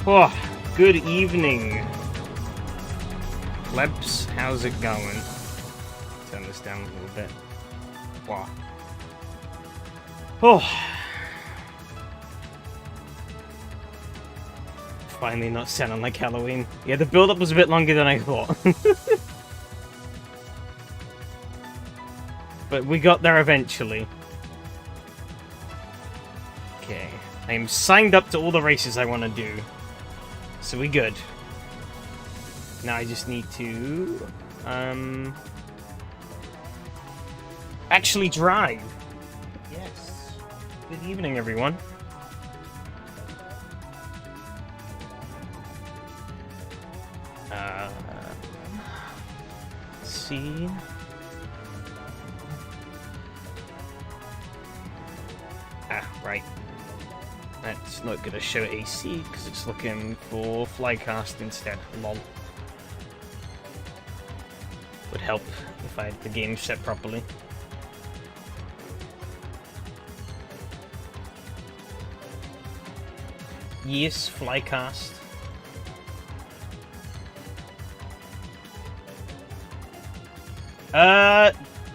Oh, good evening, plebs. How's it going? Turn this down a little bit. Wow. Oh. Finally not sounding like Halloween. Yeah, the build-up was a bit longer than I thought. But we got there eventually. Okay. I am signed up to all the races I want to do. So we good. Now I just need to... actually drive. Yes. Good evening, everyone. Let's see... right. That's not going to show AC because it's looking for flycast instead. Lol. Would help if I had the game set properly. Yes, flycast.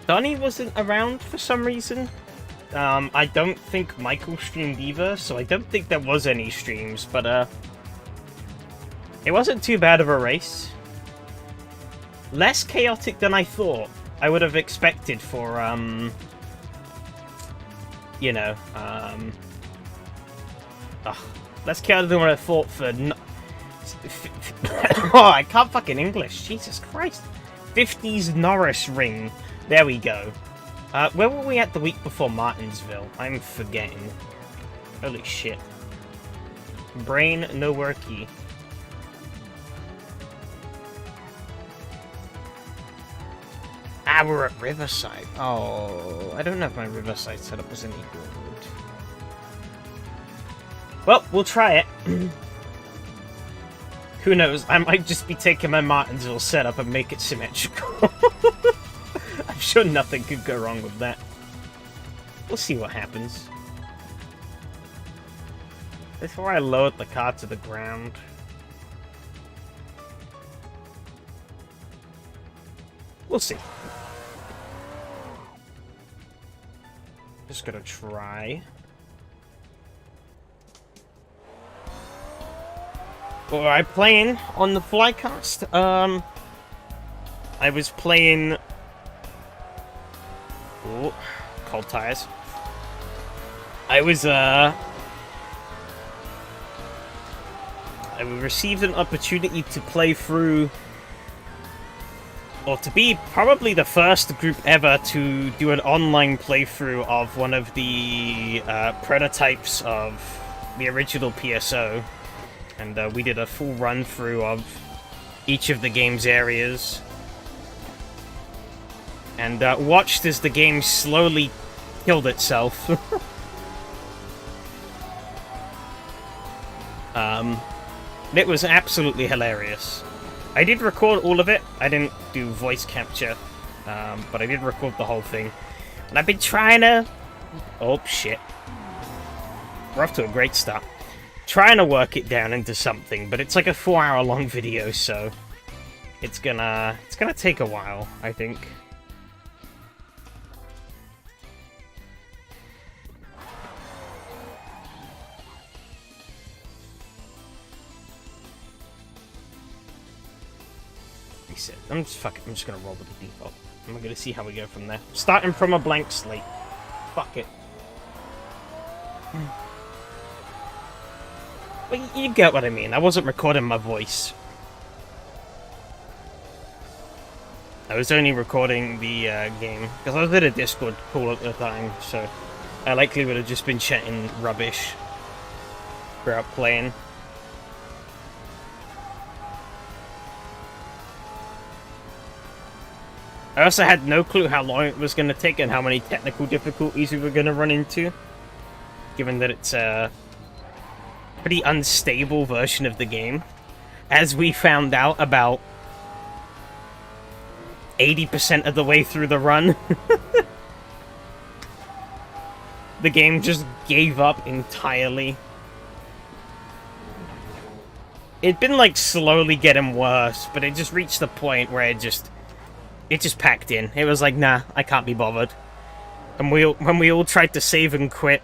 Donnie wasn't around for some reason. I don't think Michael streamed either, so I don't think there was any streams, but, it wasn't too bad of a race. Less chaotic than I thought. I would have expected for, you know, less chaotic than what I thought for... Oh, I can't fucking English. Jesus Christ. 50s Norris ring. There we go. Where were we at the week before Martinsville? I'm forgetting. Holy shit. Brain no worky. Ah, we're at Riverside. Oh, I don't know if my Riverside setup was any good. Well, we'll try it. Who knows? I might just be taking my Martinsville setup and make it symmetrical. I'm sure nothing could go wrong with that. We'll see what happens. Before I load the car to the ground. We'll see. Just gonna try. Alright, playing on the flycast. I was playing... Oh, cold tires. I received an opportunity to play through, or to be probably the first group ever to do an online playthrough of one of the prototypes of the original PSO. And we did a full run-through of each of the game's areas. And watched as the game slowly killed itself. It was absolutely hilarious. I did record all of it. I didn't do voice capture, but I did record the whole thing. And I've been trying to... Oh, shit. We're off to a great start. Trying to work it down into something, but it's like a 4-hour-long video, so... It's gonna take a while, I think. I'm just gonna roll with the default. I'm gonna see how we go from there. Starting from a blank slate. Fuck it. Well, you get what I mean. I wasn't recording my voice. I was only recording the game, because I was at a Discord call at the time, so I likely would have just been chatting rubbish throughout playing. I also had no clue how long it was going to take and how many technical difficulties we were going to run into, given that it's a pretty unstable version of the game. As we found out about 80% of the way through the run, the game just gave up entirely. It'd been like slowly getting worse, but it just reached the point where it just packed in. It was like, nah, I can't be bothered. And when we all tried to save and quit,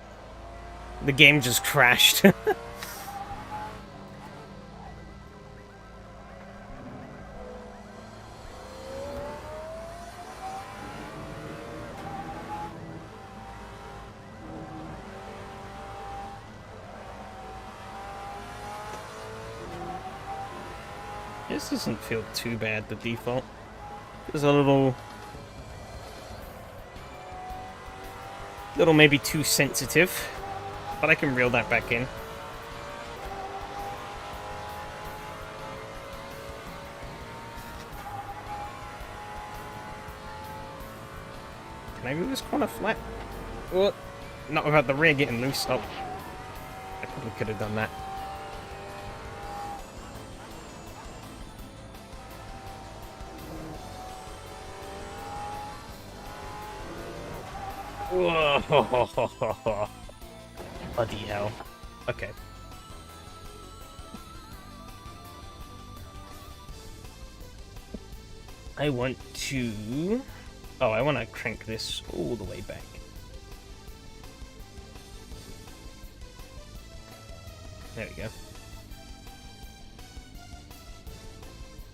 the game just crashed. This doesn't feel too bad, the default. There's a little maybe too sensitive, but I can reel that back in. Can I do this corner flat? Oh, not without the rear getting loose. Oh, I probably could have done that. Whoa. Bloody hell. Okay. I want to... Oh, I want to crank this all the way back. There we go.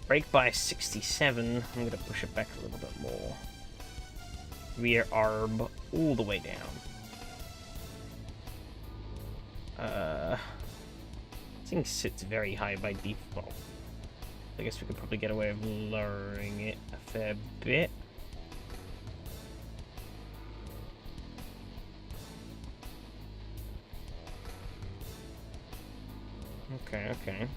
Brake by 67. I'm going to push it back a little bit more. Rear arb all the way down. This thing sits very high by default. I guess we could probably get away with lowering it a fair bit. Okay.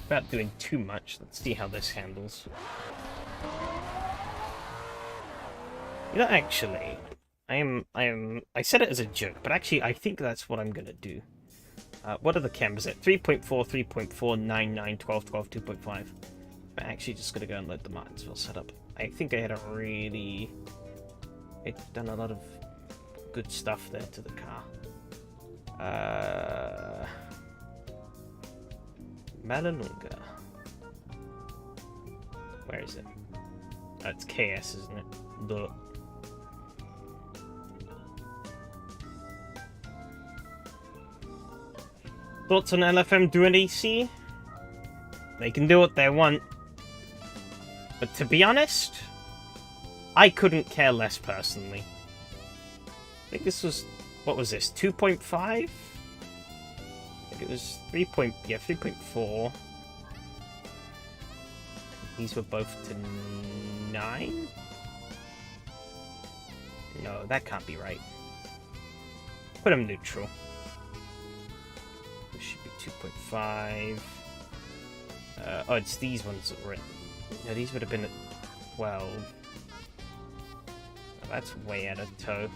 Without doing too much, let's see how this handles. You know, actually, I said it as a joke, but actually I think that's what I'm gonna do. What are the cams at? 3.4, 3.4, 9, 9, 12, 12, 2.5. I'm actually just gonna go and let the Martinsville setup. I think I had a really... It's done a lot of good stuff there to the car. Malalunga. Where is it? Oh, it's KS, isn't it? Duh. Thoughts on LFM doing AC? They can do what they want. But to be honest, I couldn't care less personally. I think this was... What was this? 2.5? I think it was 3.4. These were both to 9? No, that can't be right. Put them neutral. This should be 2.5. Oh, it's these ones that were at... No, these would have been at 12. Oh, that's way out of tow.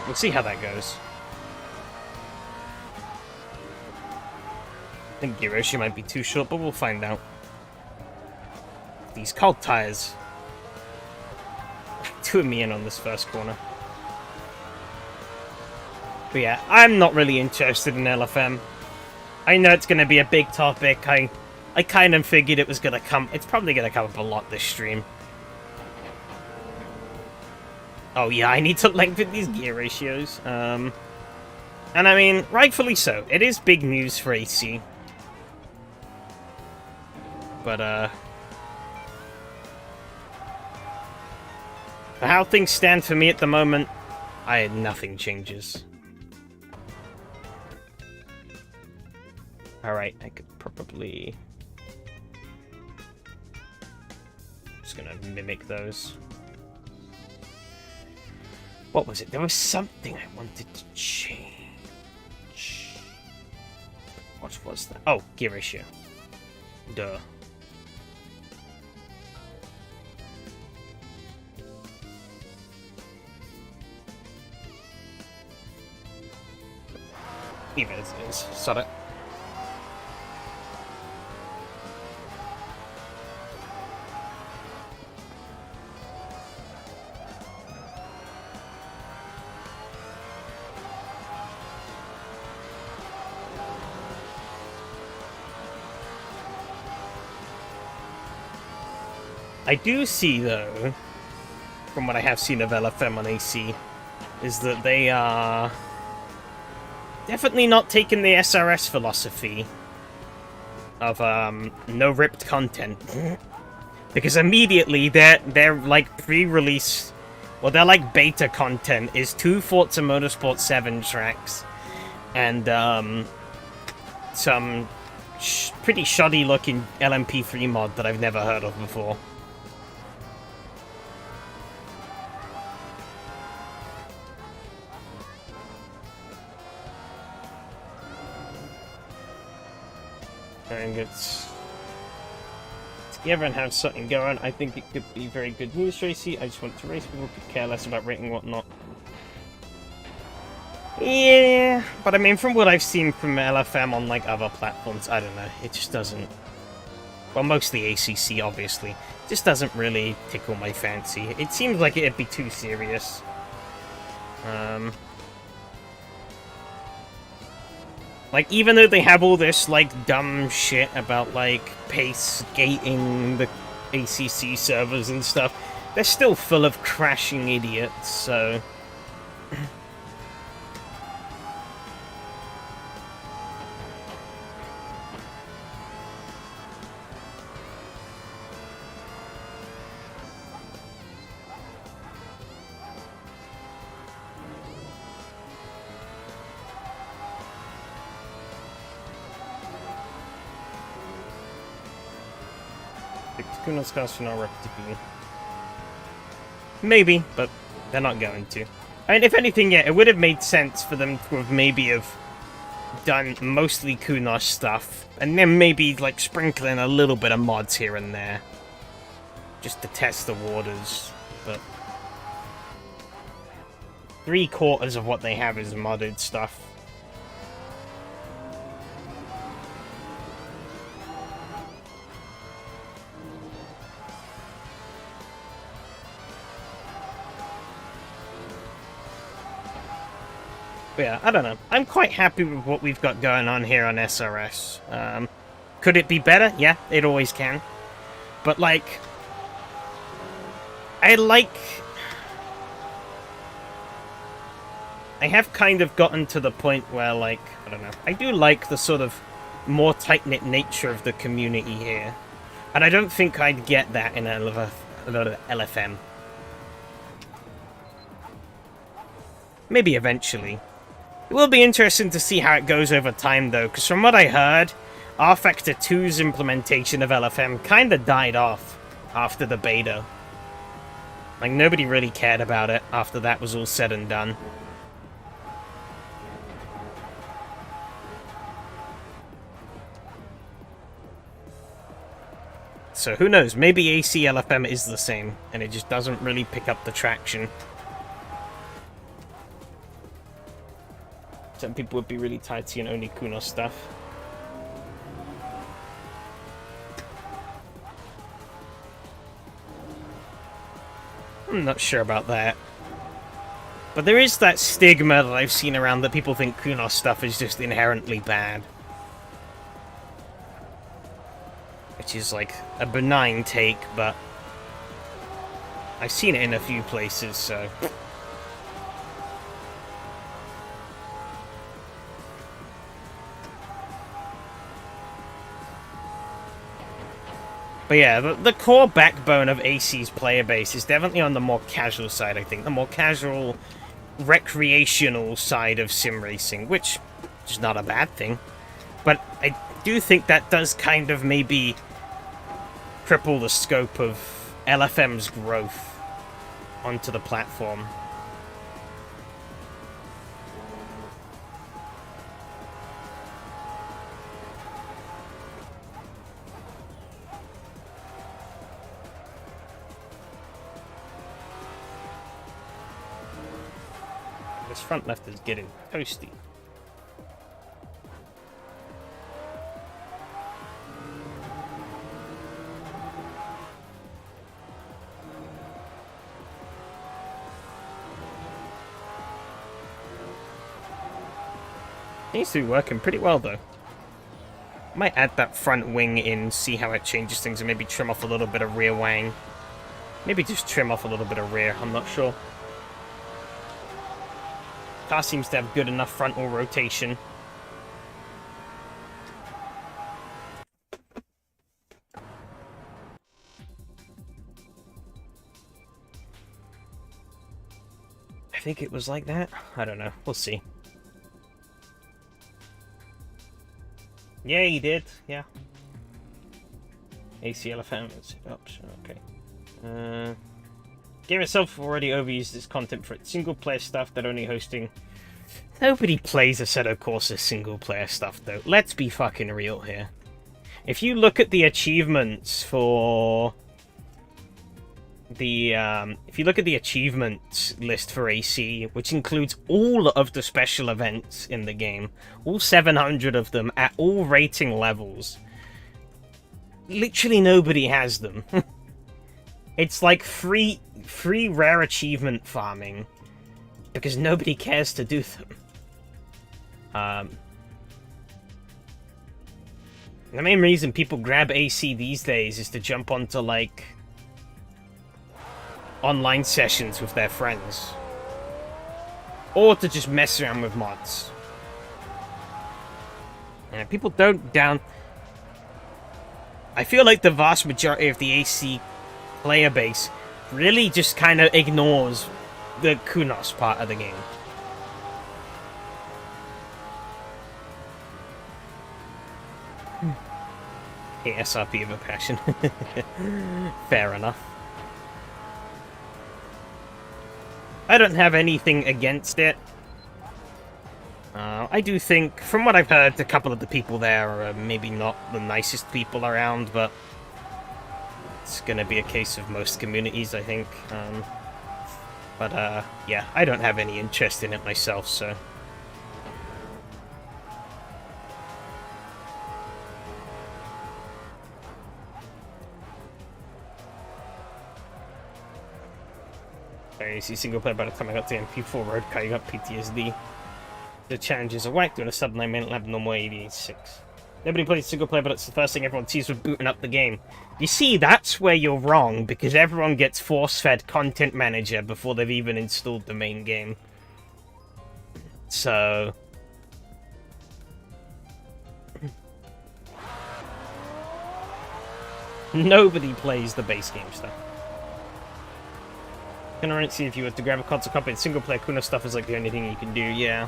We'll see how that goes. I think gear ratio might be too short, but we'll find out. These cold tires. Two me in on this first corner. But yeah, I'm not really interested in LFM. I know it's going to be a big topic. I kind of figured it was going to come... It's probably going to come up a lot this stream. Oh yeah, I need to lengthen these gear ratios. And I mean, rightfully so. It is big news for AC. But, for how things stand for me at the moment, nothing changes. Alright, I could probably... Just gonna mimic those. What was it? There was something I wanted to change. What was that? Oh, gear ratio. Duh. Leave it as it is. Sod it. I do see, though, from what I have seen of LFM on AC, is that they are definitely not taking the SRS philosophy of no ripped content. Because immediately they're like pre-release, well, they're like beta content is 2 Forza Motorsport 7 tracks and some pretty shoddy looking LMP3 mod that I've never heard of before. And it's... If you ever have something going, I think it could be very good news, Tracy. I just want to race people, could care less about rating whatnot. Yeah, but I mean, from what I've seen from LFM on like other platforms, I don't know, it just doesn't... Well, mostly ACC, obviously. It just doesn't really tickle my fancy. It seems like it'd be too serious. Like, even though they have all this, like, dumb shit about, like, pace gating the ACC servers and stuff, they're still full of crashing idiots, so... Kuno's cars are not reputable. Maybe, but they're not going to. I mean, if anything, yeah, it would have made sense for them to have maybe have done mostly Kuno's stuff, and then maybe, like, sprinkle in a little bit of mods here and there. Just to test the waters, but... 3/4 of what they have is modded stuff. But yeah, I don't know. I'm quite happy with what we've got going on here on SRS. Could it be better? Yeah, it always can. But, like... I have kind of gotten to the point where, like, I don't know. I do like the sort of more tight-knit nature of the community here. And I don't think I'd get that in LFM. Maybe eventually. It will be interesting to see how it goes over time, though, because from what I heard, R-Factor 2's implementation of LFM kind of died off after the beta. Like, nobody really cared about it after that was all said and done. So who knows, maybe AC LFM is the same, and it just doesn't really pick up the traction. Some people would be really tired seeing only Kuno stuff. I'm not sure about that. But there is that stigma that I've seen around that people think Kuno stuff is just inherently bad. Which is like a benign take, but I've seen it in a few places, so... But yeah, the core backbone of AC's player base is definitely on the more casual side, I think. The more casual, recreational side of sim racing, which is not a bad thing. But I do think that does kind of maybe cripple the scope of LFM's growth onto the platform. This front left is getting toasty. Seems to be working pretty well, though. Might add that front wing in, see how it changes things, and maybe trim off a little bit of rear wang. Maybe just trim off a little bit of rear, I'm not sure. Car seems to have good enough frontal rotation. I think it was like that. I don't know. We'll see. Yeah, he did. Yeah. AC elephant. Oops. Okay. Game itself already overused its content for its single-player stuff that only hosting. Nobody plays Assetto Corsa single-player stuff, though. Let's be fucking real here. If you look at the achievements for the if you look at the achievements list for AC, which includes all of the special events in the game, all 700 of them at all rating levels, literally nobody has them. It's like free rare achievement farming because nobody cares to do them. The main reason people grab AC these days is to jump onto, like, online sessions with their friends. Or to just mess around with mods. Yeah, people don't down... I feel like the vast majority of the AC player base really just kind of ignores the Kunos part of the game. Hey, SRP of a passion. Fair enough. I don't have anything against it. I do think, from what I've heard, a couple of the people there are maybe not the nicest people around, but it's gonna be a case of most communities, I think. Yeah, I don't have any interest in it myself, so... I see single player by the time I got to MP4 road car, you got PTSD. The challenges are whacked doing a sub 9 minute lap, normal 86. Nobody plays single player, but it's the first thing everyone sees with booting up the game. You see, that's where you're wrong, because everyone gets force-fed Content Manager before they've even installed the main game. So... nobody plays the base game stuff. Gonna see if you were to grab a console copy, single player Kuno stuff is like the only thing you can do, yeah.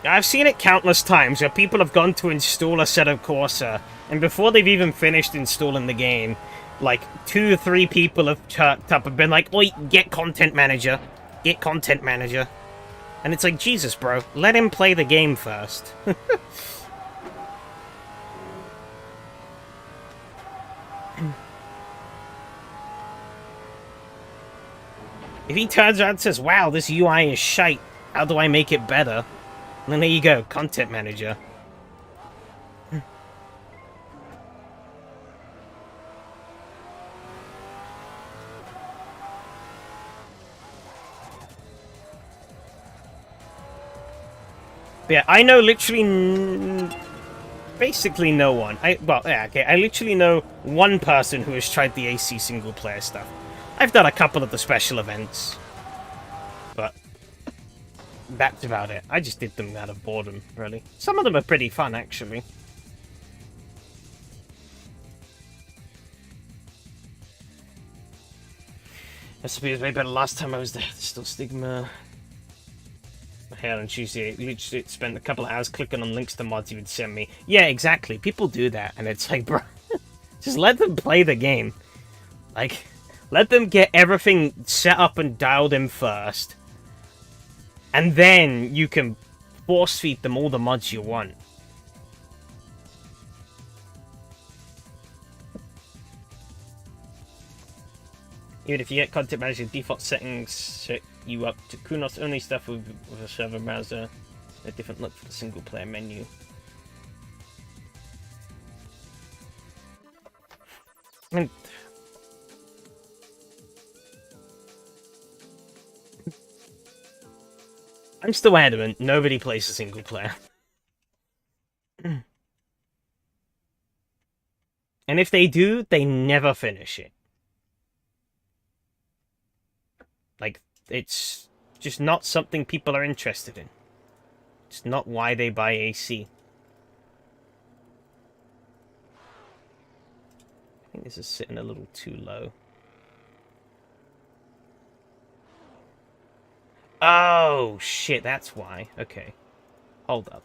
I've seen it countless times where people have gone to install Assetto Corsa, and before they've even finished installing the game, like 2 or 3 people have chirped up and been like, "Oi, get Content Manager. Get Content Manager." And it's like, Jesus, bro, let him play the game first. If he turns around and says, "Wow, this UI is shite, how do I make it better?" And then there you go, Content Manager. Yeah, I know literally... basically no one. I literally know one person who has tried the AC single-player stuff. I've done a couple of the special events. But... that's about it. I just did them out of boredom, really. Some of them are pretty fun, actually. SP was way better last time I was there. There's still stigma. Hell, on Tuesday, I literally spent a couple of hours clicking on links to mods he would send me. Yeah, exactly. People do that, and it's like, bro, just let them play the game. Like, let them get everything set up and dialed in first. And then you can force feed them all the mods you want. Even if you get Content Manager, default settings set you up to Kunos only stuff with a server browser. A different look for the single player menu. And I'm still adamant, nobody plays a single player. And if they do, they never finish it. Like, it's just not something people are interested in. It's not why they buy AC. I think this is sitting a little too low. Oh, shit, that's why. Okay. Hold up.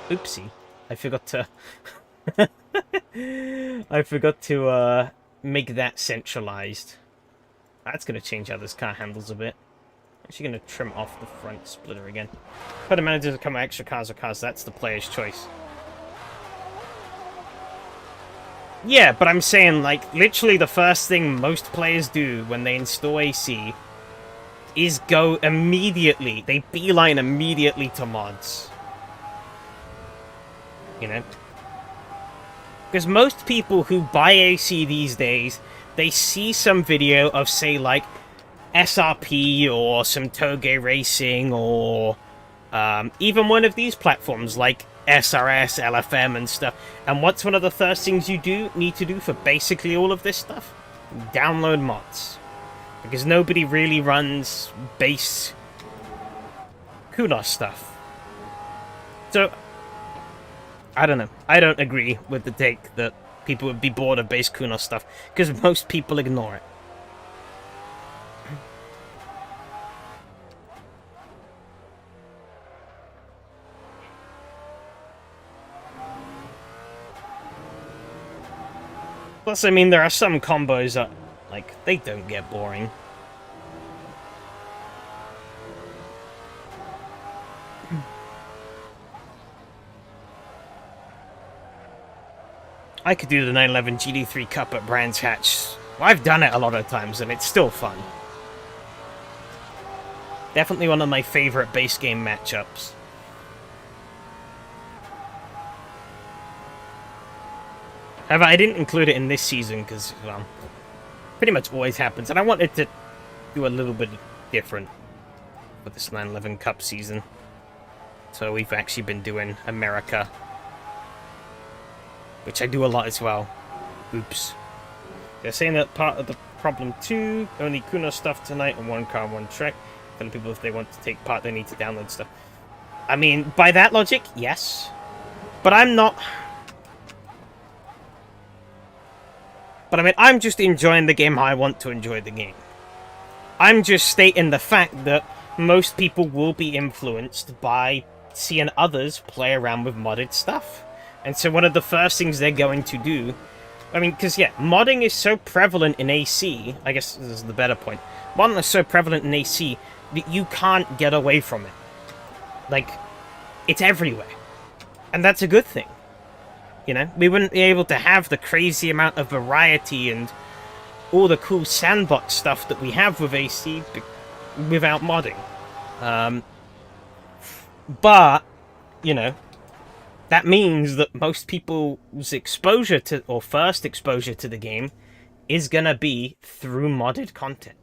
Oopsie. I forgot to... I forgot to, make that centralized. That's going to change how this car handles a bit. Actually going to trim off the front splitter again. Put a manager to come with extra cars or cars. That's the player's choice. Yeah, but I'm saying, like, literally the first thing most players do when they install AC is go immediately. They beeline immediately to mods. You know? Because most people who buy AC these days, they see some video of, say, like, SRP or some Toge Racing or even one of these platforms like SRS, LFM and stuff. And what's one of the first things you need to do for basically all of this stuff? Download mods. Because nobody really runs base Kunos stuff. So, I don't know. I don't agree with the take that people would be bored of base Kunos stuff, because most people ignore it. Plus, I mean, there are some combos that, like, they don't get boring. I could do the 911 GT3 Cup at Brands Hatch. Well, I've done it a lot of times, and it's still fun. Definitely one of my favorite base game matchups. However, I didn't include it in this season because, well, pretty much always happens. And I wanted to do a little bit different for this 911 Cup season. So we've actually been doing America, which I do a lot as well. Oops. They're saying that part of the problem too, only Kuno stuff tonight on one car, one track. Telling people if they want to take part, they need to download stuff. I mean, by that logic, yes. But I'm not... But I mean, I'm just enjoying the game how I want to enjoy the game. I'm just stating the fact that most people will be influenced by seeing others play around with modded stuff. And so one of the first things they're going to do... I mean, because, yeah, modding is so prevalent in AC... I guess this is the better point. Modding is so prevalent in AC that you can't get away from it. Like, it's everywhere. And that's a good thing. You know, we wouldn't be able to have the crazy amount of variety and all the cool sandbox stuff that we have with AC without modding. But, you know, that means that most people's exposure to, or first exposure to the game, is gonna be through modded content.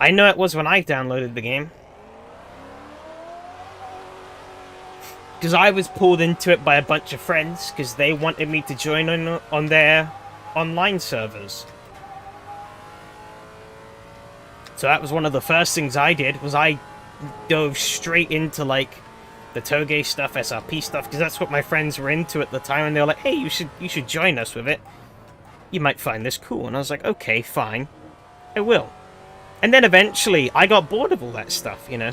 I know it was when I downloaded the game. Because I was pulled into it by a bunch of friends, because they wanted me to join on their online servers. So that was one of the first things I did, was I dove straight into, like, the Toge stuff, SRP stuff, because that's what my friends were into at the time, and they were like, hey, you should join us with it. You might find this cool. And I was like, okay, fine. I will. And then eventually, I got bored of all that stuff, you know?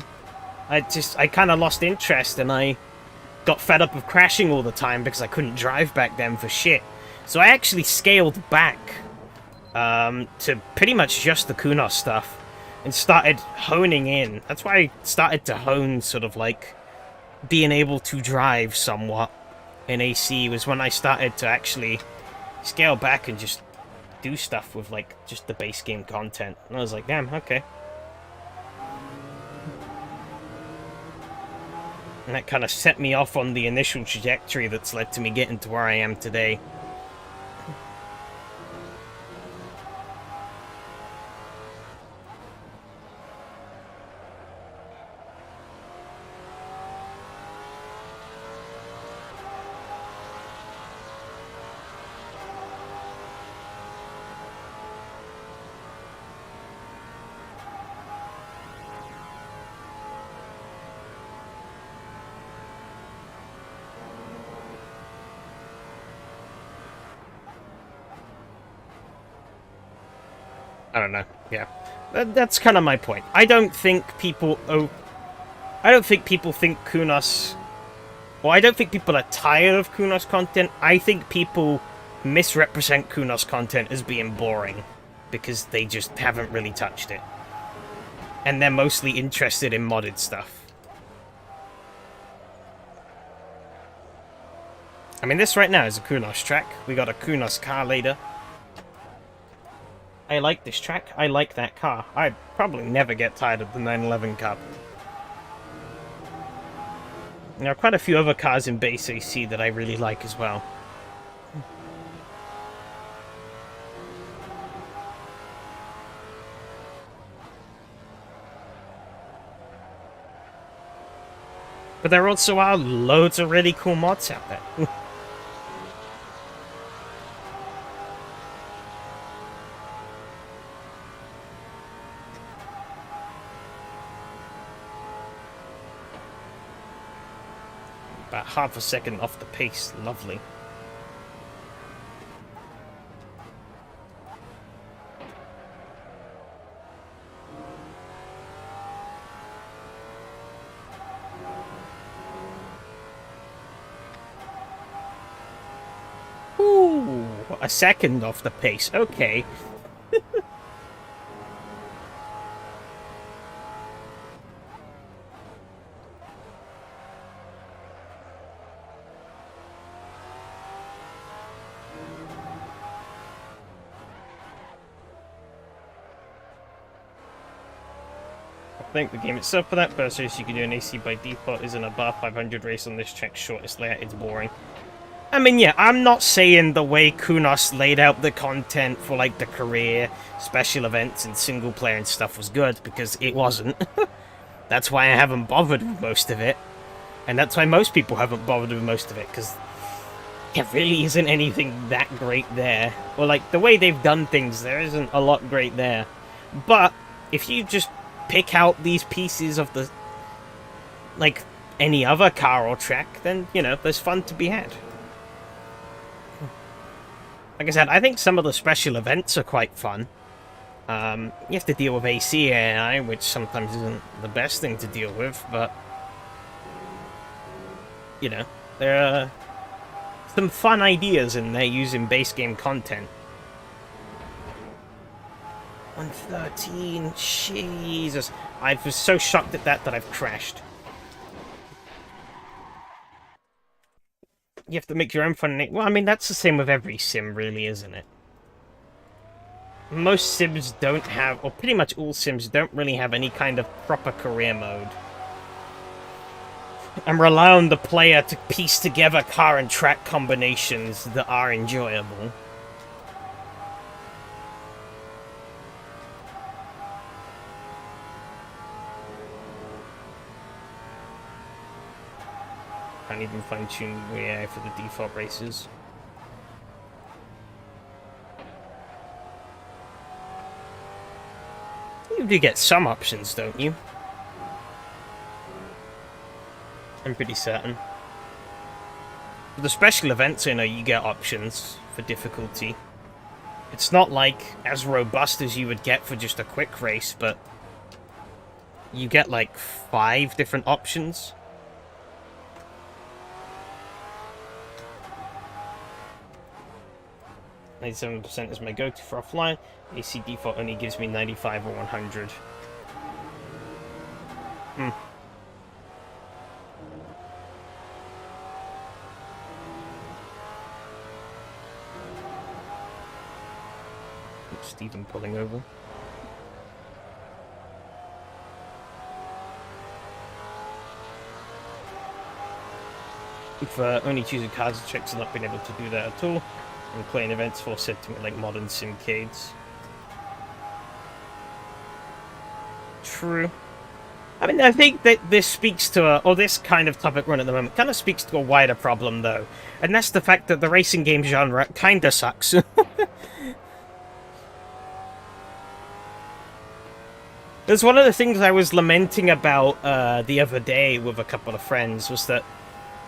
I kind of lost interest, and I got fed up of crashing all the time because I couldn't drive back then for shit. So I actually scaled back to pretty much just the Kunos stuff and started honing in. That's why I started to hone sort of like being able to drive somewhat in AC, was when I started to actually scale back and just do stuff with like just the base game content. And I was like, damn, okay. And that kind of set me off on the initial trajectory that's led to me getting to where I am today. I don't know. Yeah, that's kind of my point. I don't think people. I don't think people think Kunos. Well, I don't think people are tired of Kunos content. I think people misrepresent Kunos content as being boring because they just haven't really touched it, and they're mostly interested in modded stuff. I mean, this right now is a Kunos track. We got a Kunos car later. I like this track. I like that car. I'd probably never get tired of the 911 Cup. There are quite a few other cars in base AC that I really like as well. But there also are loads of really cool mods out there. About half a second off the pace. Lovely. Ooh, a second off the pace. Okay. I think the game itself for that versus you can do an AC by default is in a bar 500 race on this track's shortest layout. It's boring. I mean, yeah, I'm not saying the way Kunos laid out the content for, like, the career, special events, and single player and stuff was good, because it wasn't. That's why I haven't bothered with most of it. And that's why most people haven't bothered with most of it, because there really isn't anything that great there. Or, like, the way they've done things, there isn't a lot great there. But, if you just pick out these pieces of the, like, any other car or track, then, you know, there's fun to be had. Like I said, I think some of the special events are quite fun. You have to deal with AC AI, which sometimes isn't the best thing to deal with, but, you know, there are some fun ideas in there using base game content. 113, Jesus. I was so shocked at that I've crashed. You have to make your own fun. Well, I mean, that's the same with every sim, really, isn't it? Most sims don't have, or pretty much all sims don't really have any kind of proper career mode. And rely on the player to piece together car and track combinations that are enjoyable. Can't even fine-tune the AI for the default races. You do get some options, don't you? I'm pretty certain. For the special events, you know, you get options for difficulty. It's not like as robust as you would get for just a quick race, but you get like 5 different options. 97% is my go-to for offline. AC default only gives me 95 or 100. Stephen pulling over. If only choosing cards and checks, not being able to do that at all. And playing events for sentiment like modern simcades. True. I mean, I think that this speaks to or this kind of topic run at the moment kind of speaks to a wider problem, though. And that's the fact that the racing game genre kinda sucks. There's one of the things I was lamenting about the other day with a couple of friends was that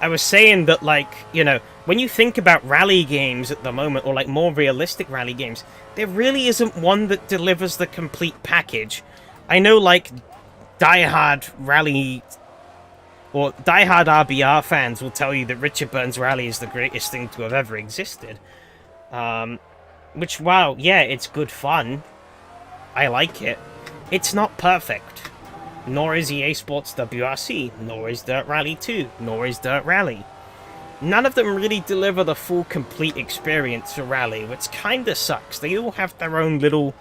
I was saying that, like, you know, when you think about rally games at the moment, or like more realistic rally games, there really isn't one that delivers the complete package. I know, like, diehard rally or diehard RBR fans will tell you that Richard Burns Rally is the greatest thing to have ever existed. Which, wow, yeah, it's good fun. I like it. It's not perfect. Nor is EA Sports WRC, nor is Dirt Rally 2, nor is Dirt Rally. None of them really deliver the full, complete experience for Rally, which kinda sucks. They all have their own little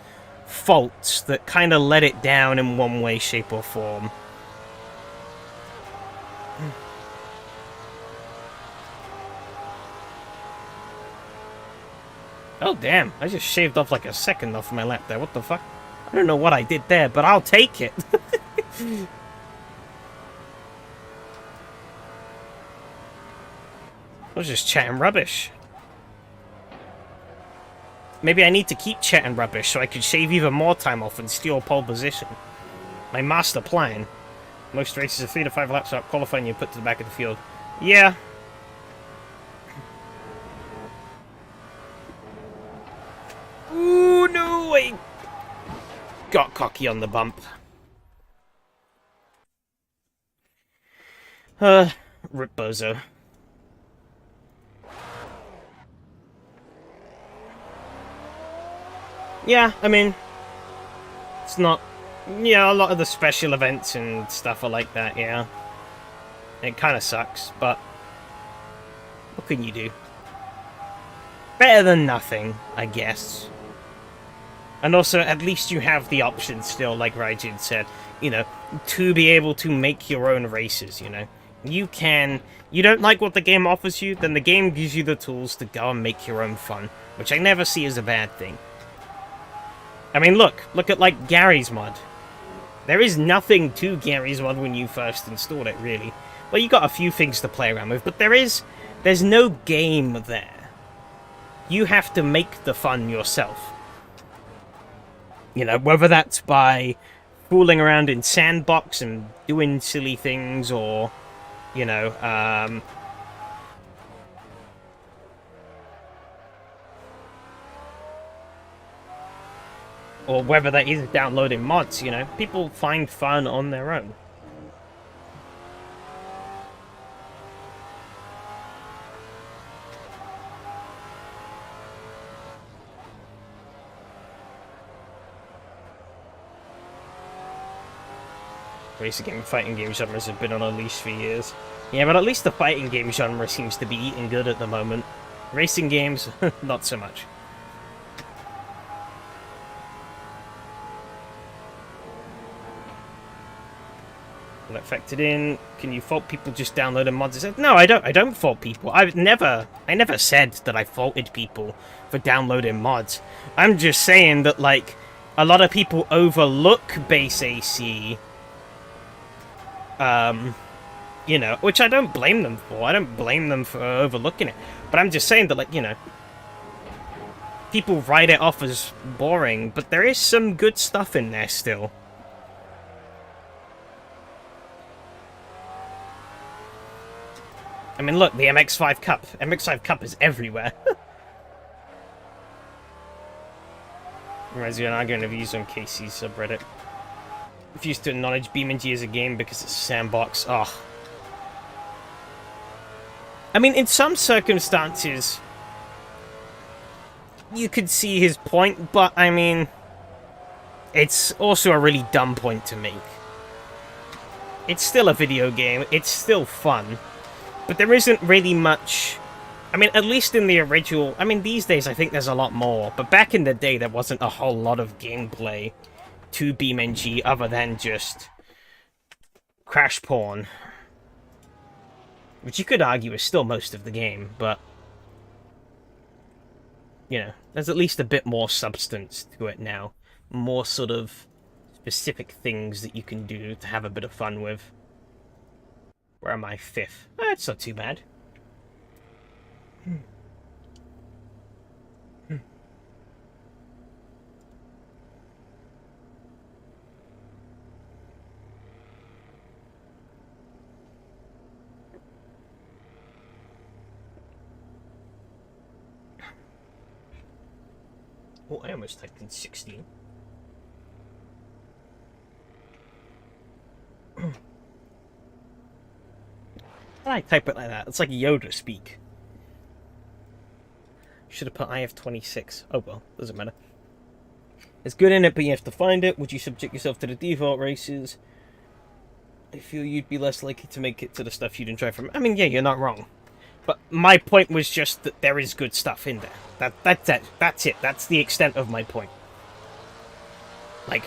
faults that kinda let it down in one way, shape, or form. Oh, damn. I just shaved off like a second off my lap there. What the fuck? I don't know what I did there, but I'll take it. I was just chatting rubbish. Maybe I need to keep chatting rubbish so I can shave even more time off and steal pole position. My master plan. Most races are 3 to 5 laps without qualifying, you put to the back of the field. Yeah. Ooh, no, I got cocky on the bump. Rip bozo. Yeah, I mean, it's not... Yeah, a lot of the special events and stuff are like that, yeah. It kind of sucks, but what can you do? Better than nothing, I guess. And also, at least you have the option still, like Raijin said, you know, to be able to make your own races, you know. You can... You don't like what the game offers you, then the game gives you the tools to go and make your own fun, which I never see as a bad thing. I mean, look at, like, Gary's mod. There is nothing to Gary's mod when you first installed it, really. Well, you got a few things to play around with, but there's no game there. You have to make the fun yourself. You know, whether that's by fooling around in Sandbox and doing silly things, or, you know, or whether that is downloading mods, you know. People find fun on their own. Racing game and fighting game genres have been on a leash for years. Yeah, but at least the fighting game genre seems to be eating good at the moment. Racing games, not so much. That factored in. Can you fault people just downloading mods? No, I don't fault people. I never said that I faulted people for downloading mods. I'm just saying that, like, a lot of people overlook base AC. You know, which I don't blame them for. I don't blame them for overlooking it. But I'm just saying that, like, you know, people write it off as boring, but there is some good stuff in there still. I mean, look, the MX-5 Cup. MX-5 Cup is everywhere. Reminds me of an argument I've used on KC's subreddit. Refuse to acknowledge BeamNG as a game because it's a sandbox. Oh. I mean, in some circumstances, you could see his point, but, I mean, it's also a really dumb point to make. It's still a video game. It's still fun. But there isn't really much... I mean, at least in the original... I mean, these days I think there's a lot more. But back in the day, there wasn't a whole lot of gameplay to BeamNG other than just crash porn. Which you could argue is still most of the game, but... You know, there's at least a bit more substance to it now. More sort of specific things that you can do to have a bit of fun with. Where am I? 5th. That's not too bad. Oh, I almost typed in 16. I type it like that. It's like Yoda speak. Should have put IF26. Oh well, doesn't matter. It's good in it, but you have to find it. Would you subject yourself to the default races? I feel you'd be less likely to make it to the stuff you didn't try from. I mean, yeah, you're not wrong. But my point was just that there is good stuff in there. That's it. That's it. That's the extent of my point. Like,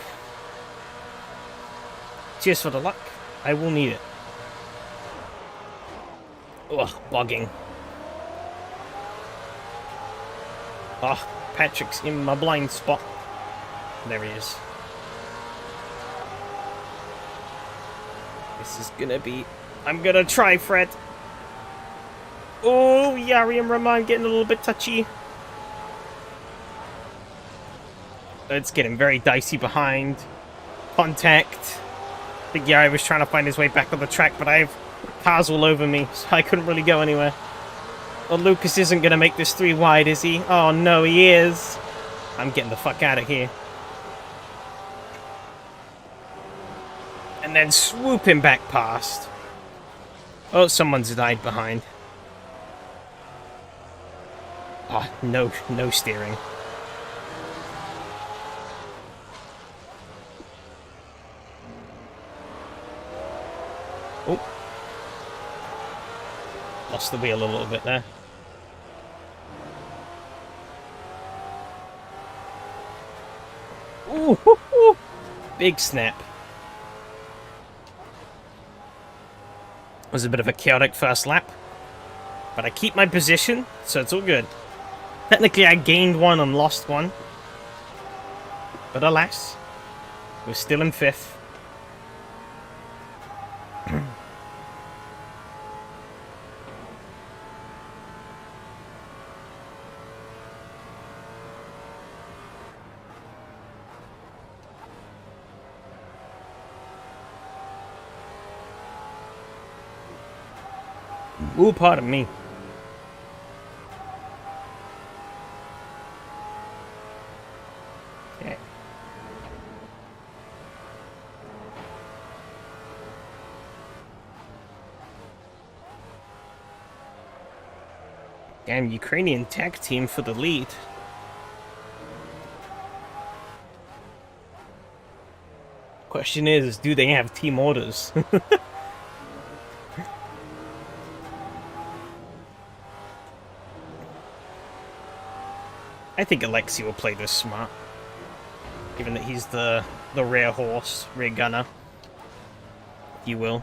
cheers for the luck. I will need it. Ugh, bugging. Oh, Patrick's in my blind spot. There he is. This is gonna be... I'm gonna try, Fred. Oh, Yari and Roman getting a little bit touchy. It's getting very dicey behind. Contact. I think Yari was trying to find his way back on the track, but I have cars all over me, so I couldn't really go anywhere. Well, Lucas isn't going to make this 3 wide, is he? Oh, no, he is. I'm getting the fuck out of here. And then swooping back past. Oh, someone's died behind. Oh, no steering. Oh. Lost the wheel a little bit there. Ooh, hoo, hoo. Big snap. It was a bit of a chaotic first lap. But I keep my position, so it's all good. Technically, I gained 1 and lost 1. But alas, we're still in 5th. Ooh, pardon me. Okay. Damn, Ukrainian tag team for the lead. Question is, do they have team orders? I think Alexi will play this smart, given that he's the rear horse, rear gunner. He will.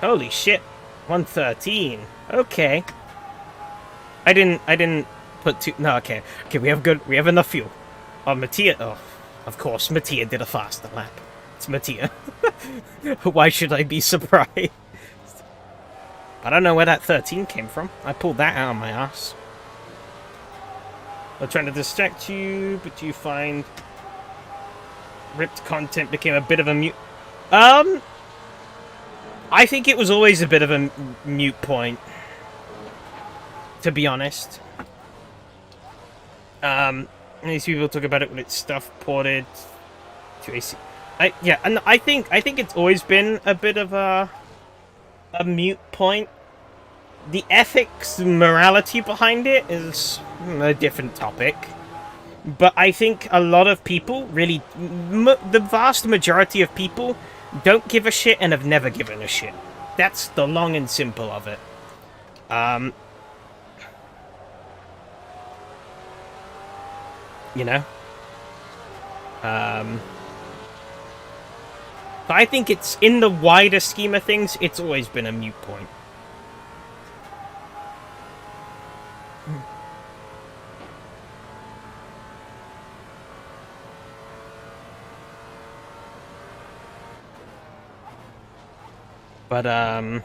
Holy shit, 113. Okay. I didn't put two. No, okay. Okay, we have enough fuel. Oh, Mattia. Oh, of course, Mattia did a faster lap. It's Mattia. Why should I be surprised? I don't know where that 13 came from. I pulled that out of my ass. I'm trying to distract you, but you find ripped content became a bit of a mute. I think it was always a bit of a mute point, to be honest. These people talk about it when it's stuff ported to AC. Yeah, and I think it's always been a bit of a mute point. The ethics, morality behind it is a different topic. But I think a lot of people, really, the vast majority of people, don't give a shit and have never given a shit. That's the long and simple of it. You know? But I think it's, in the wider scheme of things, it's always been a mute point. But, I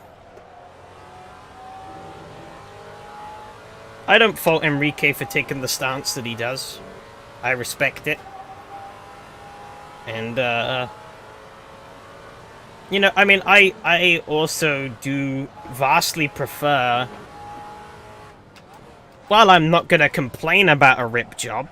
don't fault Enrique for taking the stance that he does. I respect it. And, You know, I mean, I also do vastly prefer... Well, I'm not gonna complain about a rip job.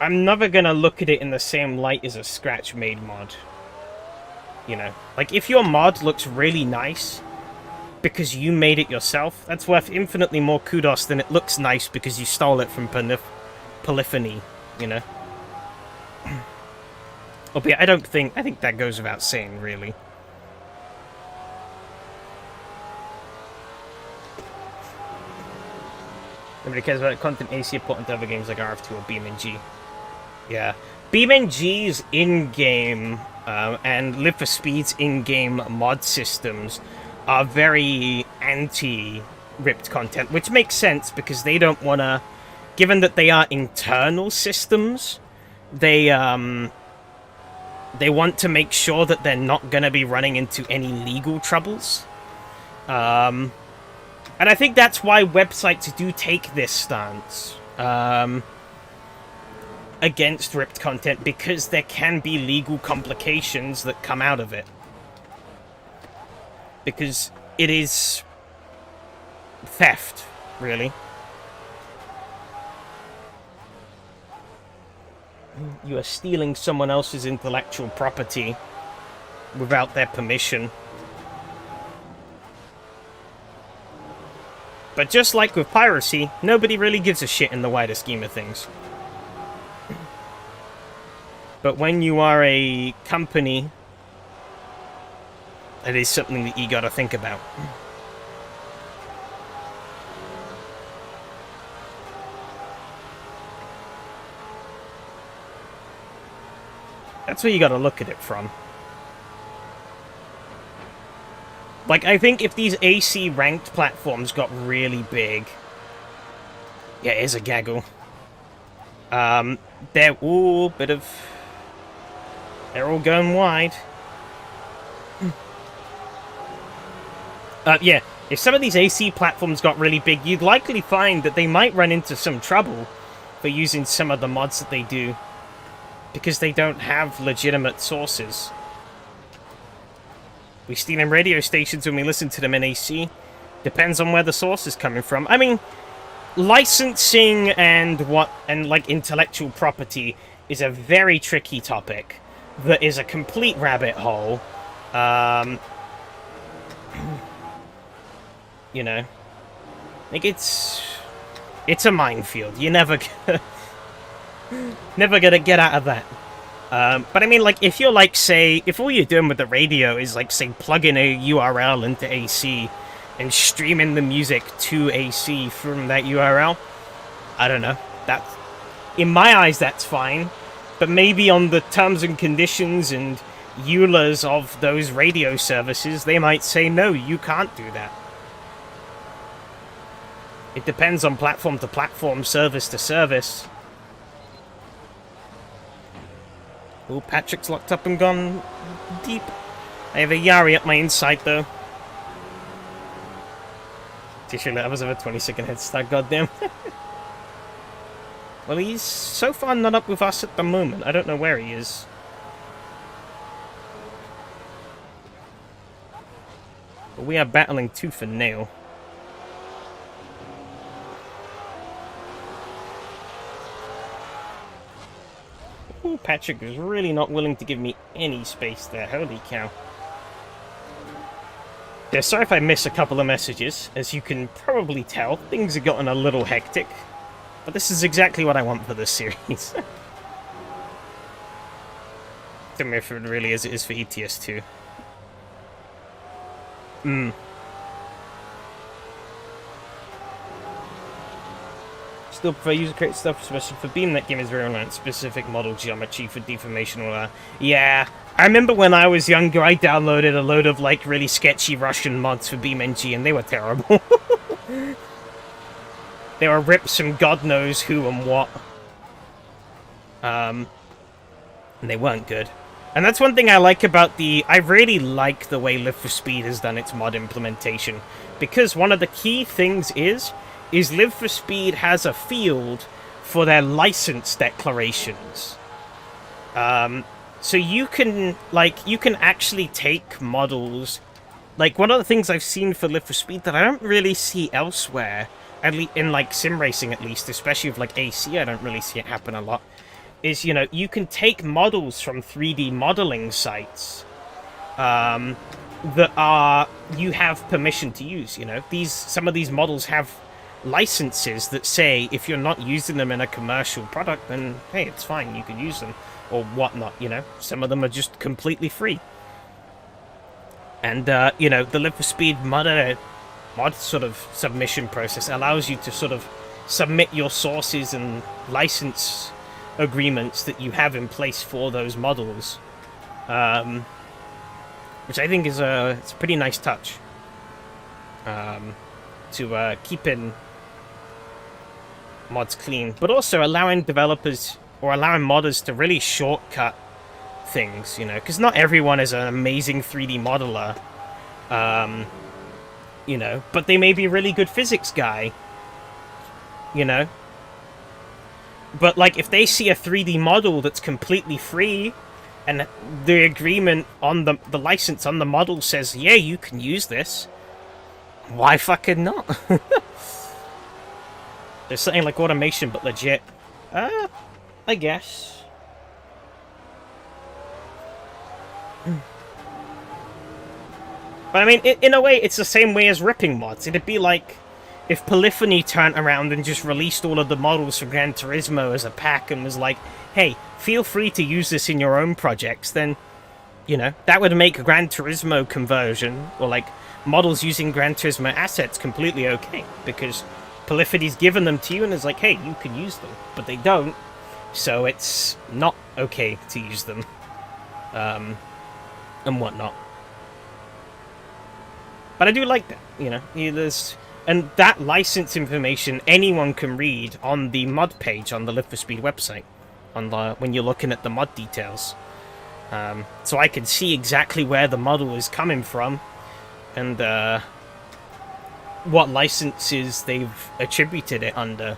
I'm never gonna look at it in the same light as a scratch-made mod. You know, like, if your mod looks really nice because you made it yourself, that's worth infinitely more kudos than it looks nice because you stole it from Polyphony, you know? Albeit, I think that goes without saying, really. Nobody cares about content AC important to other games like RF2 or BeamNG. Yeah. BeamNG's in-game and Live for Speed's in-game mod systems are very anti-ripped content, which makes sense because they don't want to... Given that they are internal systems, they want to make sure that they're not going to be running into any legal troubles. And I think that's why websites do take this stance against ripped content, because there can be legal complications that come out of it. Because it is theft, really. You are stealing someone else's intellectual property without their permission. But just like with piracy, nobody really gives a shit in the wider scheme of things. But when you are a company, it is something that you gotta think about. That's where you gotta look at it from. Like, I think if these AC ranked platforms got really big... Yeah, it is a gaggle. They're all bit of... They're all going wide. Yeah, if some of these AC platforms got really big, you'd likely find that they might run into some trouble for using some of the mods that they do, because they don't have legitimate sources. We steal in radio stations when we listen to them in AC. Depends on where the source is coming from. I mean, licensing and like intellectual property is a very tricky topic that is a complete rabbit hole. You know, like it's a minefield. You're never gonna get out of that. But I mean, like, if you're like, say, if all you're doing with the radio is like, say, plugging a URL into AC and streaming the music to AC from that URL, I don't know. That's, in my eyes, that's fine. But maybe on the terms and conditions and EULAs of those radio services, they might say, no, you can't do that. It depends on platform to platform, service to service. Oh, Patrick's locked up and gone deep. I have a Yari up my inside, though. Tissue levels of a 20-second head start, goddamn. Well, he's so far not up with us at the moment. I don't know where he is. But we are battling tooth and nail. Ooh, Patrick is really not willing to give me any space there. Holy cow. Yeah, sorry if I miss a couple of messages. As you can probably tell, things have gotten a little hectic. But this is exactly what I want for this series. Don't know if it really is, it is for ETS2. Still prefer user-created stuff, especially for Beam. That game is very reliant specific model geometry for deformation or that. Yeah, I remember when I was younger, I downloaded a load of, like, really sketchy Russian mods for BeamNG, and they were terrible. They were rips from God knows who and what. And they weren't good. And that's one thing I like about the... I really like the way Live for Speed has done its mod implementation. Because one of the key things is Live for Speed has a field for their license declarations. So you can actually take models. Like, one of the things I've seen for Live for Speed that I don't really see elsewhere, at least in, like, sim racing at least, especially with, like, AC, I don't really see it happen a lot, is, you know, you can take models from 3D modeling sites that you have permission to use, you know. Some of these models have licenses that say if you're not using them in a commercial product, then, hey, it's fine, you can use them, or whatnot, you know. Some of them are just completely free. And, you know, the Live for Speed mod sort of submission process allows you to sort of submit your sources and license agreements that you have in place for those models, which I think is it's a pretty nice touch to keeping mods clean, but also allowing developers or allowing modders to really shortcut things, you know, because not everyone is an amazing 3D modeler, you know, but they may be a really good physics guy, you know. But, like, if they see a 3D model that's completely free, and the agreement on the license on the model says, yeah, you can use this, why fucking not? There's something like automation, but legit. I guess. But I mean, in a way, it's the same way as ripping mods. It'd be like if Polyphony turned around and just released all of the models for Gran Turismo as a pack and was like, hey, feel free to use this in your own projects, then, you know, that would make Gran Turismo conversion, or like models using Gran Turismo assets, completely okay, because Polyphony's given them to you and is like, hey, you can use them, but they don't, so it's not okay to use them, and whatnot. But I do like that, you know, and that license information anyone can read on the mod page on the Live for Speed website, when you're looking at the mod details. So I can see exactly where the model is coming from, and what licenses they've attributed it under.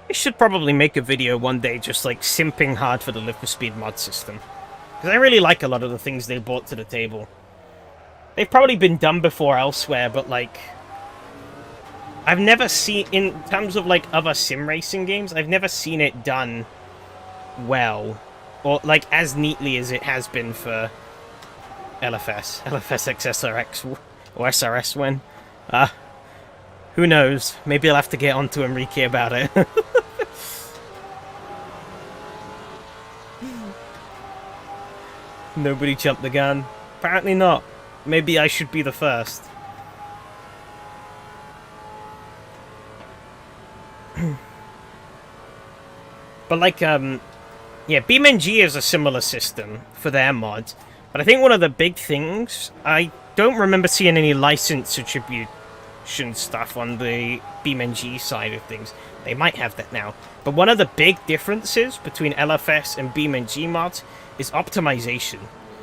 I should probably make a video one day just like simping hard for the Live for Speed mod system, because I really like a lot of the things they brought to the table. They've probably been done before elsewhere, but like, I've never seen, in terms of like other sim racing games, I've never seen it done well, or like as neatly as it has been for LFS X SRX or SRS when. Who knows? Maybe I'll have to get onto Enrique about it. Nobody jumped the gun. Apparently not. Maybe I should be the first. But like, yeah, BeamNG is a similar system for their mod. But I think one of the big things, I don't remember seeing any license attribution stuff on the BeamNG side of things. They might have that now. But one of the big differences between LFS and BeamNG mods is optimization.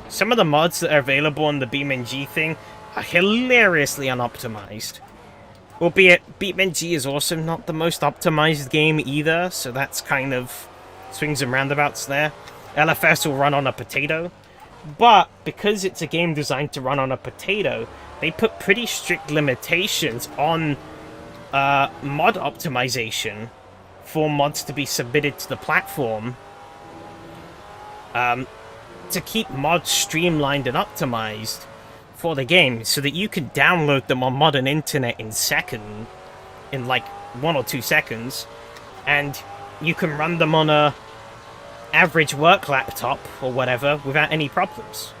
Some of the mods that are available on the BeamNG thing are hilariously unoptimized. Albeit, BeamNG is also not the most optimized game either, so that's kind of swings and roundabouts there. LFS will run on a potato, but because it's a game designed to run on a potato, they put pretty strict limitations on mod optimization for mods to be submitted to the platform, to keep mods streamlined and optimized for the game, so that you can download them on modern internet in like 1 or 2 seconds, and you can run them on a average work laptop or whatever without any problems.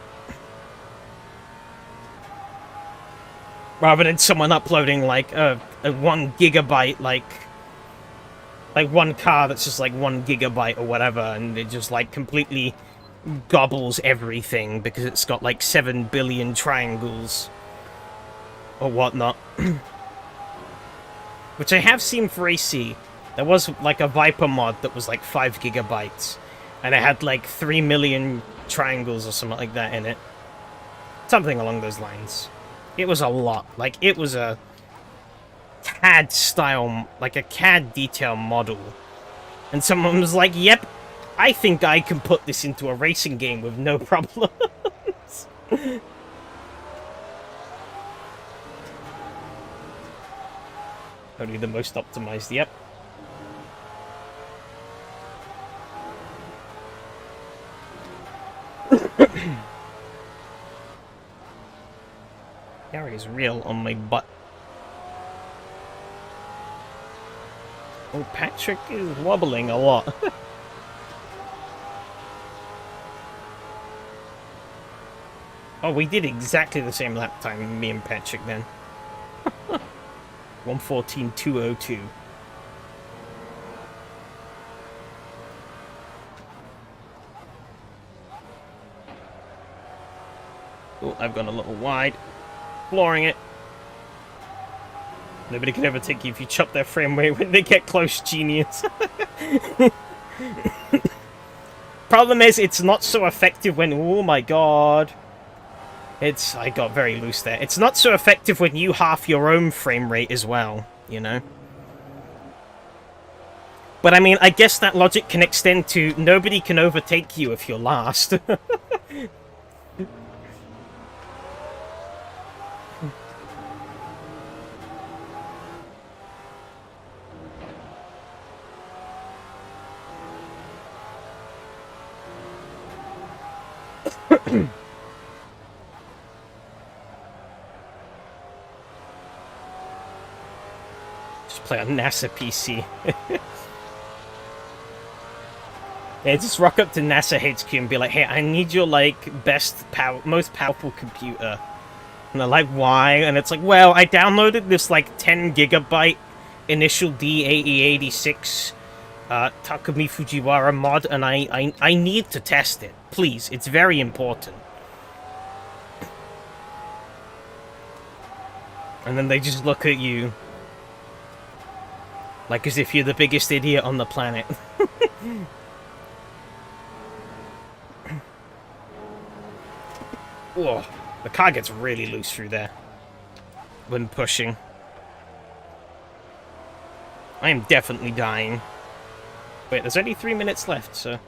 Rather than someone uploading like a 1 gigabyte, like one car that's just like 1 gigabyte or whatever, and it just like completely gobbles everything because it's got like 7 billion triangles or whatnot. Which I have seen for AC. There was like a Viper mod that was like 5 gigabytes, and it had like 3 million triangles or something like that in it. Something along those lines. It was a lot. Like, it was a CAD style, like a CAD detail model. And someone was like, yep, I think I can put this into a racing game with no problems. Only the most optimized, yep. Gary is real on my butt. Oh, Patrick is wobbling a lot. Oh, we did exactly the same lap time, me and Patrick, then. 1:14.202. Oh, I've gone a little wide. Flooring it. Nobody can overtake you if you chop their frame rate when they get close, genius. Problem is, it's not so effective when... Oh my god. I got very loose there. It's not so effective when you half your own frame rate as well, you know? But I mean, I guess that logic can extend to nobody can overtake you if you're last. Just play on NASA PC. Yeah, just rock up to NASA HQ and be like, hey, I need your, like, most powerful computer. And they're like, why? And it's like, well, I downloaded this, like, 10 gigabyte initial D8086 Takumi Fujiwara mod, and I need to test it. Please, it's very important. And then they just look at you like as if you're the biggest idiot on the planet. Whoa, the car gets really loose through there when pushing. I am definitely dying. Wait, there's only 3 minutes left, so...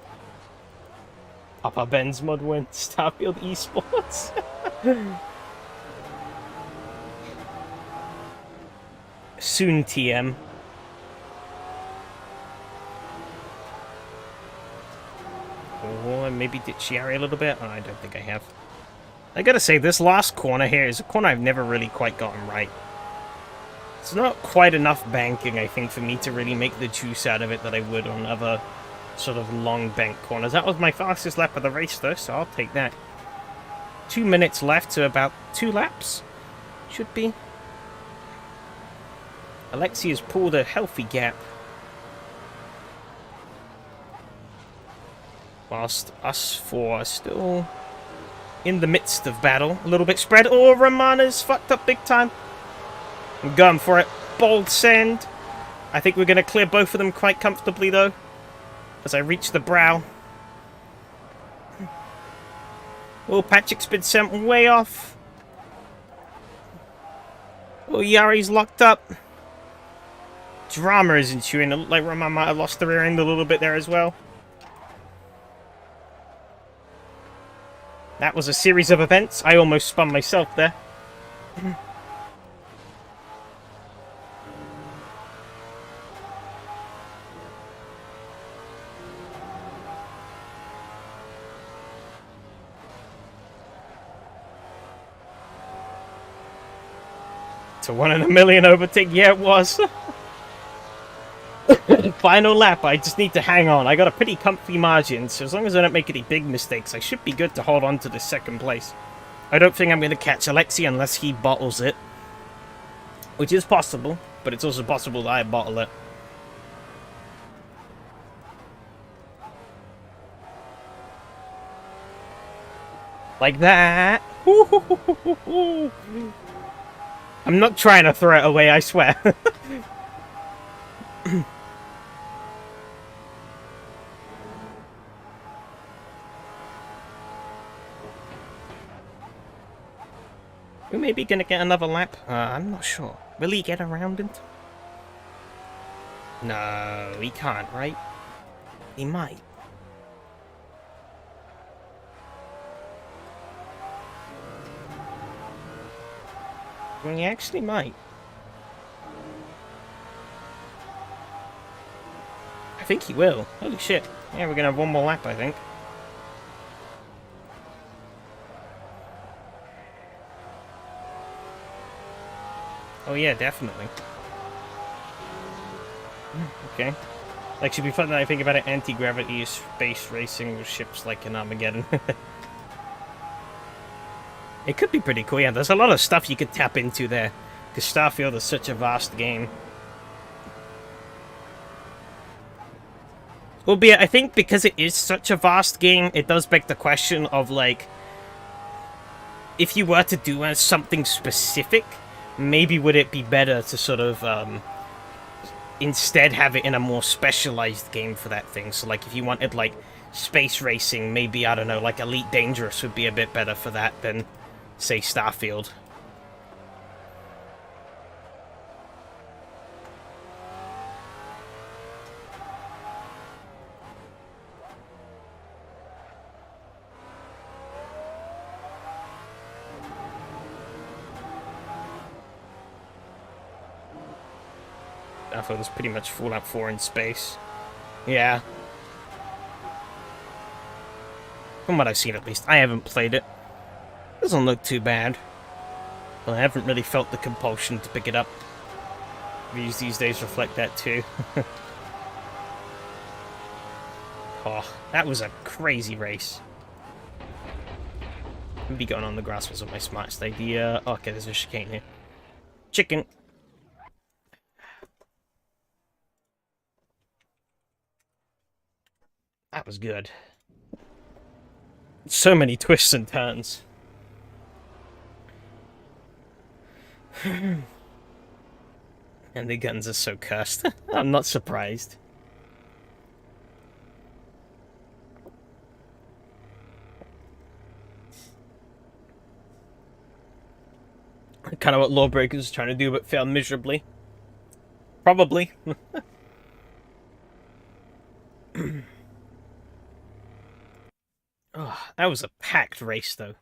Papa Ben's mod win. Starfield Esports. Soon, TM. Oh, and maybe ditch Chiari a little bit? Oh, I don't think I have. I gotta say, this last corner here is a corner I've never really quite gotten right. It's not quite enough banking, I think, for me to really make the juice out of it that I would on other sort of long bank corners. That was my fastest lap of the race, though, so I'll take that. 2 minutes left to about 2 laps. Should be. Alexi has pulled a healthy gap. Whilst us four are still in the midst of battle. A little bit spread. Oh, Romana's fucked up big time. I'm going for it. Bold send. I think we're going to clear both of them quite comfortably, though, as I reach the brow. Oh, Patrick's been sent way off. Oh, Yari's locked up. Drama is ensuing. It looked like Romana might have lost the rear end a little bit there as well. That was a series of events. I almost spun myself there. It's a 1 in a million overtake. Yeah, it was. Final lap. I just need to hang on. I got a pretty comfy margin, so as long as I don't make any big mistakes, I should be good to hold on to this second place. I don't think I'm going to catch Alexi unless he bottles it. Which is possible, but it's also possible that I bottle it. Like that. I'm not trying to throw it away, I swear. We may be gonna get another lap. I'm not sure. Will he get around it? No, he can't, right? He might. Well, he actually might. I think he will. Holy shit. Yeah, we're gonna have one more lap, I think. Oh yeah, definitely. Okay. Like, should be fun that I think about it. Anti-gravity space racing with ships like in Armageddon. It could be pretty cool, yeah. There's a lot of stuff you could tap into there. Because Starfield is such a vast game. Albeit, I think because it is such a vast game, it does beg the question of, like, if you were to do something specific, maybe would it be better to sort of, instead have it in a more specialized game for that thing? So, like, if you wanted, like, space racing, maybe, I don't know, like, Elite Dangerous would be a bit better for that than, say, Starfield. Starfield was pretty much Fallout 4 in space. Yeah. From what I've seen, at least. I haven't played it. Doesn't look too bad. Well, I haven't really felt the compulsion to pick it up. Reviews these days reflect that too. Oh, that was a crazy race. Maybe going on the grass wasn't my smartest idea. Oh, okay, there's a chicane here. Chicken. That was good. So many twists and turns. And the guns are so cursed. I'm not surprised. Kind of what Lawbreakers is trying to do, but failed miserably. Probably. Oh, that was a packed race, though.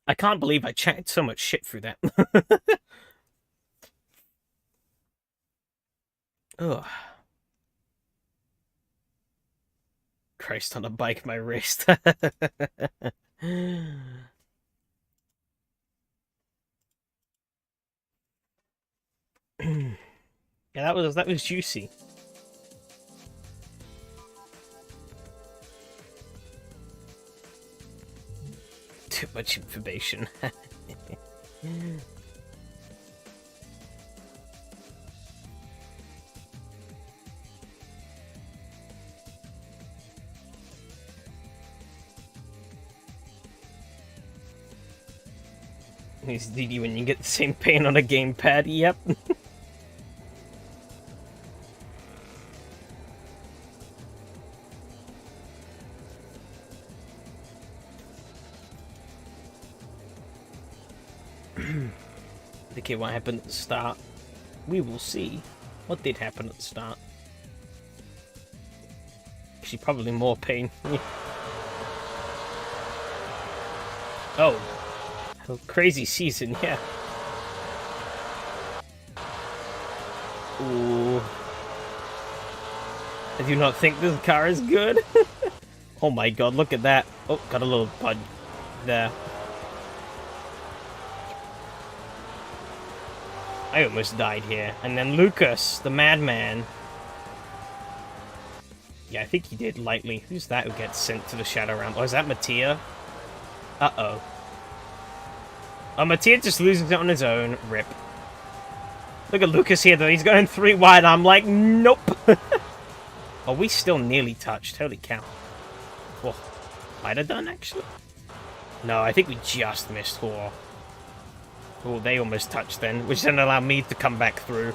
I can't believe I chatted so much shit through that. Ugh. Christ on a bike, my wrist. Yeah, that was juicy. Too much information. It's DD when you get the same pain on a gamepad, yep. Okay, what happened at the start? We will see. What did happen at the start? Actually, probably more pain. Oh. A crazy season, yeah. Ooh. I do not think this car is good. Oh my god, look at that. Oh, got a little bud there. I almost died here. And then Lucas, the madman. Yeah, I think he did lightly. Who's that who gets sent to the Shadow Realm? Oh, is that Mattia? Uh-oh. Oh, Mattia just loses it on his own. Rip. Look at Lucas here, though. He's going 3 wide. I'm like, nope. Oh, we still nearly touched. Holy cow. Whoa. Might have done, actually. No, I think we just missed Hor. Oh, they almost touched then, which then allowed me to come back through.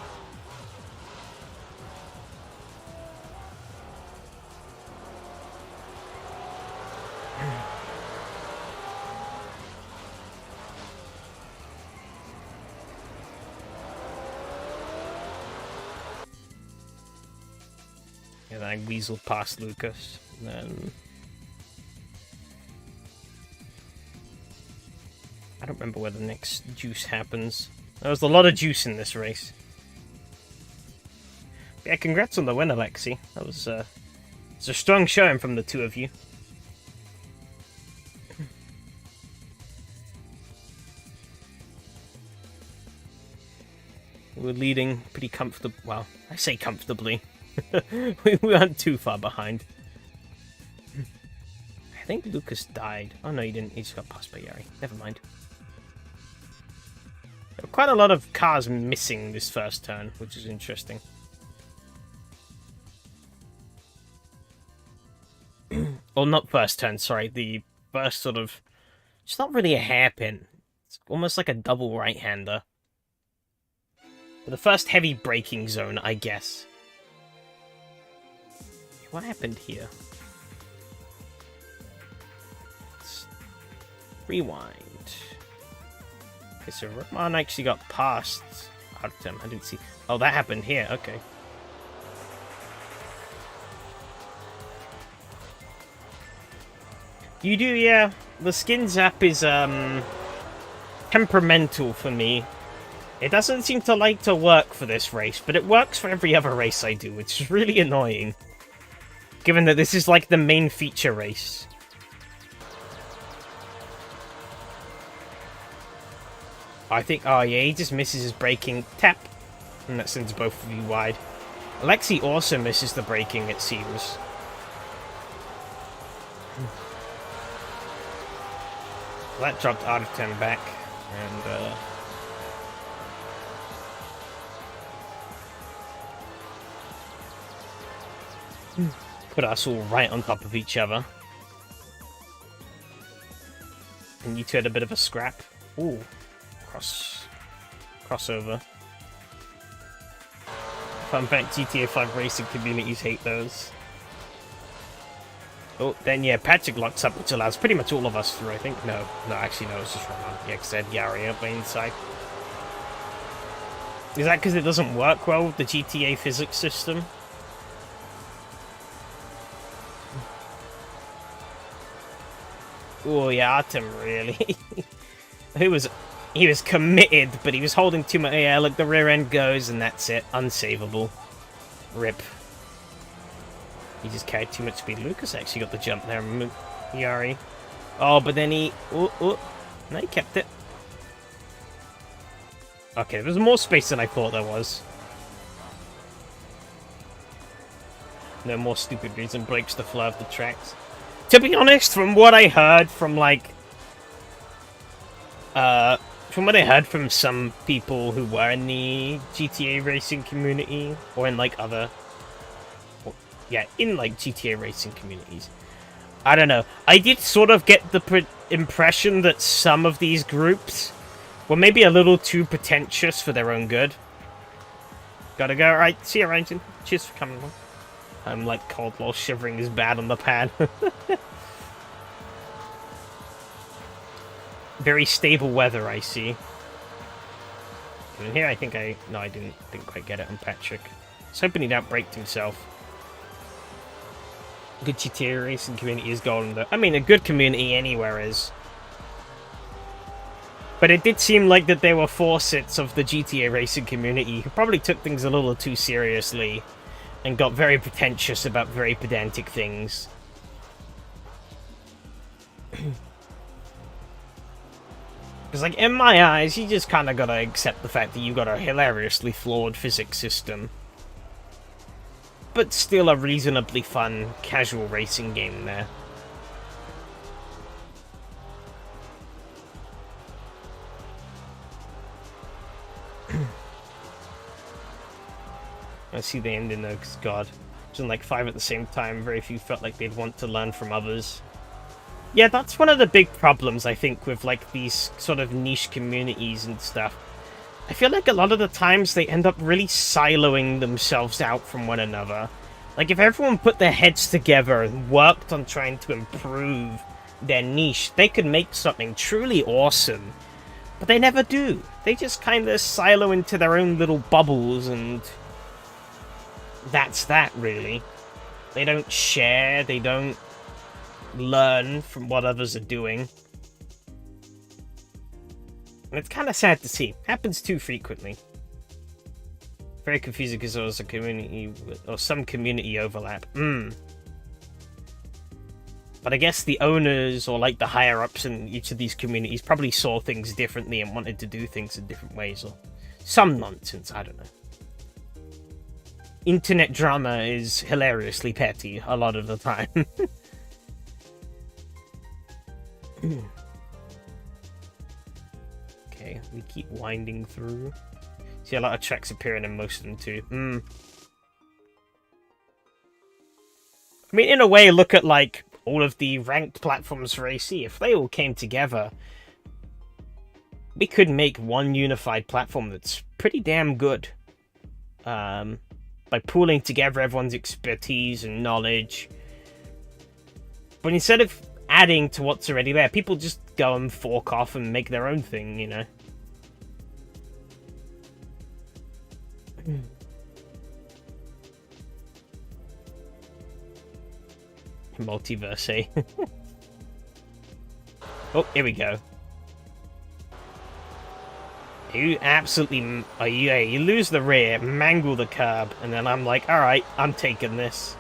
And I weaseled past Lucas. And then... I don't remember where the next juice happens. There was a lot of juice in this race. But yeah, congrats on the win, Alexi. That was it's a strong showing from the two of you. We're leading pretty comfortably. Well, I say comfortably. we weren't too far behind. I think Lucas died. Oh no, he didn't. He just got passed by Yari. Never mind. There were quite a lot of cars missing this first turn, which is interesting. Well, not first turn, sorry. The first sort of... It's not really a hairpin. It's almost like a double right-hander. The first heavy braking zone, I guess. What happened here? Let's rewind. Okay, so Roman actually got past Artem. I didn't see... Oh, that happened here. Okay. You do, yeah. The skins app is, temperamental for me. It doesn't seem to like to work for this race, but it works for every other race I do, which is really annoying. Given that this is like the main feature race. I think, oh yeah, he just misses his braking. Tap! And that sends both of you wide. Alexi also misses the braking, it seems. That dropped Artem back, and put us all right on top of each other. And you two had a bit of a scrap. Ooh, crossover. Fun fact, GTA 5 racing communities hate those. Oh, then yeah, Patrick locks up, which allows pretty much all of us through, I think. No, actually no, it's just Roman. Yeah, because I had Yari up by inside. Is that because it doesn't work well with the GTA physics system? Oh yeah, Artem really. he was committed, but he was holding too much. Yeah, look, the rear end goes, and that's it. Unsavable. Rip. He just carried too much speed. Lucas actually got the jump there. Yari. Oh, but then he... No, he kept it. Okay, there was more space than I thought there was. No more stupid reason breaks the flow of the tracks. To be honest, from what I heard from, like... from what I heard from some people who were in the GTA racing community, or in, like, other... Yeah, in, like, GTA racing communities. I don't know. I did sort of get the impression that some of these groups were maybe a little too pretentious for their own good. Gotta go. Alright, see you, Ryan. Cheers for coming along. I'm, like, cold while shivering is bad on the pad. Very stable weather, I see. And here, I think No, I didn't quite get it on Patrick. I was hoping he'd outbraked himself. Good GTA racing community is golden, though. I mean, a good community anywhere is. But it did seem like that there were faucets of the GTA racing community who probably took things a little too seriously and got very pretentious about very pedantic things. Because, like, in my eyes, you just kind of gotta accept the fact that you've got a hilariously flawed physics system. But still a reasonably fun, casual racing game there. I see the ending though, because God. There's in like 5 at the same time, very few felt like they'd want to learn from others. Yeah, that's one of the big problems, I think, with like these sort of niche communities and stuff. I feel like a lot of the times they end up really siloing themselves out from one another. Like, if everyone put their heads together and worked on trying to improve their niche, they could make something truly awesome. But they never do. They just kind of silo into their own little bubbles, and that's that, really. They don't share, they don't learn from what others are doing. And it's kind of sad to see. Happens too frequently. Very confusing because there was a community, or some community overlap. But I guess the owners, or like the higher-ups in each of these communities, probably saw things differently and wanted to do things in different ways, or some nonsense, I don't know. Internet drama is hilariously petty a lot of the time. Okay, we keep winding through. See a lot of tracks appearing in most of them too. I mean, in a way, look at like all of the ranked platforms for AC. If they all came together, we could make one unified platform that's pretty damn good. By pooling together everyone's expertise and knowledge. But instead of adding to what's already there, people just go and fork off and make their own thing, you know? Multiverse, eh? Oh, here we go. You absolutely... Oh, yeah, you lose the rear, mangle the curb, and then I'm like, alright, I'm taking this.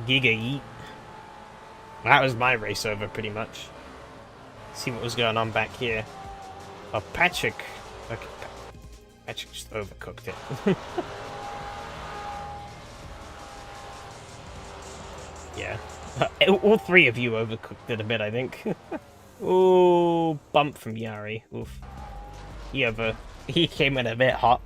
Giga yeet. That was my race over, pretty much. See what was going on back here. Oh, Patrick... Okay, Patrick just overcooked it. Yeah. All three of you overcooked it a bit, I think. Ooh, bump from Yari. Oof. He came in a bit hot.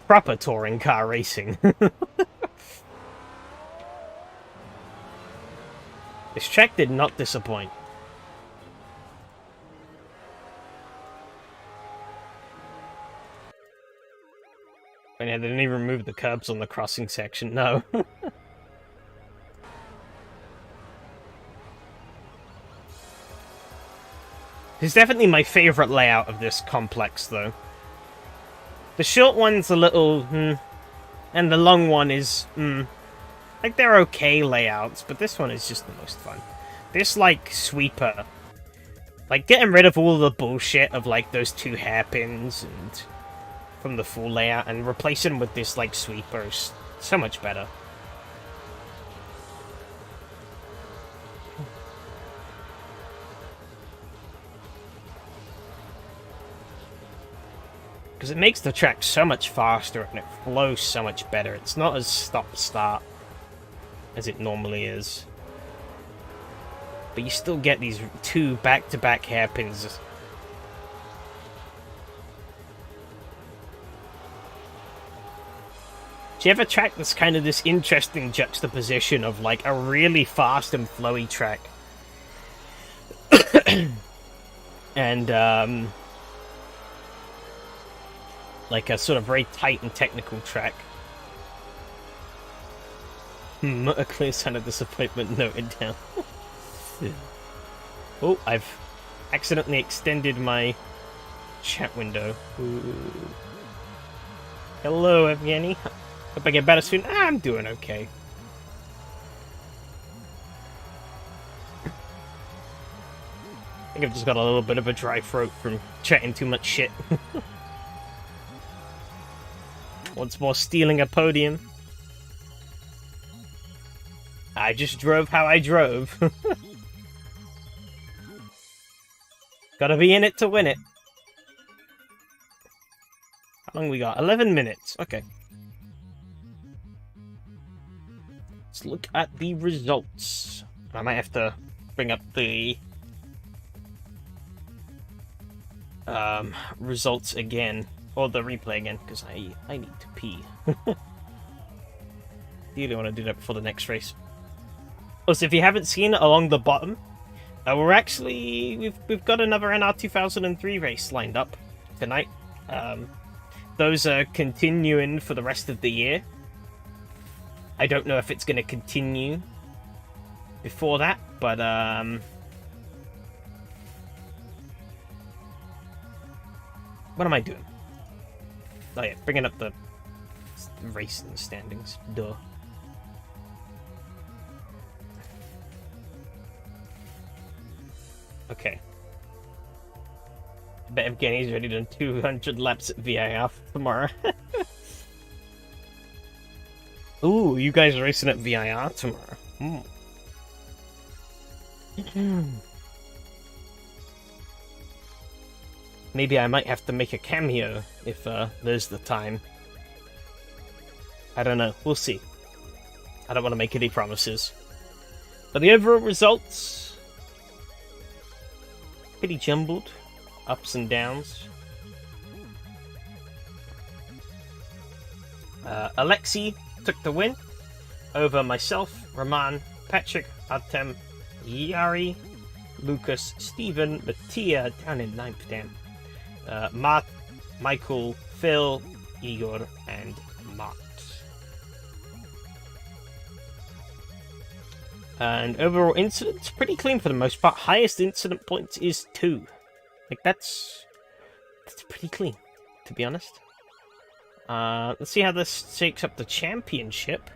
Proper touring car racing. This track did not disappoint. And yeah, they didn't even remove the curbs on the crossing section, no. It's definitely my favourite layout of this complex, though. The short one's a little, and the long one is, like, they're okay layouts, but this one is just the most fun. This, like, sweeper, like, getting rid of all the bullshit of, like, those two hairpins and from the full layout and replacing with this, like, sweeper is so much better. Because it makes the track so much faster and it flows so much better. It's not as stop-start as it normally is. But you still get these two back-to-back hairpins. Do you have a track that's kind of this interesting juxtaposition of like a really fast and flowy track and like a sort of very tight and technical track? A clear sign of disappointment noted down. Oh, I've accidentally extended my chat window. Ooh. Hello, Evgeny. Hope I get better soon. I'm doing okay. I think I've just got a little bit of a dry throat from chatting too much shit. Once more stealing a podium. I just drove how I drove. Gotta be in it to win it. How long we got? 11 minutes. Okay. Let's look at the results. I might have to bring up the results again. Or the replay again, because I need to pee. Really want to do that before the next race. Also, if you haven't seen along the bottom, we're actually we've got another NR 2003 race lined up tonight. Those are continuing for the rest of the year. I don't know if it's going to continue before that, but What am I doing? Oh yeah, bringing up the racing standings. Duh. Okay. I bet Evgeny's ready to do 200 laps at VIR tomorrow. Ooh, you guys are racing at VIR tomorrow. Maybe I might have to make a cameo if there's the time. I don't know. We'll see. I don't want to make any promises. But the overall results... pretty jumbled. Ups and downs. Alexei took the win over myself, Roman, Patrick, Artem, Yari, Lucas, Stephen, Mattia down in 9th, damn. Mark, Michael, Phil, Igor, and Mart. And overall incidents, pretty clean for the most part. Highest incident points is 2. Like, that's pretty clean, to be honest. Let's see how this shakes up the championship.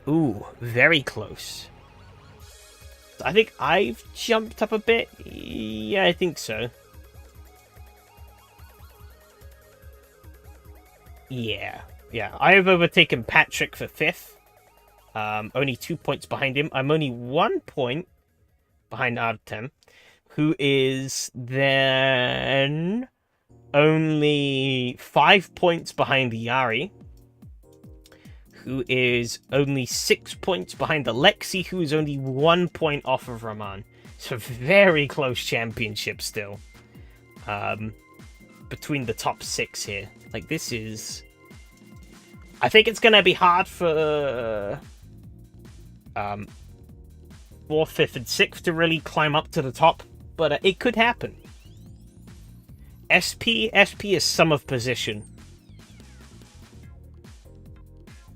Ooh, very close. I think I've jumped up a bit. Yeah, I think so. Yeah. I have overtaken Patrick for 5th. Only 2 points behind him. I'm only 1 point behind Artem, who is then only 5 points behind Yari, who is only 6 points behind Alexei, who is only 1 point off of Roman. So very close championship still. Between the top 6 here. Like, this is... I think it's going to be hard for 4th, 5th, and 6th to really climb up to the top, but it could happen. SP is sum of position.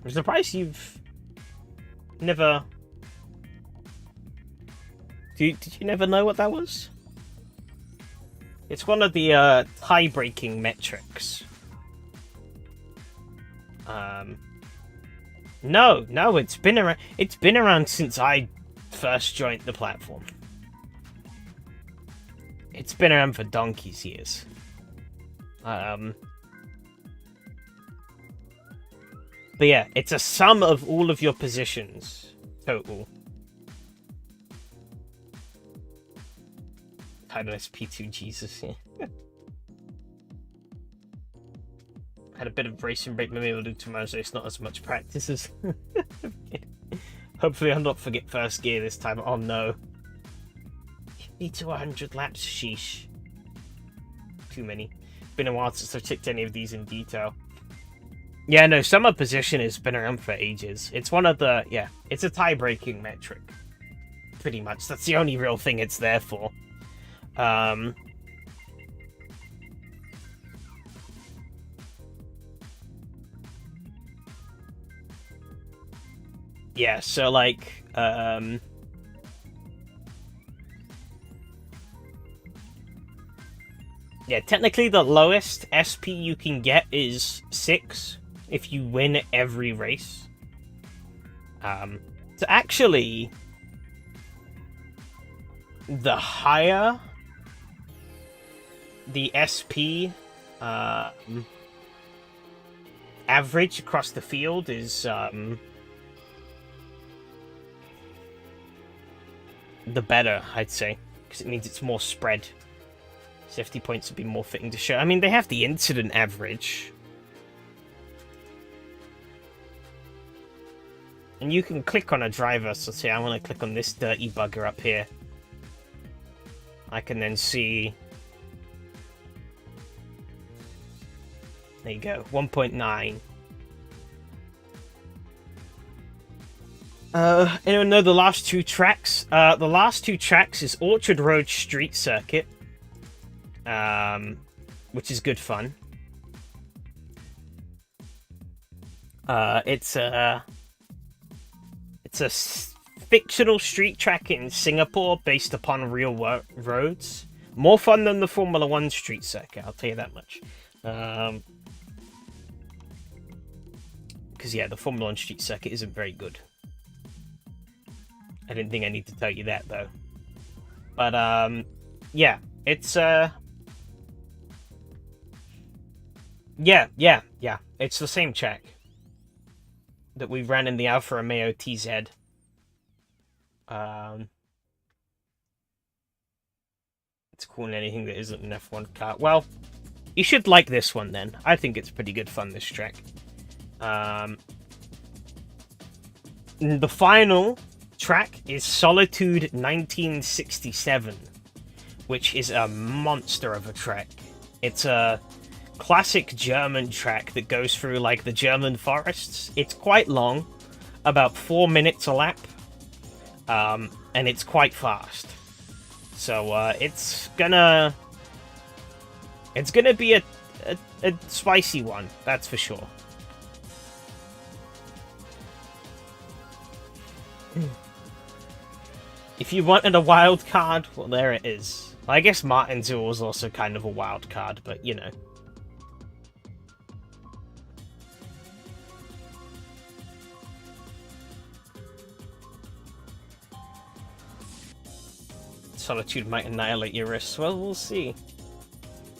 I'm surprised you've never... Did you never know what that was? It's one of the tie-breaking metrics. No, it's been around. It's been around since I first joined the platform. It's been around for donkey's years. But yeah, it's a sum of all of your positions total. Title SP2, Jesus, yeah. Had a bit of racing break, maybe I'll do tomorrow, so it's not as much practice as... Hopefully I'll not forget first gear this time. Oh no. Need to 100 laps, sheesh. Too many. Been a while since I've checked any of these in detail. Yeah, no, summer position has been around for ages. It's one of the... yeah, it's a tie-breaking metric. Pretty much. That's the only real thing it's there for. Yeah, so like, yeah, technically the lowest SP you can get is 6 if you win every race. So actually, the higher the SP average across the field is, the better, I'd say, because it means it's more spread. Safety points would be more fitting to show. I mean, they have the incident average. And you can click on a driver, so say I want to click on this dirty bugger up here. I can then see... there you go, 1.9. Anyone know the last 2 tracks? The last 2 tracks is Orchard Road Street Circuit, which is good fun. It's a fictional street track in Singapore based upon real roads. More fun than the Formula 1 street circuit, I'll tell you that much. Because, yeah, the Formula 1 street circuit isn't very good. I didn't think I need to tell you that, though. But, yeah, it's, Yeah, it's the same track that we ran in the Alfa Romeo TZ. It's cool in anything that isn't an F1 car. Well, you should like this one then. I think it's pretty good fun, this track. The final track is Solitude 1967, which is a monster of a track. It's a classic German track that goes through, like, the German forests. It's quite long, about 4 minutes a lap, and it's quite fast. So, it's gonna be a spicy one, that's for sure. If you wanted a wild card, well, there it is. I guess Martinsville was also kind of a wild card, but, you know. Solitude might annihilate your wrists. Well, we'll see.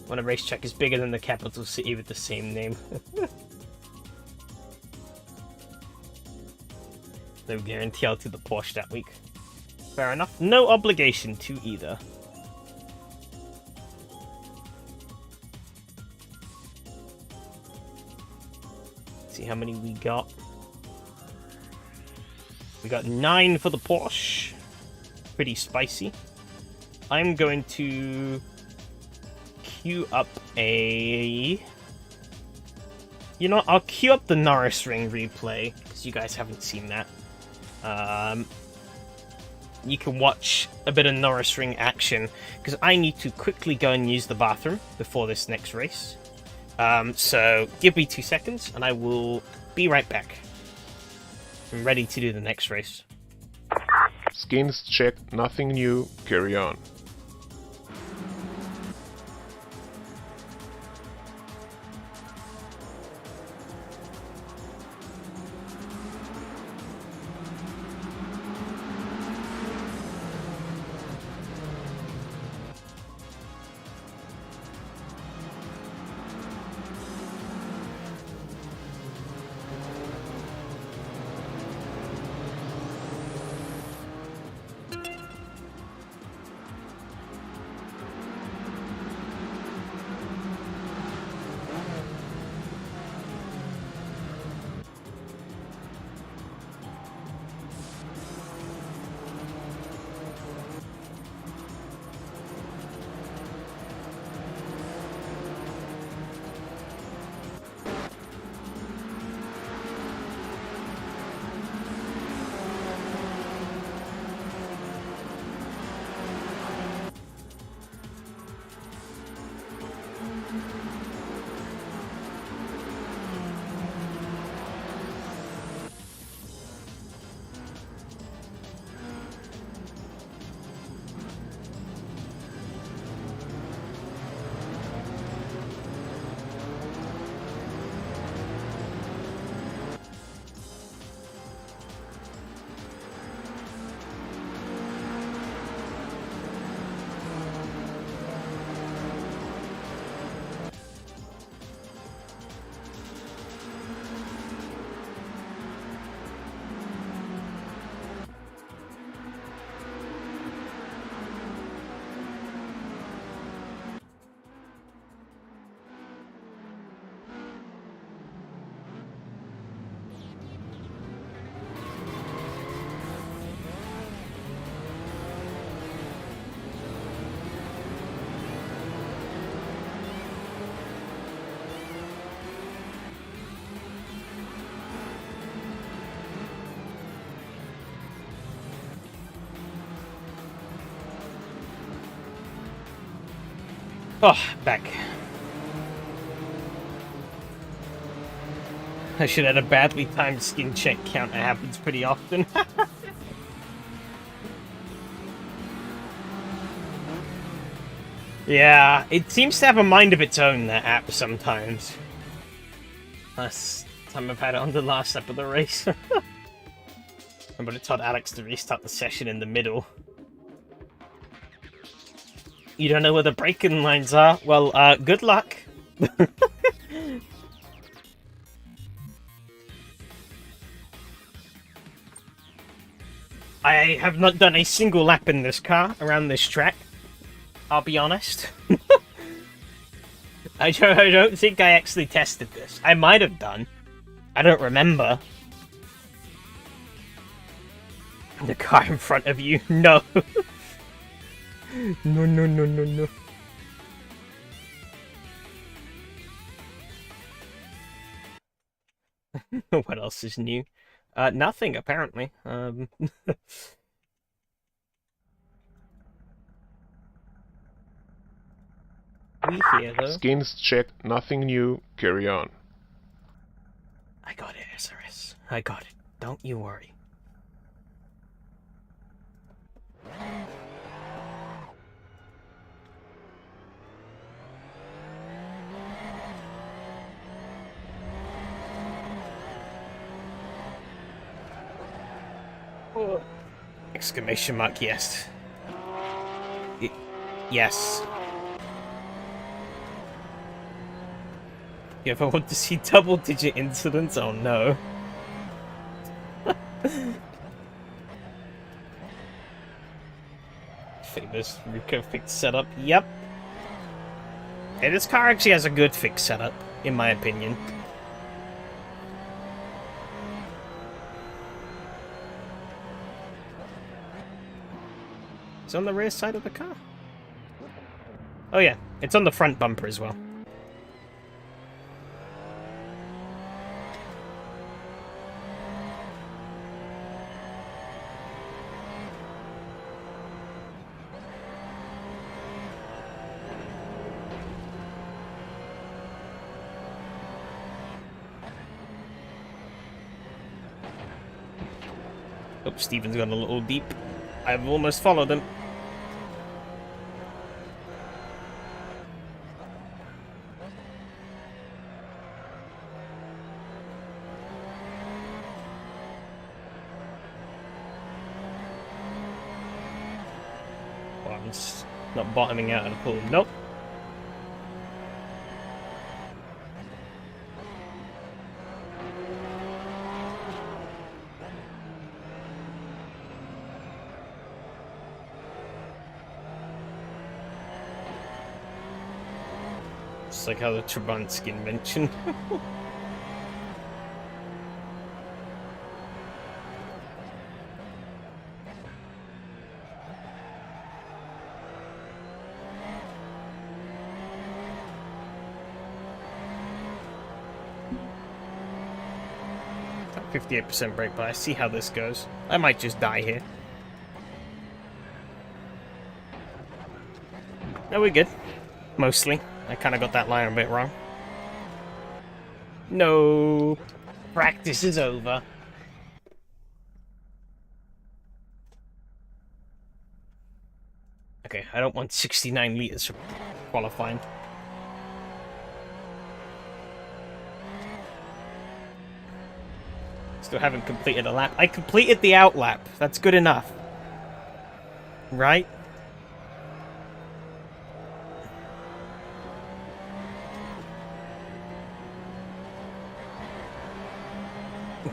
When a racetrack is bigger than the capital city with the same name. No guarantee I'll do the Porsche that week. Fair enough. No obligation to either. See how many we got. We got 9 for the Porsche. Pretty spicy. I'm going to queue up a... You know, I'll queue up the Norris Ring replay, because you guys haven't seen that. You can watch a bit of Norris Ring action, because I need to quickly go and use the bathroom before this next race. So give me 2 seconds, and I will be right back. I'm ready to do the next race. Skins checked, nothing new, carry on. Oh, back. I should add a badly timed skin check count. It happens pretty often. Yeah, it seems to have a mind of its own, that app, sometimes. Last time I've had it on the last lap of the race. But it told Alex to restart the session in the middle. You don't know where the braking lines are? Well, good luck. I have not done a single lap in this car around this track. I'll be honest. I don't think I actually tested this. I might have done. I don't remember. The car in front of you? No. No. What else is new? Nothing, apparently. We here, though. Skins checked, nothing new, carry on. I got it, SRS. I got it. Don't you worry. Oh. Exclamation mark, yes. Yes. You ever want to see double-digit incidents? Oh no. Famous Rico fix setup. Yep. Hey, this car actually has a good fix setup, in my opinion. It's on the rear side of the car. Oh yeah, it's on the front bumper as well. Oh, Steven's gone a little deep. I've almost followed him. Well, I'm just not bottoming out of the pool. Nope. It's like how the Trabant skin mentioned. Got 58% brake, but I see how this goes. I might just die here. No, we're good. Mostly. I kind of got that line a bit wrong. No. Practice is over. Okay, I don't want 69 liters for qualifying. Still haven't completed a lap. I completed the out lap. That's good enough. Right?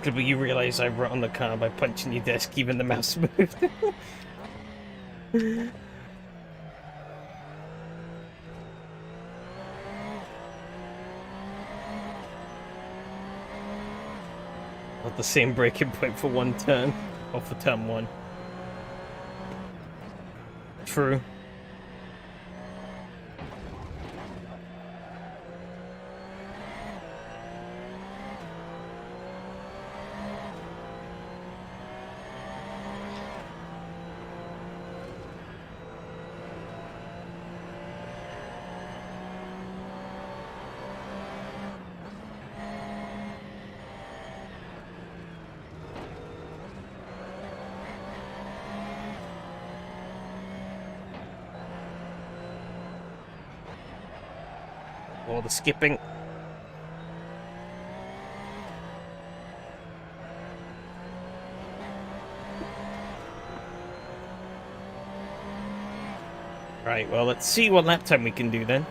But you realize I wrote on the car by punching your desk, even the mouse moved. Not the same braking point for one turn, or for turn one. True. All the skipping. Right, well, let's see what lap time we can do then.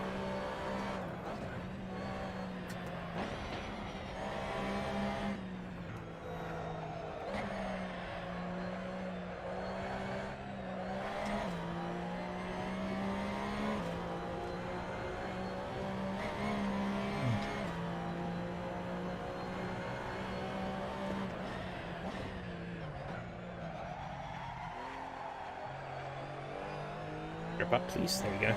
Grip up, please. There we go.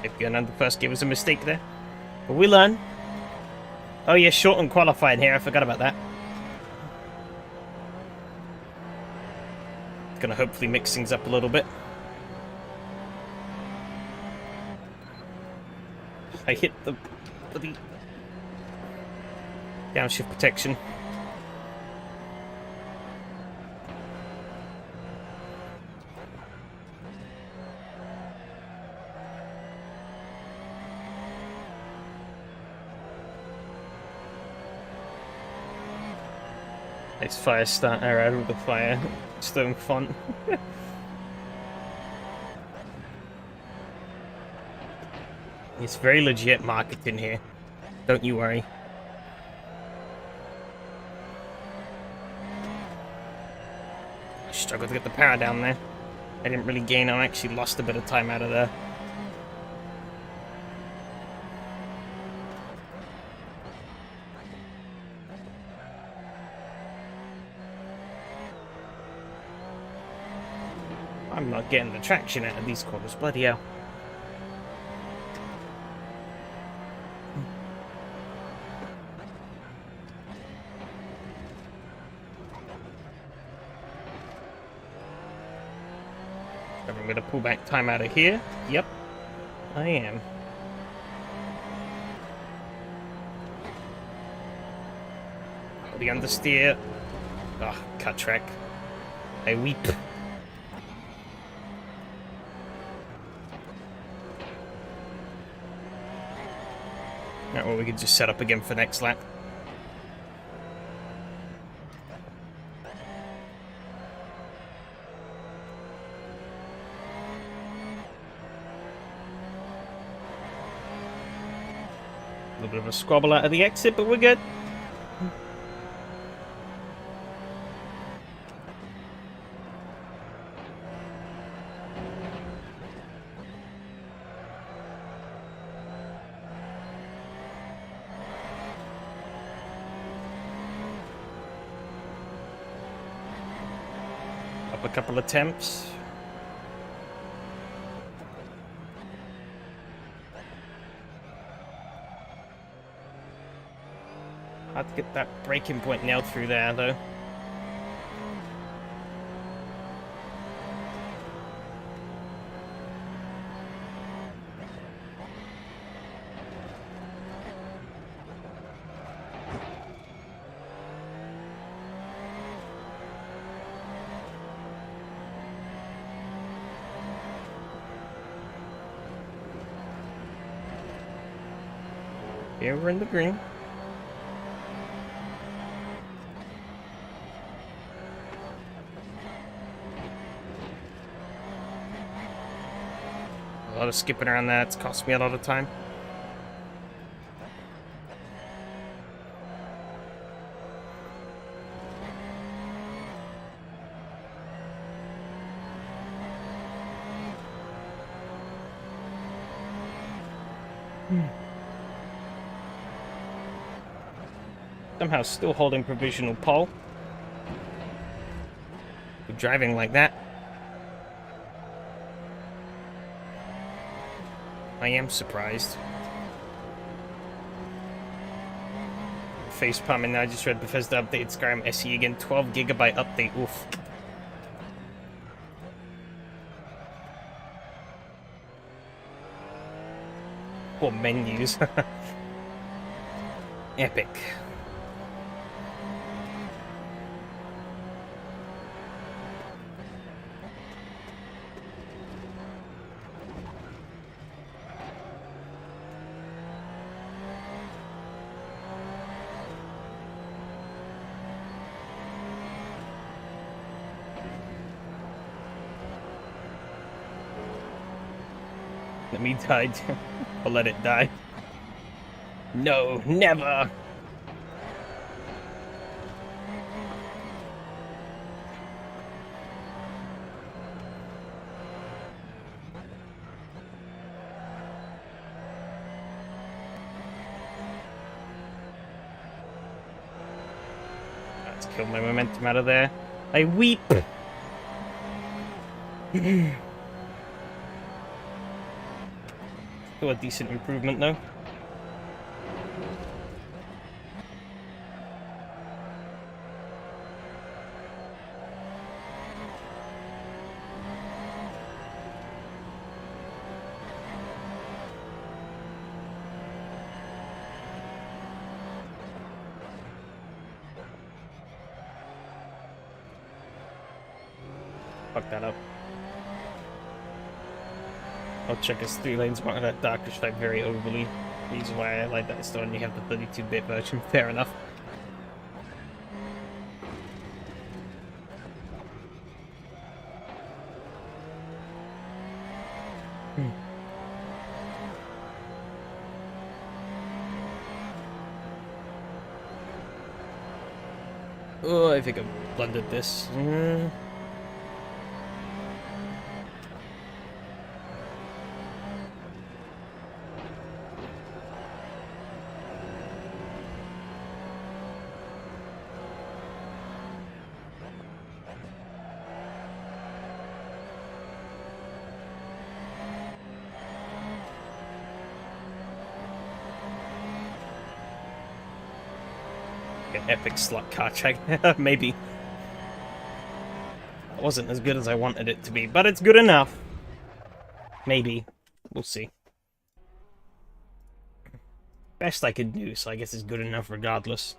If going under the first gear was a mistake there. But we learn. Oh yeah, short and qualified here. I forgot about that. Gonna hopefully mix things up a little bit. I hit the downshift protection. Nice fire starter out of the Firestone font. It's very legit marketing here. Don't you worry. Struggled to get the power down there. I didn't really gain. I actually lost a bit of time out of there. I'm not getting the traction out of these corners. Bloody hell. I'm going to pull back time out of here. Yep, I am. The understeer. Ah, oh, cut track. I weep. Alright, well, we could just set up again for next lap. A little bit of a squabble out of the exit, but we're good. Up a couple attempts. Hard to get that braking point nailed through there, though. Here we're in the green. A lot of skipping around that. It's cost me a lot of time. Somehow still holding provisional pole. We're driving like that. I am surprised. Face palming now. I just read Bethesda updated Skyrim SE again. 12 GB update. Oof. Poor menus. Epic. Let me die. I'll let it die. No, never! Let's kill my momentum out of there. I weep! Still a decent improvement, though. Fuck that up. I'll check his 3 lanes mark that darker stripe very overly. Reason why I like that is when you have the 32-bit version. Fair enough. Oh, I think I blundered this. An epic slot car check. Maybe. It wasn't as good as I wanted it to be, but it's good enough. Maybe. We'll see. Best I could do, so I guess it's good enough regardless.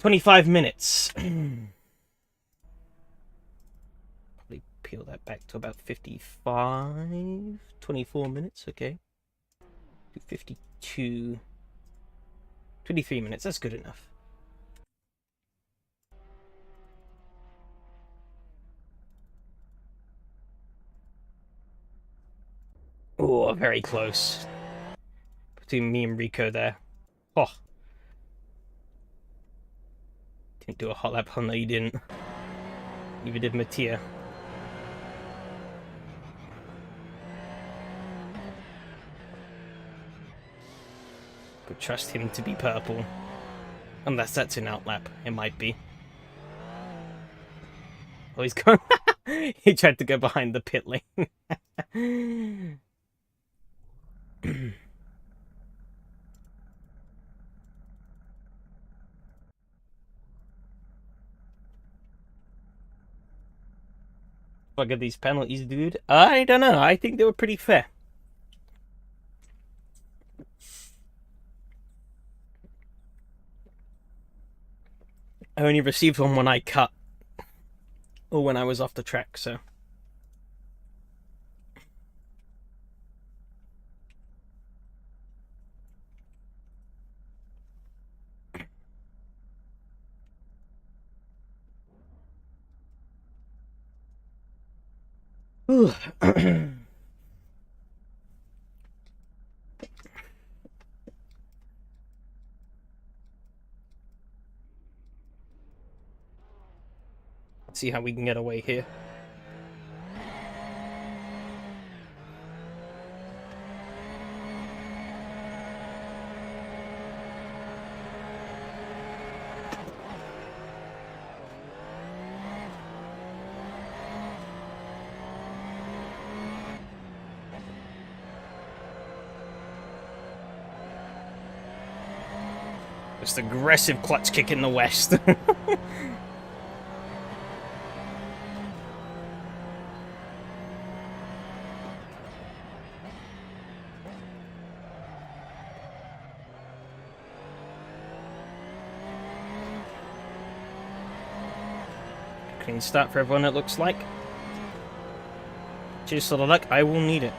25 minutes. Probably peel that back to about 55. 24 minutes, okay. 52. 23 minutes, that's good enough. Oh, very close. Between me and Rico there. Oh. Didn't do a hot lap. Oh, no, you didn't. Neither did Mattia. But trust him to be purple. Unless that's an outlap. It might be. Oh, he's going... He tried to go behind the pit lane. Fuck at these penalties, dude. I don't know. I think they were pretty fair. I only received one when I cut. Or when I was off the track, so... Let's see how we can get away here. Just aggressive clutch kick in the west. Clean start for everyone, it looks like. Cheers to the luck, I will need it.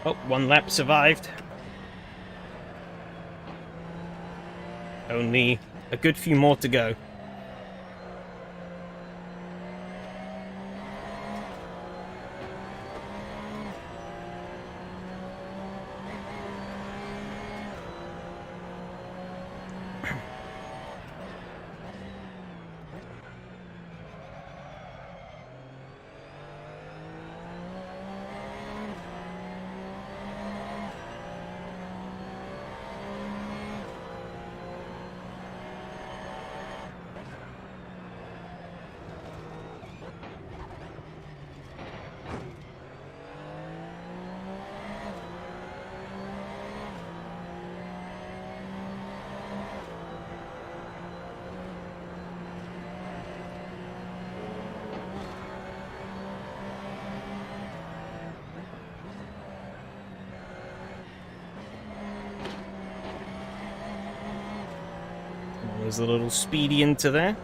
Oh, one lap survived. Only a good few more to go. There's a little speedy into there.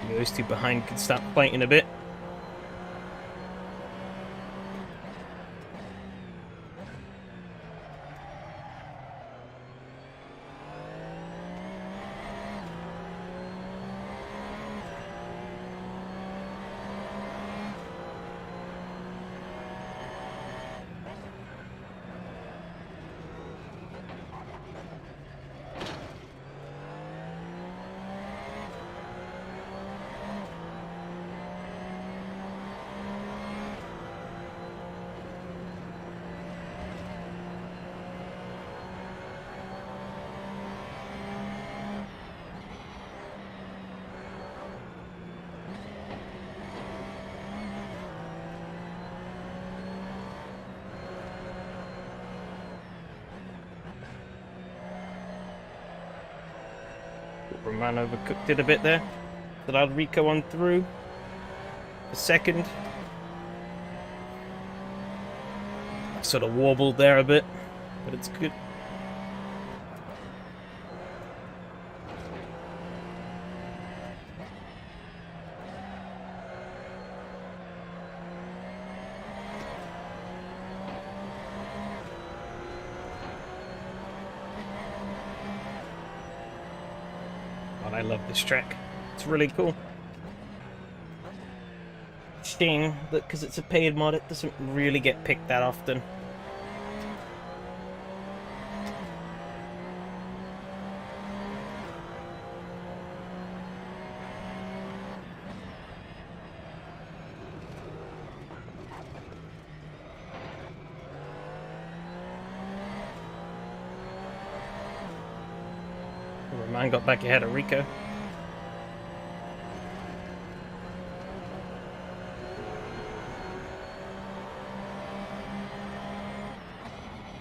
Those two behind can start fighting a bit. Man overcooked it a bit there. Allowed Rico on through. A second. Sort of warbled there a bit, but it's good. I love this track. It's really cool. Shame that because it's a paid mod, it doesn't really get picked that often. Roman got back ahead of Rico.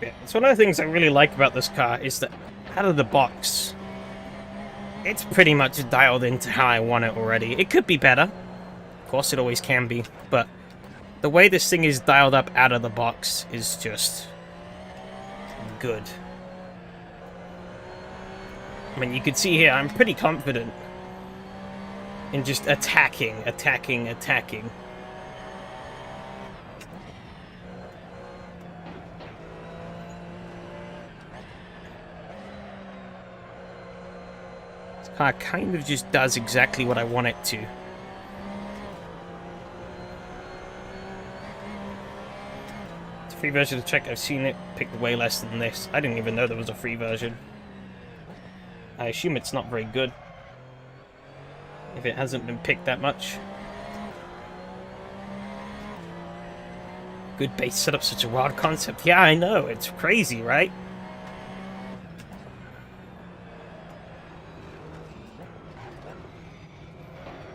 Yeah, it's one of the things I really like about this car is that out of the box, it's pretty much dialed into how I want it already. It could be better. Of course, it always can be. But the way this thing is dialed up out of the box is just good. I mean, you can see here, I'm pretty confident in just attacking. This car kind of just does exactly what I want it to. It's a free version of the track, I've seen it picked way less than this. I didn't even know there was a free version. I assume it's not very good if it hasn't been picked that much. Good base setup, such a wild concept. Yeah, I know, it's crazy, right?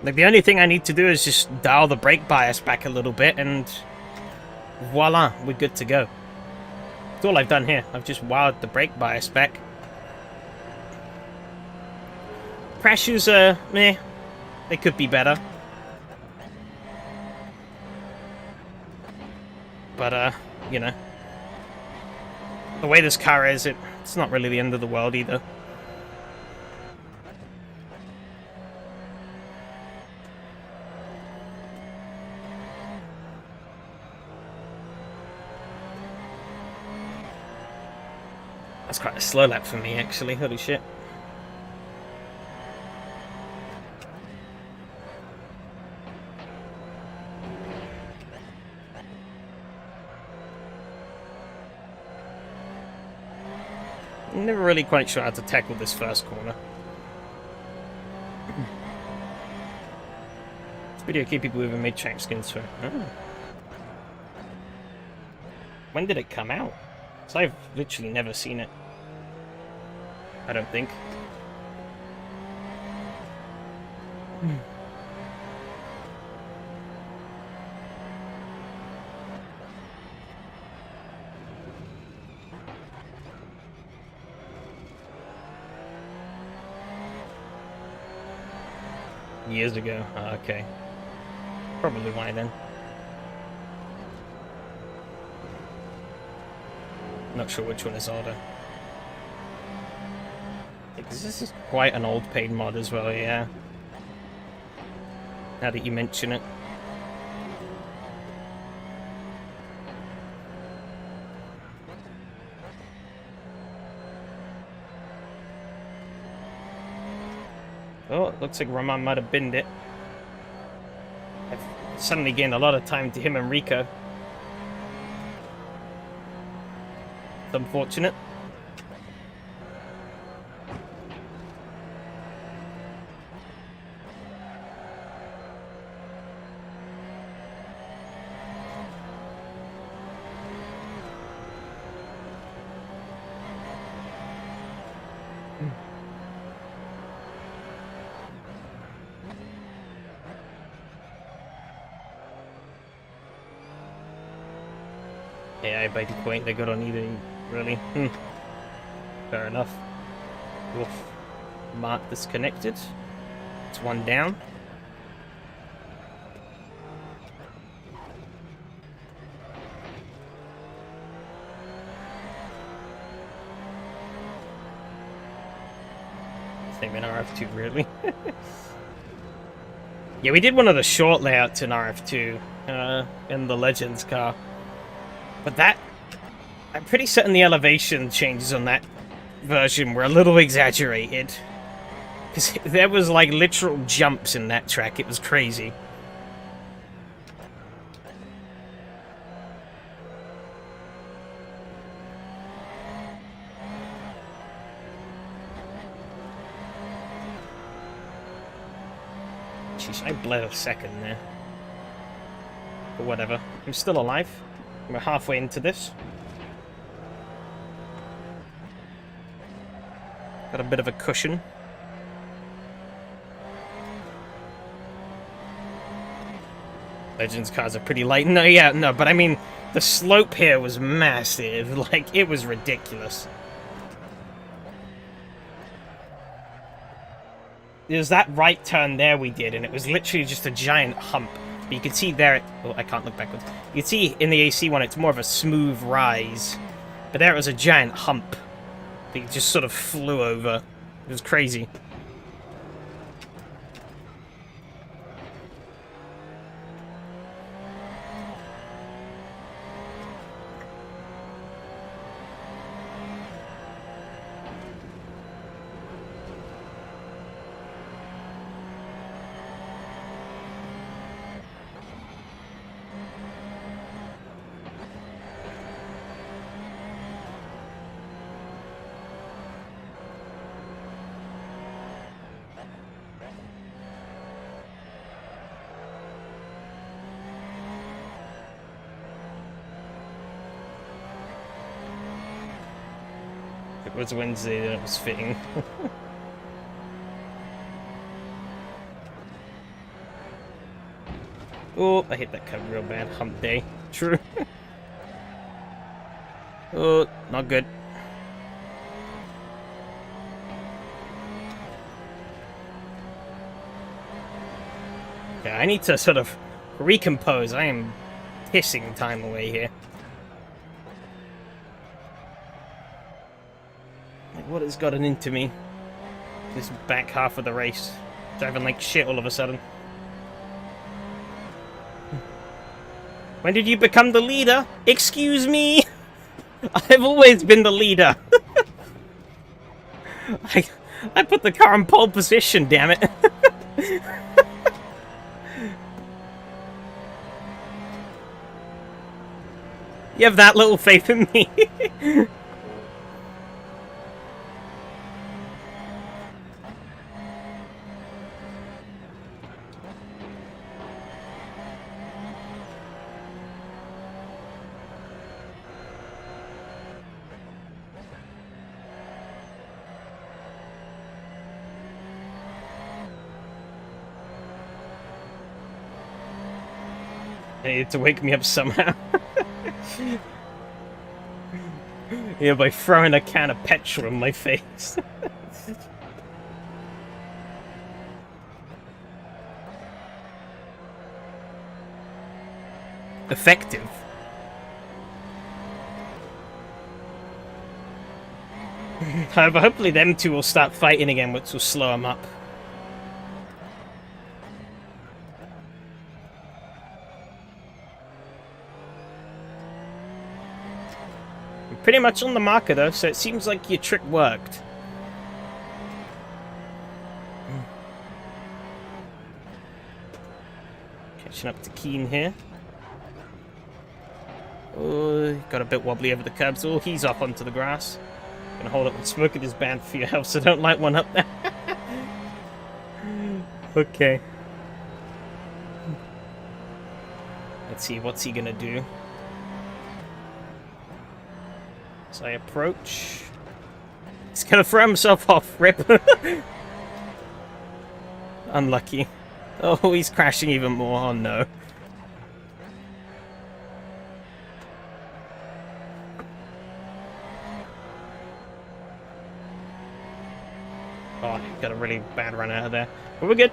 Like, the only thing I need to do is just dial the brake bias back a little bit, and voila, we're good to go. That's all I've done here. I've just wired the brake bias back. Crashes, meh. They could be better. But, you know. The way this car is, it's not really the end of the world either. That's quite a slow lap for me, actually. Holy shit. I'm never really quite sure how to tackle this first corner. This video key people even made track skins for it. Oh. When did it come out? Because I've literally never seen it. I don't think. Years ago. Okay. Probably why then. Not sure which one is older. Because this is quite an old paid mod as well, yeah. Now that you mention it. Oh, it looks like Roman might have binned it. I've suddenly gained a lot of time to him and Rico. It's unfortunate. Yeah, by the point they got on either, really. Fair enough. Oof. Mark disconnected. It's one down. Same in RF2, really. Yeah, we did one of the short layouts in RF2, in the Legends car. But that, I'm pretty certain the elevation changes on that version were a little exaggerated. Because there was like literal jumps in that track, it was crazy. Jeez, I bled a second there. But whatever, I'm still alive. We're halfway into this. Got a bit of a cushion. Legends cars are pretty light. No, yeah, no, but I mean, the slope here was massive. Like, it was ridiculous. There's that right turn there we did, and it was literally just a giant hump. But you can see there, oh, I can't look backwards. You can see in the AC one, it's more of a smooth rise. But there it was a giant hump that you just sort of flew over. It was crazy. It was Wednesday and it was fitting. Oh, I hit that curb real bad. Hump day. True. Oh, not good. Yeah, I need to sort of recompose. I am pissing time away here. Like, what has gotten into me? This back half of the race. Driving like shit all of a sudden. When did you become the leader? Excuse me? I've always been the leader. I put the car in pole position, damn it. You have that little faith in me. They need to wake me up somehow. Yeah, by throwing a can of petrol in my face. Effective. However, hopefully them two will start fighting again, which will slow them up. Pretty much on the marker though, so it seems like your trick worked. Catching up to Keen here. Oh, got a bit wobbly over the curbs. Oh, he's up onto the grass. Gonna hold up and smoke at his band for your health, so don't light one up there. Okay. Let's see, what's he gonna do? As I approach, he's gonna throw himself off. Rip. Unlucky. Oh, he's crashing even more. Oh no. Oh, got a really bad run out of there. But we're good.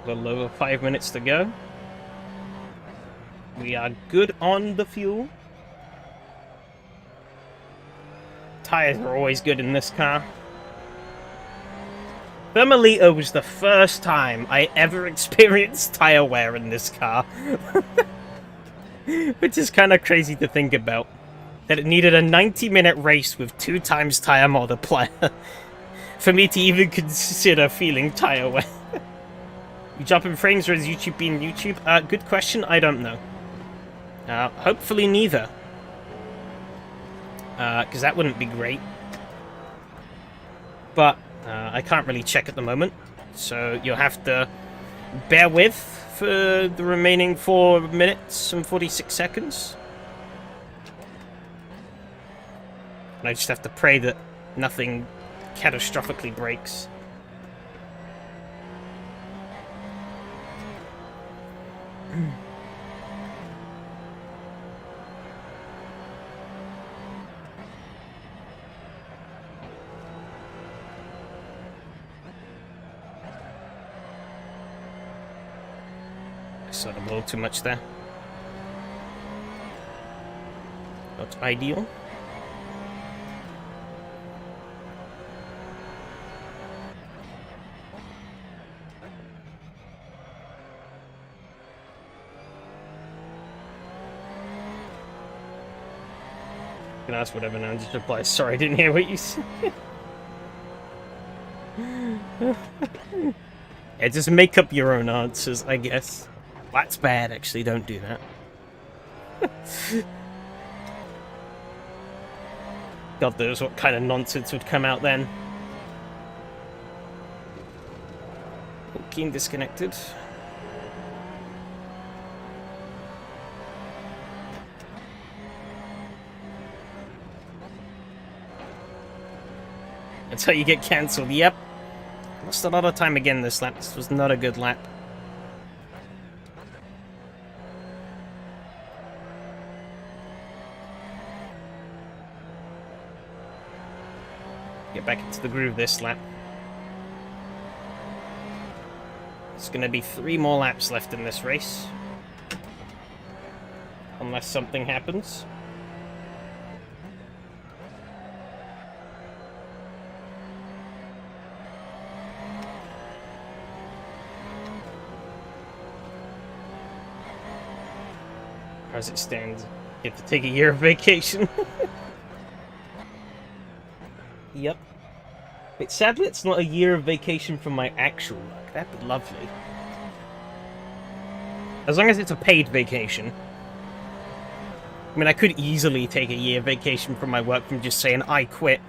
A little over 5 minutes to go. We are good on the fuel. Tires are always good in this car. Thermalito was the first time I ever experienced tire wear in this car. Which is kind of crazy to think about. That it needed a 90-minute race with 2 times tire multiplier for me to even consider feeling tire wear. You jump in frames, or is YouTube being YouTube? Good question, I don't know. Hopefully neither. Because that wouldn't be great. But I can't really check at the moment. So you'll have to bear with for the remaining 4 minutes and 46 seconds. And I just have to pray that nothing catastrophically breaks. sort of a little too much there. Not ideal. You can ask whatever now, just reply, sorry, I didn't hear what you said. Yeah, just make up your own answers, I guess. That's bad, actually, don't do that. God knows what kind of nonsense would come out then. Keen disconnected. That's how you get cancelled. Yep. Lost a lot of time again this lap. This was not a good lap. Get back into the groove this lap. It's going to be 3 more laps left in this race. Unless something happens. As it stands, you have to take a year of vacation. Yep. But sadly, it's not a year of vacation from my actual work. That'd be lovely. As long as it's a paid vacation. I mean, I could easily take a year vacation from my work from just saying I quit,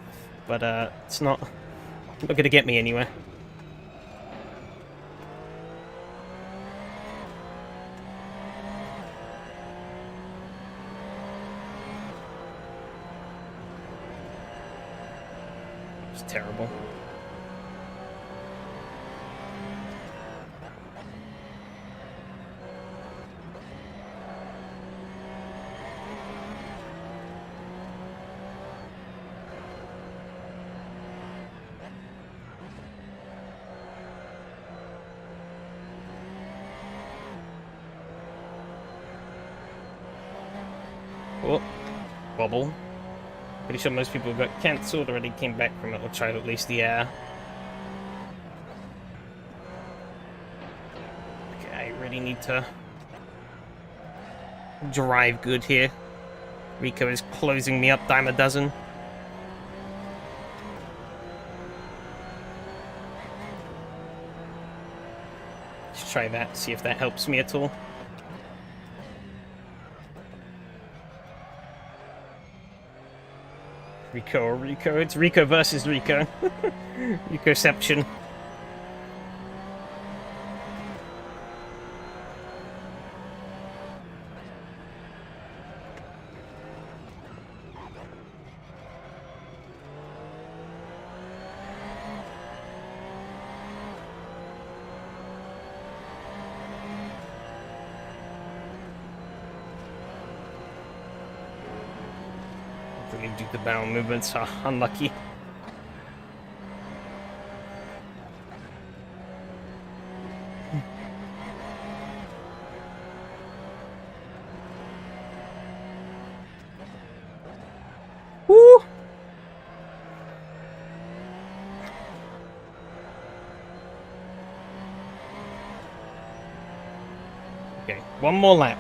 but it's not going to get me anywhere. Terrible. Oh, bubble. Pretty sure most people who got cancelled already came back from it, or tried at least the air. Okay, I really need to drive good here. Rico is closing me up dime a dozen. Let's try that, see if that helps me at all. Rico or Rico? It's Rico versus Rico. Ricoception. Do the barrel movements are unlucky. Woo! Okay, one more lap.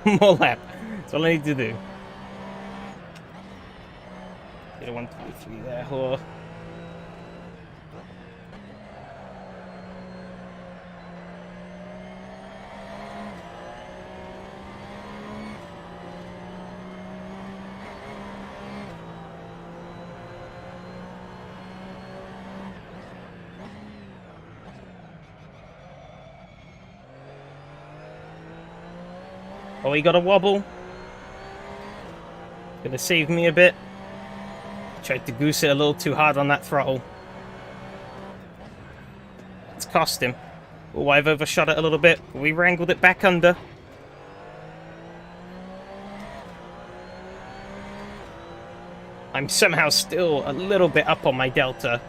One more lap. That's all I need to do. 1, 2, 3 there, or... Oh, he got a wobble. Gonna save me a bit. Tried to goose it a little too hard on that throttle. It's cost him. Oh, I've overshot it a little bit. We wrangled it back under. I'm somehow still a little bit up on my delta.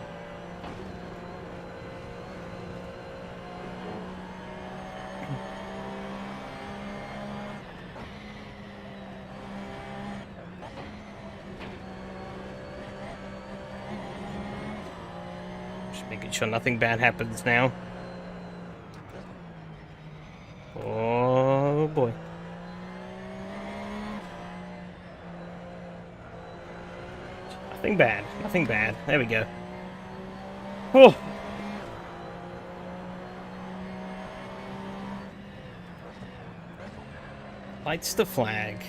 Making sure nothing bad happens now. Oh boy. Nothing bad. Nothing bad. There we go. Oh! Lights the flag.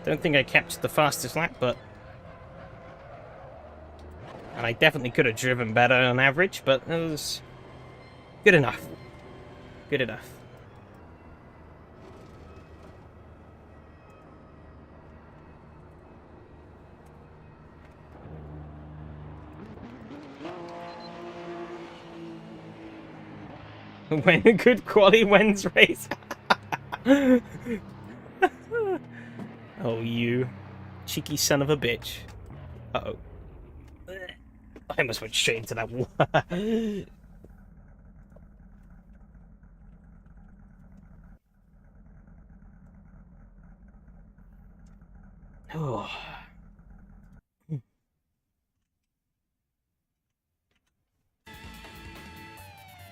Don't think I captured the fastest lap, but... And I definitely could have driven better on average, but it was... good enough. Good enough. When a good quality wins race. Oh, you cheeky son of a bitch. Uh-oh. I almost went straight into that water. Oh.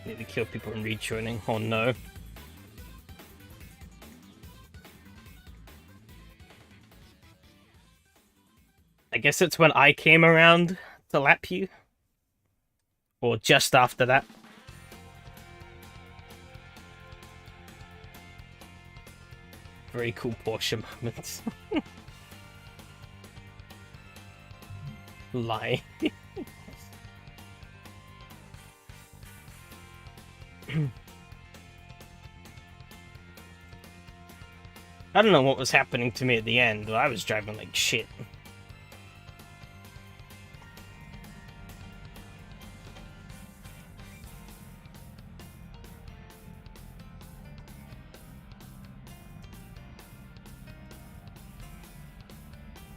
Need to kill people in rejoining. Oh no. I guess it's when I came around to lap you. Or just after that. Very cool Porsche moments. Lie. I don't know what was happening to me at the end, but I was driving like shit.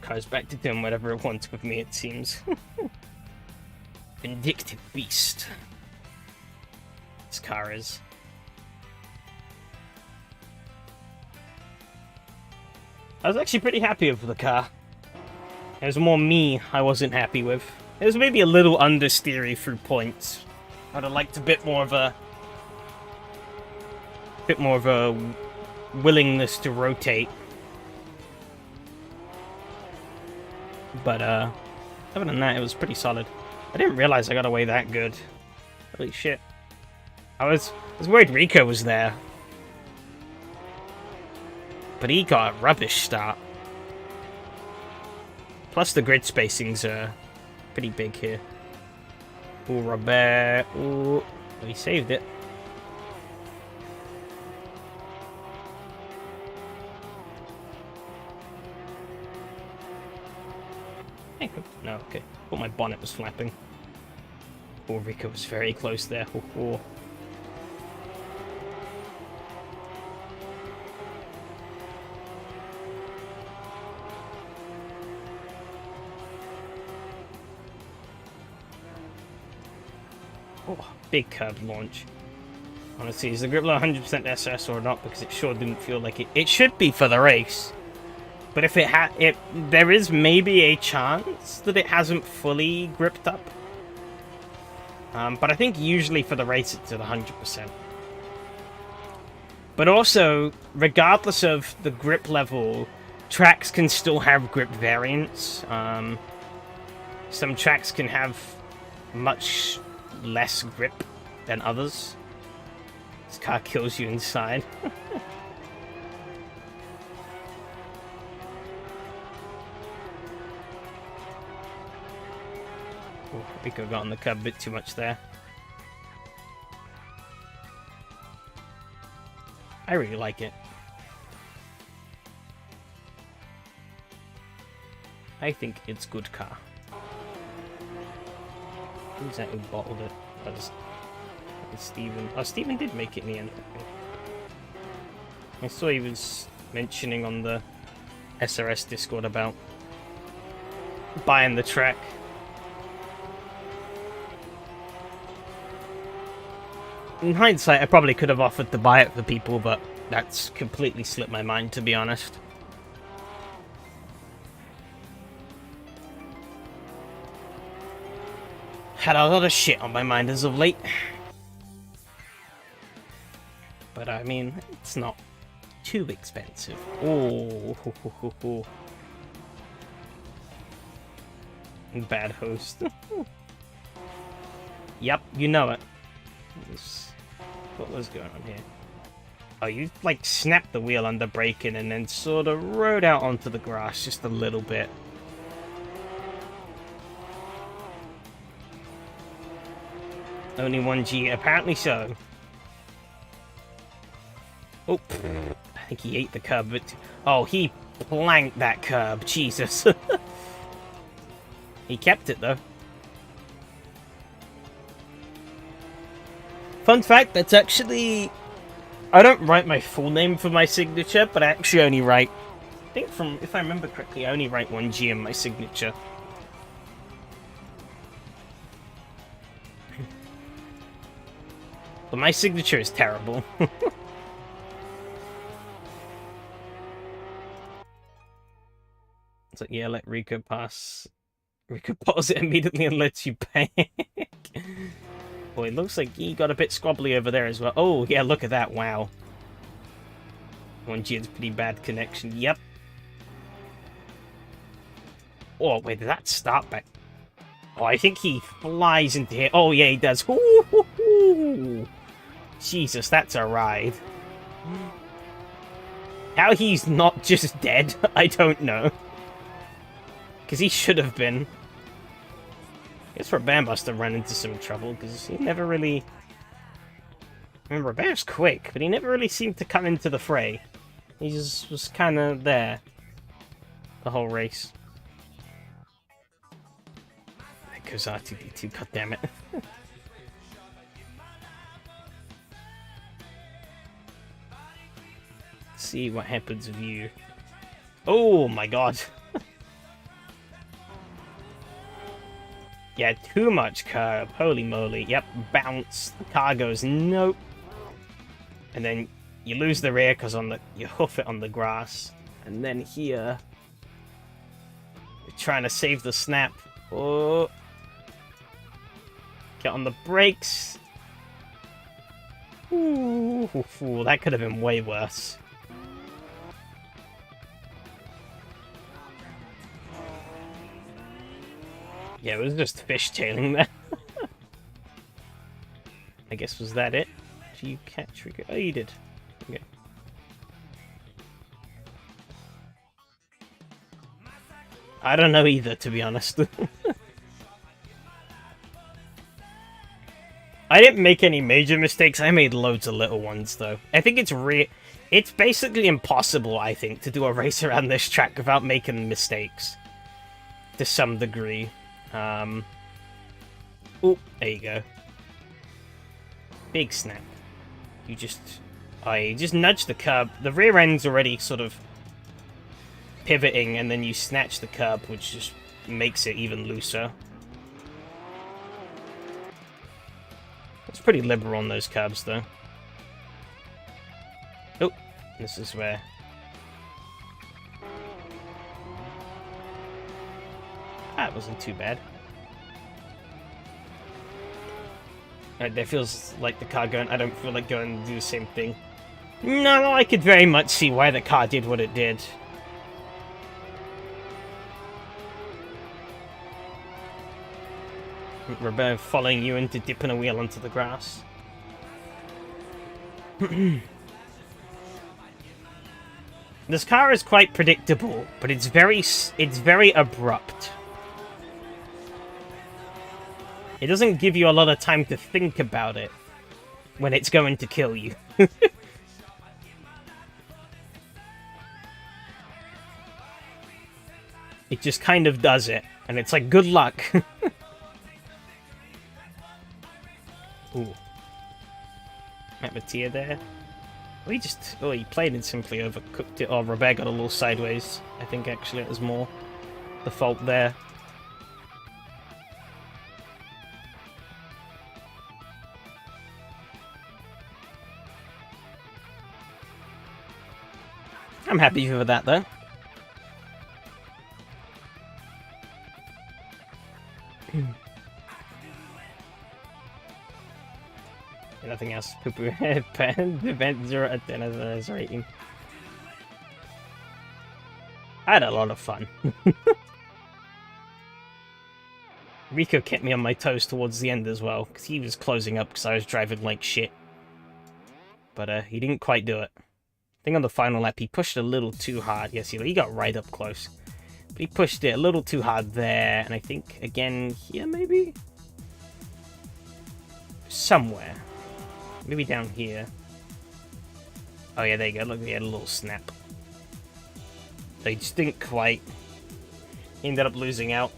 Car's back to doing whatever it wants with me, it seems. Vindictive beast. This car is. I was actually pretty happy with the car. It was more me I wasn't happy with. It was maybe a little understeery through points. I'd have liked a bit more of a willingness to rotate. But other than that, it was pretty solid. I didn't realize I got away that good. Holy shit. I was worried Rico was there. But he got a rubbish start. Plus the grid spacings are pretty big here. Ooh, Robert. Ooh, he saved it. No, okay. Thought my bonnet was flapping. Oh, Rico was very close there. Oh. Oh, big curved launch. Honestly, is the grip 100% SRS or not? Because it sure didn't feel like it. It should be for the race. But if there is maybe a chance that it hasn't fully gripped up. But I think usually for the race it's at 100%. But also, regardless of the grip level, tracks can still have grip variance. Some tracks can have much less grip than others. This car kills you inside. Rico got on the curb a bit too much there. I really like it. I think it's good car. Who's that who bottled it? That's Steven. Oh, Steven did make it in the end. I saw he was mentioning on the SRS Discord about buying the track. In hindsight, I probably could have offered to buy it for people, but that's completely slipped my mind, to be honest. Had a lot of shit on my mind as of late. But I mean, it's not too expensive. Oh, ho, ho, ho, ho. Bad host. Yep, you know it. What was going on here? Oh, you like snapped the wheel under braking and then sort of rode out onto the grass just a little bit. Only 1G, apparently so. Oh, I think he ate the curb, but... Oh, he planked that curb, Jesus. He kept it, though. Fun fact, that's actually... I don't write my full name for my signature, but I actually only write... I think from, if I remember correctly, I only write 1G in my signature. But my signature is terrible. It's like, yeah, let Rico pass. Rico pause it immediately and lets you panic. Boy, it looks like he got a bit squabbly over there as well. Oh, yeah, look at that. Wow. 1G has pretty bad connection. Yep. Oh, wait, did that start back? Oh, I think he flies into here. Oh, yeah, he does. Ooh, Jesus, that's a ride. How he's not just dead, I don't know. Because he should have been. I guess Robert must have run into some trouble, because he never really... I mean, Robert's quick, but he never really seemed to come into the fray. He just was kind of there. The whole race. There goes R2-D2, goddammit. See what happens with you. Oh my god. Yeah, too much curb. Holy moly. Yep, bounce. The car goes nope. And then you lose the rear because you hoof it on the grass. And then here, you're trying to save the snap. Oh. Get on the brakes. Ooh, that could have been way worse. Yeah, it was just fishtailing there. I guess, was that it? Do you catch Rico? Oh, you did. Okay. I don't know either, to be honest. I didn't make any major mistakes. I made loads of little ones, though. I think it's basically impossible, I think, to do a race around this track without making mistakes. To some degree. Oh, there you go. Big snap. You just nudge the curb. The rear end's already sort of pivoting, and then you snatch the curb, which just makes it even looser. It's pretty liberal on those curbs, though. Oh, this is where... That wasn't too bad. Alright, there feels like the car going... I don't feel like going to do the same thing. No, I could very much see why the car did what it did. Robert following you into dipping a wheel onto the grass. This car is quite predictable, but it's very abrupt. It doesn't give you a lot of time to think about it when it's going to kill you. It just kind of does it, and it's like, good luck. Ooh. Matt Mattia there. Oh, he played and simply overcooked it. Oh, Robert got a little sideways. I think actually it was more the fault there. I'm happy for that, though. house. Poo-poo event 0 out of 10 as a rating. I had a lot of fun. Rico kept me on my toes towards the end as well, because he was closing up because I was driving like shit. But he didn't quite do it. I think on the final lap he pushed a little too hard. Yes, he got right up close. But he pushed it a little too hard there, and I think again here maybe? Somewhere. Maybe down here. Oh yeah, there you go. Look, he had a little snap. They just didn't quite. He ended up losing out.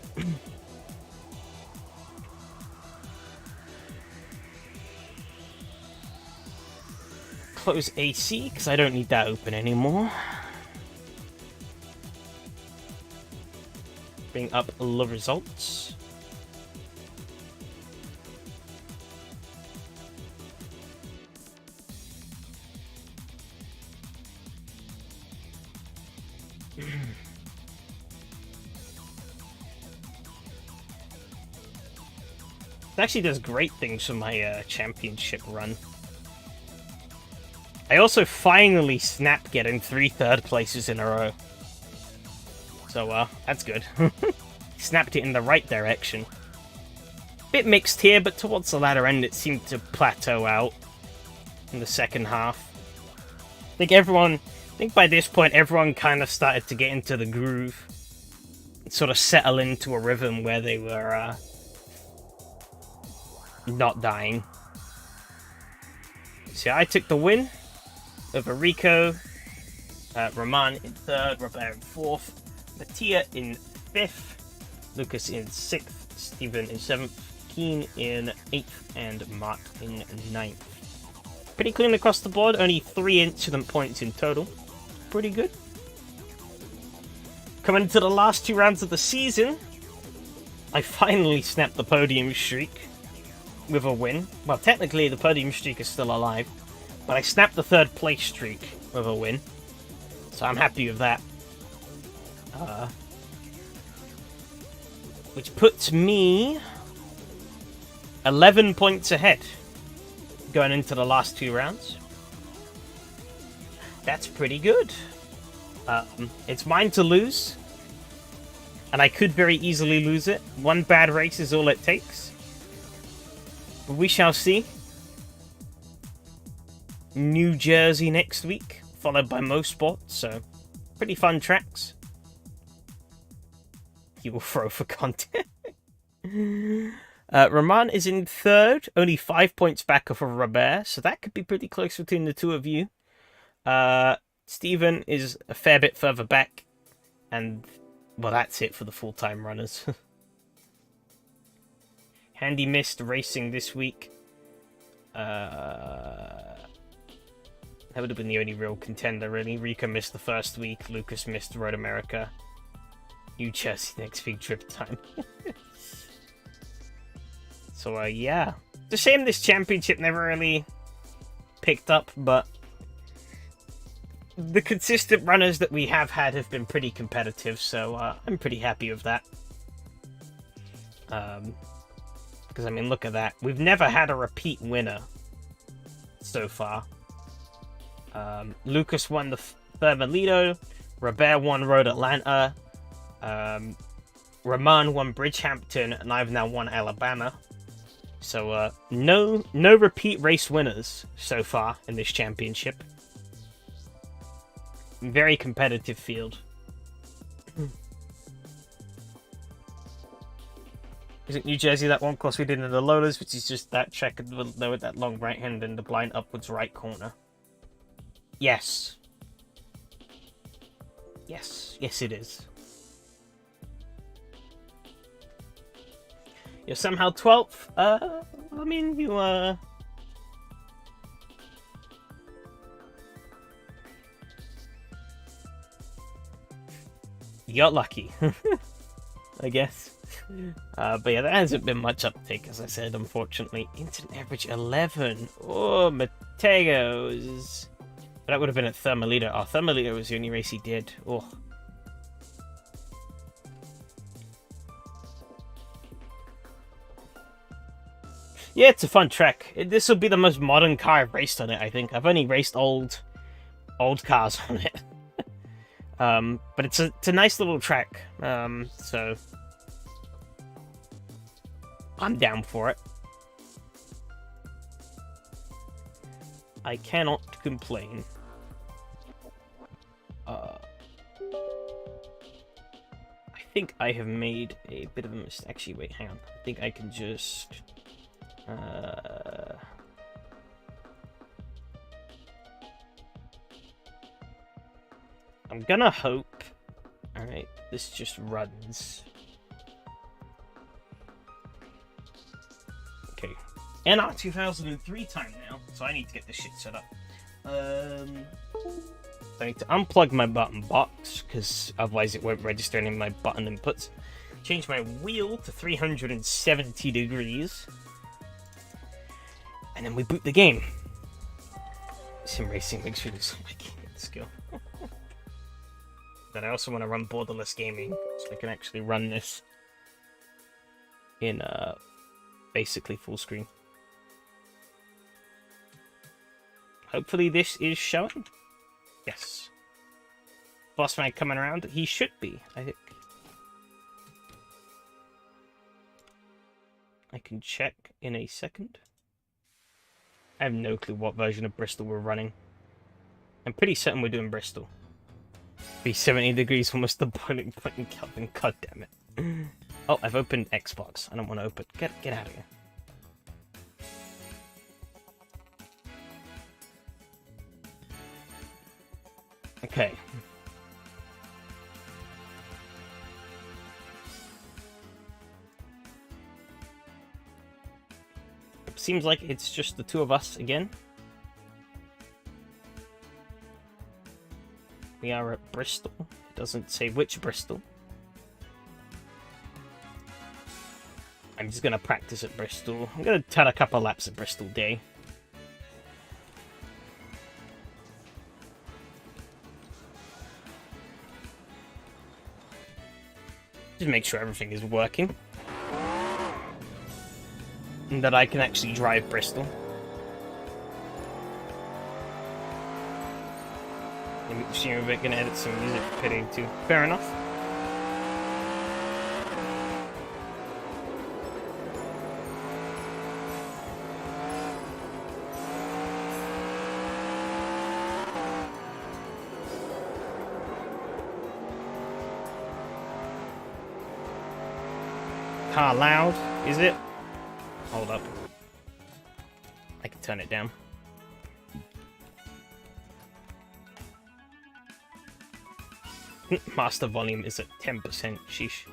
Close AC, because I don't need that open anymore. Bring up the results. It actually does great things for my championship run. I also finally snapped getting 3 third places in a row. So, that's good. Snapped it in the right direction. Bit mixed here, but towards the latter end it seemed to plateau out in the second half. I think by this point everyone kind of started to get into the groove. And sort of settle into a rhythm where they were, not dying. So I took the win over Rico, Roman in 3rd, Robert in 4th, Mattia in 5th, Lucas in 6th, Steven in 7th, Keen in 8th, and Mark in 9th. Pretty clean across the board, only 3 incident points in total. Pretty good. Coming into the last 2 rounds of the season, I finally snapped the podium streak with a win. Well, technically the podium streak is still alive, but I snapped the 3rd place streak with a win. So I'm happy with that. Which puts me 11 points ahead going into the last 2 rounds. That's pretty good. It's mine to lose, and I could very easily lose it. 1 bad race is all it takes. But we shall see. New Jersey next week, followed by Mosport, so pretty fun tracks. He will throw for content. Roman is in 3rd, only 5 points back off of Robert, so that could be pretty close between the 2 of you. Steven is a fair bit further back, and, well, that's it for the full-time runners. Handy missed racing this week. That would have been the only real contender, really. Rico missed the first week. Lucas missed Road America. New Jersey next week trip time. So, yeah. It's a shame this championship never really picked up, but the consistent runners that we have had have been pretty competitive, so I'm pretty happy with that. Because, I mean, look at that. We've never had a repeat winner so far. Lucas won the Thermalito, Robert won Road Atlanta, Roman won Bridgehampton, and I've now won Alabama. So, no repeat race winners so far in this championship. Very competitive field. Isn't New Jersey that one course we did in the Lolas, which is just that check with that long right hand and the blind upwards right corner? Yes. Yes. Yes, it is. You're somehow 12th. I mean, you, you got lucky, I guess. But yeah, there hasn't been much uptake, as I said, unfortunately. Instant average 11. Oh, Mateos. That would have been at Thermalito. Oh, Thermalito was the only race he did. Oh. Yeah, it's a fun track. This will be the most modern car I've raced on it, I think. I've only raced old cars on it. But it's a nice little track. So I'm down for it. I cannot complain. I think I have made a bit of a mistake. Actually, wait, hang on. I think I can just... I'm gonna hope... Alright, this just runs. Okay. NR 2003 time now, so I need to get this shit set up. I need to unplug my button box, because otherwise it won't register any of my button inputs. Change my wheel to 370 degrees. And then we boot the game. SimRacing makes sure this skill. But I also want to run borderless gaming, so I can actually run this in basically full screen. Hopefully this is showing. Yes. Boss man coming around. He should be, I think. I can check in a second. I have no clue what version of Bristol we're running. I'm pretty certain we're doing Bristol. Be 70 degrees almost the boiling point in Kelvin. God damn it. Oh, I've opened Xbox. I don't want to open. Get out of here. Okay. Seems like it's just the two of us again. We are at Bristol. It doesn't say which Bristol. I'm just gonna practice at Bristol. I'm gonna turn a couple laps at Bristol Day. Just make sure everything is working. And that I can actually drive Bristol. I'm assuming we're gonna edit some music for pitting too. Fair enough. Car loud, is it? Hold up. I can turn it down. Master volume is at 10%. Sheesh.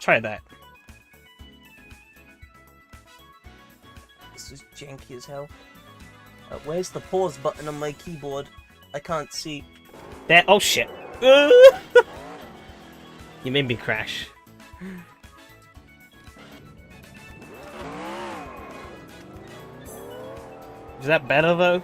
Try that. This is janky as hell. Where's the pause button on my keyboard? I can't see. There. Oh shit. You made me crash. Is that better though?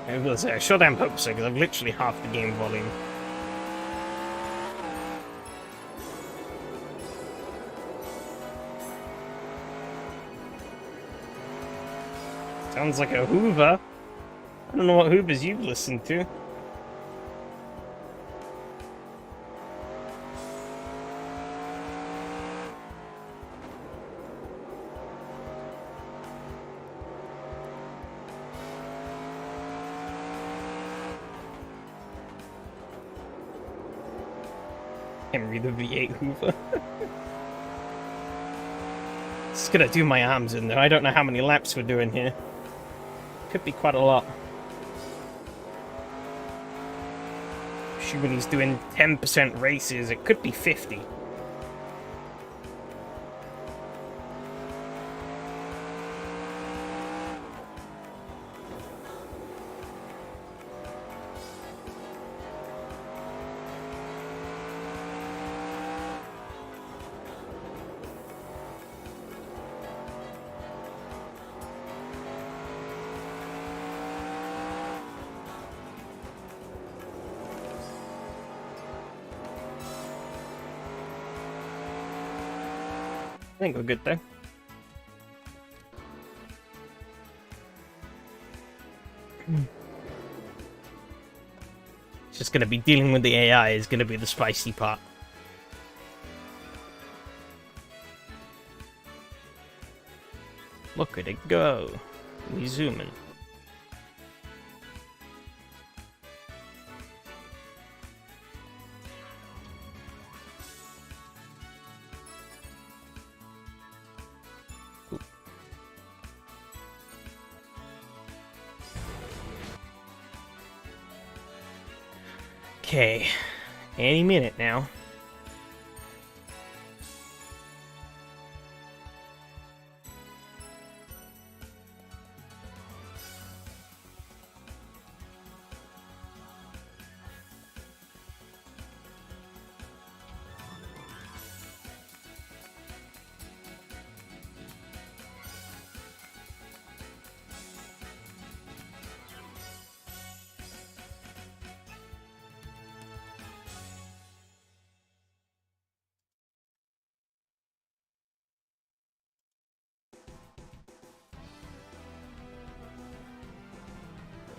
I was gonna say, I sure damn hope so, because I've literally half the game volume. Sounds like a Hoover. I don't know what Hoovers you've listened to. Henry the V8 Hoover. Just gonna do my arms in there. I don't know how many laps we're doing here. Could be quite a lot. Shoot, when he's doing 10% races, it could be 50. think we're good though. It's just gonna be dealing with the AI is gonna be the spicy part. Look at it go. We zoom in. Okay, any minute now.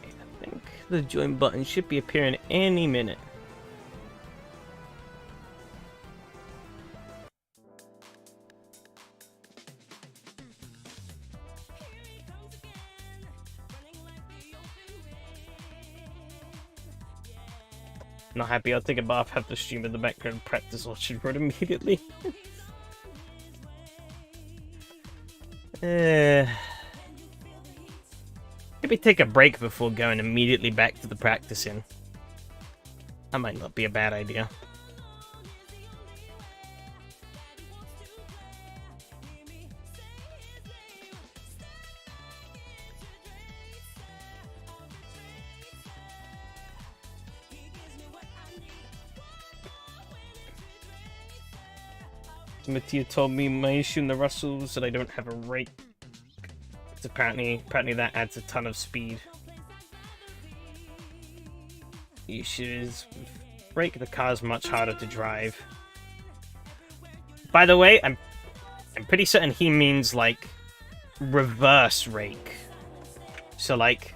I think the join button should be appearing any minute. Not happy, I'll take a bath, have the stream in the background, practice or should run immediately. Maybe take a break before going immediately back to the practicing. That might not be a bad idea. Mattia told me my issue in the Russells that I don't have a rake. It's apparently that adds a ton of speed. The issue is with rake, the car's much harder to drive. By the way, I'm pretty certain he means like reverse rake. So like,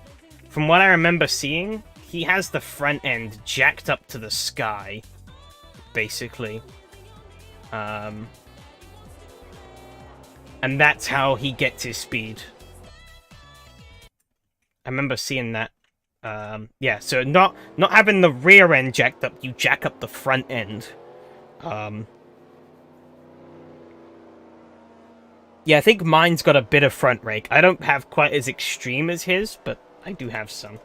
from what I remember seeing, he has the front end jacked up to the sky, basically. And that's how he gets his speed. I remember seeing that. Yeah, so not having the rear end jacked up, you jack up the front end. Yeah, I think mine's got a bit of front rake. I don't have quite as extreme as his, but I do have some.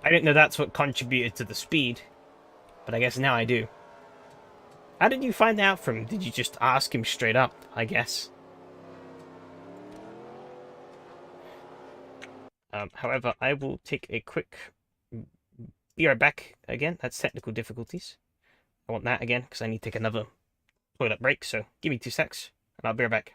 I didn't know that's what contributed to the speed, but I guess now I do. How did you find out from him? Did you just ask him straight up, I guess? However, I will take a quick... Be right back again. That's technical difficulties. I want that again, because I need to take another toilet break, so give me 2 secs, and I'll be right back.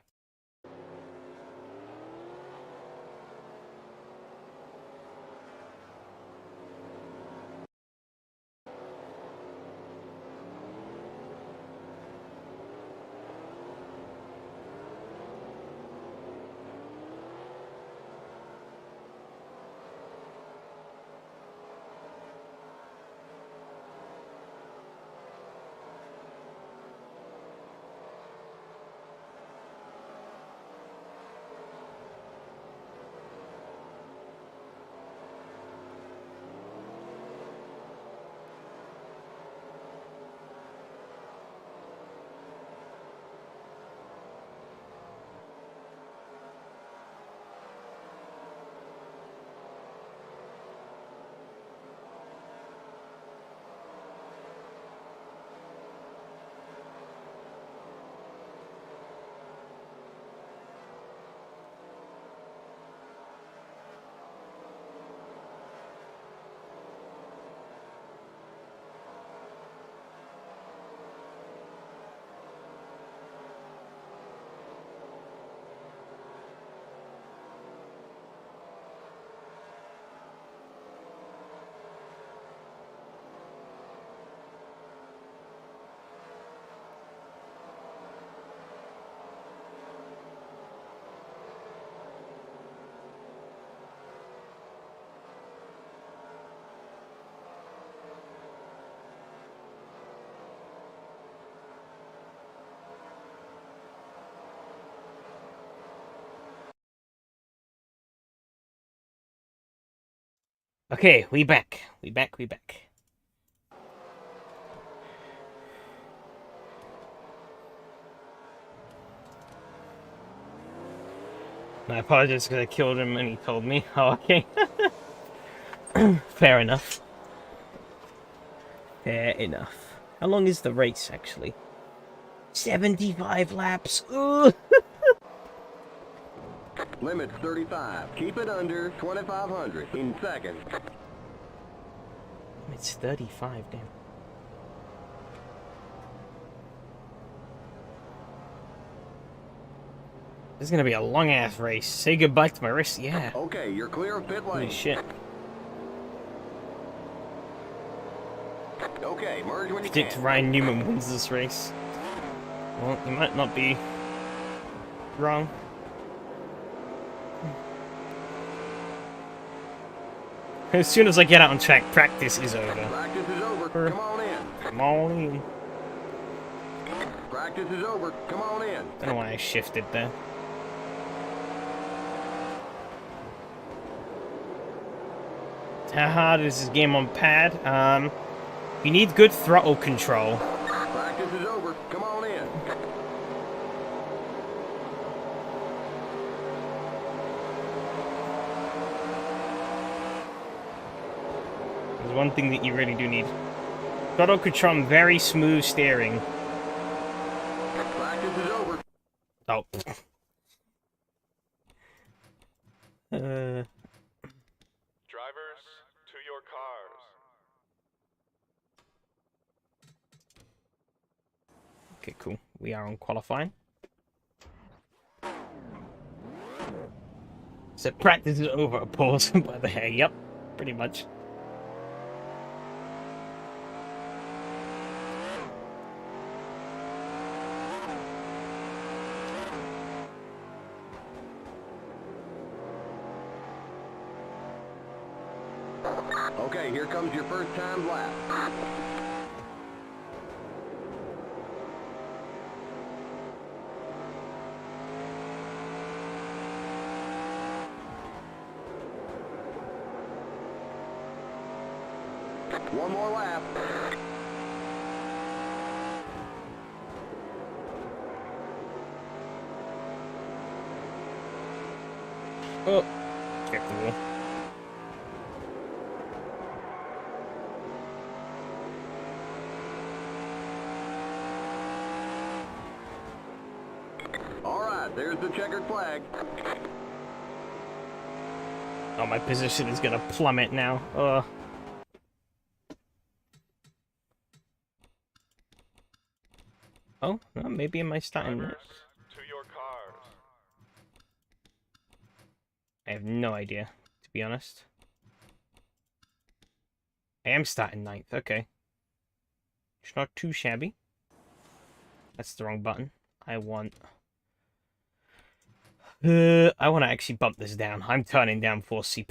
Okay, we back. We back. I apologize because I killed him and he told me. Oh, okay. Fair enough. Fair enough. How long is the race, actually? 75 laps. Ooh. Limit's 35. Keep it under 2,500 in seconds. It's 35, damn. This is gonna be a long-ass race. Say goodbye to my wrist, yeah. Okay, you're clear of pit lane. Holy shit. Okay, merge when you Predict can. Ryan Newman wins this race. Well, you might not be wrong. As soon as I get out on track, practice is over. Practice is over. Come on in. Come on in. Practice is over. Come on in. Don't know why I shifted there. How hard is this game on pad? You need good throttle control. Practice is over. Come on in. There's one thing that you really do need. Throttle control and very smooth steering. Practice is over. Oh. Drivers, to your cars. Okay, cool. We are on qualifying. So practice is over. Pause by the hair. Yep, pretty much. Okay, here comes your first time lap. One more lap. Oh, check the wall. All right, there's the checkered flag. Oh, my position is gonna plummet now. Oh, no, maybe am I starting Drivers, next? to your cars. I have no idea, to be honest. I am starting ninth, okay. It's not too shabby. That's the wrong button. I want to actually bump this down. I'm turning down 4C.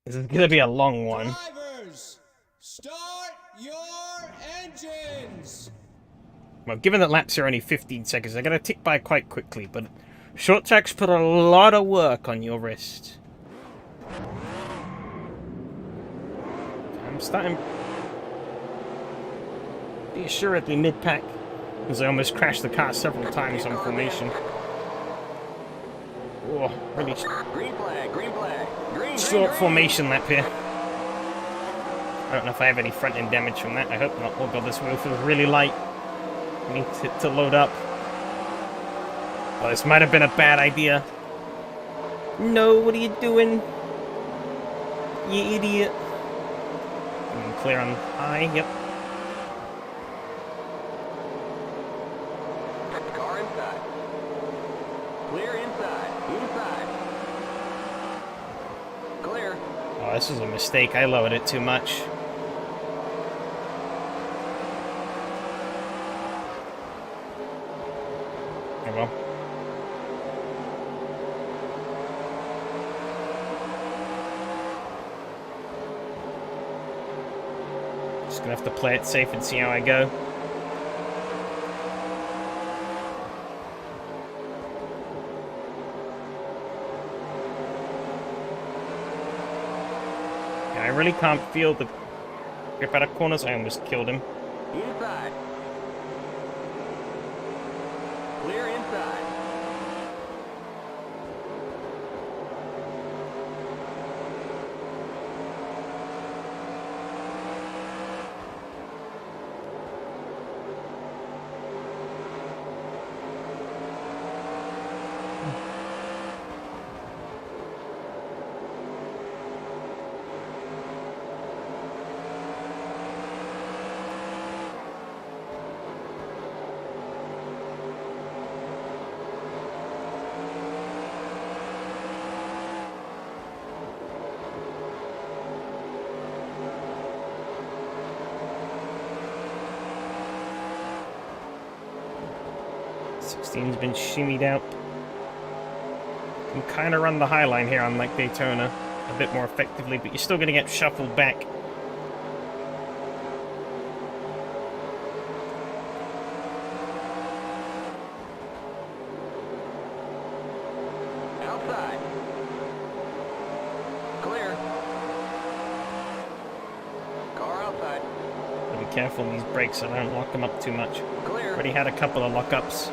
This is gonna be a long one. Drivers, start your engines! Well, given that laps are only 15 seconds, they're gonna tick by quite quickly, but short tracks put a lot of work on your wrist. I'm starting be assuredly mid-pack, as I almost crashed the car several times on formation. Oh, really Green flag, green flag. Green, short green. formation lap here. I don't know if I have any front-end damage from that. I hope not. Oh god, this wheel feels really light. I need to load up. Well, this might have been a bad idea. No, what are you doing? You idiot. Clear on high, yep. Car inside. Clear inside. Inside. Clear. Oh, this was a mistake. I lowered it too much. Oh well. Just gonna have to play it safe and see how I go. I really can't feel the grip out of corners. I almost killed him. Inside. Clear inside. Has been shimmied out. You can kind of run the high line here on like Daytona a bit more effectively, but you're still going to get shuffled back. Outside. Clear. Car outside. Be careful these brakes, so don't lock them up too much. Clear. Already had a couple of lockups.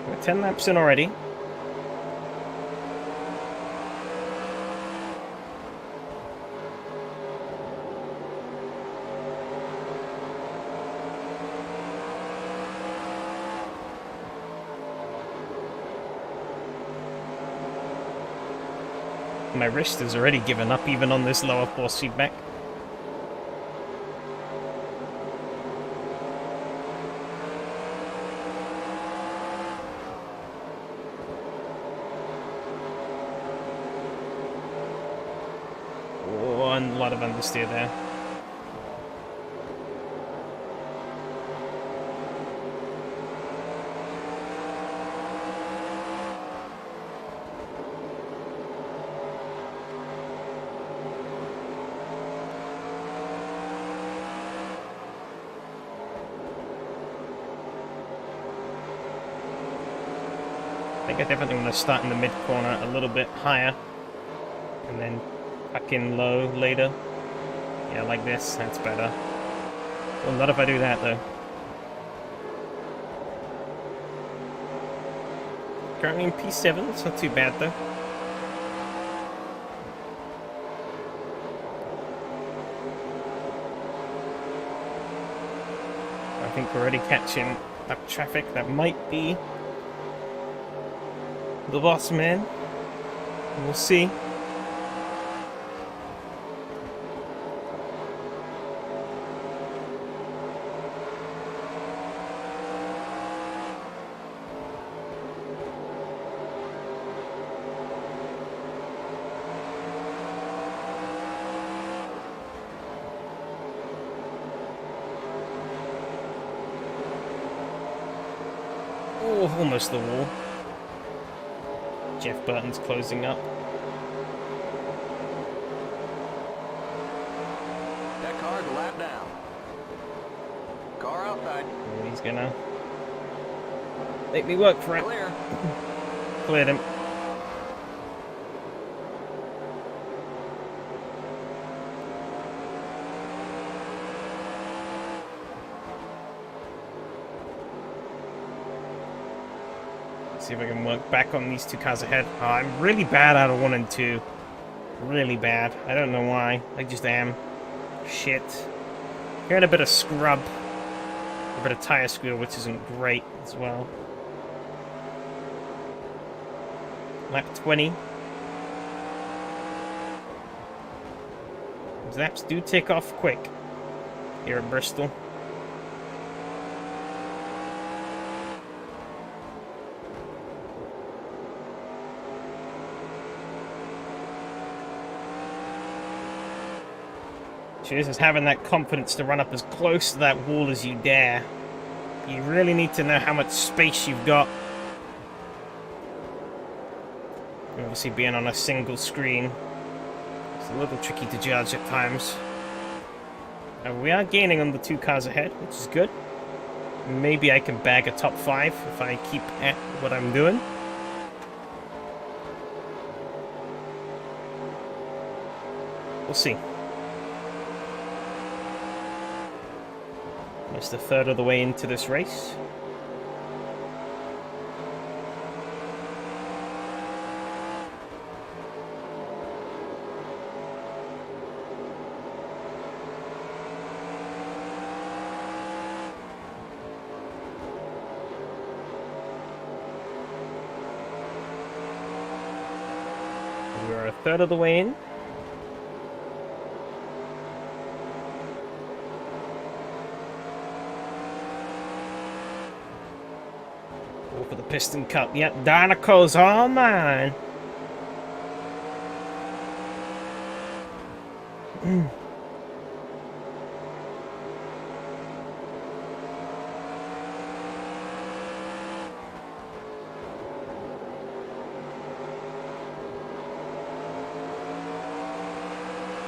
We're 10 laps in already. My wrist has already given up even on this lower force feedback. Oh, and a lot of understeer there. I think I definitely want to start in the mid-corner a little bit higher and then tuck in low later. Yeah, like this, that's better. Well, not if I do that though. Currently in P7, it's not too bad though. I think we're already catching up traffic. That might be the boss man. We'll see. Oh, almost the wall. Jeff Burton's closing up. That car's a lap down. Car outside. Oh, he's gonna make me work for it. Clear. Cleared him. See if I can work back on these two cars ahead. Oh, I'm really bad out of 1 and 2. Really bad. I don't know why. I just am. Shit. Getting a bit of scrub. A bit of tire squeal, which isn't great as well. Lap 20. Zaps do tick off quick here at Bristol. Cheers, is having that confidence to run up as close to that wall as you dare. You really need to know how much space you've got. Obviously being on a single screen, it's a little tricky to judge at times. We are gaining on the 2 cars ahead, which is good. Maybe I can bag a top 5 if I keep at what I'm doing. We'll see. Almost a third of the way into this race. We're a third of the way in. Go for the Piston Cup. Yep, Danico's all mine.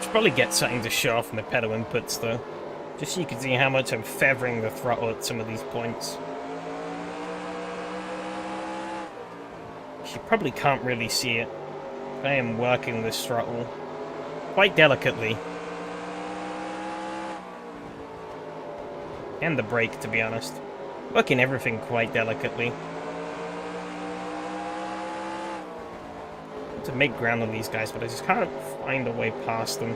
Should probably get something to show off my pedal inputs though, just so you can see how much I'm feathering the throttle at some of these points. You probably can't really see it. I am working this throttle quite delicately. And the brake, to be honest. Working everything quite delicately. To make ground on these guys, but I just can't find a way past them.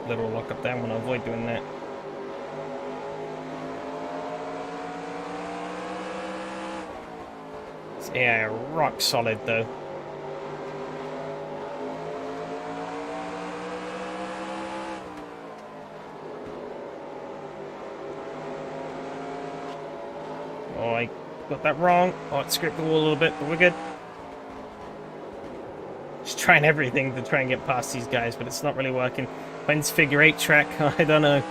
Little lock up there, I want to avoid doing that. Yeah, rock solid though. Oh, I got that wrong. Oh, it scraped the wall a little bit, but we're good. Just trying everything to try and get past these guys, but it's not really working. When's figure 8 track? I don't know.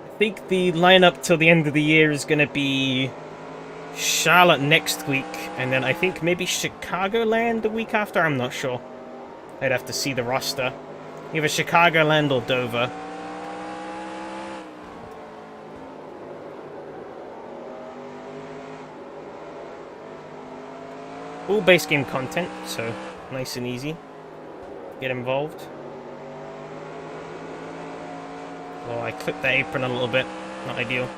I think the lineup till the end of the year is going to be Charlotte next week, and then I think maybe Chicagoland the week after. I'm not sure. I'd have to see the roster. Either Chicagoland or Dover. All base game content, so nice and easy. Get involved. Oh, I clipped the apron a little bit. Not ideal.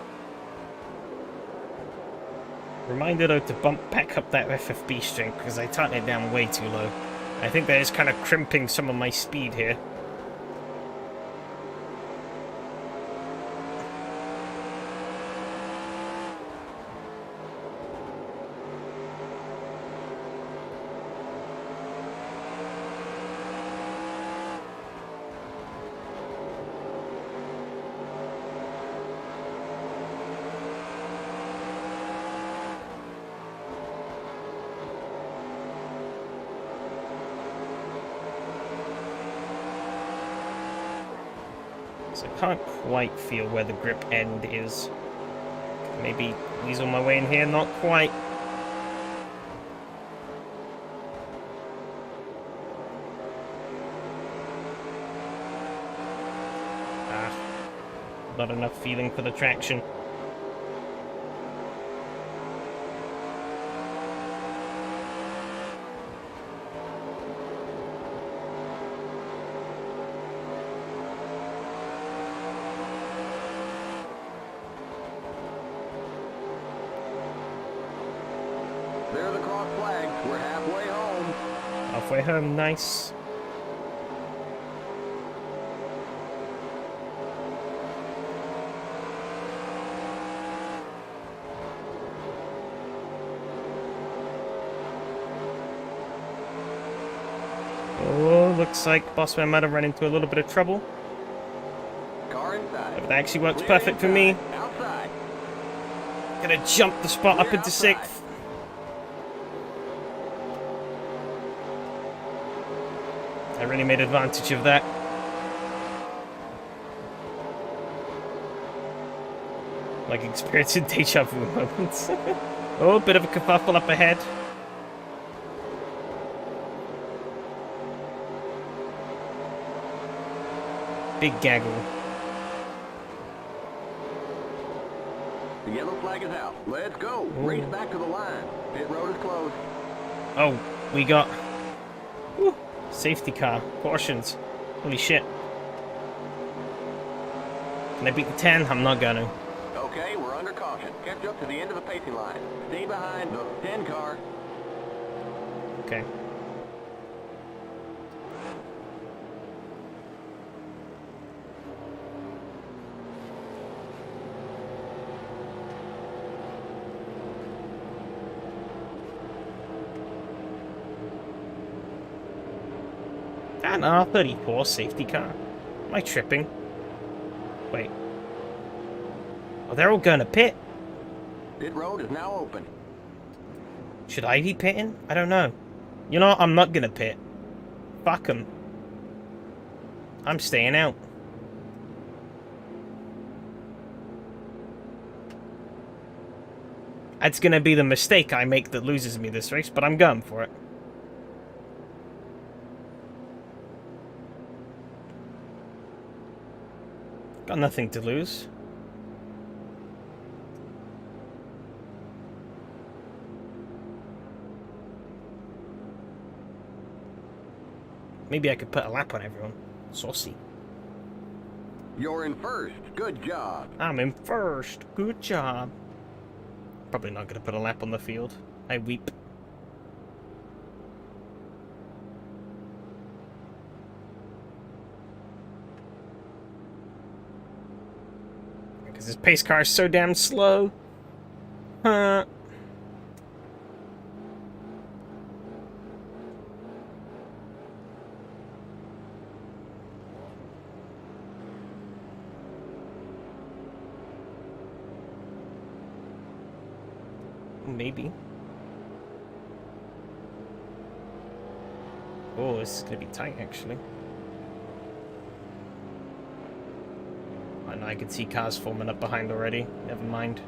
Reminder though to bump back up that FFB strength because I tightened it down way too low. I think that is kind of crimping some of my speed here. So I can't quite feel where the grip end is. Maybe weasel my way in here, not quite. Ah, not enough feeling for the traction. There are the cross flags. We're halfway home. Halfway home, nice. Oh, looks like Bossman might have run into a little bit of trouble. Car inside. But that actually works perfect for me. Outside. Gonna jump the spot up into 6th. I really made advantage of that. Like experiencing deja vu moments. Oh, a bit of a kerfuffle up ahead. Big gaggle. The yellow flag is out. Let's go. Race back to the line. Pit road is closed. Oh, we got... Whew, safety car. Portions. Holy shit. Can I beat the 10? I'm not gonna. Okay, we're under caution. Catch up to the end of the pacing line. Stay behind the 10 car. Okay. An R34 safety car? Am I tripping? Wait. Oh, they're all going to pit. Pit road is now open. Should I be pitting? I don't know. You know what? I'm not going to pit. Fuck them. I'm staying out. That's going to be the mistake I make that loses me this race, but I'm going for it. Got nothing to lose. Maybe I could put a lap on everyone. Saucy. You're in first. Good job. I'm in first. Good job. Probably not going to put a lap on the field. I weep. Because this pace car is so damn slow. Huh. Maybe. Oh, this is going to be tight, actually. I know I can see cars forming up behind already. Never mind.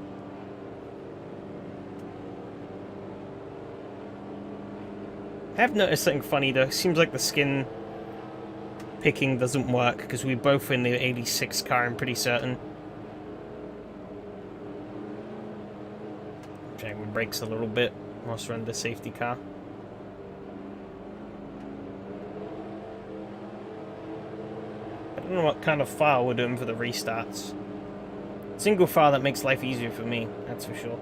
I have noticed something funny, though. Seems like the skin picking doesn't work, because we're both in the 86 car, I'm pretty certain. Jamming brakes a little bit whilst we're in the safety car. I don't know what kind of file we're doing for the restarts. Single file that makes life easier for me, that's for sure.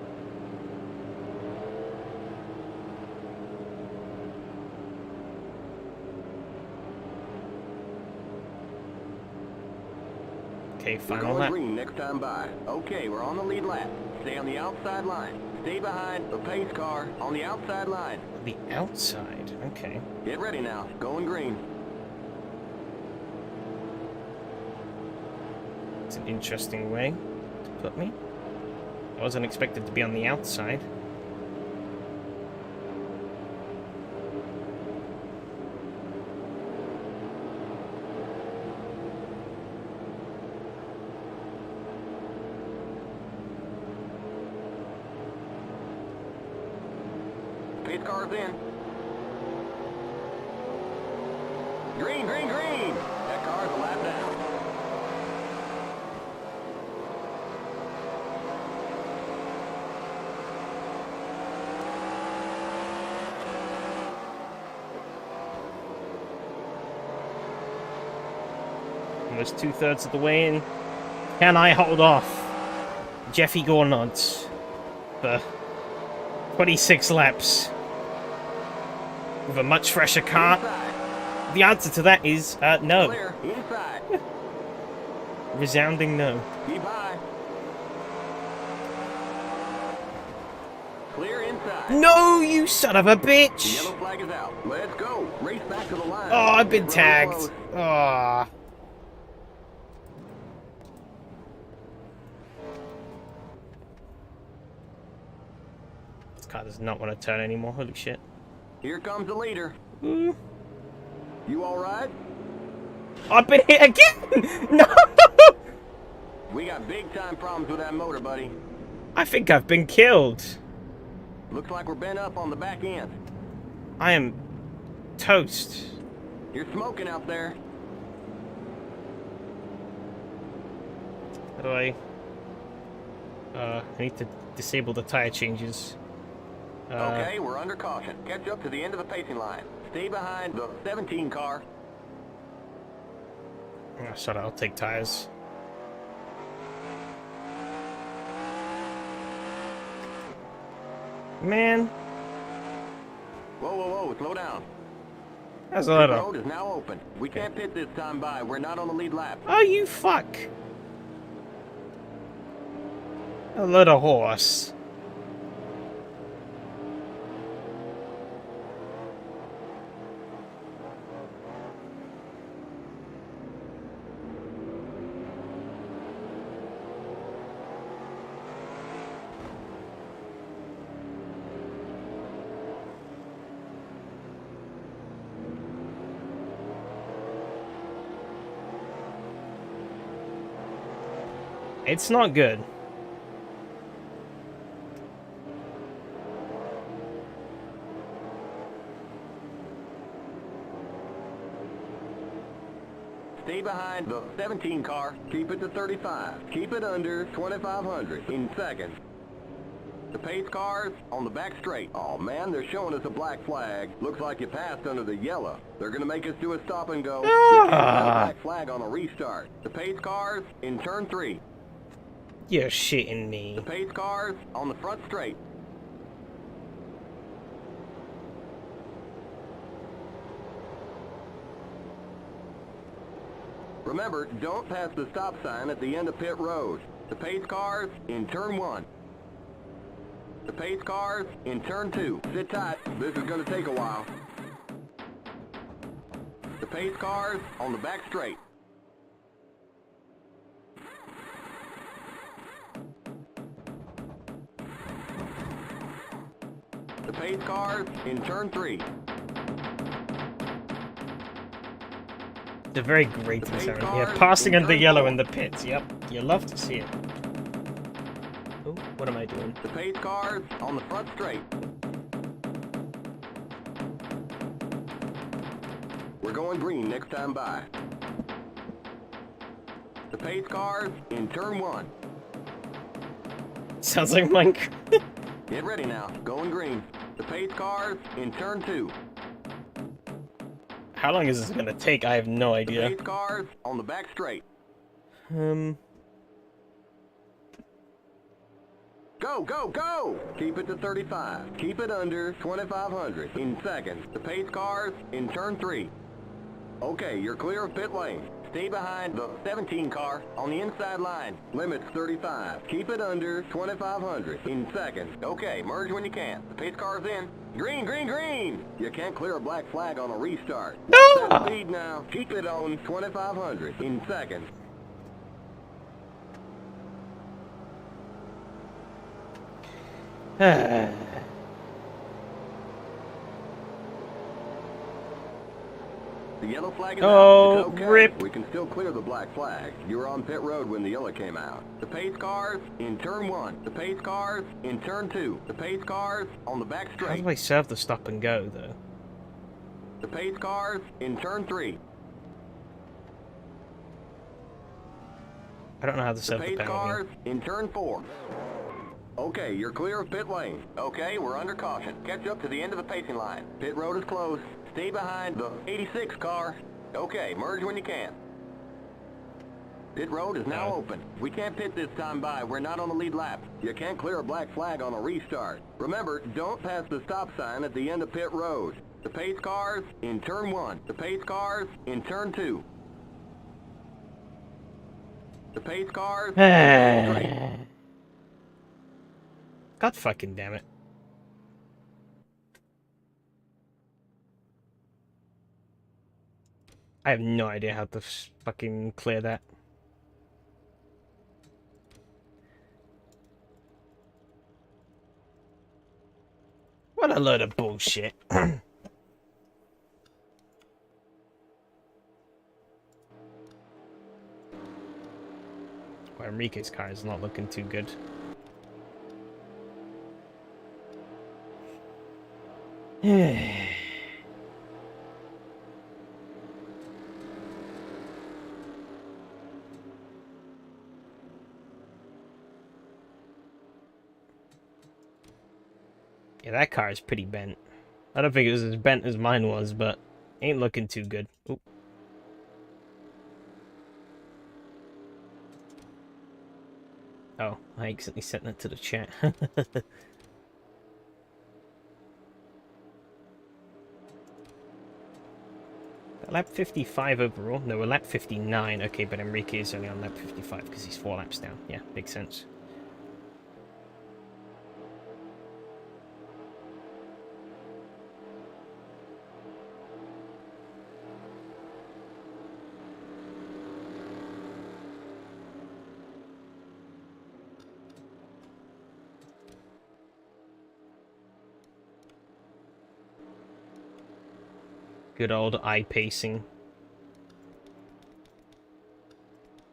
Okay, We're final going lap. green next time by. Okay, we're on the lead lap. Stay on the outside line. Stay behind the pace car on the outside line. The outside, okay. Get ready now. Going green. It's an interesting way to put me. I wasn't expected to be on the outside. Pace car's in. Green, green, green! That car's a lap down. Almost 2/3 of the way in. Can I hold off Jeffy Gornods for 26 laps with a much fresher car? Inside. The answer to that is no. Clear. Inside. Resounding no. Keep high. Clear inside. No, you son of a The bitch! yellow flag is out. Let's go. Race back to the line. Oh, I've been Road tagged. closed. Oh. This car does not want to turn anymore. Holy shit. Here comes the leader. Ooh. You alright? I've been hit again! No! We got big time problems with that motor, buddy. I think I've been killed. Looks like we're bent up on the back end. I am toast. You're smoking out there. How do I need to disable the tire changes. Okay, we're under caution. Catch up to the end of the pacing line. Stay behind the 17 car. Oh, shut up, I'll take tires. Man. Whoa, whoa, whoa, slow down. That's a The lot road of... is now open. We can't pit this time by. We're not on the lead lap. Oh, you fuck. A little horse. It's not good. Stay behind the 17 car. Keep it to 35. Keep it under 2,500 in seconds. The pace cars on the back straight. Oh man, they're showing us a black flag. Looks like you passed under the yellow. They're gonna make us do a stop and go. You can't have a black flag on a restart. The pace cars in turn 3. You're shitting me. The pace cars on the front straight. Remember, don't pass the stop sign at the end of pit road. The pace cars in turn 1. The pace cars in turn 2. Sit tight. This is going to take a while. The pace cars on the back straight. The pace cars in turn 3. It's a very grating pace sound. cars Yeah, passing in under turn yellow 4. in the pits. Yep, you love to see it. Oh, what am I doing? The pace cars on the front straight. We're going green next time by. The pace cars in turn 1. Sounds like Minecraft. Get ready now. Going green. The pace cars in turn 2. How long is this gonna take? I have no The idea. pace cars on the back straight. Um, Go, go, go! Keep it to 35. Keep it under 2,500 in seconds. The pace cars in turn 3. Okay, you're clear of pit lane. Stay behind the 17 car on the inside line. Limits 35. Keep it under 2,500 in seconds. Okay, merge when you can. The pace car's in. Green, green, green! You can't clear a black flag on a restart. No! Set speed now. Keep it on 2,500 in seconds. The yellow flag is Oh, out. It's okay. rip. We can still clear the black flag. You were on pit road when the yellow came out. The pace cars in turn 1. The pace cars in turn 2. The pace cars on the back how straight. do I serve the stop and go, though? The pace cars in turn 3. I don't know how to The serve the pace penalty. cars in turn 4. Okay, you're clear of pit lane. Okay, we're under caution. Catch up to the end of the pacing line. Pit road is closed. Stay behind the 86 car. Okay, merge when you can. Pit road is now open. We can't pit this time by. We're not on the lead lap. You can't clear a black flag on a restart. Remember, don't pass the stop sign at the end of pit road. The pace cars in turn 1. The pace cars in turn 2. The pace cars straight. God fucking damn it. I have no idea how to fucking clear that. What a load of bullshit. Enrique's car is not looking too good. Yeah, that car is pretty bent. I don't think it was as bent as mine was, but ain't looking too good. Oop. Oh, I accidentally sent that to the chat. Lap 55 overall? No, we're lap 59. Okay, but Enrique is only on lap 55 because he's 4 laps down. Yeah, makes sense. Good old eye pacing.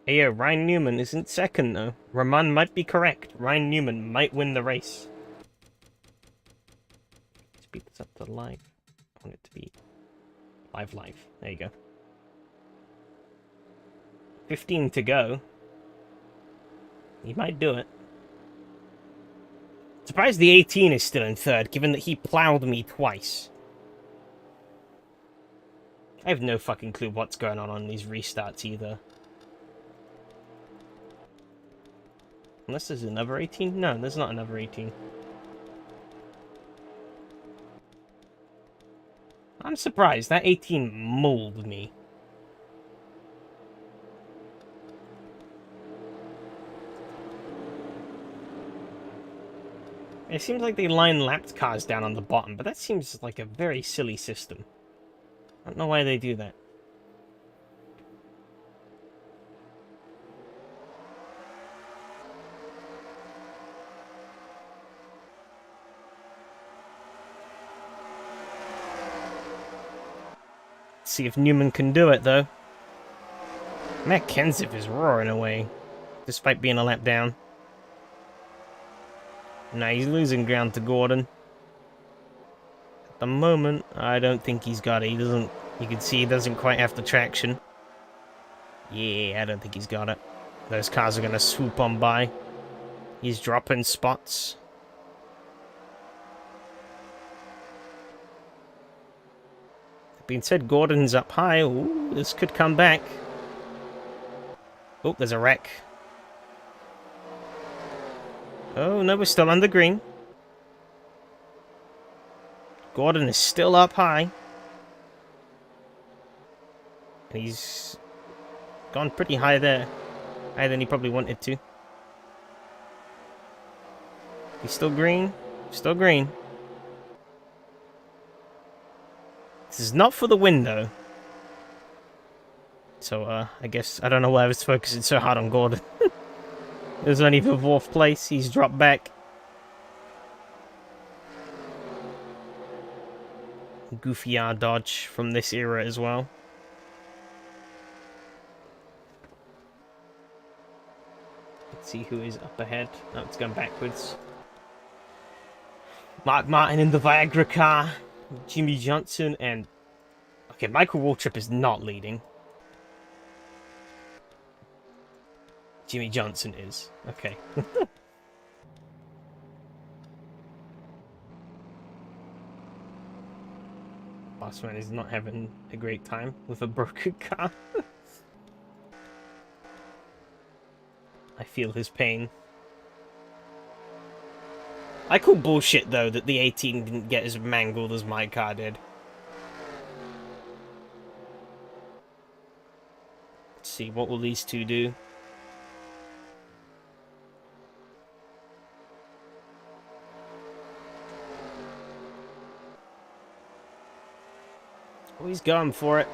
Hey, yeah, Ryan Newman isn't second, though. Rahman might be correct. Ryan Newman might win the race. Speed this up to live. I want it to be live. There you go. 15 to go. He might do it. Surprised the 18 is still in third, given that he plowed me twice. I have no fucking clue what's going on these restarts either. Unless there's another 18? No, there's not another 18. I'm surprised. That 18 mauled me. It seems like they line lapped cars down on the bottom, but that seems like a very silly system. I don't know why they do that. Let's see if Newman can do it, though. Matt Kenseth is roaring away, despite being a lap down. Now he's losing ground to Gordon. At the moment, I don't think he's got it. He doesn't. You can see he doesn't quite have the traction. Yeah, I don't think he's got it. Those cars are going to swoop on by. He's dropping spots. That being said, Gordon's up high. Ooh, this could come back. Oh, there's a wreck. Oh, no, we're still under green. Gordon is still up high. And he's gone pretty high there. Higher than he probably wanted to. He's still green. Still green. This is not for the win, though. So, I guess, I don't know why I was focusing so hard on Gordon. It was only for 4th place. He's dropped back. Goofy R dodge from this era as well. Let's see who is up ahead. No, it's going backwards. Mark Martin in the Viagra car. Jimmy Johnson and... Okay, Michael Waltrip is not leading. Jimmy Johnson is. Okay. Bossman is not having a great time with a broken car. I feel his pain. I call bullshit, though, that the 18 didn't get as mangled as my car did. Let's see, what will these two do? Oh, he's going for it.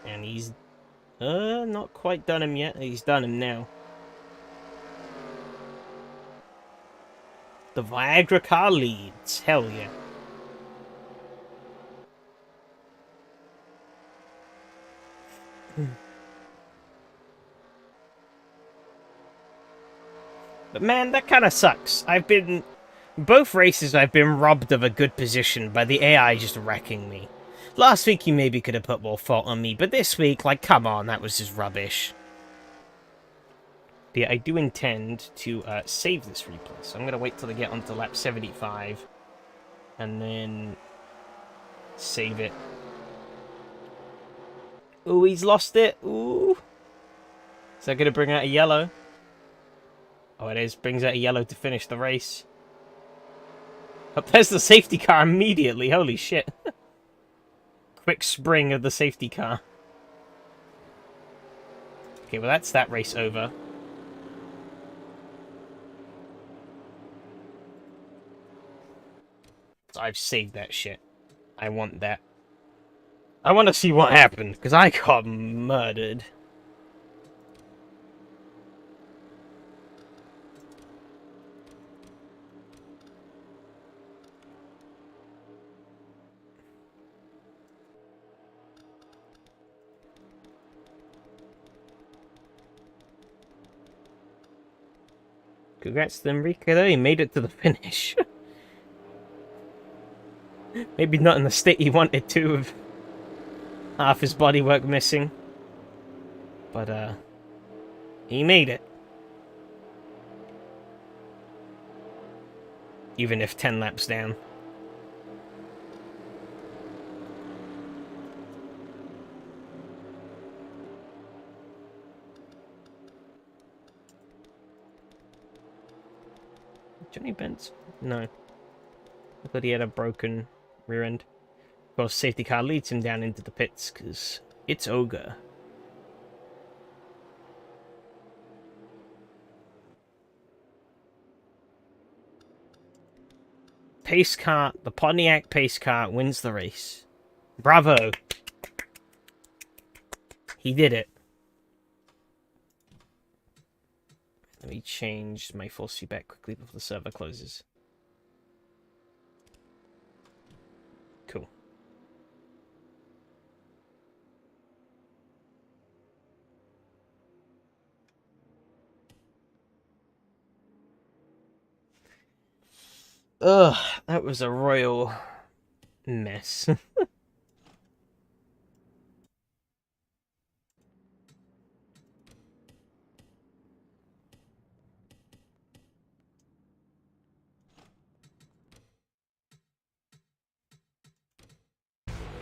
And he's not quite done him yet. He's done him now. The Viagra car leads. Hell yeah. But man, that kind of sucks. Both races I've been robbed of a good position by the AI just wrecking me. Last week you maybe could have put more fault on me, but this week, like, come on, that was just rubbish. But yeah, I do intend to save this replay, so I'm going to wait till I get onto lap 75, and then save it. Ooh, he's lost it. Ooh. Is that going to bring out a yellow? Oh, it is. Brings out a yellow to finish the race. Oh, there's the safety car immediately. Holy shit. Quick spring of the safety car. Okay, well, that's that race over. So I've saved that shit. I want that. I want to see what happened, because I got murdered. Congrats to them, Rico, though. He made it to the finish. Maybe not in the state he wanted to, with half his bodywork missing. But, he made it. Even if 10 laps down. Johnny Benz? No. I thought he had a broken rear end. Of course, safety car leads him down into the pits, because it's Ogre. Pace car, the Pontiac pace car wins the race. Bravo! He did it. Let me change my full feedback quickly before the server closes. Cool. Ugh, that was a royal mess.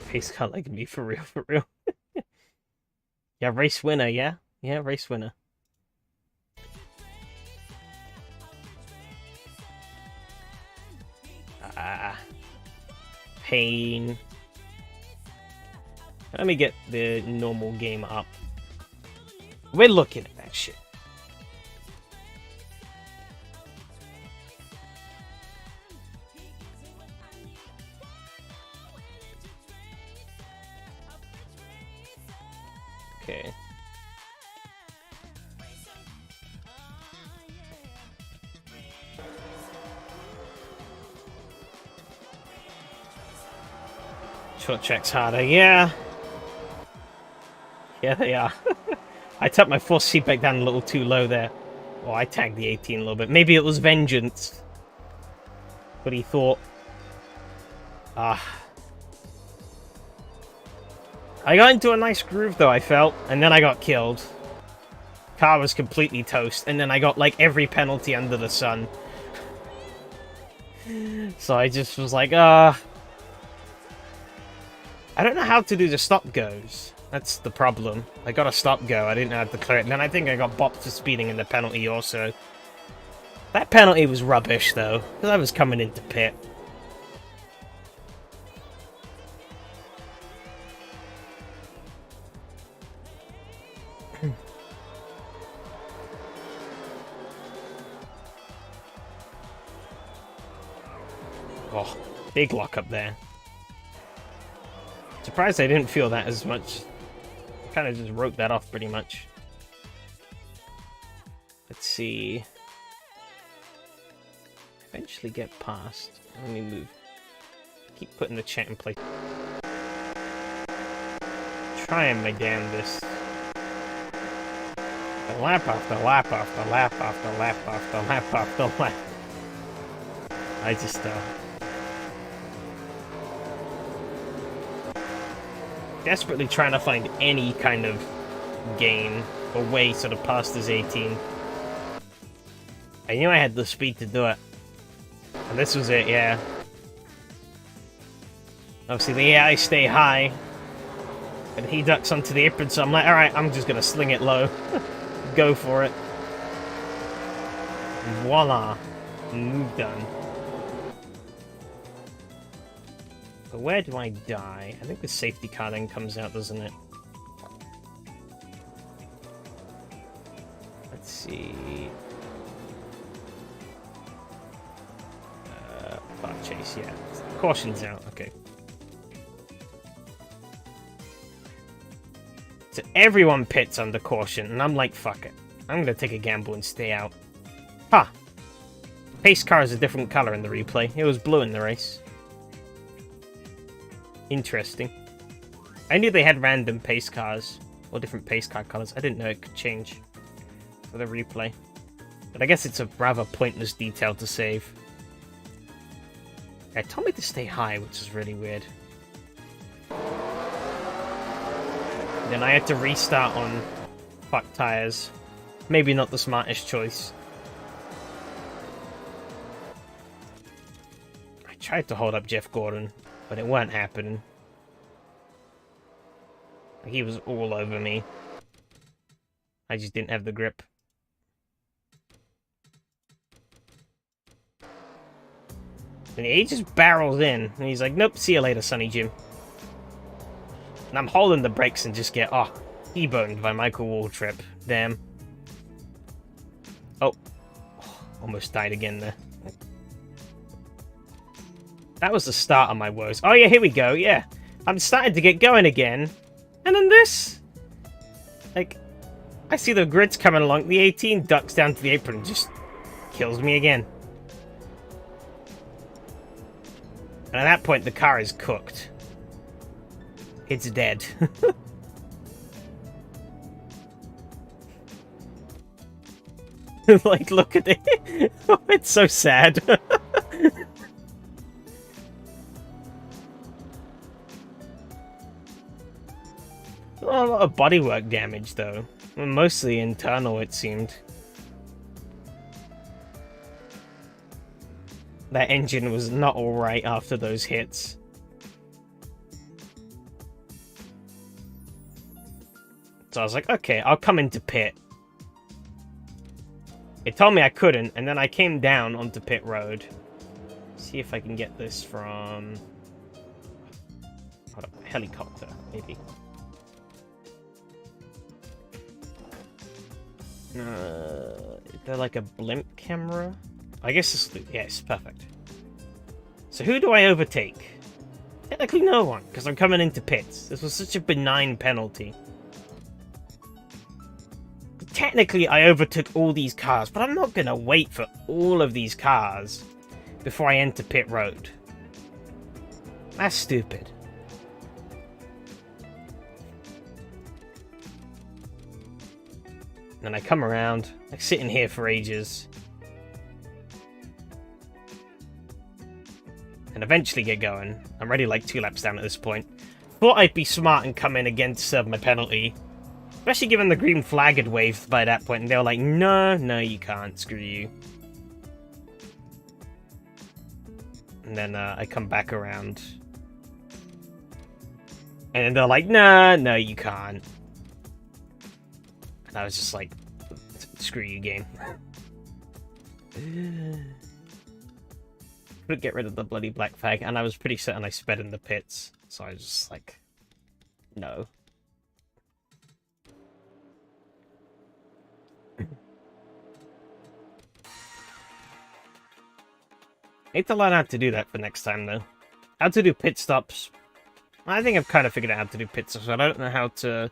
Pace car like me, for real, for real. Yeah, race winner, yeah? Yeah, race winner. Ah. Pain. Let me get the normal game up. We're looking at that shit. Okay. Short checks harder, yeah. Yeah, they are. I tapped my force seat back down a little too low there. Oh, I tagged the 18 a little bit. Maybe it was vengeance. But he thought. Ah. I got into a nice groove, though, I felt. And then I got killed. Car was completely toast. And then I got, like, every penalty under the sun. So I just was like, I don't know how to do the stop-goes. That's the problem. I got a stop-go. I didn't know how to clear it. And then I think I got bopped for speeding in the penalty also. That penalty was rubbish, though. Because I was coming into pit. Oh, big lock up there. Surprised I didn't feel that as much. I kind of just wrote that off pretty much. Let's see. Eventually get past. Let me move. Keep putting the chat in place. Trying my damnedest. lap after lap after lap after lap after lap after lap. I just, desperately trying to find any kind of gain or way sort of past this 18. I knew I had the speed to do it. And this was it, yeah. Obviously, the AI stay high. And he ducks onto the apron, so I'm like, alright, I'm just gonna sling it low. Go for it. Voila. Move done. So where do I die? I think the safety car then comes out, doesn't it? Let's see. Car chase, yeah. Caution's out, okay. So everyone pits under caution, and I'm like, fuck it. I'm gonna take a gamble and stay out. Huh. Pace car is a different color in the replay. It was blue in the race. Interesting. I knew they had random pace cars, or different pace car colors. I didn't know it could change for the replay. But I guess it's a rather pointless detail to save. It told me to stay high, which is really weird. Then I had to restart on fuck tires. Maybe not the smartest choice. I tried to hold up Jeff Gordon, but it weren't happening. He was all over me. I just didn't have the grip. And he just barrels in, and he's like, nope, see you later, Sonny Jim. And I'm holding the brakes and just get, T-boned by Michael Waltrip. Damn. Oh. Almost died again there. That was the start of my woes. Oh yeah, here we go, yeah. I'm starting to get going again. And then this. Like, I see the grids coming along. The 18 ducks down to the apron and just kills me again. And at that point, the car is cooked. It's dead. Like, look at it. Oh, it's so sad. A lot of bodywork damage, though. Mostly internal, it seemed. That engine was not alright after those hits. So I was like, okay, I'll come into pit. It told me I couldn't, and then I came down onto pit road. See if I can get this from... Hold up, helicopter, maybe. Is there like a blimp camera? I guess this... Yes, perfect. So who do I overtake? Technically no one, because I'm coming into pits. This was such a benign penalty. Technically, I overtook all these cars, but I'm not going to wait for all of these cars before I enter pit road. That's stupid. And I come around, I sit in here for ages. And eventually get going. I'm already like 2 laps down at this point. Thought I'd be smart and come in again to serve my penalty. Especially given the green flag had waved by that point, and they were like, no, you can't, screw you. And then I come back around. And then they're like, no, you can't. And I was just like, screw you, game. Couldn't get rid of the bloody black flag, and I was pretty certain I sped in the pits. So I was just like, no. Need to learn how to do that for next time, though. How to do pit stops. I think I've kind of figured out how to do pit stops, but I don't know how to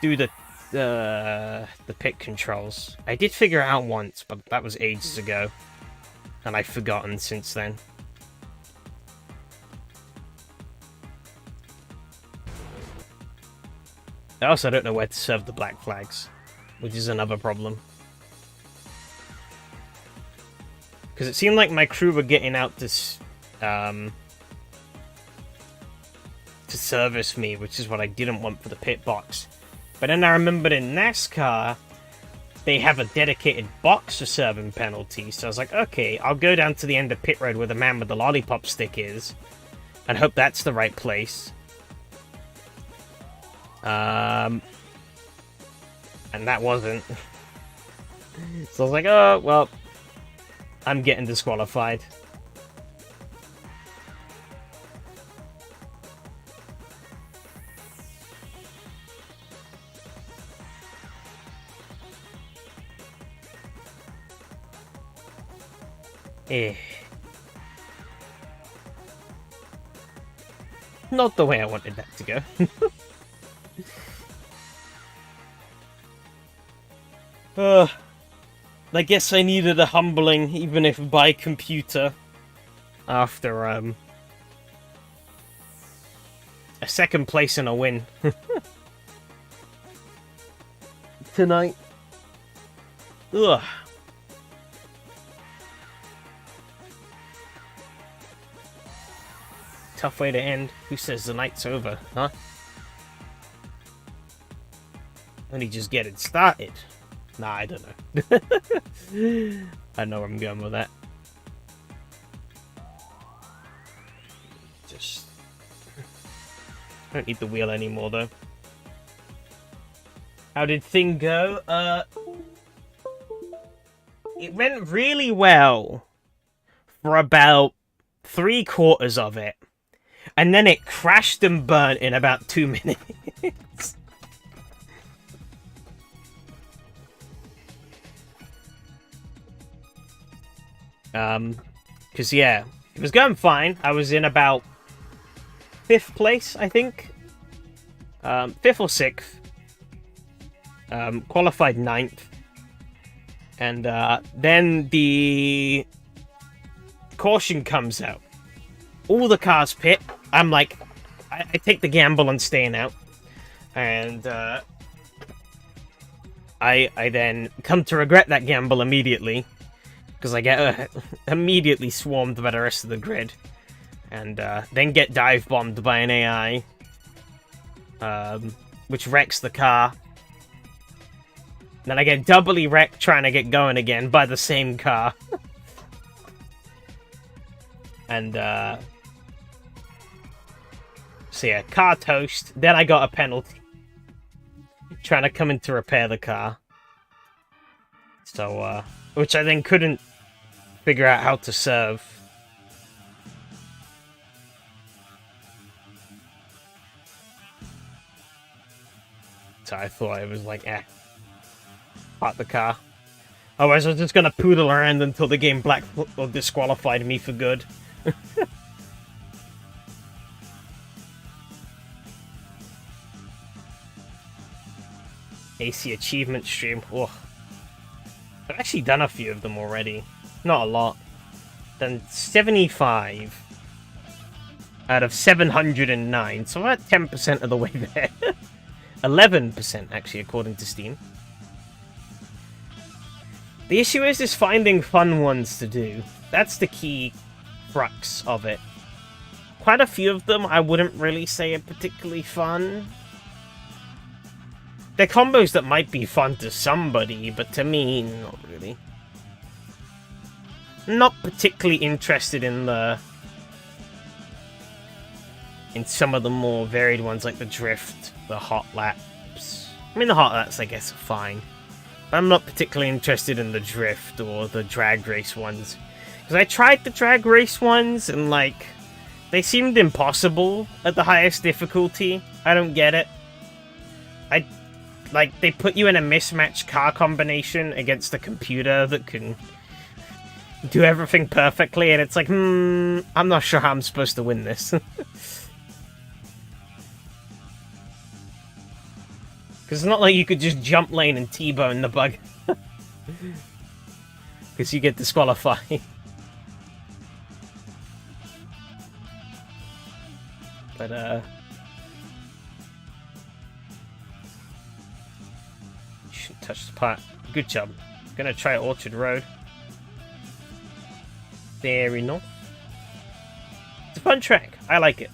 do the pit controls. I did figure it out once, but that was ages ago. And I've forgotten since then. I also don't know where to serve the black flags. which is another problem. Because it seemed like my crew were getting out to service me, which is what I didn't want for the pit box. But then I remembered in NASCAR, they have a dedicated box for serving penalties. So I was like, okay, I'll go down to the end of pit road where the man with the lollipop stick is, and hope that's the right place. And that wasn't. So I was like, oh, well, I'm getting disqualified. Not the way I wanted that to go. I guess I needed a humbling, even if by computer, after a second place and a win. Tonight. Ugh. Tough way to end. Who says the night's over, huh? Only just getting started. Nah, I don't know. I know where I'm going with that. Just... I don't need the wheel anymore, though. How did thing go? It went really well for about 3/4 of it. And then it crashed and burnt in about 2 minutes. Because, yeah, it was going fine. I was in about 5th place, I think. 5th or 6th. Qualified 9th. And then the caution comes out. All the cars pit. I'm like, I take the gamble on staying out. And I then come to regret that gamble immediately. Because I get immediately swarmed by the rest of the grid. And then get dive bombed by an AI. Which wrecks the car. Then I get doubly wrecked trying to get going again by the same car. And so yeah, car toast. Then I got a penalty. Trying to come in to repair the car. So, which I then couldn't figure out how to serve. So I thought it was like, park the car. Otherwise I was just gonna poodle around until the game black or disqualified me for good. AC achievement stream. Oh. I've actually done a few of them already. Not a lot. Done 75 out of 709. So about 10% of the way there. 11% actually, according to Steam. The issue is finding fun ones to do. That's the key crux of it. Quite a few of them I wouldn't really say are particularly fun. They're combos that might be fun to somebody, but to me, not really. Not particularly interested in some of the more varied ones, like the drift, the hot laps. I mean, the hot laps, I guess, are fine. But I'm not particularly interested in the drift or the drag race ones. Because I tried the drag race ones, and, like, they seemed impossible at the highest difficulty. I don't get it. Like, they put you in a mismatched car combination against a computer that can do everything perfectly, and it's like, I'm not sure how I'm supposed to win this. Because it's not like you could just jump lane and T-bone the bug. Because you get disqualified. But, Shouldn't touch the pot. Good job. Gonna try Orchard Road. Very nice. It's a fun track. I like it.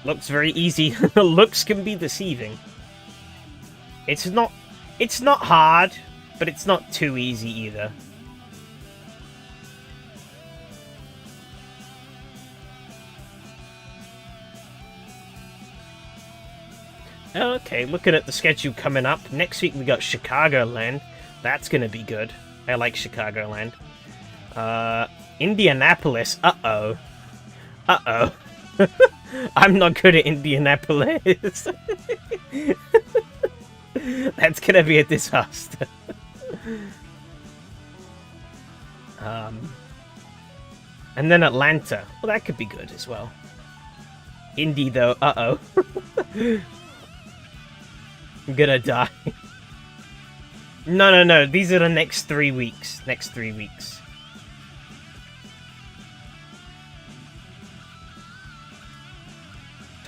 Looks very easy. Looks can be deceiving. It's not hard, but it's not too easy either. Okay, looking at the schedule coming up. Next week we got Chicagoland. That's gonna be good. I like Chicagoland. Indianapolis. Uh-oh. Uh-oh. I'm not good at Indianapolis. That's gonna be a disaster. And then Atlanta. Well, that could be good as well. Indy, though. Uh-oh. I'm gonna die. No. These are the next 3 weeks. Next 3 weeks.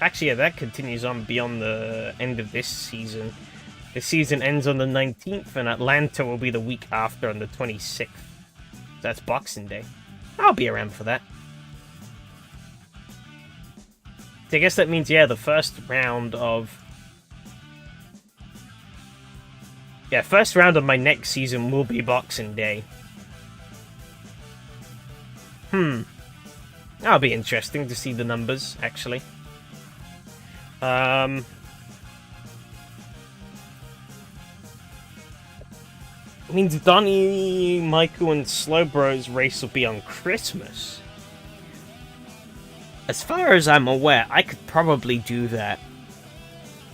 Actually, yeah, that continues on beyond the end of this season. The season ends on the 19th, and Atlanta will be the week after on the 26th. That's Boxing Day. I'll be around for that. So I guess that means, yeah, the first round of my next season will be Boxing Day. That'll be interesting to see the numbers, actually. Means Donnie, Michael, and Slowbro's race will be on Christmas. As far as I'm aware, I could probably do that.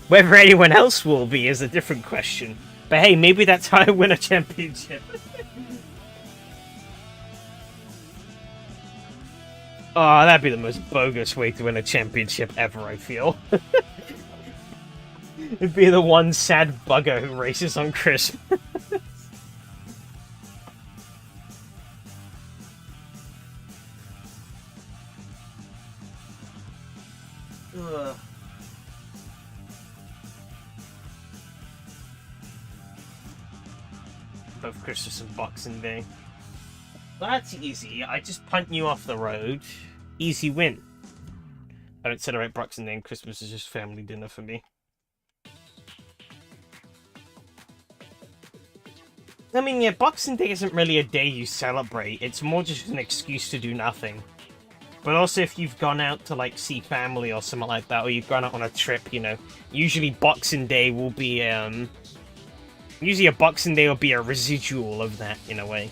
Whether anyone else will be is a different question. But hey, maybe that's how I win a championship. Oh, that'd be the most bogus way to win a championship ever, I feel. It'd be the one sad bugger who races on Christmas. Ugh. Both Christmas and Boxing Day. That's easy. I just punt you off the road. Easy win. I don't celebrate Boxing Day and Christmas is just family dinner for me. I mean, yeah, Boxing Day isn't really a day you celebrate. It's more just an excuse to do nothing. But also if you've gone out to, like, see family or something like that, or you've gone out on a trip, you know, usually Boxing Day will be, usually a Boxing Day will be a residual of that, in a way.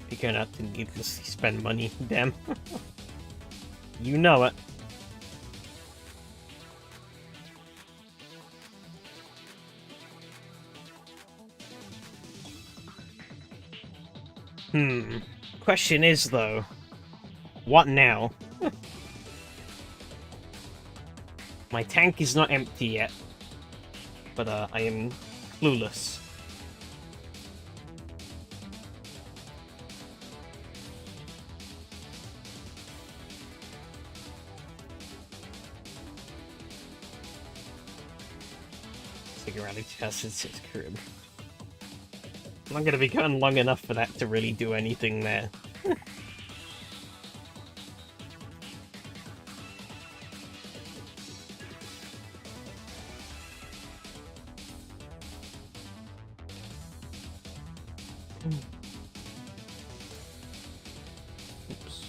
You're gonna have to needlessly spend money, damn. You know it. Question is, though, what now? My tank is not empty yet, but I am clueless. Figure out a chassis crib. I'm not going to be gone long enough for that to really do anything there. Oops.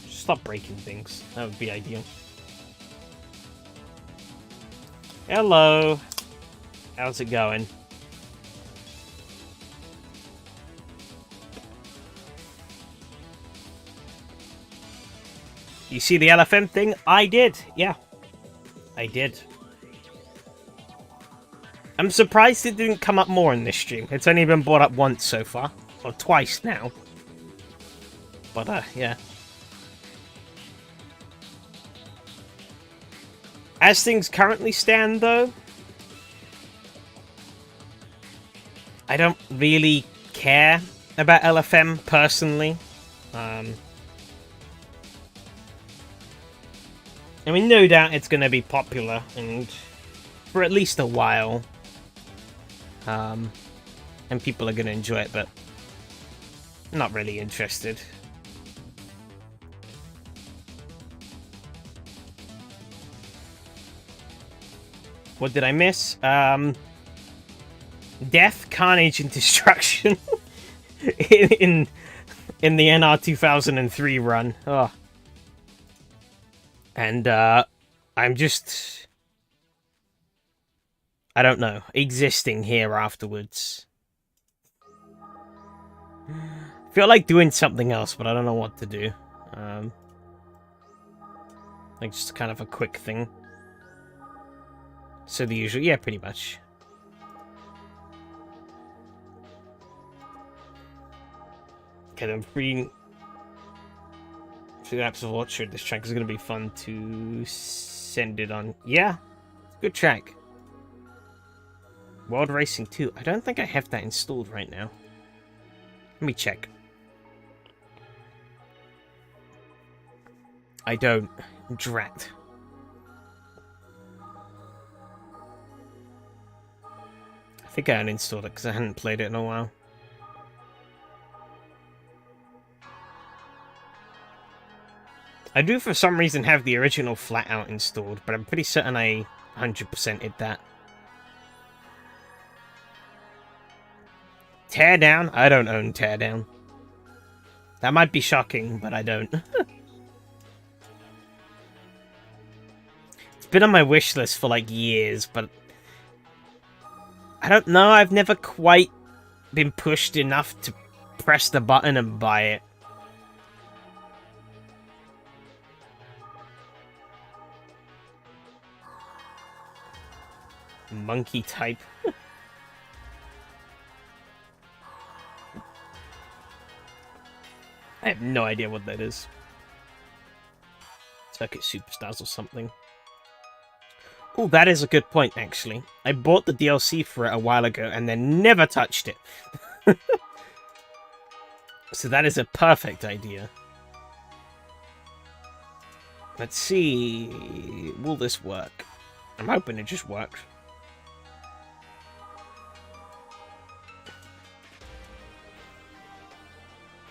Just stop breaking things. That would be ideal. Hello. How's it going? You see the LFM thing? I did. Yeah. I did. I'm surprised it didn't come up more in this stream. It's only been brought up once so far. Or twice now. But, yeah. As things currently stand, though, I don't really care about LFM, personally. I mean, no doubt it's going to be popular, and for at least a while. And people are going to enjoy it, but not really interested. What did I miss? Death, carnage, and destruction in the NR 2003 run. Oh. And I'm just, I don't know, existing here afterwards. Feel like doing something else, but I don't know what to do. Like just kind of a quick thing. So the usual, yeah, pretty much. Okay, then free laps of Orchard. This track is going to be fun to send it on. Yeah, good track. World Racing 2. I don't think I have that installed right now. Let me check. I don't. Drat. I think I uninstalled it because I hadn't played it in a while. I do for some reason have the original flat out installed, but I'm pretty certain I 100%'d that. Teardown? I don't own Teardown. That might be shocking, but I don't. It's been on my wish list for like years, but I don't know, I've never quite been pushed enough to press the button and buy it. Monkey type. I have no idea what that is. Circuit Superstars or something. Oh, that is a good point, actually. I bought the DLC for it a while ago and then never touched it. So that is a perfect idea. Let's see... Will this work? I'm hoping it just works.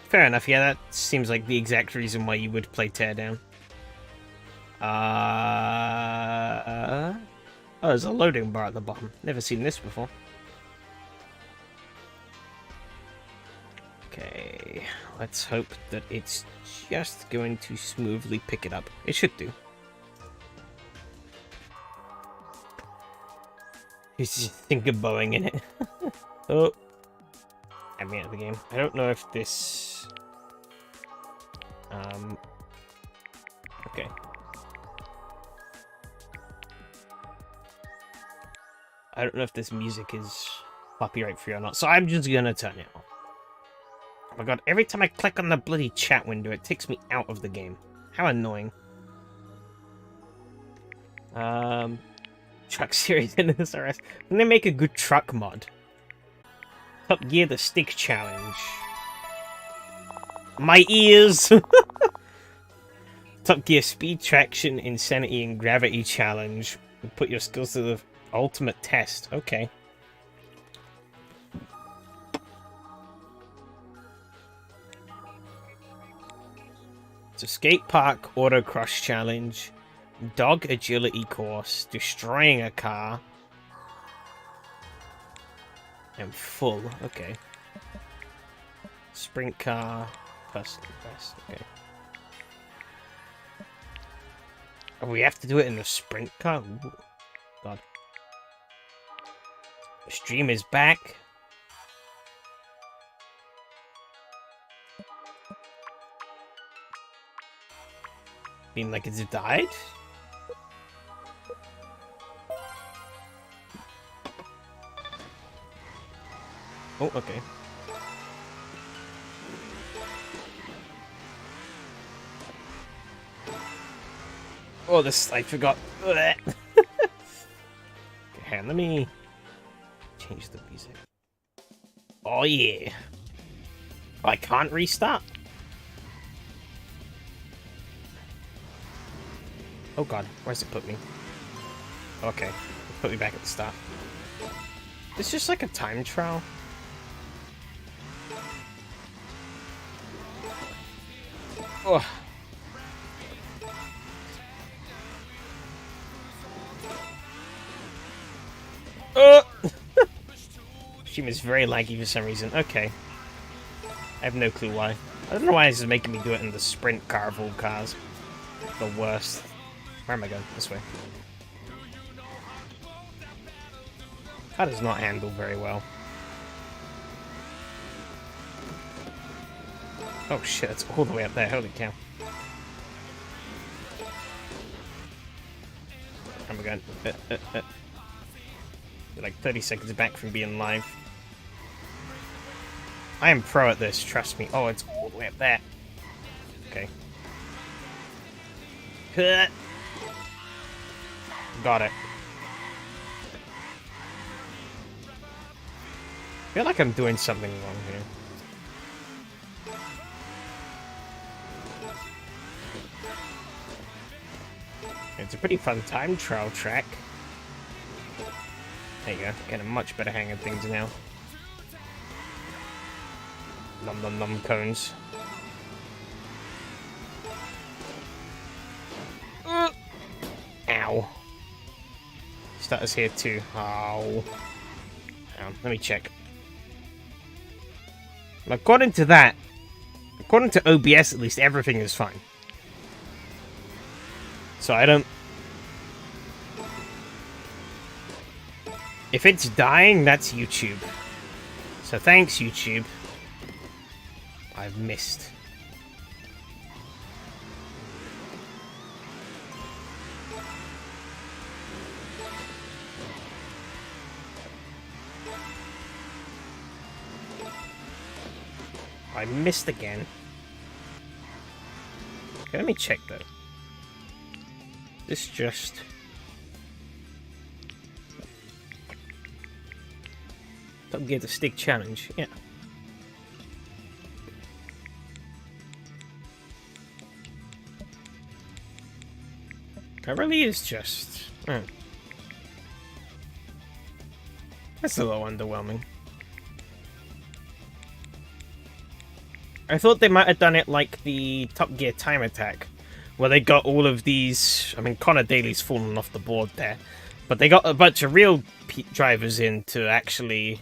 Fair enough, yeah, that seems like the exact reason why you would play Teardown. Oh, there's a loading bar at the bottom. Never seen this before. Okay, let's hope that it's just going to smoothly pick it up. It should do. You just think of Boeing in it. Oh. I'm out of the game. I don't know if this... Okay. I don't know if this music is copyright free or not, so I'm just gonna turn it off. Oh my god, every time I click on the bloody chat window, it takes me out of the game. How annoying. Truck series in SRS. Can they make a good truck mod? Top Gear the Stick Challenge. My ears! Top Gear Speed Traction, Insanity, and Gravity Challenge. Put your skills to the ultimate test. Okay. It's a skate park autocross challenge. Dog agility course. Destroying a car. And full. Okay. Sprint car. Personal best. Okay. Oh, we have to do it in a sprint car? Ooh. God. The stream is back. Mean like it's died? Oh, okay. Oh, this, I forgot. Okay, hang on, let me change the music. Oh, yeah. I can't restart. Oh, God. Where's it put me? Okay. It put me back at the start. It's just like a time trial. Oh. She was very laggy for some reason. Okay. I have no clue why. I don't know why this is making me do it in the sprint car of all cars. The worst. Where am I going? This way. Car does not handle very well. Oh shit, it's all the way up there. Holy cow. Where am I going? You're like 30 seconds back from being live. I am pro at this, trust me. Oh, it's all the way up there. Okay. Got it. I feel like I'm doing something wrong here. It's a pretty fun time trial track. There you go. Getting a much better hang of things now. Nom nom nom cones. Ow. Starters here too. Oh. Hang on, let me check. According to that, according to OBS at least, everything is fine. So I don't... If it's dying, that's YouTube. So thanks, YouTube. I've missed. I missed again. Okay, let me check though. This just... Top Gear the Stick Challenge, yeah. That really is just... That's a little underwhelming. I thought they might have done it like the Top Gear Time Attack, where they got all of these... I mean, Connor Daly's fallen off the board there, but they got a bunch of real drivers in to actually...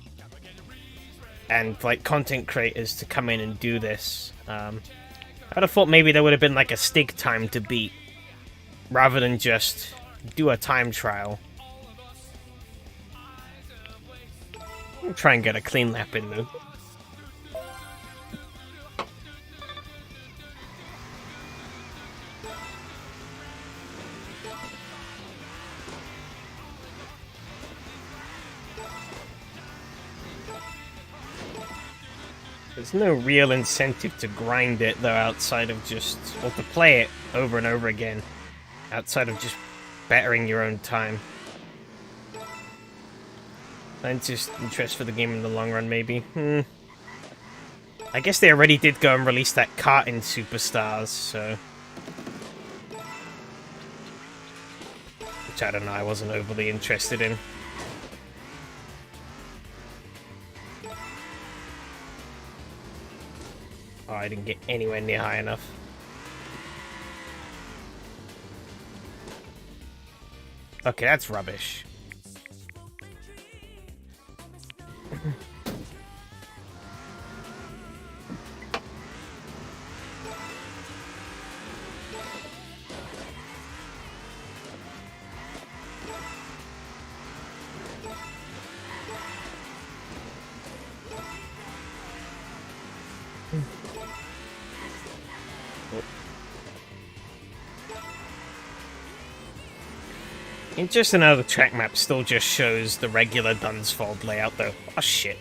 and, like, content creators to come in and do this. I'd have thought maybe there would have been, like, a Stig time to beat, rather than just do a time trial. I'll try and get a clean lap in, though. There's no real incentive to grind it, though, outside of just... or to play it over and over again, outside of just bettering your own time. And just interest for the game in the long run, maybe. I guess they already did go and release that karting Superstars, so... which, I don't know, I wasn't overly interested in. Oh, I didn't get anywhere near high enough. Okay, that's rubbish. And just another track map still just shows the regular Dunsfold layout though. Oh shit.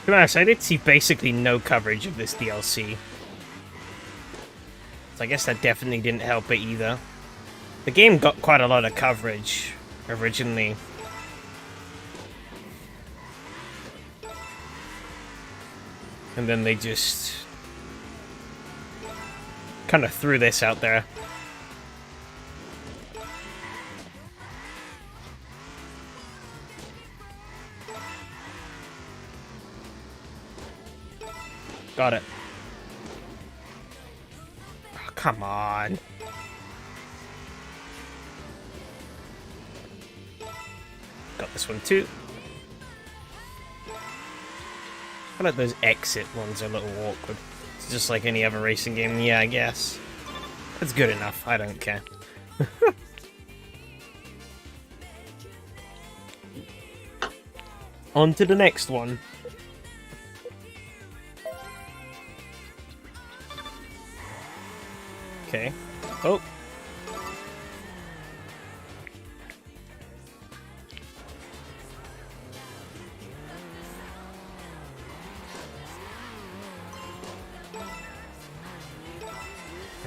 be honest, I did see basically no coverage of this DLC. So I guess that definitely didn't help it either. The game got quite a lot of coverage originally. And then they just kind of threw this out there. Got it. Oh, come on. Got this one too. I feel like those exit ones are a little awkward. It's just like any other racing game. Yeah, I guess. It's good enough. I don't care. On to the next one. Okay. Oh.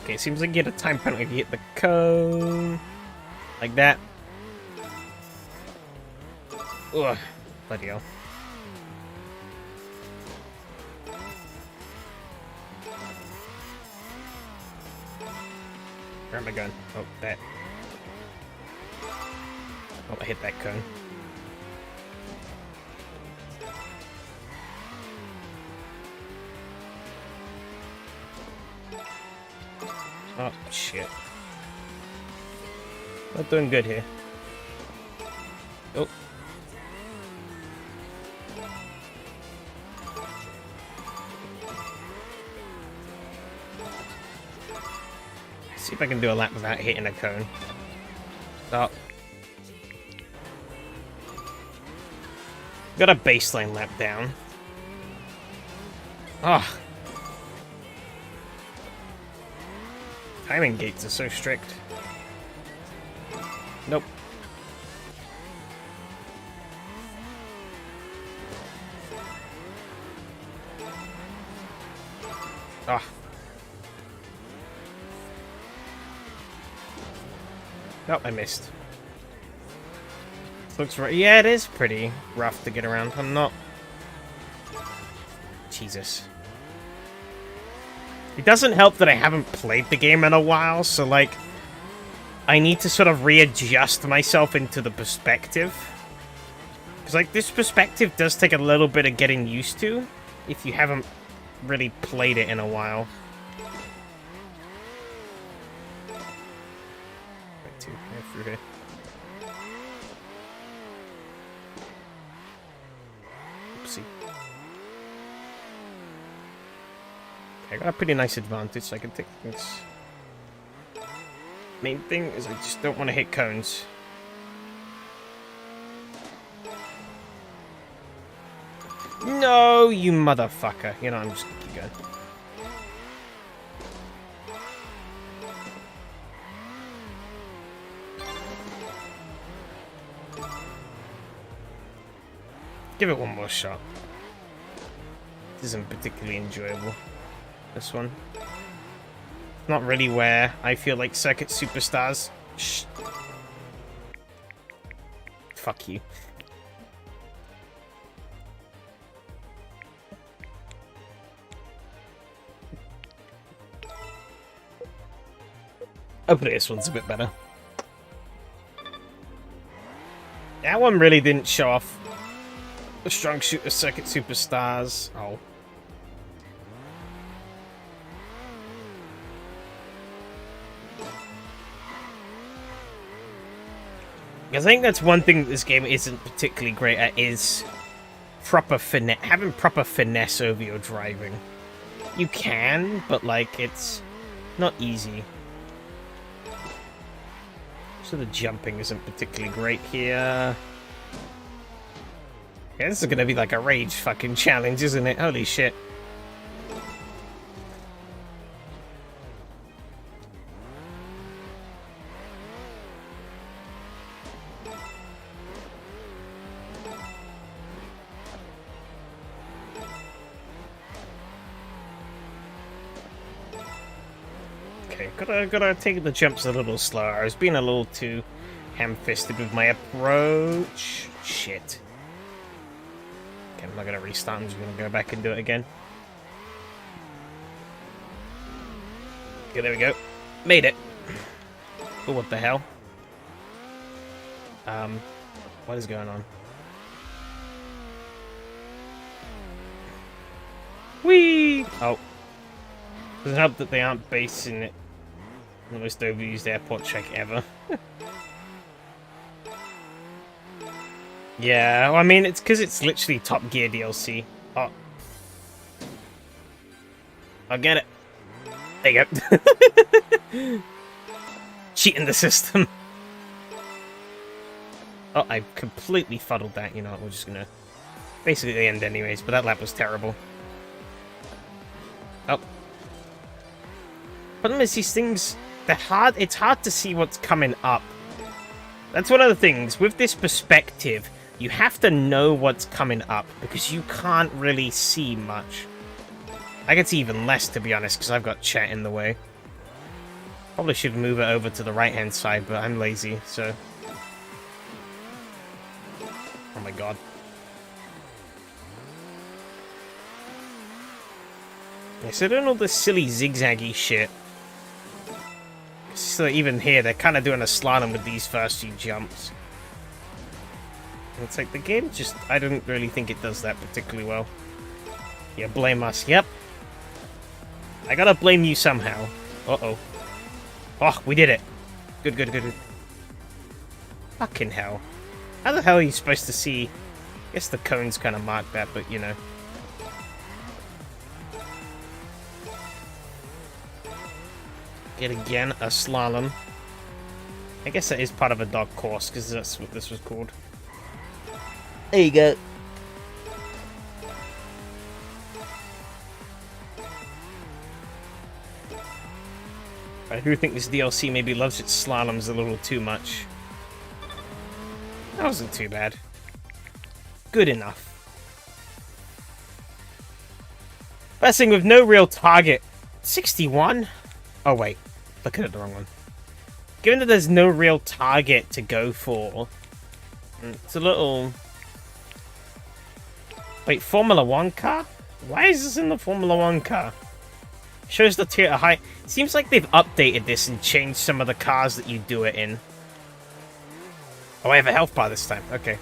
Okay, seems like you get a time penalty if you hit the cone. Like that. Ugh. Bloody hell. Where am I going? Oh, that. Oh, I hit that cone. Oh, shit. Not doing good here. Oh. See if I can do a lap without hitting a cone. Oh. Got a baseline lap down. Ah. Timing gates are so strict. Nope. Ah. Oh, I missed. This looks right. Yeah, it is pretty rough to get around. I'm not. Jesus. It doesn't help that I haven't played the game in a while, so, like, I need to sort of readjust myself into the perspective. Because, like, this perspective does take a little bit of getting used to if you haven't really played it in a while. Right, two, yeah, through here. Oopsie. I got a pretty nice advantage, so I can take this. Main thing is I just don't want to hit cones. No, you motherfucker. You know, I'm just gonna keep going. Give it one more shot. This isn't particularly enjoyable. This one. Not really where I feel like Circuit Superstars. Shh. Fuck you. Hopefully this one's a bit better. That one really didn't show off the strong suit of Circuit Superstars. Oh. I think that's one thing this game isn't particularly great at, is proper finesse, having proper finesse over your driving. You can, but like it's not easy. So the jumping isn't particularly great here. Yeah, this is gonna be like a rage fucking challenge, isn't it? Holy shit. Okay, gotta take the jumps a little slower. I was being a little too ham-fisted with my approach. Shit. Okay, I'm not gonna restart. I'm just gonna go back and do it again. Okay, there we go. Made it. Oh, what the hell? What is going on? Whee! Oh. Doesn't help that they aren't basing it on the most overused airport check ever. Yeah, well, I mean, it's because it's literally Top Gear DLC. Oh. I'll get it. There you go. Cheating the system. Oh, I completely fuddled that. You know what, we're just gonna... Basically end anyways, but that lap was terrible. Oh. Problem is, these things, they're hard. It's hard to see what's coming up. That's one of the things. With this perspective, you have to know what's coming up, because you can't really see much. I can see even less, to be honest, because I've got chat in the way. Probably should move it over to the right-hand side, but I'm lazy, so... Oh my god. Yeah, so doing all this silly zigzaggy shit. So even here, they're kind of doing a slalom with these first few jumps. And it's like the game just... I don't really think it does that particularly well. Yeah, blame us. Yep. I gotta blame you somehow. Uh-oh. Oh, we did it. Good, good, good. Fucking hell. How the hell are you supposed to see... I guess the cones kind of mark that, but you know. Yet again, a slalom. I guess that is part of a dog course, because that's what this was called. There you go. I do think this DLC maybe loves its slaloms a little too much. That wasn't too bad. Good enough. Best thing with no real target. 61? Oh wait, looking at the wrong one. Given that there's no real target to go for, it's a little... Wait, Formula 1 car? Why is this in the Formula 1 car? Shows the tier height. Seems like they've updated this and changed some of the cars that you do it in. Oh, I have a health bar this time. Okay.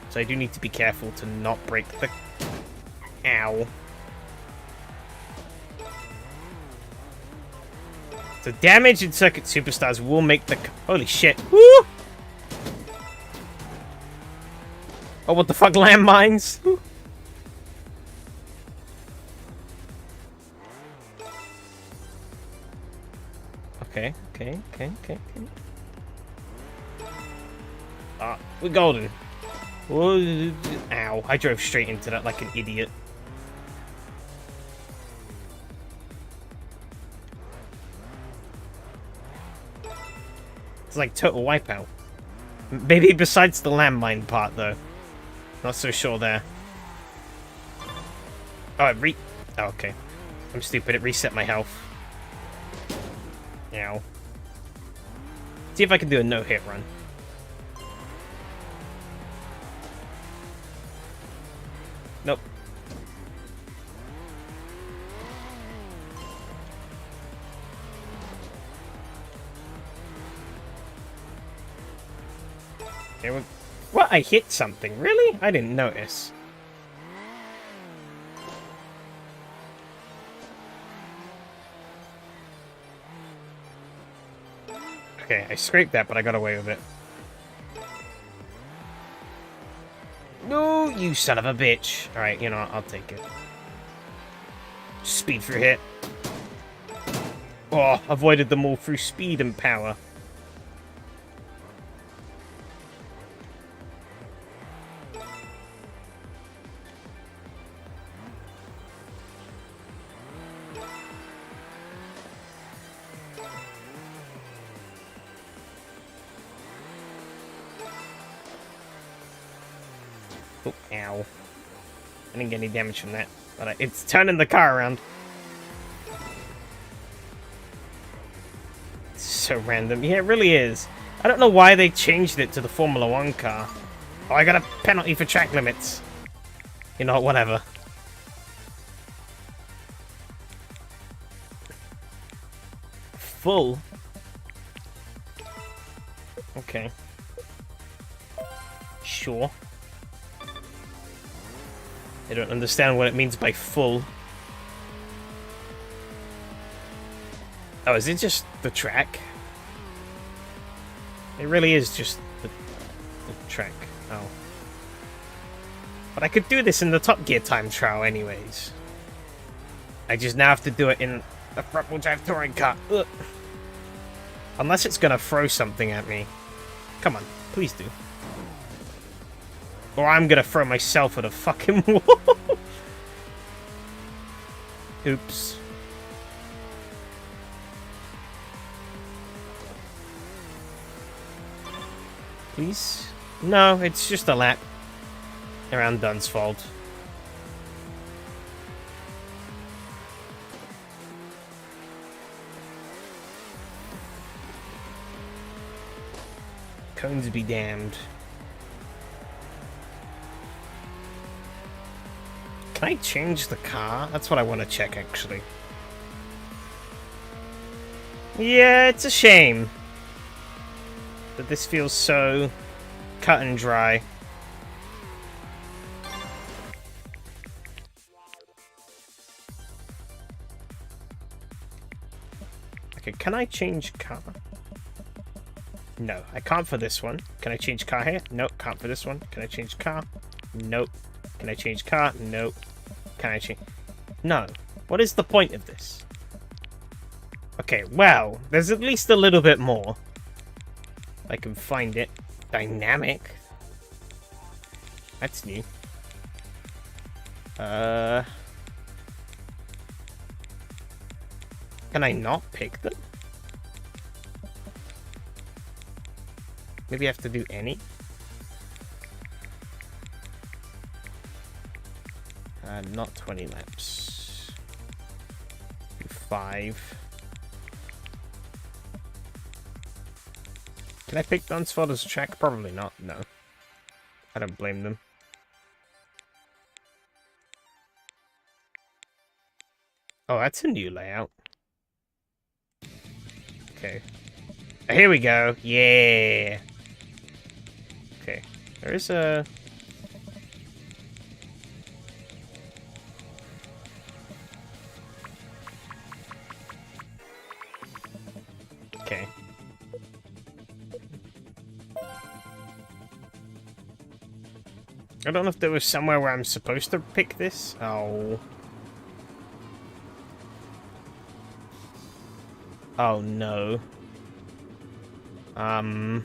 So I do need to be careful to not break the... Ow. So damage in Circuit Superstars will make the... Holy shit. Woo! Oh, what the fuck? Landmines? Woo. Okay. Ah, we're golden. Whoa, ow, I drove straight into that like an idiot. It's like total wipeout. Maybe besides the landmine part, though. Not so sure there. Oh, oh, okay. I'm stupid, it reset my health. Ow. See if I can do a no-hit run. Nope. Okay, what? I hit something? Really? I didn't notice. Okay, I scraped that, but I got away with it. No, you son of a bitch. Alright, you know what? I'll take it. Speed through hit. Oh, avoided them all through speed and power. Oh, ow. I didn't get any damage from that, but it's turning the car around. so random. Yeah, it really is. I don't know why they changed it to the Formula 1 car. Oh, I got a penalty for track limits. You know, whatever. Full? Okay. Sure. I don't understand what it means by full. Oh, is it just the track? It really is just the track. Oh. But I could do this in the Top Gear time trial anyways. I just now have to do it in the front-wheel drive touring car. Ugh. Unless it's gonna throw something at me. Come on, please do. Or I'm gonna throw myself at a fucking wall. Oops. Please? No, it's just a lap around Dunsfold. Cones be damned. Can I change the car? That's what I want to check, actually. Yeah, it's a shame that this feels so cut and dry. Okay, can I change car? No, I can't for this one. Can I change car here? Nope, can't for this one. Can I change car? Nope. Can I change car? Nope. Can I change... No. What is the point of this? Okay, well, there's at least a little bit more. I can find it. Dynamic. That's new. Can I not pick them? Maybe I have to do any? Not 20 laps. Do 5. Can I pick Dunsfold as a track? Probably not, no. I don't blame them. Oh, that's a new layout. Okay. Oh, here we go. Yeah. Okay. There is a... Okay. I don't know if there was somewhere where I'm supposed to pick this. Oh. Oh no. I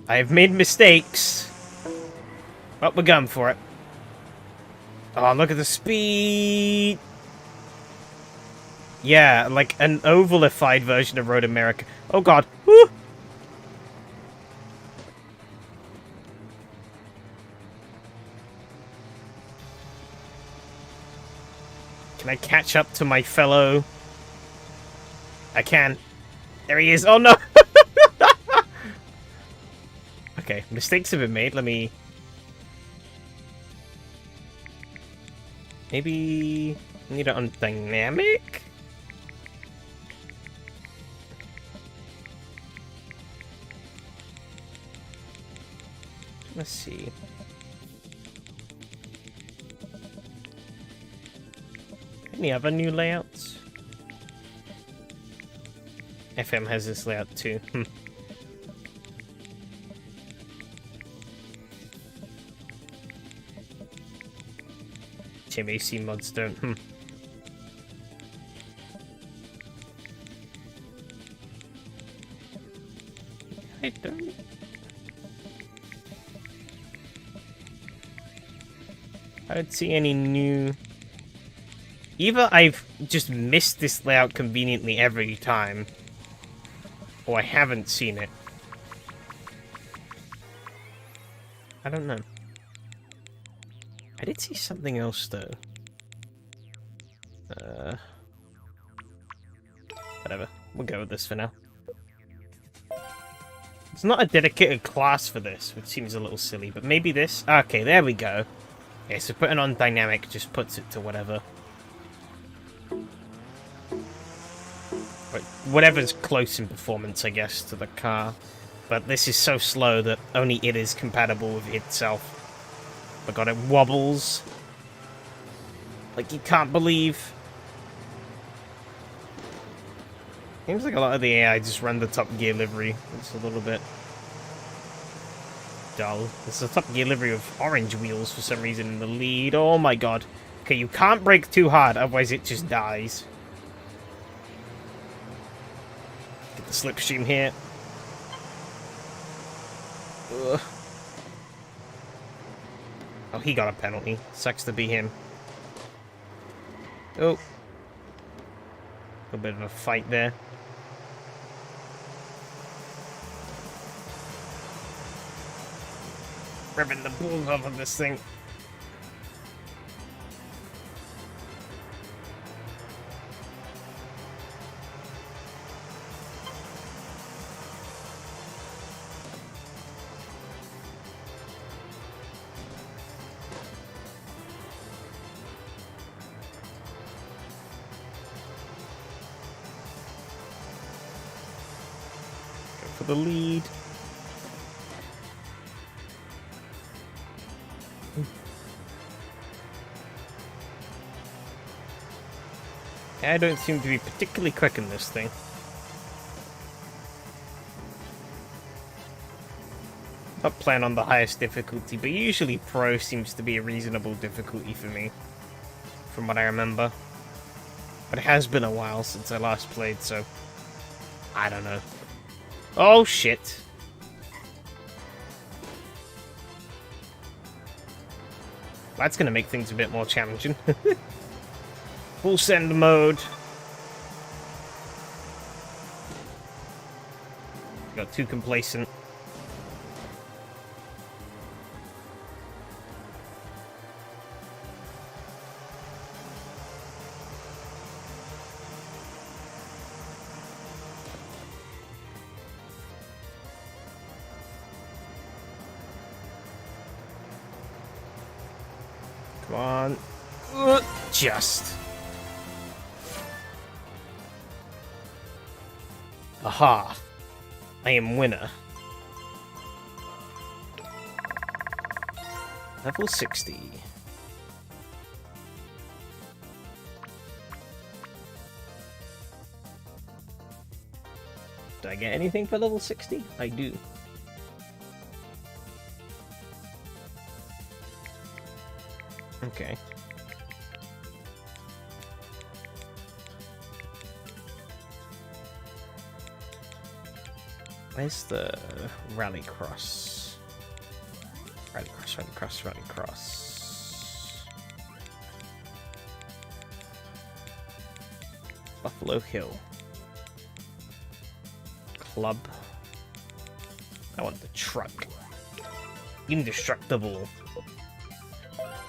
have made mistakes. Well, we're going for it. Oh, look at the speed. Yeah, like an ovalified version of Road America. Oh god. Woo! Can I catch up to my fellow? I can. There he is. Oh no! Okay, mistakes have been made. Let me... Maybe... Need it on dynamic? Let's see. Any other new layouts? FM has this layout too. Team AC mods don't. I don't. I don't see any new. Either I've just missed this layout conveniently every time, or I haven't seen it. I don't know. I did see something else though. Whatever. We'll go with this for now. It's not a dedicated class for this, which seems a little silly, but maybe this? Okay, there we go. Okay, so putting on dynamic just puts it to whatever. But whatever's close in performance, I guess, to the car. But this is so slow that only it is compatible with itself. Oh god, it wobbles. Like you can't believe. Seems like a lot of the AI just run the Top Gear livery. It's a little bit dull. There's a Top Gear livery with orange wheels for some reason in the lead. Oh my god. Okay, you can't brake too hard, otherwise it just dies. Get the slipstream here. Ugh. Oh, he got a penalty. Sucks to be him. Oh. A bit of a fight there. Ripping the balls off of this thing. Go for the lead. I don't seem to be particularly quick in this thing. Not playing on the highest difficulty, but usually Pro seems to be a reasonable difficulty for me, from what I remember. But it has been a while since I last played, so I don't know. Oh shit! That's gonna make things a bit more challenging. Full send mode. Got too complacent. Come on. Just. Aha! I am winner. Level 60. Do I get anything for level 60? I do. Okay. Where's the rallycross? Rallycross. Buffalo Hill. Club. I want the truck. Indestructible.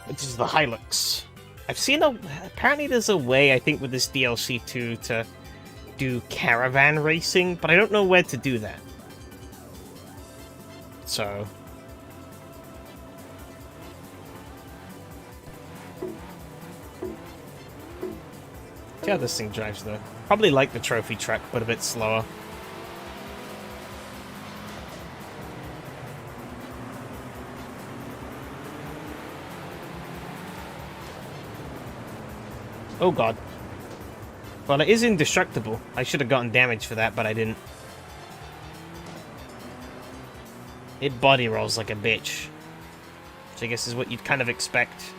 Which is the Hilux. I've seen apparently there's a way, I think, with this DLC too, to do caravan racing, but I don't know where to do that. So see how this thing drives though. Probably like the trophy truck, but a bit slower. Oh god. Well, it is indestructible. I should have gotten damage for that, but I didn't. It body rolls like a bitch. Which I guess is what you'd kind of expect.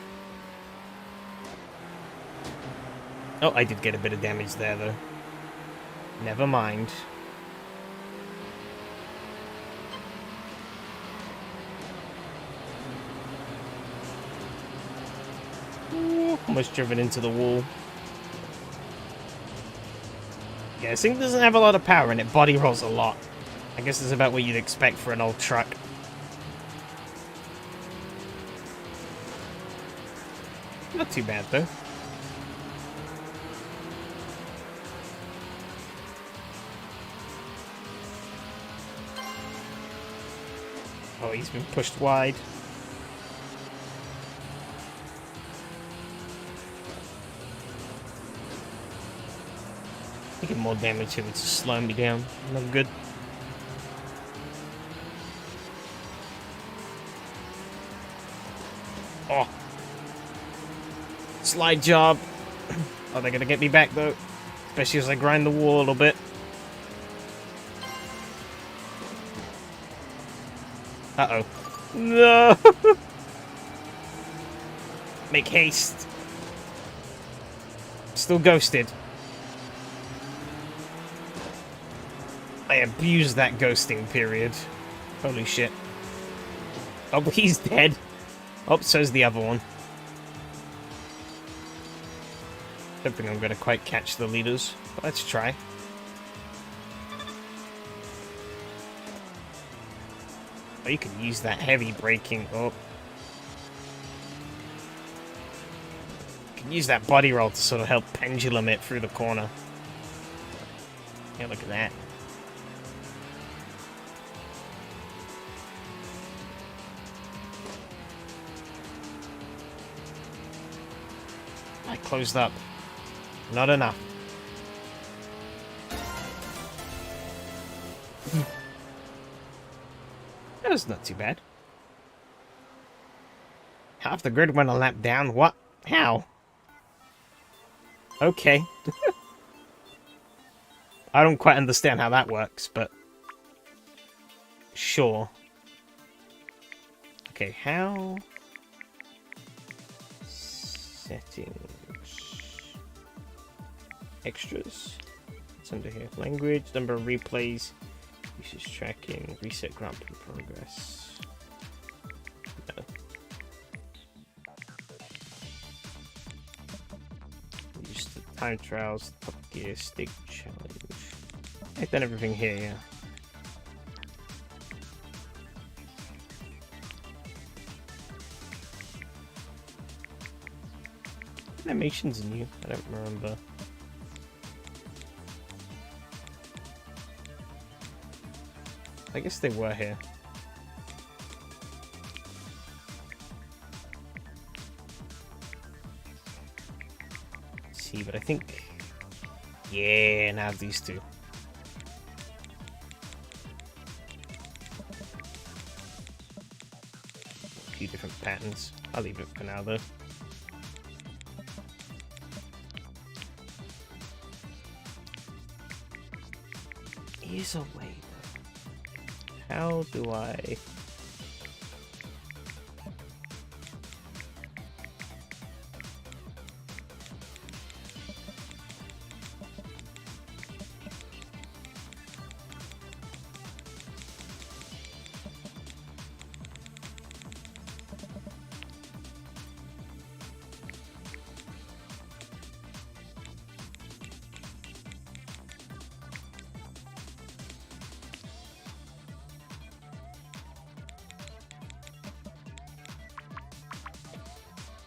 Oh, I did get a bit of damage there, though. Never mind. Ooh, almost driven into the wall. Yeah, this thing doesn't have a lot of power and it body rolls a lot. I guess it's about what you'd expect for an old truck. Not too bad, though. Oh, he's been pushed wide. Taking more damage here, it's slowing me down. Not good. Oh. Slide job. Oh, they're gonna get me back though. Especially as I grind the wall a little bit. Uh-oh. No! Make haste. Still ghosted. I abused that ghosting period. Holy shit. Oh, he's dead. Oh, so's the other one. Don't think I'm gonna quite catch the leaders, but let's try. Oh, you can use that heavy braking. Oh. You can use that body roll to sort of help pendulum it through the corner. Yeah, look at that. I closed up. Not enough. That was not too bad. Half the grid went a lap down. What? How? Okay. I don't quite understand how that works, but... sure. Okay, how... settings... extras. It's under here. Language, number of replays, usage tracking, reset Grand Prix progress. No. Use the time trials, Top Gear, stick challenge. I've done everything here, yeah. Animations new? I don't remember. I guess they were here. Let's see, but I think... yeah, now these two. A few different patterns. I'll leave it for now, though. Is a way, though. How do I...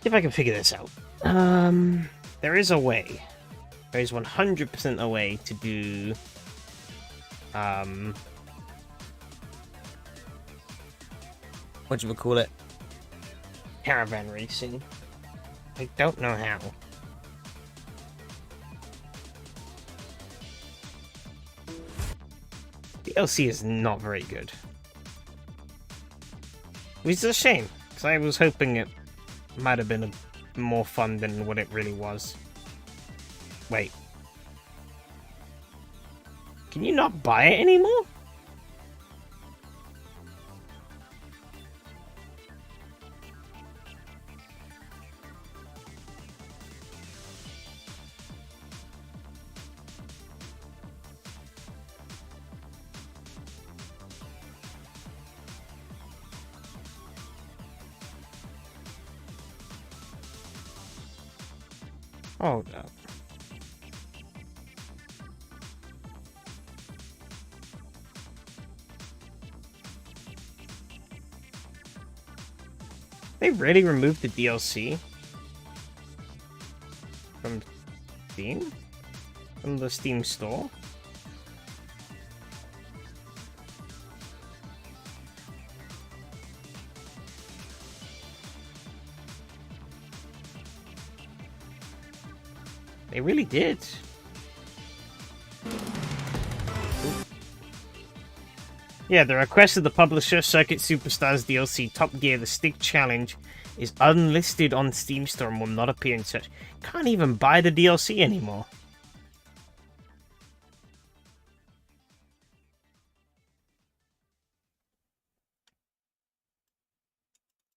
if I can figure this out. There is a way. There is 100% a way to do... whatchamacallit? Caravan racing. I don't know how. The DLC is not very good. Which is a shame, because I was hoping it might have been more fun than what it really was. Wait. Can you not buy it anymore? Hold up. They really removed the DLC from Steam? From the Steam store? They really did. Yeah, the request of the publisher, Circuit Superstars DLC Top Gear The Stick Challenge, is unlisted on Steam Store and will not appear in search. Can't even buy the DLC anymore.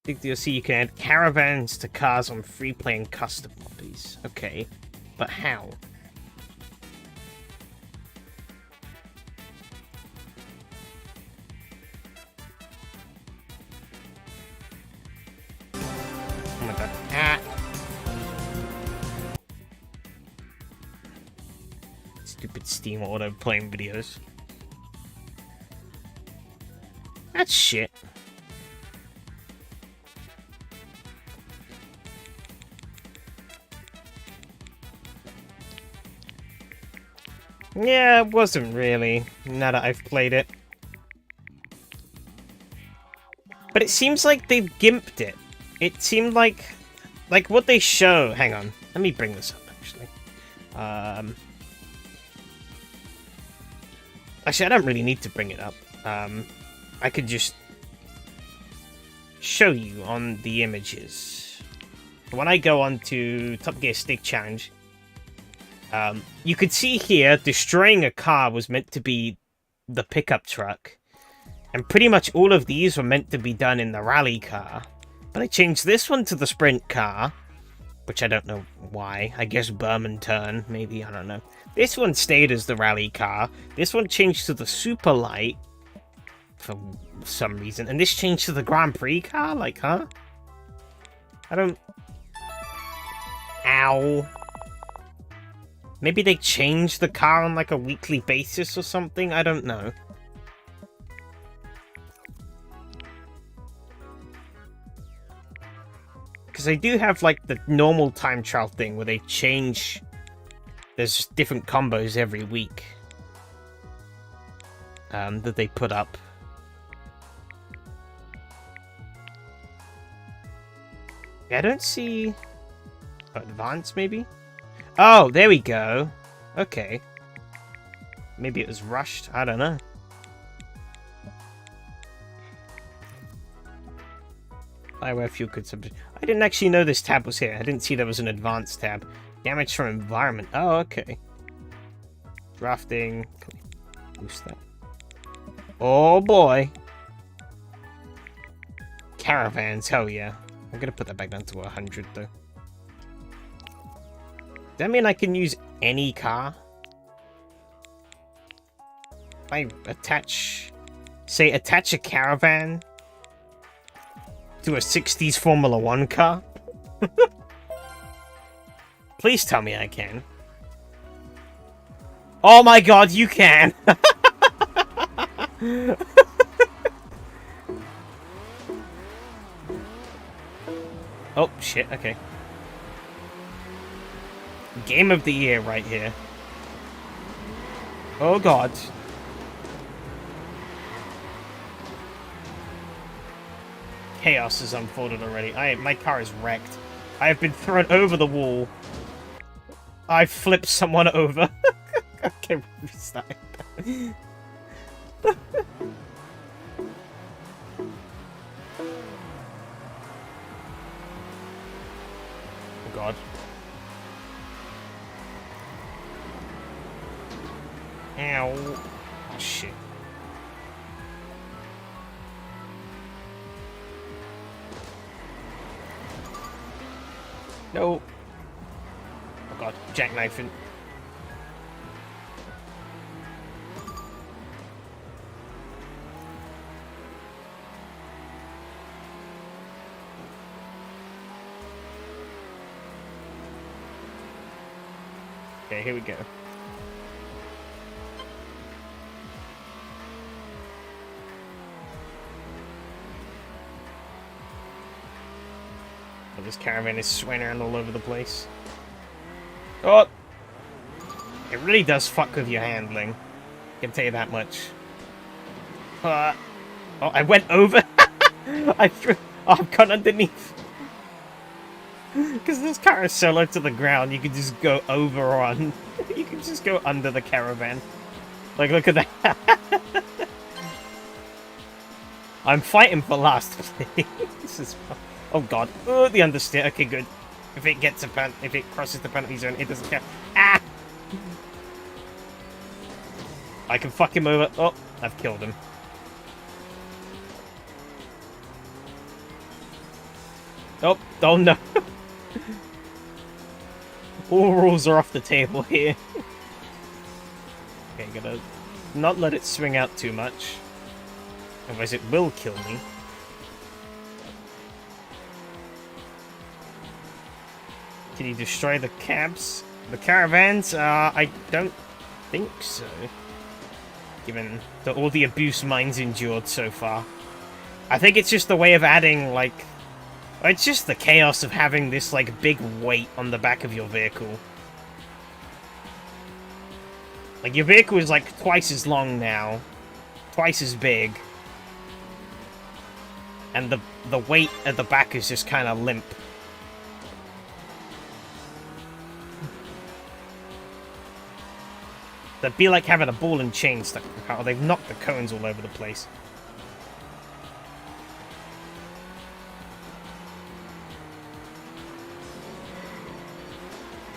Stick DLC, you can add caravans to cars on free play and custom moddies. Okay, but how? Oh my god. Ah! Stupid Steam auto playing videos. That's shit. Yeah, it wasn't really, now that I've played it. But it seems like they've gimped it. It seemed like what they show... Hang on, let me bring this up, actually. Actually, I don't really need to bring it up. I could just show you on the images. When I go on to Top Gear Stick Challenge, you could see here, destroying a car was meant to be the pickup truck. And pretty much all of these were meant to be done in the rally car. But I changed this one to the sprint car, which I don't know why. I guess Berman turn, maybe, I don't know. This one stayed as the rally car. This one changed to the super light for some reason. And this changed to the Grand Prix car? Like, huh? I don't... Ow. Maybe they change the car on like a weekly basis or something? I don't know. Because they do have like the normal time trial thing where they change... There's different combos every week. That they put up. Yeah, I don't see... Advanced, maybe? Oh, there we go. Okay. Maybe it was rushed. I don't know. Highway fuel consumption. I didn't actually know this tab was here. I didn't see there was an advanced tab. Damage from environment. Oh, okay. Drafting. Can we boost that? Oh boy. Caravans. Hell yeah. I'm gonna put that back down to 100 though. Does that mean I can use any car? If I attach... Say, attach a caravan to a 60s Formula 1 car? Please tell me I can. Oh my god, you can! Oh, shit, okay. Game of the year right here. Oh god. Chaos has unfolded already. My car is wrecked. I have been thrown over the wall. I flipped someone over. Okay, restart. Oh god. Ow. Oh, shit. No. Oh god, jackknifing. Okay, here we go. Oh, this caravan is swaying around all over the place. Oh! It really does fuck with your handling. I can tell you that much. Oh, I went over! I threw... Oh, I've gone underneath. Because this car is so low to the ground, you can just go over on. You can just go under the caravan. Like, look at that. I'm fighting for last place. This is fun. Oh god. Oh, the understeer. Okay, good. If it gets if it crosses the penalty zone, it doesn't count. Ah! I can fuck him over. Oh, I've killed him. Oh, oh no. All rules are off the table here. Okay, gotta not let it swing out too much. Otherwise it will kill me. Can you destroy the cabs? The caravans? I don't think so. Given all the abuse mine's endured so far. I think it's just a way of adding, like... It's just the chaos of having this, like, big weight on the back of your vehicle. Like, your vehicle is, like, twice as long now. Twice as big. And the weight at the back is just kind of limp. That'd be like having a ball and chain stuck in the car. They've knocked the cones all over the place.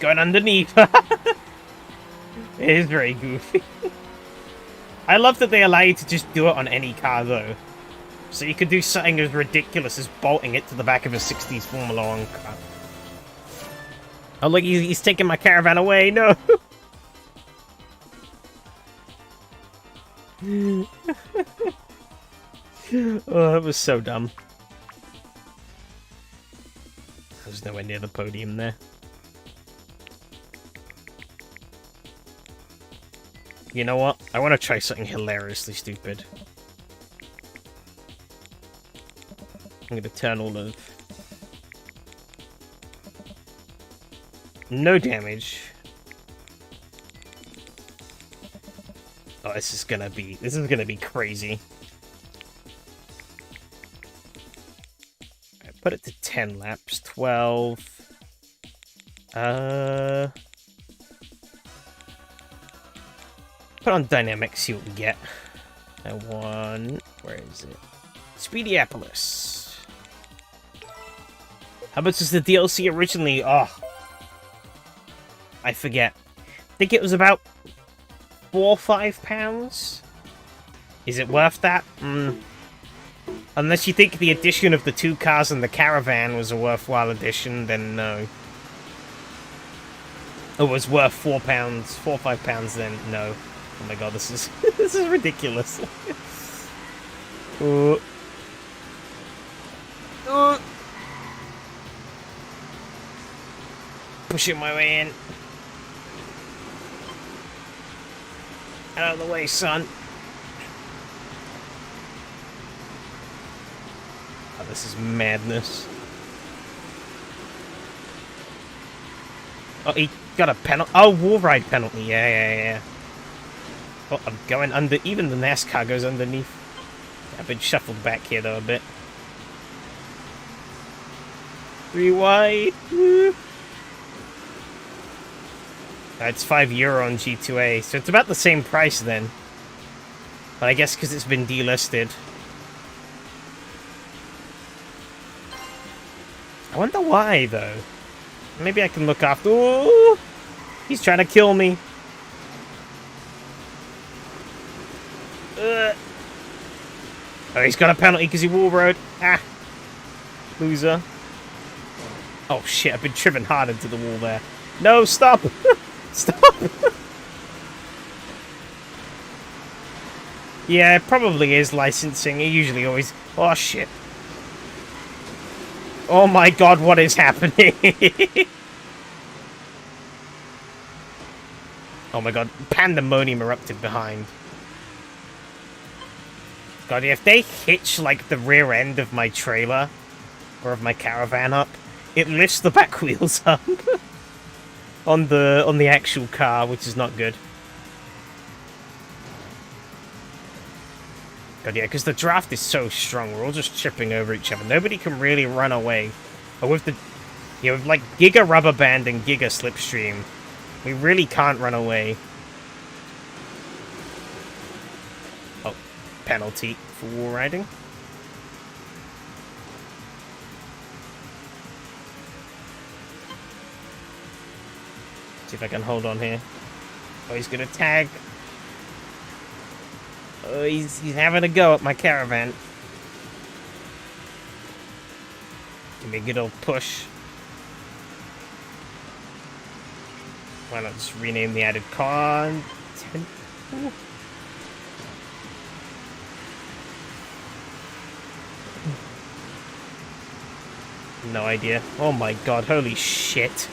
Going underneath. It is very goofy. I love that they allow you to just do it on any car, though. So you could do something as ridiculous as bolting it to the back of a 60s Formula 1 car. Oh, look, he's taking my caravan away. No! Oh, that was so dumb. I was nowhere near the podium there. You know what? I want to try something hilariously stupid. I'm going to turn all of... No damage. Oh, this is gonna be crazy. I put it to 10 laps, 12. Put on dynamics, see what we get. I want... Where is it? Speediopolis. How much is the DLC originally? Oh. I forget. I think it was about £4 or £5. Is it worth that? Unless you think the addition of the 2 cars and the caravan was a worthwhile addition, then no. It was worth £4, £4 or £5, then no. Oh my god, this is this is ridiculous. Pushing my way in. Out of the way, son. Oh, this is madness. Oh, he got a penalty. Oh, wall ride penalty. Yeah. Oh, I'm going under. Even the NASCAR goes underneath. I've been shuffled back here, though, a bit. 3 wide. Woo. It's €5 on G2A, so it's about the same price then. But I guess because it's been delisted. I wonder why, though. Maybe I can look after... Ooh! He's trying to kill me. Oh, he's got a penalty because he wall rode. Ah. Loser. Oh, shit, I've been driven hard into the wall there. No, stop! Stop! Yeah, it probably is licensing. It usually always... Oh, shit. Oh my god, what is happening? Oh my god, pandemonium erupted behind. God, if they hitch, like, the rear end of my trailer, or of my caravan up, it lifts the back wheels up. on the actual car, which is not good. God, yeah, because the draft is so strong, we're all just tripping over each other. Nobody can really run away. But with the... Yeah, with like Giga Rubber Band and Giga Slipstream, we really can't run away. Oh, penalty for wall riding. See if I can hold on here. Oh, he's gonna tag. Oh, he's having a go at my caravan. Give me a good old push. Why not just rename the added content? Ooh. No idea. Oh my god, holy shit.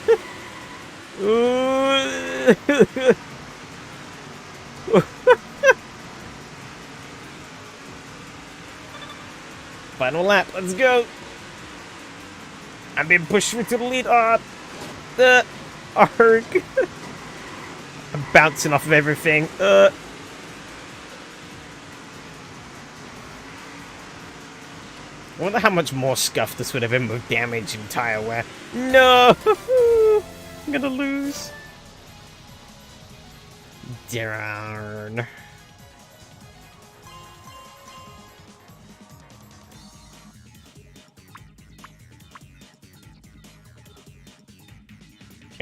Final lap, let's go. I'm being pushed through to the lead. Arg. I'm bouncing off of everything. I wonder how much more scuff this would have been with damage and tire wear. No! I'm gonna lose. Darn.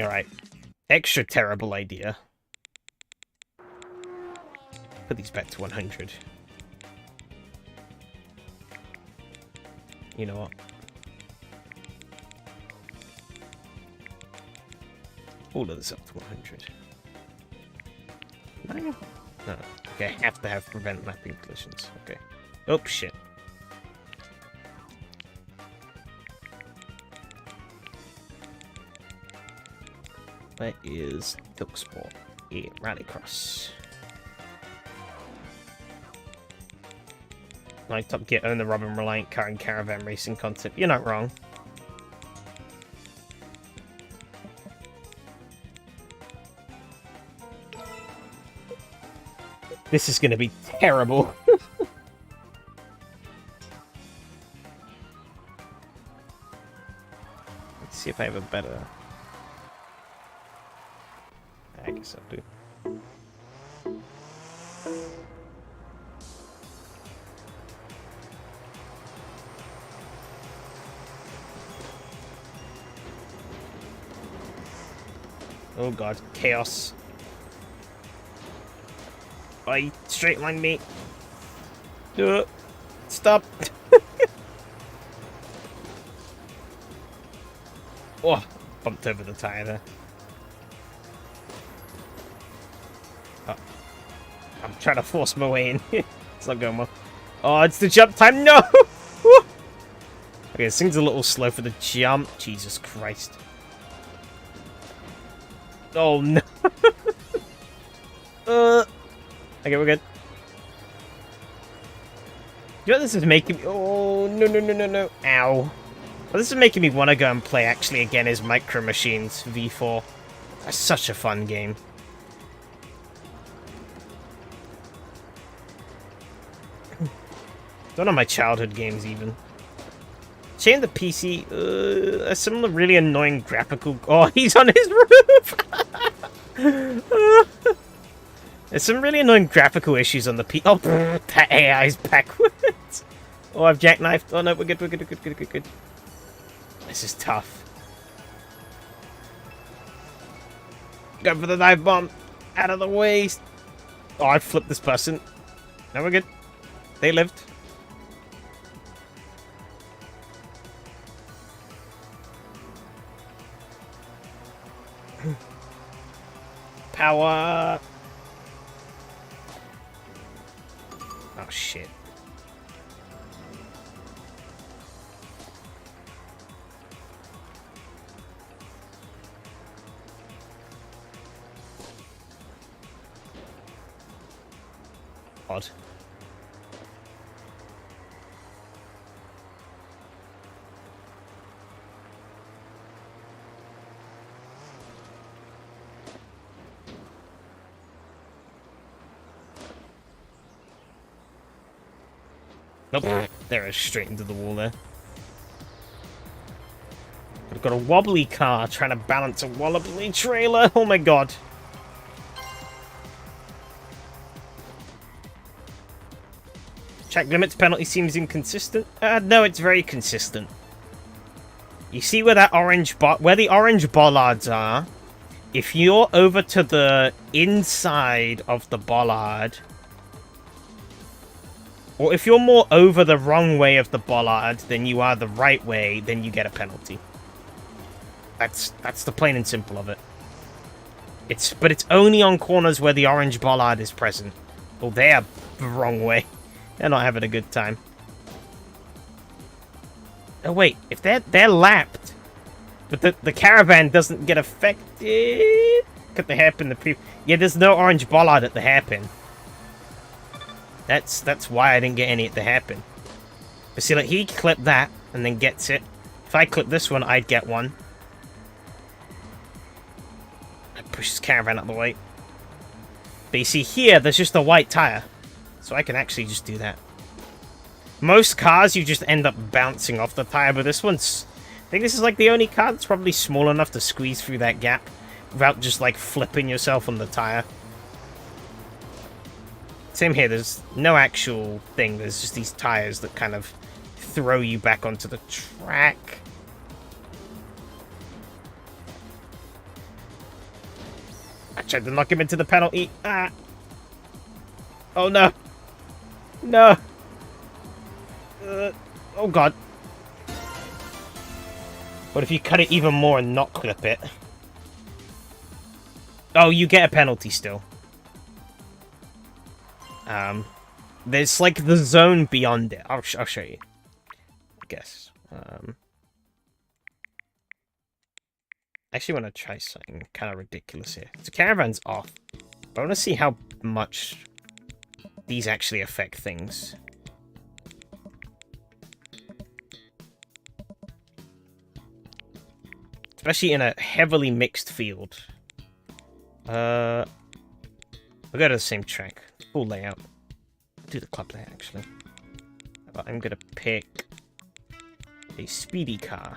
Alright. Extra terrible idea. Put these back to 100. You know what? All of this up to 100. No? No. Okay, I have to have prevent mapping collisions. Okay. Oh, shit. That is Duck Sport. Yeah, Rallycross. Like Top Gear own the Robin Reliant car and caravan racing concept. You're not wrong. This is going to be terrible. Let's see if I have a better... I guess I'll do. Oh god, chaos. Bye, straight line me. Stop. Oh, bumped over the tire there. Oh. I'm trying to force my way in. It's not going well. Oh, it's the jump time. No! Okay, this thing's a little slow for the jump. Jesus Christ. Oh, no. Okay, we're good. You know what this is making me... Oh, no, no, no, no, no. Ow. Well, this is making me want to go and play, actually, again, is Micro Machines V4. That's such a fun game. It's one of my childhood games, even. Shame the PC, a similar really annoying graphical... Oh, he's on his roof! There's some really annoying graphical issues on the P... Oh, that AI's backwards! Oh, I've jackknifed. Oh, no, we're good, we're good, we're good, good, good, good. This is tough. Go for the dive bomb! Out of the way! Oh, I flipped this person. Now we're good. They lived. Power! Oh, shit. Odd. Nope. There, straight into the wall there. Gotta got a wobbly car trying to balance a wobbly trailer. Oh my god. Track limits penalty seems inconsistent. No, it's very consistent. You see where that where the orange bollards are? If you're over to the inside of the bollard, or if you're more over the wrong way of the bollard than you are the right way, then you get a penalty. That's the plain and simple of it. But it's only on corners where the orange bollard is present. Well, they're the wrong way. They're not having a good time. Oh wait, if they're lapped, but the caravan doesn't get affected. Cut the hairpin. Yeah, there's no orange bollard at the hairpin. That's why I didn't get any at the hairpin. But see, like, he clipped that and then gets it. If I clip this one, I'd get one. I push this caravan out of the way. But you see here, there's just a white tire. So I can actually just do that. Most cars, you just end up bouncing off the tire, but this one's... I think this is like the only car that's probably small enough to squeeze through that gap without just like flipping yourself on the tire. Same here, there's no actual thing, there's just these tires that kind of throw you back onto the track. I tried to knock him into the penalty. Ah! Oh no! No! Oh god. What if you cut it even more and not clip it? Oh, you get a penalty still. There's like the zone beyond it. I'll show you. I guess. I actually want to try something kind of ridiculous here. So caravan's off. But I want to see how much these actually affect things. Especially in a heavily mixed field. We'll go to the same track. Full layout. Do the club layout, actually. But I'm gonna pick a speedy car.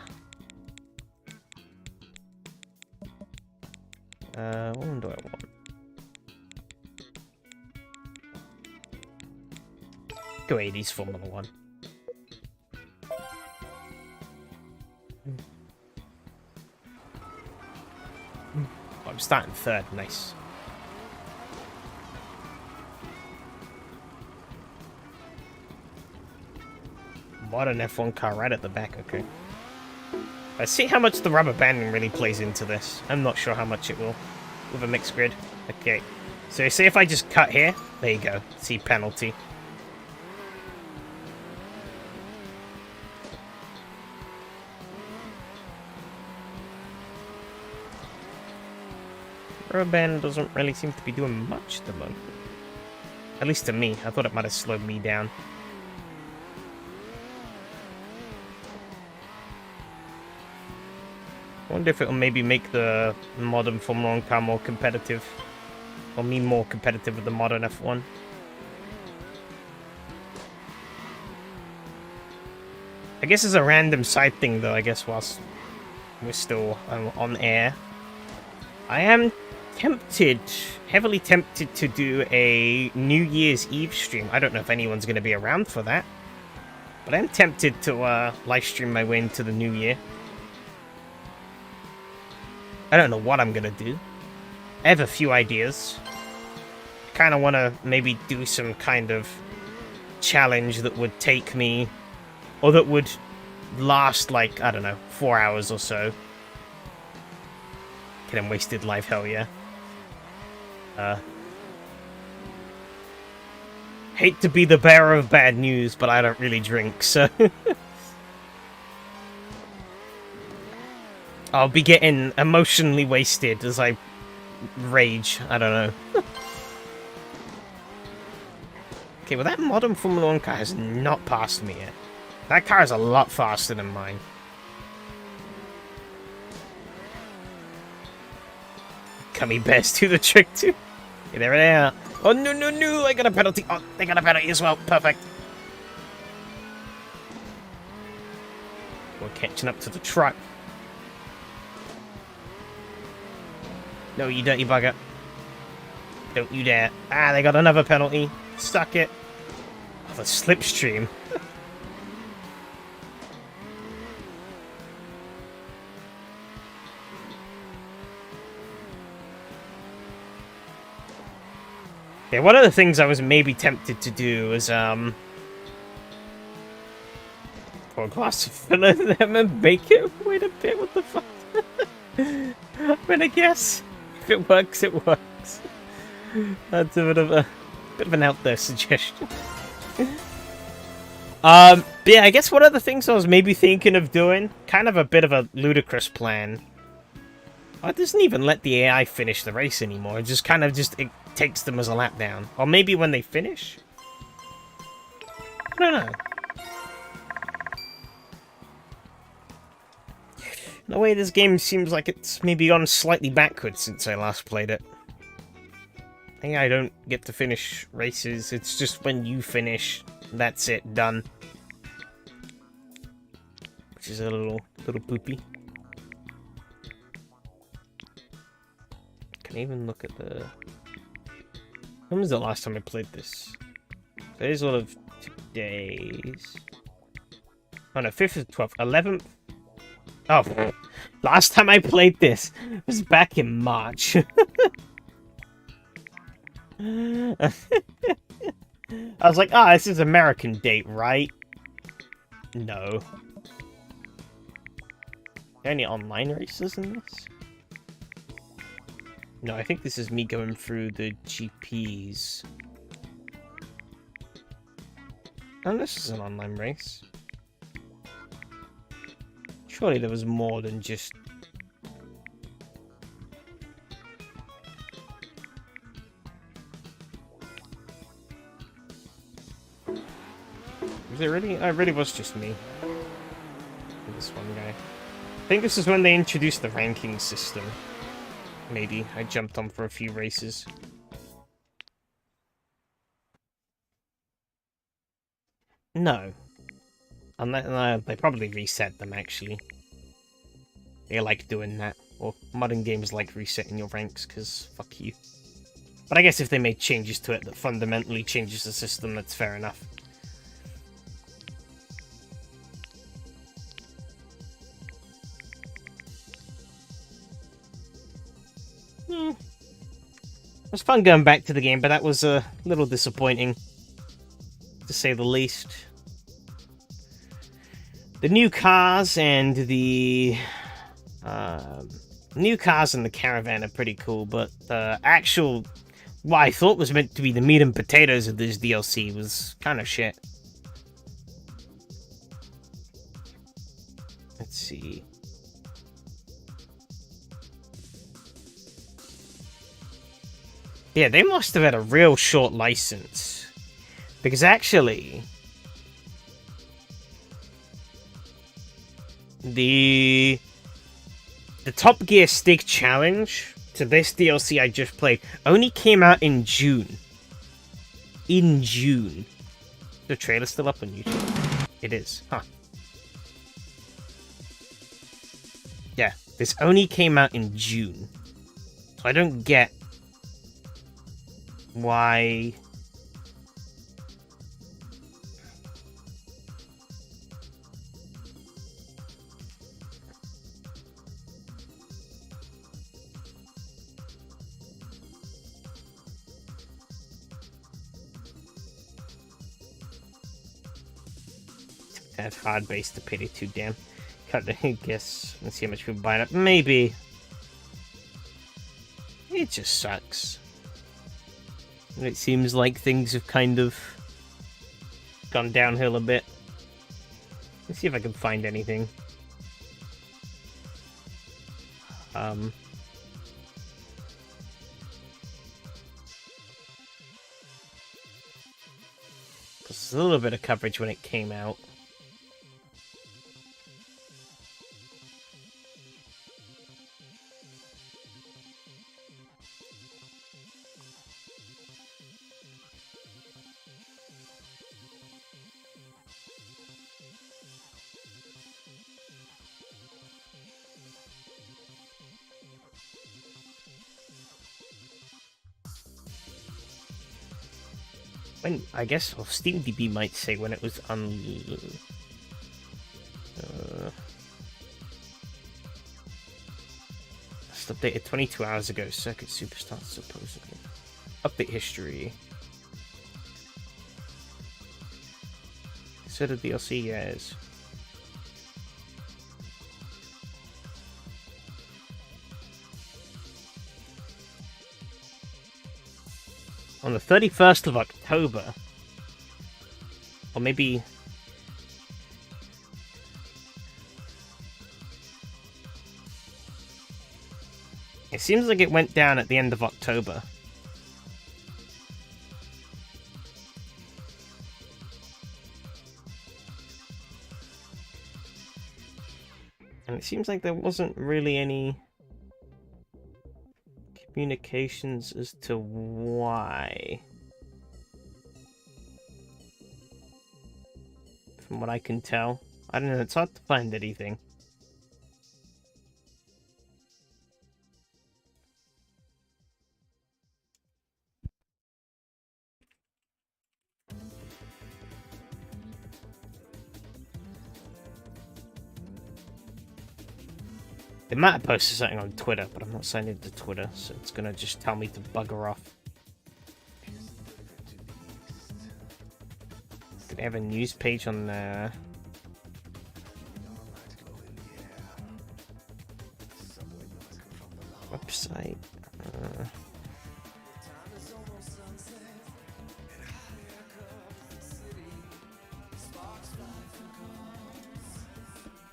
What one do I want? Go 80s Formula 1. I'm starting third, nice. Modern F1 car right at the back, okay. Let's see how much the rubber banding really plays into this. I'm not sure how much it will with a mixed grid. Okay, so say if I just cut here, there you go, see penalty. Rubber band doesn't really seem to be doing much at the moment. At least to me. I thought it might have slowed me down. I wonder if it'll maybe make the modern Formula 1 car more competitive. Or me more competitive with the modern F1. I guess it's a random side thing though, I guess, whilst we're still on air. I am tempted, heavily tempted to do a New Year's Eve stream. I don't know if anyone's going to be around for that. But I'm tempted to live stream my way into the new year. I don't know what I'm going to do. I have a few ideas. Kind of want to maybe do some kind of challenge that would take me, or that would last like, I don't know, 4 hours or so. Getting wasted life, hell yeah. Hate to be the bearer of bad news, but I don't really drink, so... I'll be getting emotionally wasted as I rage. I don't know. Okay, well that modern Formula 1 car has not passed me yet. That car is a lot faster than mine. Gummy bears do the trick too. Okay, there they are. Oh no no no! I got a penalty. Oh, they got a penalty as well. Perfect. We're catching up to the truck. No, you dirty bugger. Don't you dare. Ah, they got another penalty. Suck it. Oh, the slipstream. Yeah, one of the things I was maybe tempted to do was, pour a glass of filler in them and bake it. Wait a bit, what the fuck? I'm gonna guess. If it works, it works. That's a bit of an out there suggestion. But yeah, I guess one of the things I was maybe thinking of doing, kind of a bit of a ludicrous plan. Oh, it doesn't even let the AI finish the race anymore. It just kind of it takes them as a lap down. Or maybe when they finish? I don't know. In a way, this game seems like it's maybe gone slightly backwards since I last played it. I think I don't get to finish races. It's just when you finish, that's it, done. Which is a little poopy. Can I even look at the... When was the last time I played this? It is all of today's... Oh no, 5th of 12th, 11th? Oh, last time I played this was back in March. I was like, ah, this is American date, right? No. Are there any online races in this? No, I think this is me going through the GPs. Oh, this is an online race. Surely there was more than just... Was it really? Oh, it really was just me. This one guy. I think this is when they introduced the ranking system. Maybe. I jumped on for a few races. No. Unless, they probably reset them, actually. They like doing that. Or modern games like resetting your ranks, because fuck you. But I guess if they made changes to it that fundamentally changes the system, that's fair enough. It was fun going back to the game, but that was a little disappointing, to say the least. The new cars and the caravan are pretty cool, but the actual, what I thought was meant to be the meat and potatoes of this DLC was kind of shit. Let's see. Yeah, they must have had a real short license. Because actually... The Top Gear Stick Challenge to this DLC I just played only came out in June. In June. The trailer's still up on YouTube. It is. Huh. Yeah, this only came out in June. So I don't get why... That's hard base to pity too, damn. Cut the guess. Let's see how much people buy it. Maybe. It just sucks. It seems like things have kind of gone downhill a bit. Let's see if I can find anything. There's a little bit of coverage when it came out. When, I guess, well, SteamDB might say when it was just updated 22 hours ago. Circuit Superstar, supposedly. Update history. So the DLC, yes. On the 31st of October. Or maybe... It seems like it went down at the end of October. And it seems like there wasn't really any communications as to why. From what I can tell. I don't know, it's hard to find anything. They might have posted something on Twitter, but I'm not signed into Twitter, so it's gonna just tell me to bugger off. Do they have a news page on their website?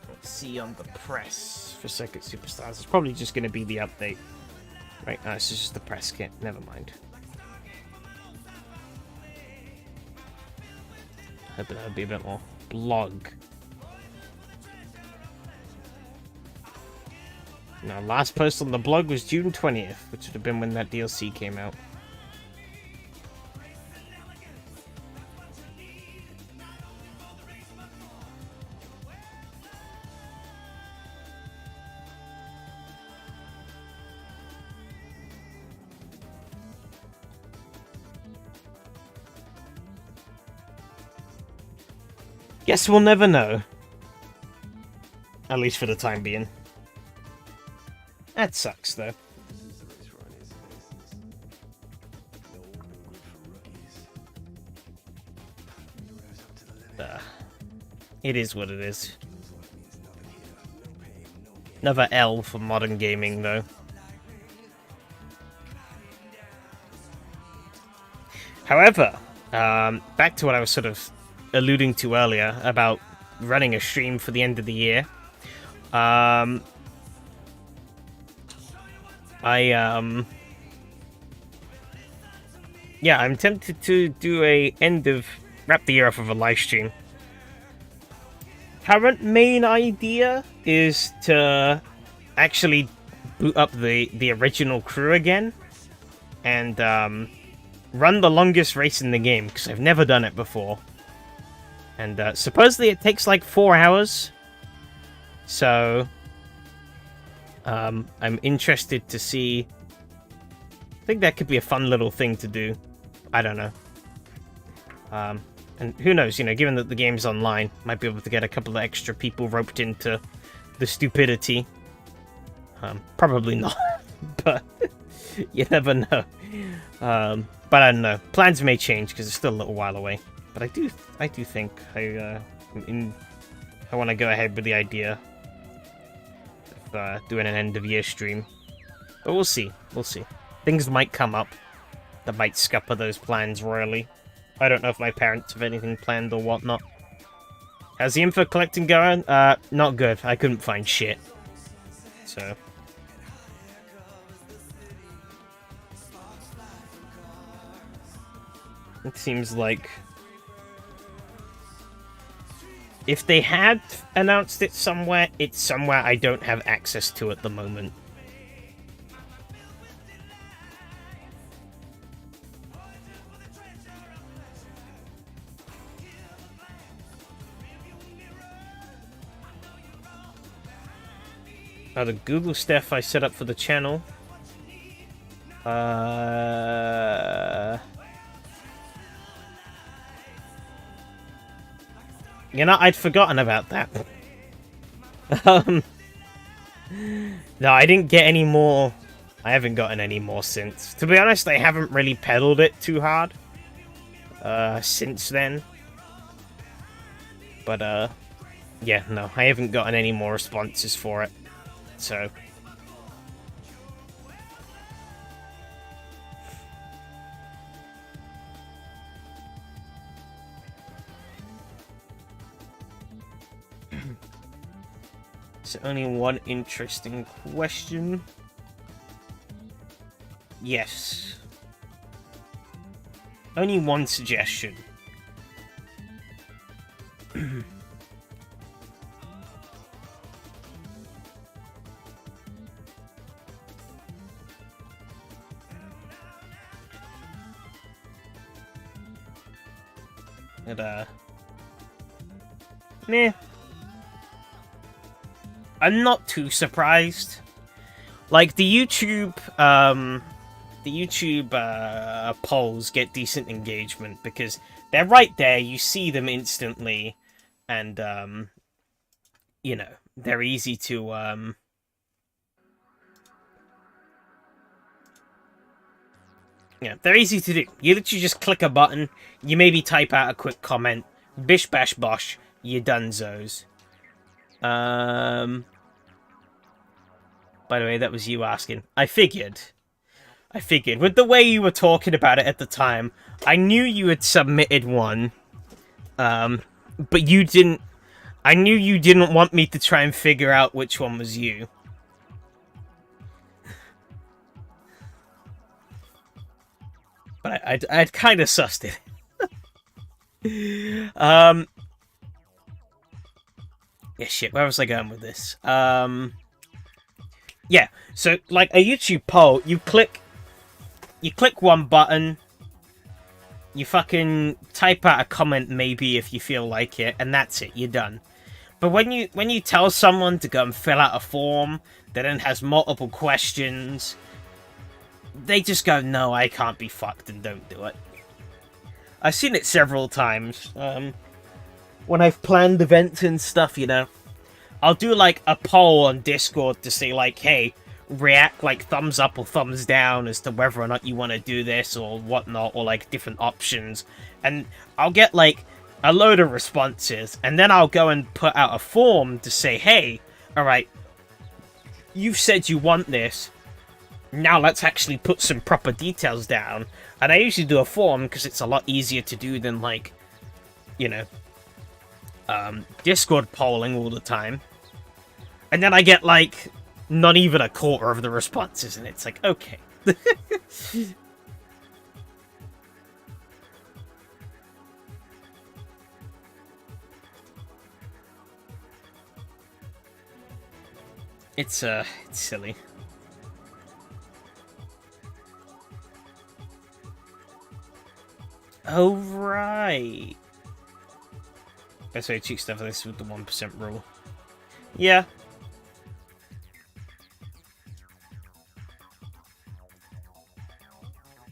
Let's see on the press for Circuit Superstars. It's probably just going to be the update. Right, no, this is just the press kit. Never mind. Hoping that would be a bit more. Blog. Now, last post on the blog was June 20th, which would have been when that DLC came out. Guess we'll never know. At least for the time being. That sucks, though. It is what it is. Another L for modern gaming, though. However, back to what I was sort of alluding to earlier about running a stream for the end of the year. Yeah, I'm tempted to do wrap the year off of a live stream. Current main idea is to actually boot up the original crew again and run the longest race in the game, because I've never done it before. And supposedly it takes like 4 hours. So I'm interested to see. I think that could be a fun little thing to do. I don't know. And who knows, you know, given that the game's online, might be able to get a couple of extra people roped into the stupidity. Probably not, but you never know. But I don't know. Plans may change because it's still a little while away. But I do think I want to go ahead with the idea of doing an end of year stream. But we'll see. We'll see. Things might come up that might scupper those plans royally. I don't know if my parents have anything planned or whatnot. How's the info collecting going? Not good. I couldn't find shit. So. It seems like if they had announced it somewhere, it's somewhere I don't have access to at the moment. The Google stuff I set up for the channel. You know, I'd forgotten about that. um, no, I didn't get any more. I haven't gotten any more since. To be honest, I haven't really pedaled it too hard since then. But, yeah, no, I haven't gotten any more responses for it. So... So only one interesting question. Yes. Only one suggestion. And, meh. I'm not too surprised. Like, the YouTube polls get decent engagement because they're right there, you see them instantly, and, you know, they're easy to, yeah, they're easy to do. You literally just click a button, you maybe type out a quick comment, bish bash bosh, you're donezos. By the way, that was you asking. I figured. With the way you were talking about it at the time, I knew you had submitted one. But you didn't... I knew you didn't want me to try and figure out which one was you. But I'd kind of sussed it. Yeah, shit, where was I going with this? Yeah, so, like, a YouTube poll, you click one button, you fucking type out a comment maybe if you feel like it, and that's it, you're done. But when you tell someone to go and fill out a form that then has multiple questions, they just go, no, I can't be fucked, and don't do it. I've seen it several times, when I've planned events and stuff, you know. I'll do, like, a poll on Discord to say, like, hey, react, like, thumbs up or thumbs down as to whether or not you want to do this or whatnot, or, like, different options. And I'll get, like, a load of responses, and then I'll go and put out a form to say, hey, alright, you've said you want this, now let's actually put some proper details down. And I usually do a form because it's a lot easier to do than, like, you know, Discord polling all the time. And then I get, like, not even a quarter of the responses, and it's like, okay. It's silly. Oh, right. Best way to cheat stuff like this with the 1% rule. Yeah.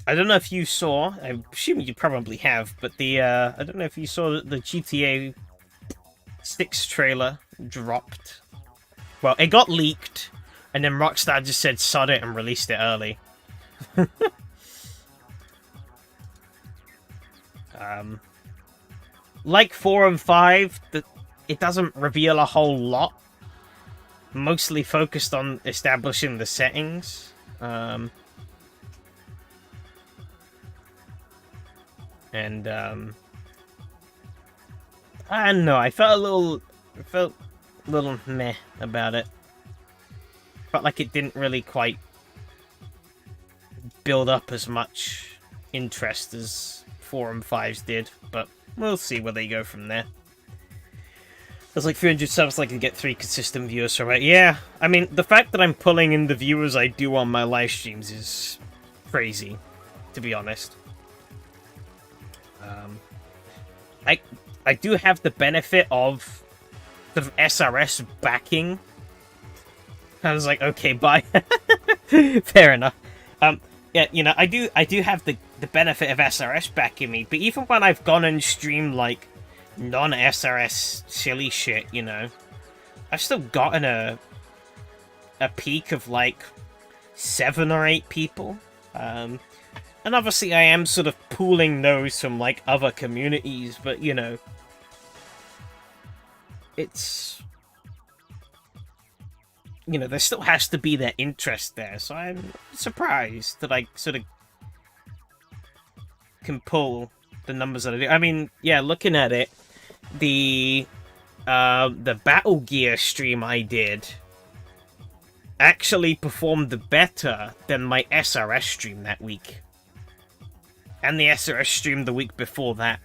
I don't know if you saw, I'm assuming you probably have, but the, I don't know if you saw that the GTA 6 trailer dropped. Well, it got leaked, and then Rockstar just said sod it and released it early. Like 4 and 5, it doesn't reveal a whole lot. Mostly focused on establishing the settings. And, I don't know, I felt a little meh about it. Felt like it didn't really quite build up as much interest as 4 and 5s did, but we'll see where they go from there. There's like 300 subs, so I can get 3 consistent viewers from it. Yeah, I mean, the fact that I'm pulling in the viewers I do on my live streams is crazy, to be honest. I do have the benefit of the SRS backing. I was like, okay, bye. Fair enough. Yeah, you know, I do have the benefit of SRS backing me, but even when I've gone and streamed, like, non-SRS silly shit, you know. I've still gotten a peak of like 7 or 8 people. And obviously I am sort of pooling those from like other communities, but you know, it's, you know, there still has to be that interest there, so I'm surprised that I sort of can pull the numbers that I do. I mean, yeah, looking at it, the Battle Gear stream I did actually performed better than my SRS stream that week. And the SRS stream the week before that.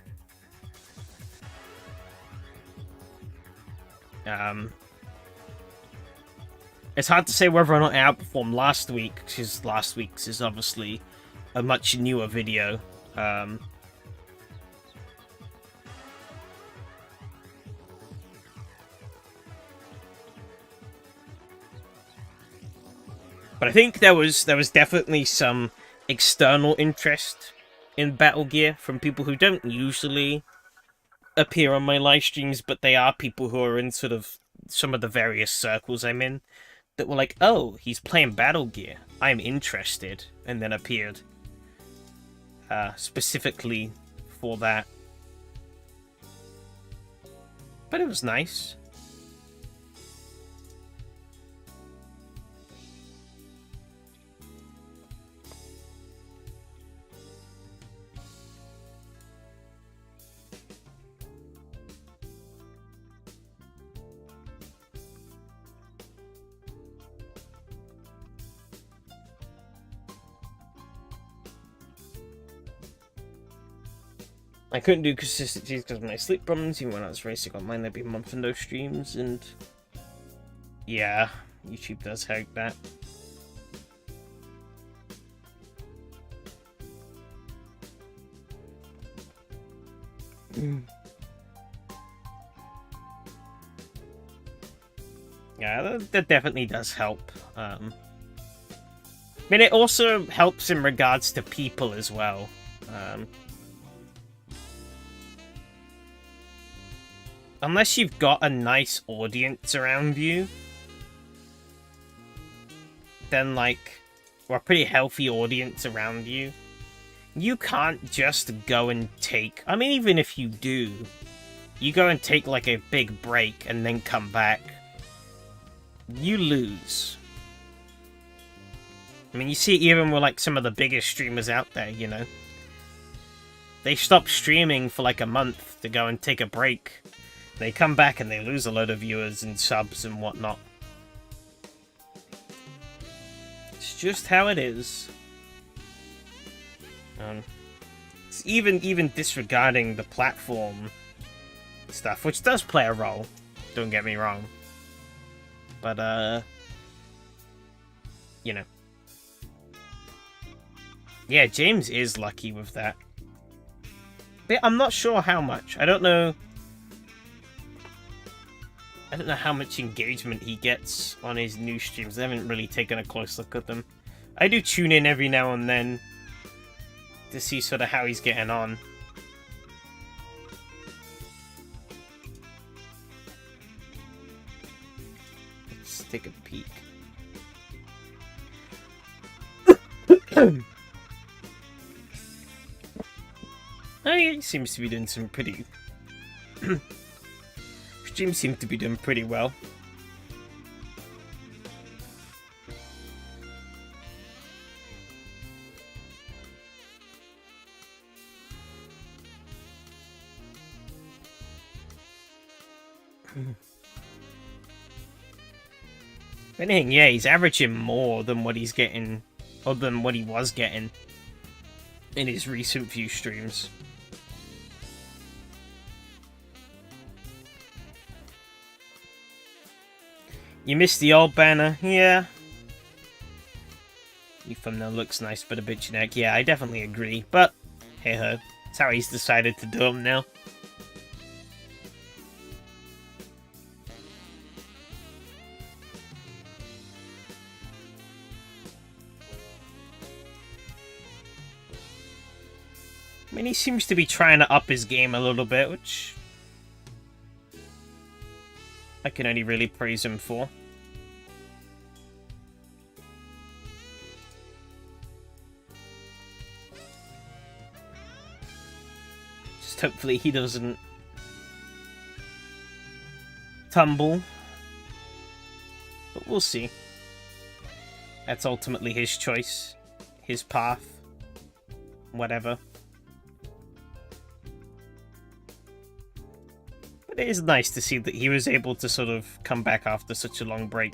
It's hard to say whether or not I outperformed last week, because last week's is obviously a much newer video. But I think there was definitely some external interest in Battle Gear from people who don't usually appear on my live streams, but they are people who are in sort of some of the various circles I'm in, that were like, oh, he's playing Battle Gear, I'm interested, and then appeared specifically for that. But it was nice. I couldn't do consistencies because of my sleep problems, even when I was racing online, there'd be a month and no streams, and yeah, YouTube does hate that. Yeah, that definitely does help. I mean, it also helps in regards to people as well. Unless you've got a nice audience around you, then, like, or a pretty healthy audience around you, you can't just go and take... I mean, even if you do, you go and take, like, a big break and then come back, you lose. I mean, you see it even with, like, some of the biggest streamers out there, you know? They stop streaming for, like, a month to go and take a break. They come back and they lose a load of viewers and subs and whatnot. It's just how it is. It's even disregarding the platform stuff, which does play a role, don't get me wrong. But, you know. Yeah, James is lucky with that. But I'm not sure how much. I don't know how much engagement he gets on his new streams. I haven't really taken a close look at them. I do tune in every now and then to see sort of how he's getting on. Let's take a peek. He seems to be doing some pretty... Stream seems to be doing pretty well. If anything, yeah, he's averaging more than what he's getting, or than what he was getting in his recent few streams. You missed the old banner? Yeah. Your thumbnail looks nice, but a bit generic. Yeah, I definitely agree. But, hey-ho. That's how he's decided to do them now. I mean, he seems to be trying to up his game a little bit, which I can only really praise him for. Just hopefully he doesn't tumble. But we'll see. That's ultimately his choice, his path, whatever. But it is nice to see that he was able to sort of come back after such a long break.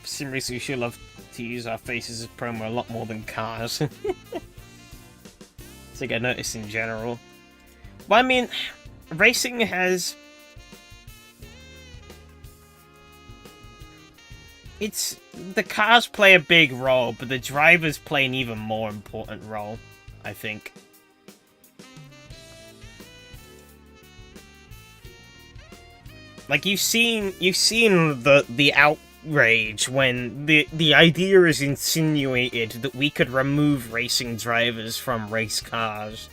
For some reason, we sure love to use our faces as promo a lot more than cars. It's like I noticed in general. Well, I mean, racing has... The cars play a big role, but the drivers play an even more important role, I think. Like, you've seen the outrage when the idea is insinuated that we could remove racing drivers from race cars.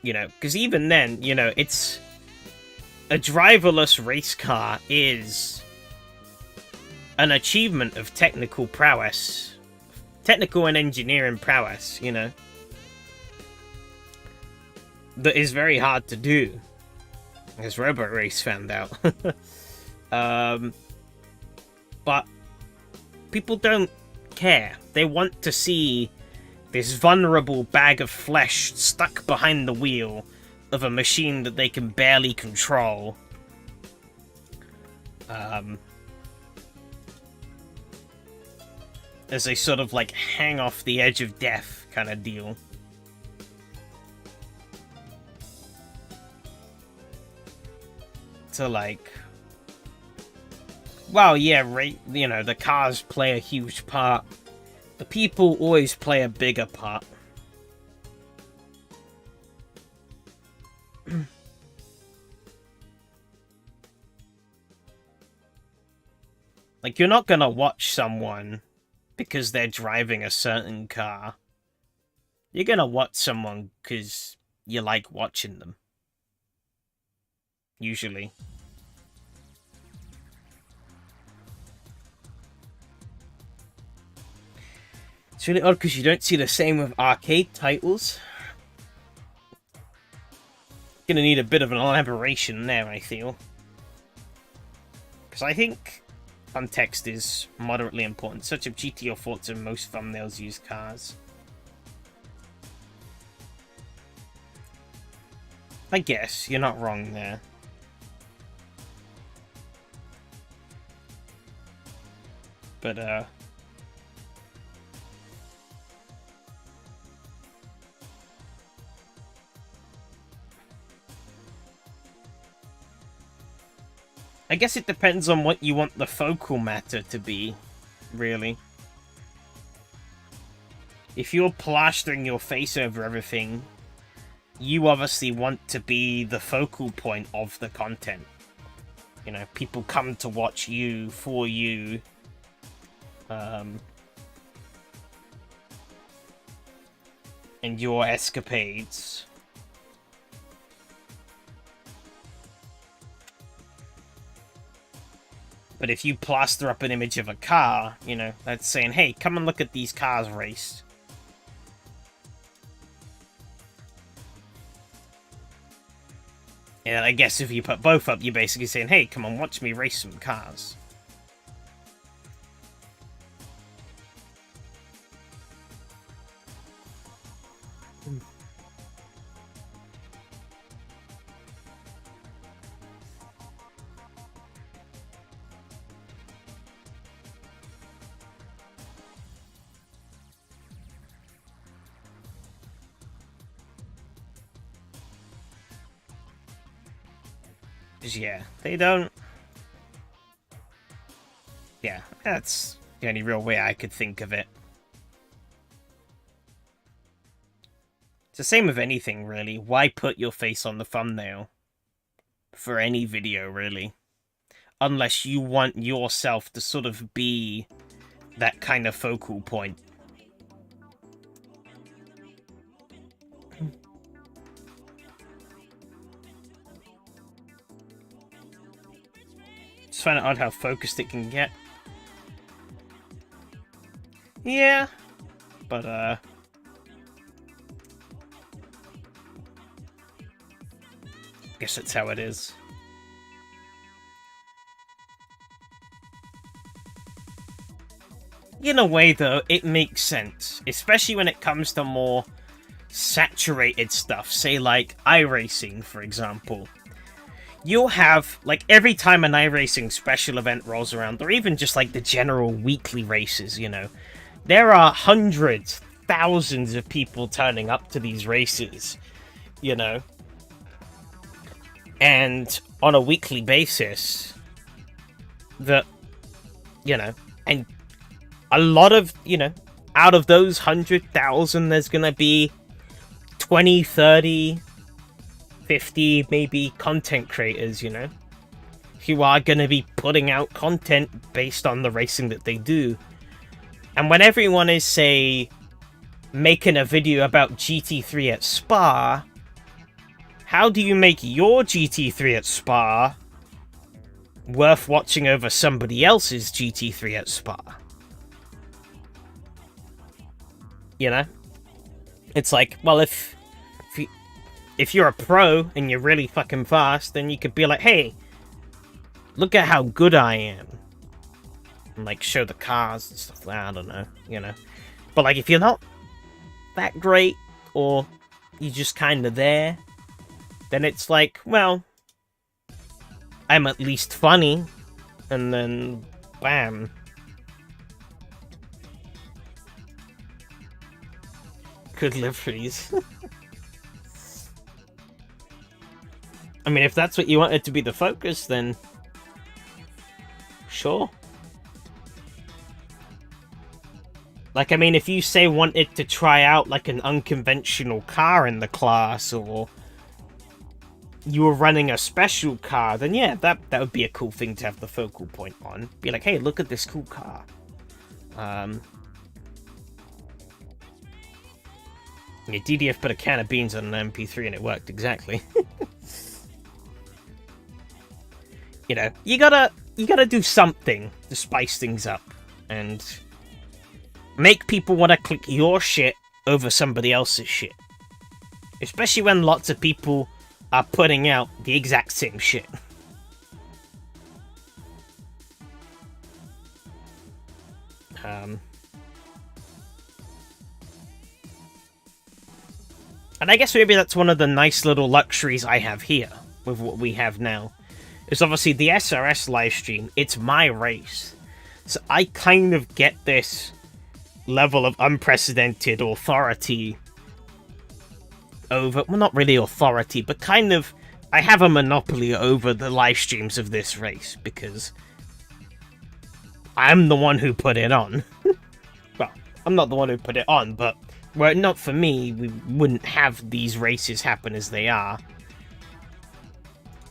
You know, because even then, you know, it's... A driverless race car is an achievement of technical prowess. Technical and engineering prowess, you know. That is very hard to do. As Robo Race found out. But people don't care. They want to see this vulnerable bag of flesh stuck behind the wheel of a machine that they can barely control. As they sort of like hang off the edge of death kind of deal. To like, well, yeah, right, you know, the cars play a huge part. The people always play a bigger part. Like, you're not gonna watch someone because they're driving a certain car. You're gonna watch someone because you like watching them. Usually. It's really odd because you don't see the same with arcade titles. Gonna need a bit of an elaboration there, I feel. Because I think context is moderately important. Such of GT or Forza, most thumbnails use cars. I guess, you're not wrong there. But, I guess it depends on what you want the focal matter to be, really. If you're plastering your face over everything, you obviously want to be the focal point of the content. You know, people come to watch you, for you. And your escapades. But if you plaster up an image of a car, you know, that's saying, hey, come and look at these cars race. And I guess if you put both up, you're basically saying, hey, come on, watch me race some cars. Yeah, they don't... Yeah, that's the only real way I could think of it. It's the same with anything, really. Why put your face on the thumbnail? For any video, really. Unless you want yourself to sort of be that kind of focal point. find it odd how focused it can get. Yeah, but guess that's how it is. In a way, though, it makes sense, especially when it comes to more saturated stuff, say like iRacing, for example. You'll have, like, every time an iRacing special event rolls around, or even just like the general weekly races, you know, there are hundreds, thousands of people turning up to these races, you know. And on a weekly basis, you know, and a lot of, you know, out of those 100,000, there's gonna be 20, 30, 50, maybe content creators, you know, who are gonna be putting out content based on the racing that they do. And when everyone is, say, making a video about GT3 at Spa, how do you make your GT3 at Spa worth watching over somebody else's GT3 at Spa? You know? It's like, well, if you're a pro and you're really fucking fast, then you could be like, hey, look at how good I am. And, like, show the cars and stuff like that, I don't know, you know? But, like, if you're not that great, or you're just kind of there, then it's like, well, I'm at least funny, and then, bam. Good liveries. I mean, if that's what you wanted to be the focus, then sure. Like, I mean, if you, say, wanted to try out, like, an unconventional car in the class, or you were running a special car, then yeah, that would be a cool thing to have the focal point on. Be like, hey, look at this cool car. Yeah, DDF put a can of beans on an MP3 and it worked, exactly. You know, you gotta do something to spice things up and make people want to click your shit over somebody else's shit. Especially when lots of people are putting out the exact same shit. And I guess maybe that's one of the nice little luxuries I have here with what we have now. Is obviously the SRS livestream, it's my race. So I kind of get this level of unprecedented authority over, well, not really authority, but kind of, I have a monopoly over the live streams of this race, because I'm the one who put it on. Well, I'm not the one who put it on, but were it not for me, we wouldn't have these races happen as they are.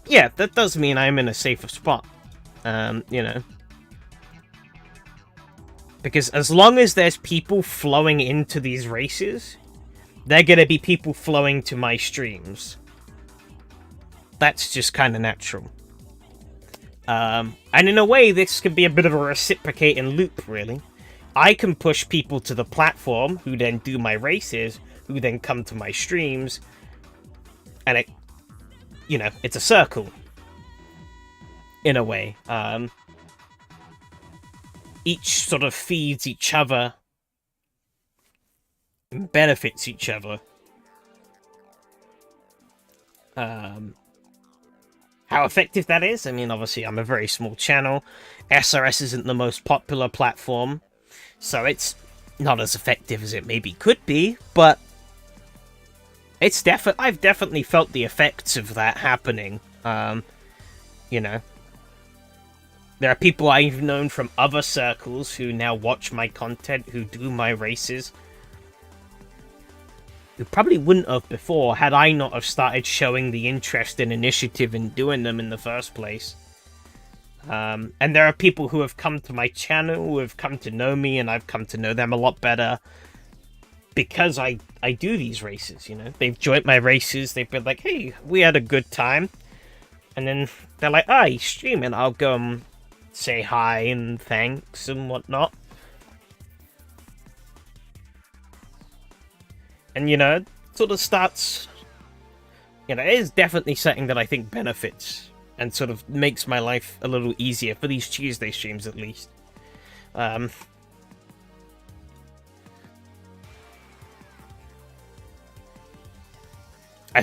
Yeah, that does mean I'm in a safer spot, you know. Because as long as there's people flowing into these races, there are going to be people flowing to my streams. That's just kind of natural. And in a way, this can be a bit of a reciprocating loop, really. I can push people to the platform, who then do my races, who then come to my streams, and it, you know, it's a circle. In a way. Each sort of feeds each other and benefits each other. How effective that is? I mean, obviously, I'm a very small channel. SRS isn't the most popular platform, so it's not as effective as it maybe could be, but it's I've definitely felt the effects of that happening. You know, there are people I've known from other circles who now watch my content, who do my races, who probably wouldn't have before had I not have started showing the interest and initiative in doing them in the first place. And there are people who have come to my channel, who have come to know me, and I've come to know them a lot better because I do these races, you know. They've joined my races, they've been like, hey, we had a good time. And then they're like, ah, he's streaming, I'll go and say hi and thanks and whatnot. And, you know, it sort of starts... You know, it is definitely something that I think benefits and sort of makes my life a little easier for these Tuesday streams, at least. I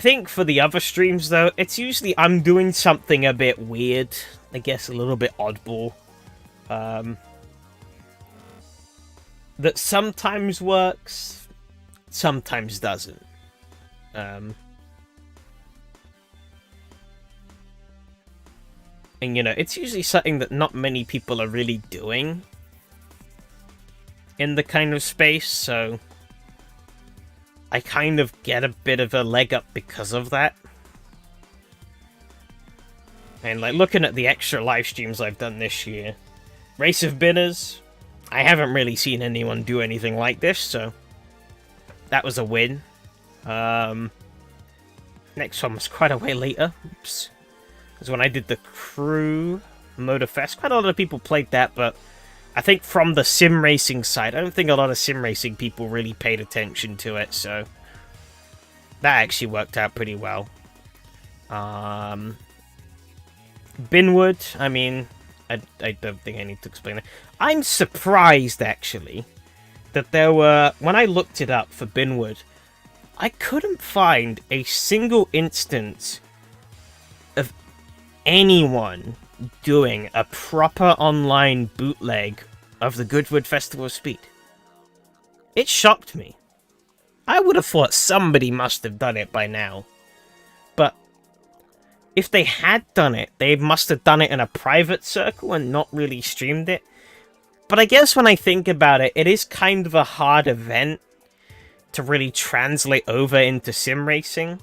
think for the other streams, though, it's usually I'm doing something a bit weird. I guess a little bit oddball. That sometimes works, sometimes doesn't. And, you know, it's usually something that not many people are really doing in the kind of space, so I kind of get a bit of a leg up because of that. And, like, looking at the extra live streams I've done this year, Race of Binners, I haven't really seen anyone do anything like this, so that was a win. Next one was quite a way later. Oops. Because when I did the Crew Motorfest, quite a lot of people played that, but I think from the sim racing side, I don't think a lot of sim racing people really paid attention to it, so that actually worked out pretty well. Binwood, I mean, I don't think I need to explain it. I'm surprised, actually, that there were, when I looked it up for Binwood, I couldn't find a single instance of anyone doing a proper online bootleg of the Goodwood Festival of Speed. It shocked me. I would have thought somebody must have done it by now. But if they had done it, they must have done it in a private circle and not really streamed it. But I guess when I think about it, it is kind of a hard event to really translate over into sim racing.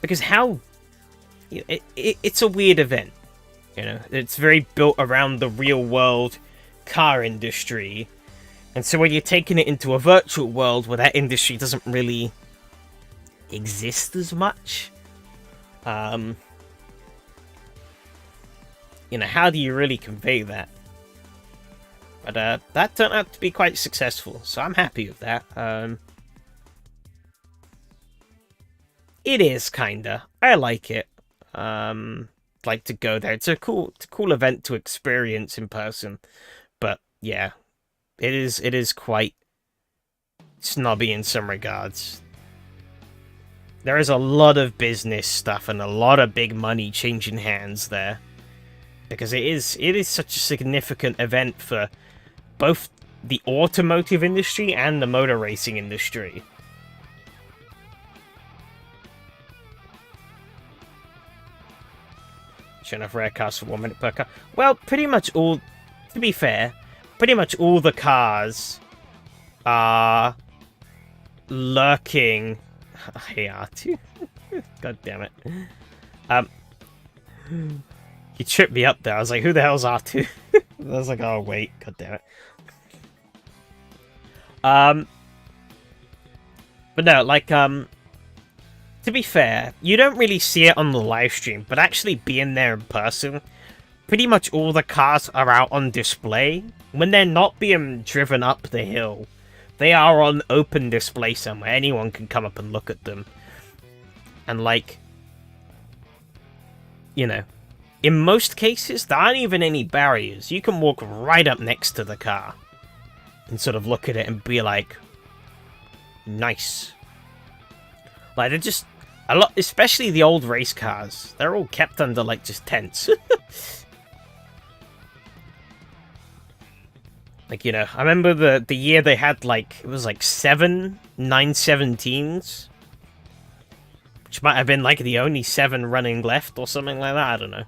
Because how... It's a weird event. You know, it's very built around the real world car industry. And so when you're taking it into a virtual world where that industry doesn't really exist as much, you know, how do you really convey that? But that turned out to be quite successful, so I'm happy with that. It is kinda. I like it. Like to go there. It's a cool event to experience in person. But yeah, it is quite snobby in some regards. There is a lot of business stuff and a lot of big money changing hands there. Because it is such a significant event for both the automotive industry and the motor racing industry. Enough rare cars for 1 minute per car. Well, pretty much all, to be fair, pretty much all the cars are lurking. Hey, R2. God damn it. You tripped me up there. I was like, who the hell's R2? I was like, oh, wait. God damn it. But no, like, to be fair, you don't really see it on the live stream, but actually being there in person, pretty much all the cars are out on display. When they're not being driven up the hill, they are on open display somewhere. Anyone can come up and look at them. And like, you know, in most cases, there aren't even any barriers. You can walk right up next to the car and sort of look at it and be like, nice. Like, they're just a lot, especially the old race cars. They're all kept under, like, just tents. Like, you know, I remember the year they had, like, it was, like, 7 917s. Which might have been, like, the only 7 running left or something like that, I don't know.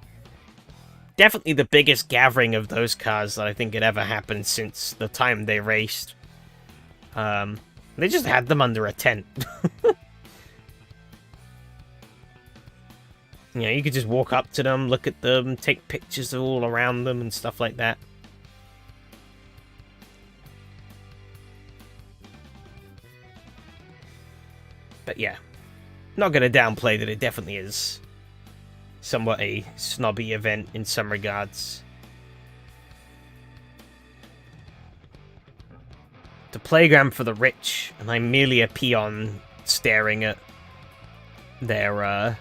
Definitely the biggest gathering of those cars that I think had ever happened since the time they raced. They just had them under a tent. You know, you could just walk up to them, look at them, take pictures of all around them and stuff like that. But yeah, not gonna downplay that it definitely is somewhat a snobby event in some regards. The playground for the rich, and I'm merely a peon staring at their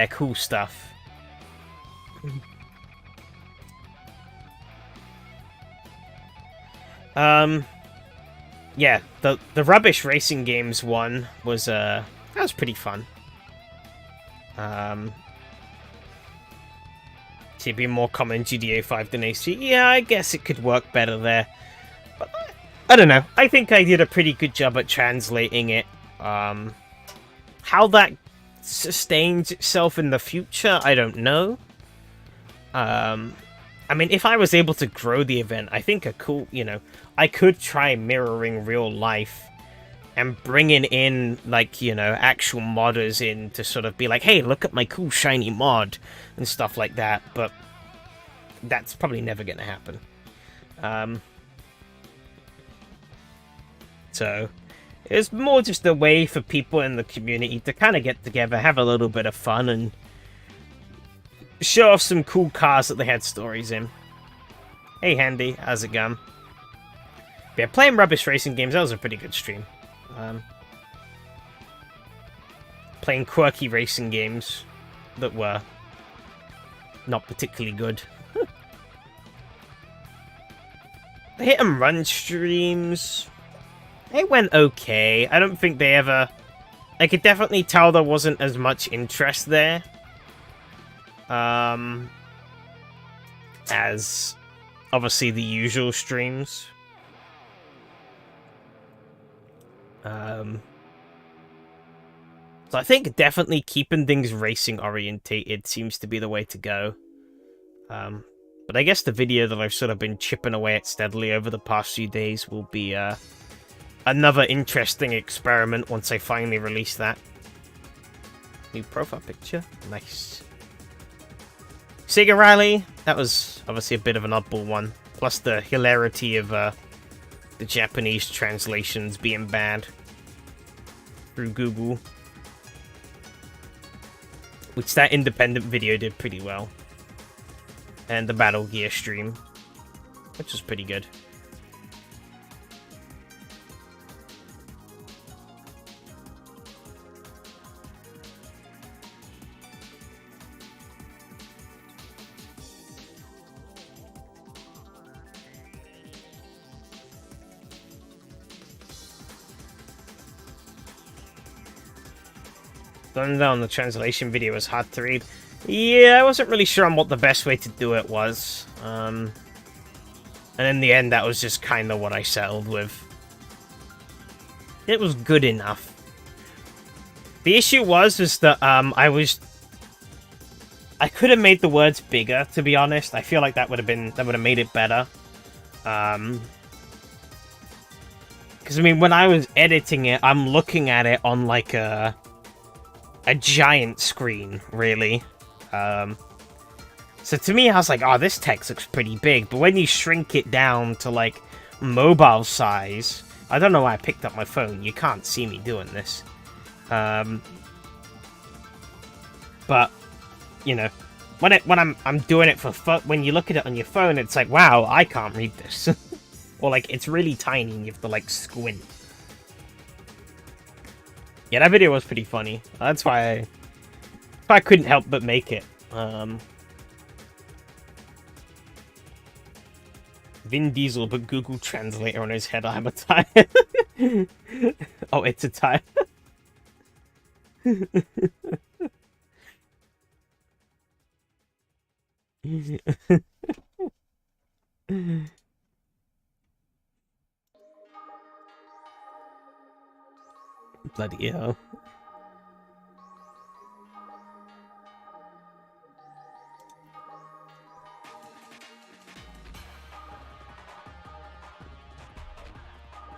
cool stuff. Yeah, the rubbish racing games one was that was pretty fun. To be more common in GTA 5 than AC. Yeah, I guess it could work better there. But I don't know. I think I did a pretty good job at translating it. How that sustains itself in the future, I don't know. I mean, if I was able to grow the event, I think I could try mirroring real life and bringing in, like, actual modders in to sort of be like, hey, look at my cool shiny mod and stuff like that, but that's probably never going to happen. So, it's more just a way for people in the community to kind of get together, have a little bit of fun, and show off some cool cars that they had stories in. Hey, Handy, how's it going? Yeah, playing rubbish racing games, that was a pretty good stream. Playing quirky racing games that were not particularly good. The hit and run streams, they went okay. I don't think they ever... I could definitely tell there wasn't as much interest there as obviously the usual streams. So I think definitely keeping things racing orientated seems to be the way to go. But I guess the video that I've sort of been chipping away at steadily over the past few days will be another interesting experiment once I finally release that. New profile picture. Nice. Sega Rally. That was obviously a bit of an oddball one. Plus the hilarity of the Japanese translations being bad through Google. Which that independent video did pretty well. And the Battle Gear stream, which was pretty good. Thunder on the translation video was hard to read. Yeah, I wasn't really sure on what the best way to do it was. And in the end, that was just kind of what I settled with. It was good enough. The issue was that I could have made the words bigger, to be honest. I feel like that would have made it better. Because I mean, when I was editing it, I'm looking at it on like a giant screen, really. So to me, I was like, oh, this text looks pretty big. But when you shrink it down to, like, mobile size... I don't know why I picked up my phone. You can't see me doing this. But, you know, when I'm doing it for fun... When you look at it on your phone, it's like, wow, I can't read this. Or, like, it's really tiny and you have to, like, squint. Yeah, that video was pretty funny. That's why I couldn't help but make it. Vin Diesel, but Google Translator on his head. I'm a tire. Oh, it's a tire. Bloody hell.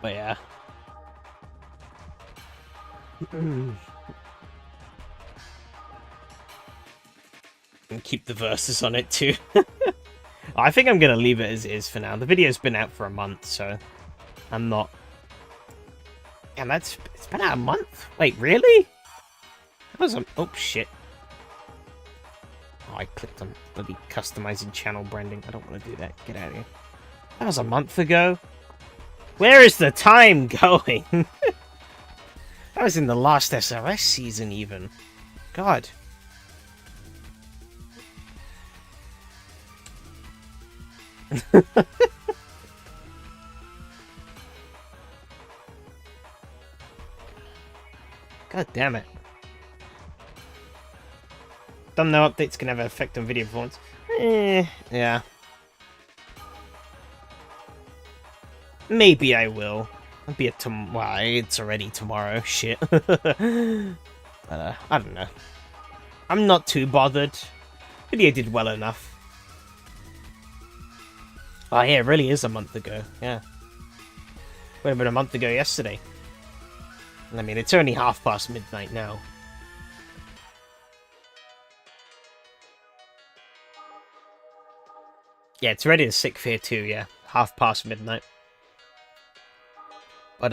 But yeah. And keep the verses on it too. I think I'm gonna leave it as is for now. The video's been out for a month, so I'm not... Damn, it's been out a month? Wait, really? That was oh shit. Oh, I clicked on bloody customizing channel branding. I don't want to do that. Get out of here. That was a month ago. Where is the time going? That was in the last SRS season, even. God. God damn it. Thumbnail updates can have an effect on video performance. Yeah. Maybe I will. It'll be well, it's already tomorrow. Shit. But, I don't know. I'm not too bothered. Video did well enough. Oh yeah, it really is a month ago. Yeah. Would have been a month ago yesterday. I mean, it's only midnight now. Yeah, it's ready to sick fear too, yeah. midnight. But,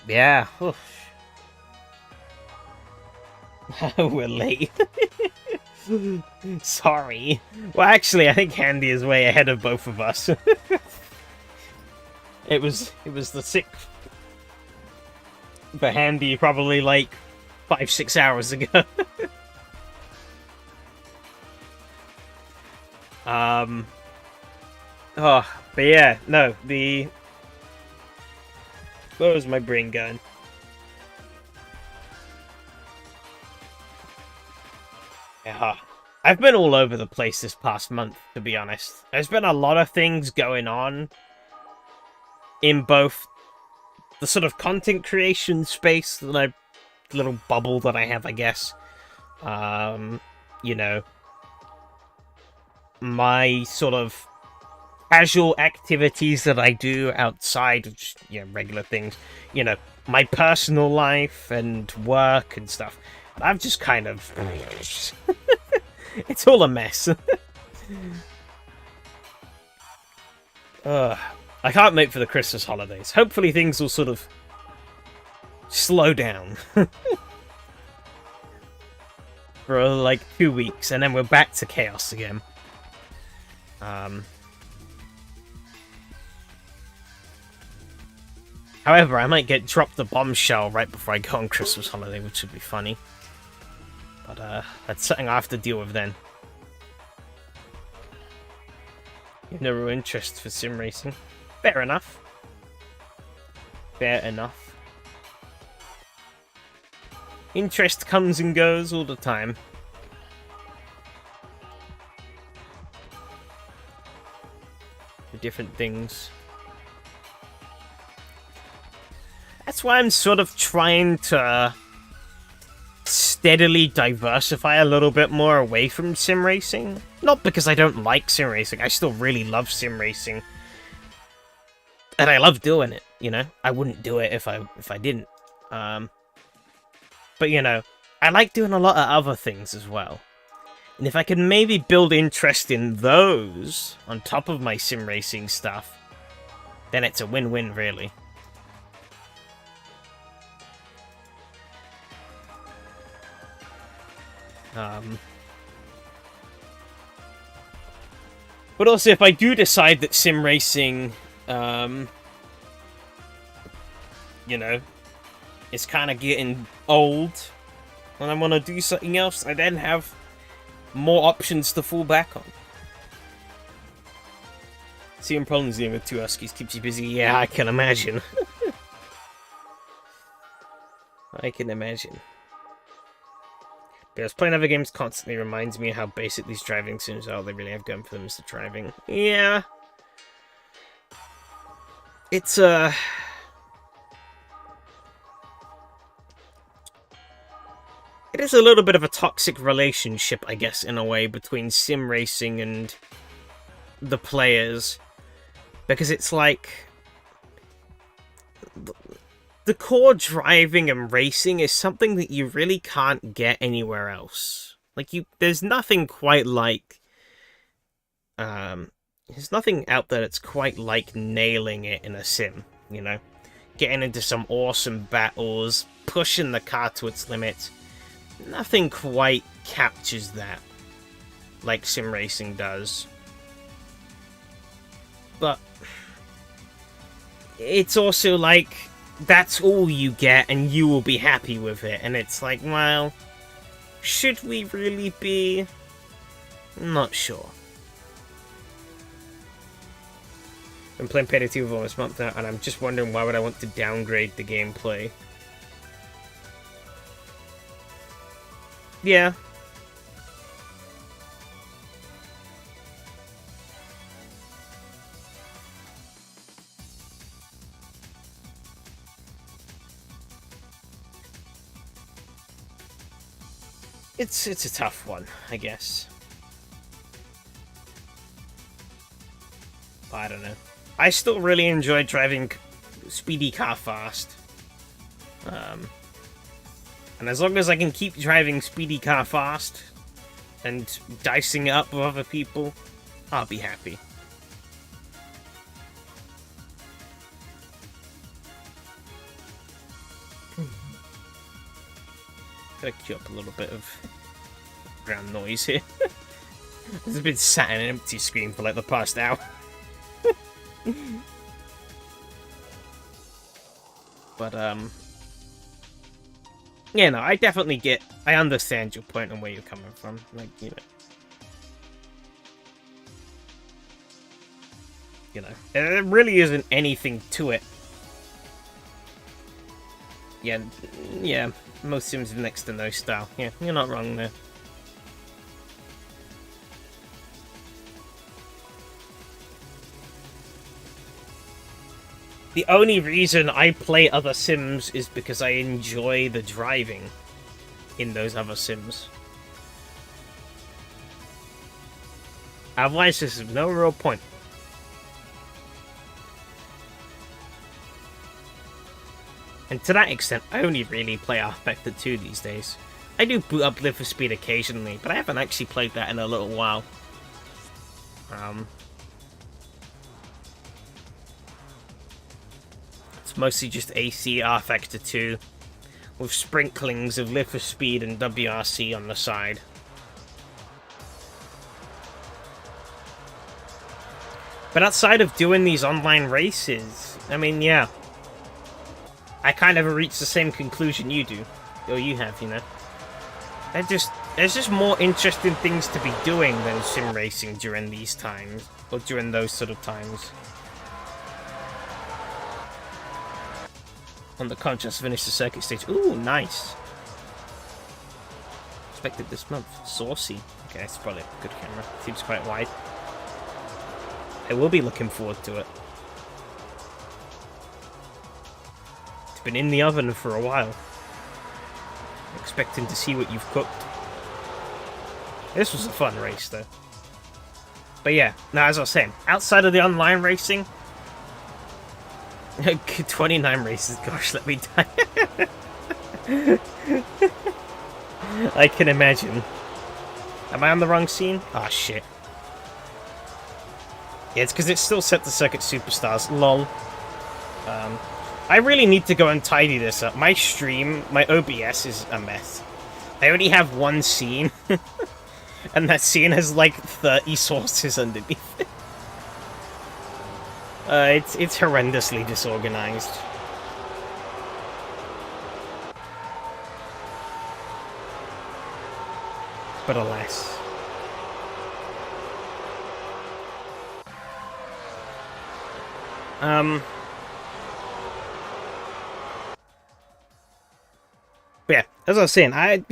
yeah. We're late. Sorry. Well, actually, I think Handy is way ahead of both of us. It was the 6th. For Handy, probably like 5-6 hours ago. Oh, but yeah, no, where was my brain going? Yeah, I've been all over the place this past month, to be honest. There's been a lot of things going on in both the sort of content creation space, the little bubble that I have, I guess. You know, my sort of casual activities that I do outside of just, regular things. You know, my personal life and work and stuff. I've just kind of... It's all a mess. I can't wait for the Christmas holidays. Hopefully things will sort of slow down. For like 2 weeks, and then we're back to chaos again. However, I might get dropped the bombshell right before I go on Christmas holiday, which would be funny. But, that's something I have to deal with then. You have no real interest for sim racing. Fair enough. Fair enough. Interest comes and goes all the time. For different things. That's why I'm sort of trying to steadily diversify a little bit more away from sim racing. Not because I don't like sim racing. I still really love sim racing. And I love doing it, you know? I wouldn't do it if I didn't. But, you know, I like doing a lot of other things as well. And if I can maybe build interest in those on top of my sim racing stuff, then it's a win-win, really. But also, if I do decide that sim racing, you know, is kind of getting old, and I want to do something else, I then have more options to fall back on. Seeing problems dealing with 2 Huskies keeps you busy. Yeah, I can imagine. I can imagine. Because playing other games constantly reminds me how basic these driving sims are. All they really have going for them is the driving. Yeah. It's, it is a little bit of a toxic relationship, I guess, in a way, between sim racing and the players. Because it's like... The core driving and racing is something that you really can't get anywhere else. Like, there's nothing quite like... there's nothing out there that's quite like nailing it in a sim, you know? Getting into some awesome battles, pushing the car to its limits. Nothing quite captures that like sim racing does. But it's also like, that's all you get and you will be happy with it. And it's like, well, should we really be? Not sure. I'm playing Payday 2 for almost a month now, and I'm just wondering why would I want to downgrade the gameplay. Yeah. It's a tough one, I guess. I don't know. I still really enjoy driving Speedy Car Fast. And as long as I can keep driving Speedy Car Fast and dicing it up with other people, I'll be happy. Gotta cue up a little bit of background noise here. I've been sat in an empty screen for like the past hour. But, yeah, no, I definitely I understand your point and where you're coming from. Like, there really isn't anything to it. Yeah, most Sims are next to no style. Yeah, you're not wrong there. The only reason I play other Sims is because I enjoy the driving in those other Sims. Otherwise, there's no real point. And to that extent, I only really play R-Vector 2 these days. I do boot up Live for Speed occasionally, but I haven't actually played that in a little while. It's mostly just AC R-Vector 2, with sprinklings of Live for Speed and WRC on the side. But outside of doing these online races, I mean, yeah. I kind of reached the same conclusion you do. Or you have, There's just more interesting things to be doing than sim racing during these times. Or during those sort of times. On the contrast, finish the circuit stage. Ooh, nice. Expected this month. Saucy. Okay, that's probably a good camera. Seems quite wide. I will be looking forward to it. It's been in the oven for a while. Expecting to see what you've cooked. This was a fun race, though. But yeah, now as I was saying, outside of the online racing, 29 races, gosh, let me die. I can imagine. Am I on the wrong scene? Ah, shit. Yeah, it's because it's still set to Circuit Superstars. Lol. I really need to go and tidy this up. My stream, my OBS is a mess. I only have one scene. And that scene has like 30 sources underneath it. It's horrendously disorganized. But alas. But yeah, as I was saying, I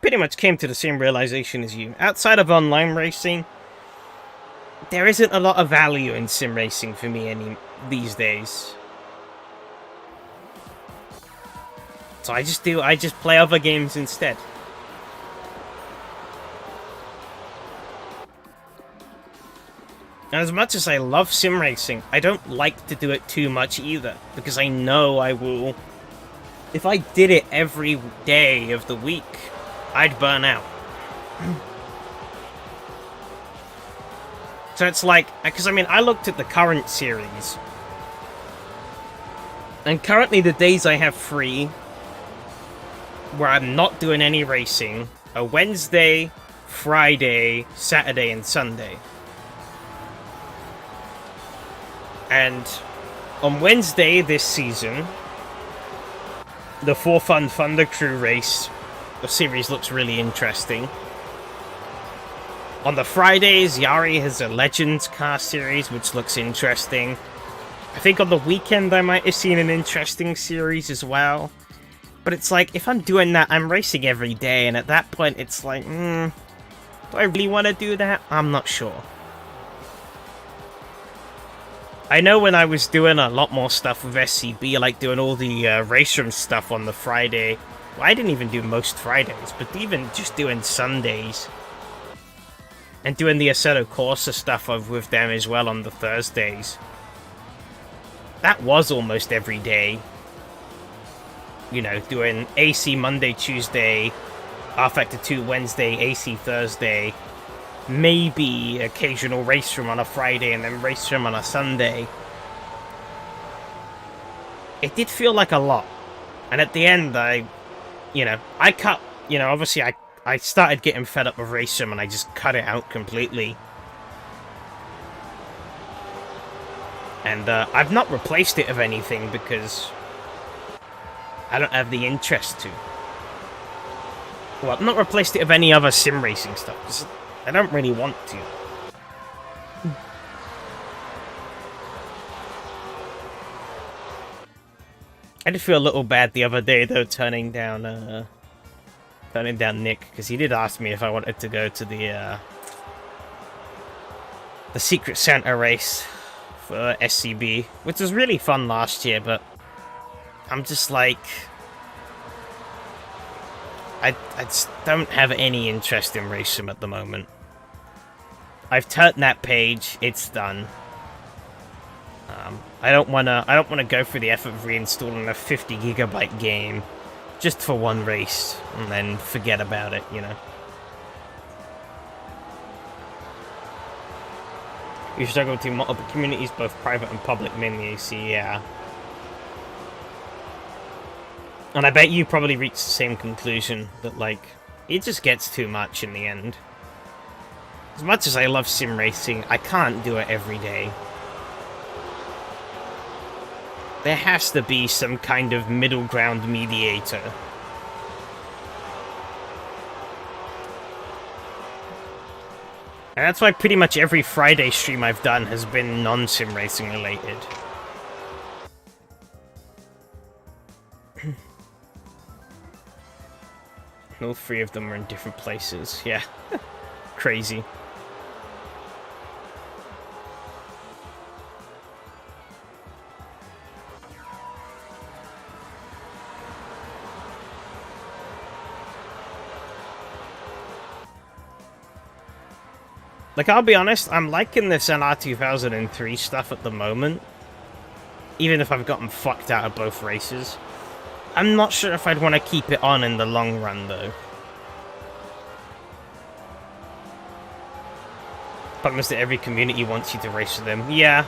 pretty much came to the same realization as you. Outside of online racing, there isn't a lot of value in sim racing for me these days. So I just play other games instead. And as much as I love sim racing, I don't like to do it too much either, because I know I will. If I did it every day of the week, I'd burn out. So it's like, because I mean, I looked at the current series, and currently the days I have free, where I'm not doing any racing, a Wednesday, Friday, Saturday, and Sunday. And on Wednesday this season, the For Fun Thunder Crew race, the series looks really interesting. On the Fridays, Yari has a Legends car series, which looks interesting. I think on the weekend I might have seen an interesting series as well. But it's like, if I'm doing that, I'm racing every day, and at that point it's like, do I really want to do that? I'm not sure. I know when I was doing a lot more stuff with SCB, like doing all the race room stuff on the Friday. Well, I didn't even do most Fridays, but even just doing Sundays. And doing the Assetto Corsa stuff with them as well on the Thursdays. That was almost every day. You know, doing AC Monday, Tuesday, R-Factor 2 Wednesday, AC Thursday. Maybe occasional race room on a Friday and then race room on a Sunday. It did feel like a lot. And at the end, I cut, obviously I started getting fed up with race room and I just cut it out completely. And I've not replaced it with anything because I don't have the interest to. Well, I've not replaced it with any other sim racing stuff because I don't really want to. I did feel a little bad the other day though, turning down Nick, because he did ask me if I wanted to go to the Secret Santa race for SCB, which was really fun last year, but I'm just like, I just don't have any interest in racing at the moment. I've turned that page, it's done. I don't wanna go through the effort of reinstalling a 50 gigabyte game just for one race and then forget about it, You struggle to multiple communities, both private and public, mainly AC, yeah. And I bet you probably reached the same conclusion, that, like, it just gets too much in the end. As much as I love sim racing, I can't do it every day. There has to be some kind of middle ground mediator. And that's why pretty much every Friday stream I've done has been non-sim racing related. All three of them are in different places. Yeah. Crazy. Like, I'll be honest, I'm liking this NR 2003 stuff at the moment. Even if I've gotten fucked out of both races. I'm not sure if I'd want to keep it on in the long run, though. Problems that every community wants you to race with them. Yeah.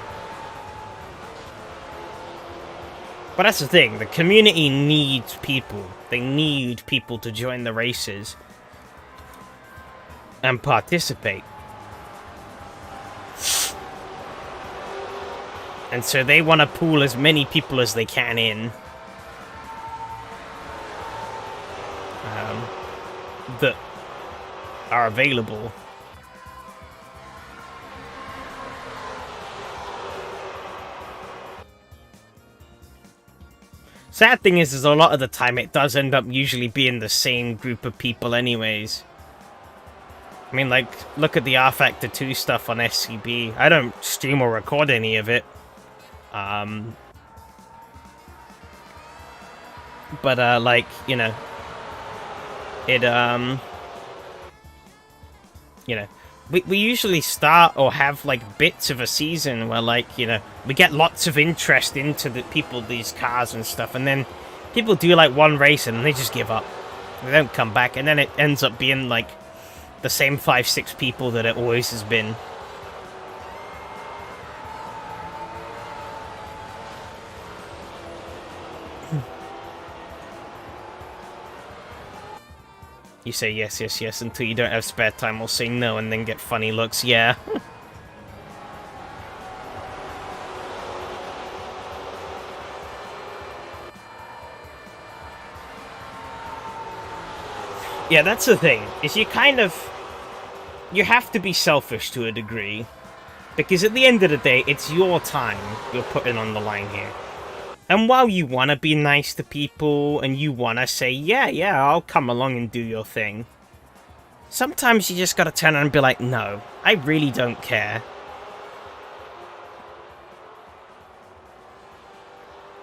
But that's the thing, the community needs people. They need people to join the races. And participate. And so they want to pool as many people as they can in. That are available. Sad thing is a lot of the time it does end up usually being the same group of people anyways. I mean, like, look at the R-Factor 2 stuff on SCB. I don't stream or record any of it. But, like, you know, it, you know, we usually start or have, like, bits of a season where, like, you know, we get lots of interest into the people, these cars and stuff, and then people do, like, one race and they just give up. They don't come back, and then it ends up being, like, the same 5-6 people that it always has been. You say yes, yes, yes until you don't have spare time, or say no and then get funny looks, yeah. Yeah, that's the thing, is you have to be selfish to a degree, because at the end of the day, it's your time you're putting on the line here. And while you want to be nice to people, and you want to say, yeah, I'll come along and do your thing, sometimes you just gotta turn around and be like, no, I really don't care.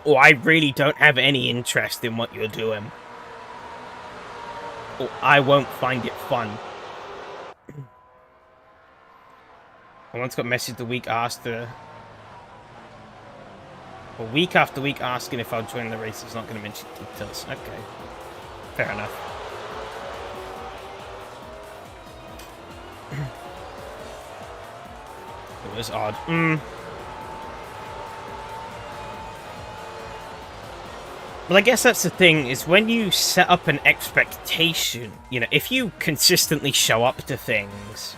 Or I really don't have any interest in what you're doing. Or I won't find it fun. I once got messaged a week after week asking if I'll join the race. It's not going to mention details. Okay. Fair enough. It was odd. Well, I guess that's the thing, is when you set up an expectation, you know, if you consistently show up to things,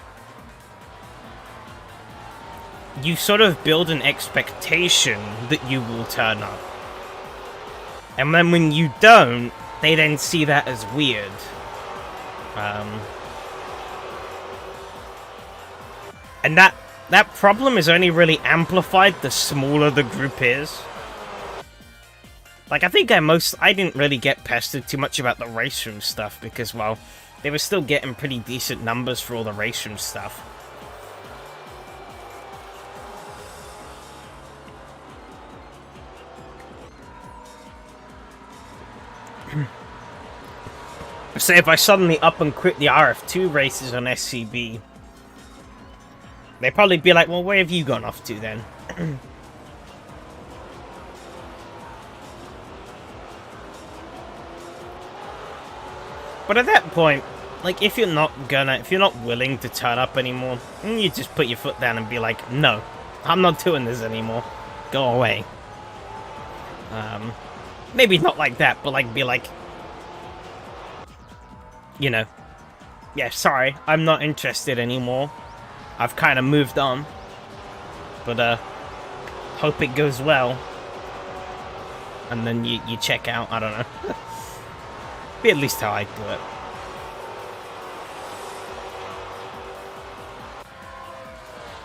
you sort of build an expectation that you will turn up. And then when you don't, they then see that as weird. And that problem is only really amplified the smaller the group is. Like, I think I didn't really get pestered too much about the race room stuff because, well, they were still getting pretty decent numbers for all the race room stuff. Say if I suddenly up and quit the RF2 races on SCB, they'd probably be like, well, where have you gone off to then? But at that point, like, if you're not willing to turn up anymore, you just put your foot down and be like, no, I'm not doing this anymore. Go away. Maybe not like that, but like, be like, you know, yeah, sorry, I'm not interested anymore. I've kind of moved on. But, hope it goes well. And then you check out, I don't know. Be at least how I do it.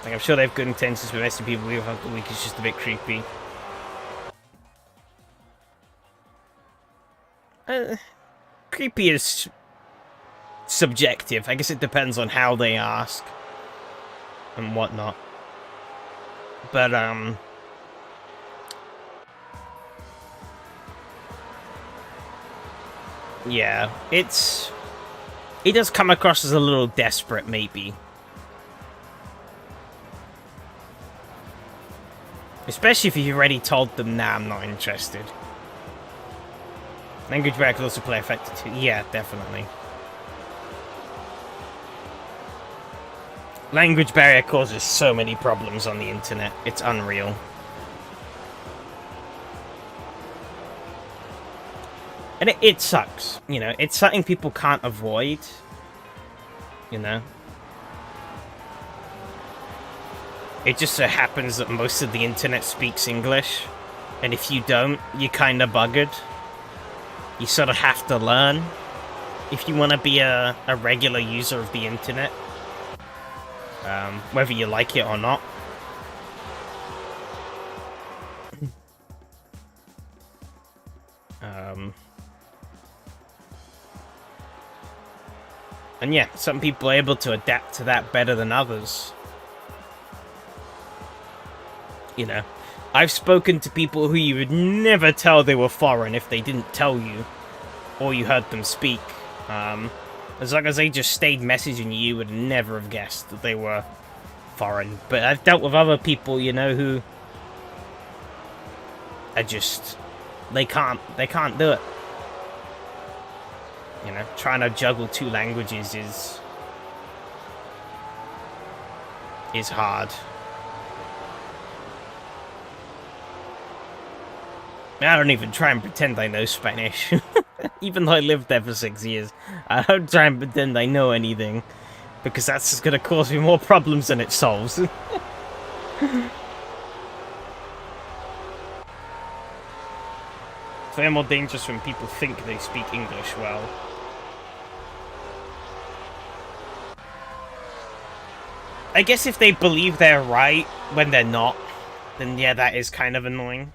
Like, I'm sure they have good intentions with SCP, but the week is just a bit creepy. Creepy is subjective. I guess it depends on how they ask and whatnot. But, yeah, it does come across as a little desperate, maybe. Especially if you've already told them, nah, I'm not interested. Language barrier could also play a factor too. Yeah, definitely. Language barrier causes so many problems on the internet. It's unreal. And it sucks, you know. It's something people can't avoid, you know. It just so happens that most of the internet speaks English, and if you don't, you're kind of buggered. You sort of have to learn if you want to be a regular user of the internet, whether you like it or not. And yeah, some people are able to adapt to that better than others. You know, I've spoken to people who you would never tell they were foreign if they didn't tell you, or you heard them speak. As long as they just stayed messaging you, you would never have guessed that they were foreign. But I've dealt with other people, you know, who are just, they can't do it. You know, trying to juggle two languages is hard. I don't even try and pretend I know Spanish. Even though I lived there for 6 years, I don't try and pretend I know anything, because that's just going to cause me more problems than it solves. It's way more dangerous when people think they speak English well. I guess if they believe they're right when they're not, then yeah, that is kind of annoying.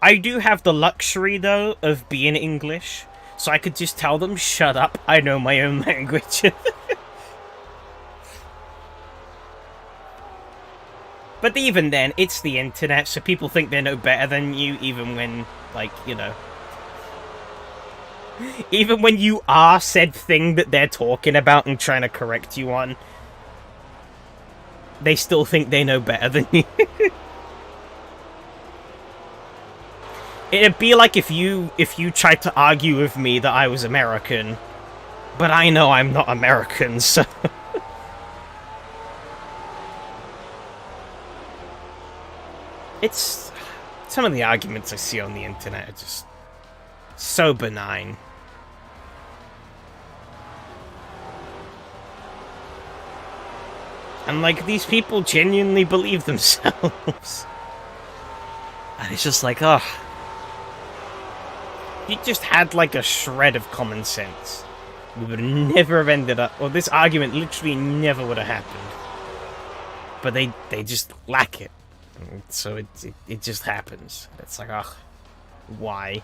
I do have the luxury, though, of being English, so I could just tell them, shut up, I know my own language. But even then, it's the internet, so people think they know better than you, even when, like, you know... Even when you are said thing that they're talking about and trying to correct you on, they still think they know better than you. It'd be like if you tried to argue with me that I was American, but I know I'm not American, so... It's... Some of the arguments I see on the internet are just so benign. And, like, these people genuinely believe themselves. And it's just like, ugh. If you just had, like, a shred of common sense, we would never have ended up... Well, this argument literally never would have happened. But they just lack it. So it just happens. It's like, ugh. Why?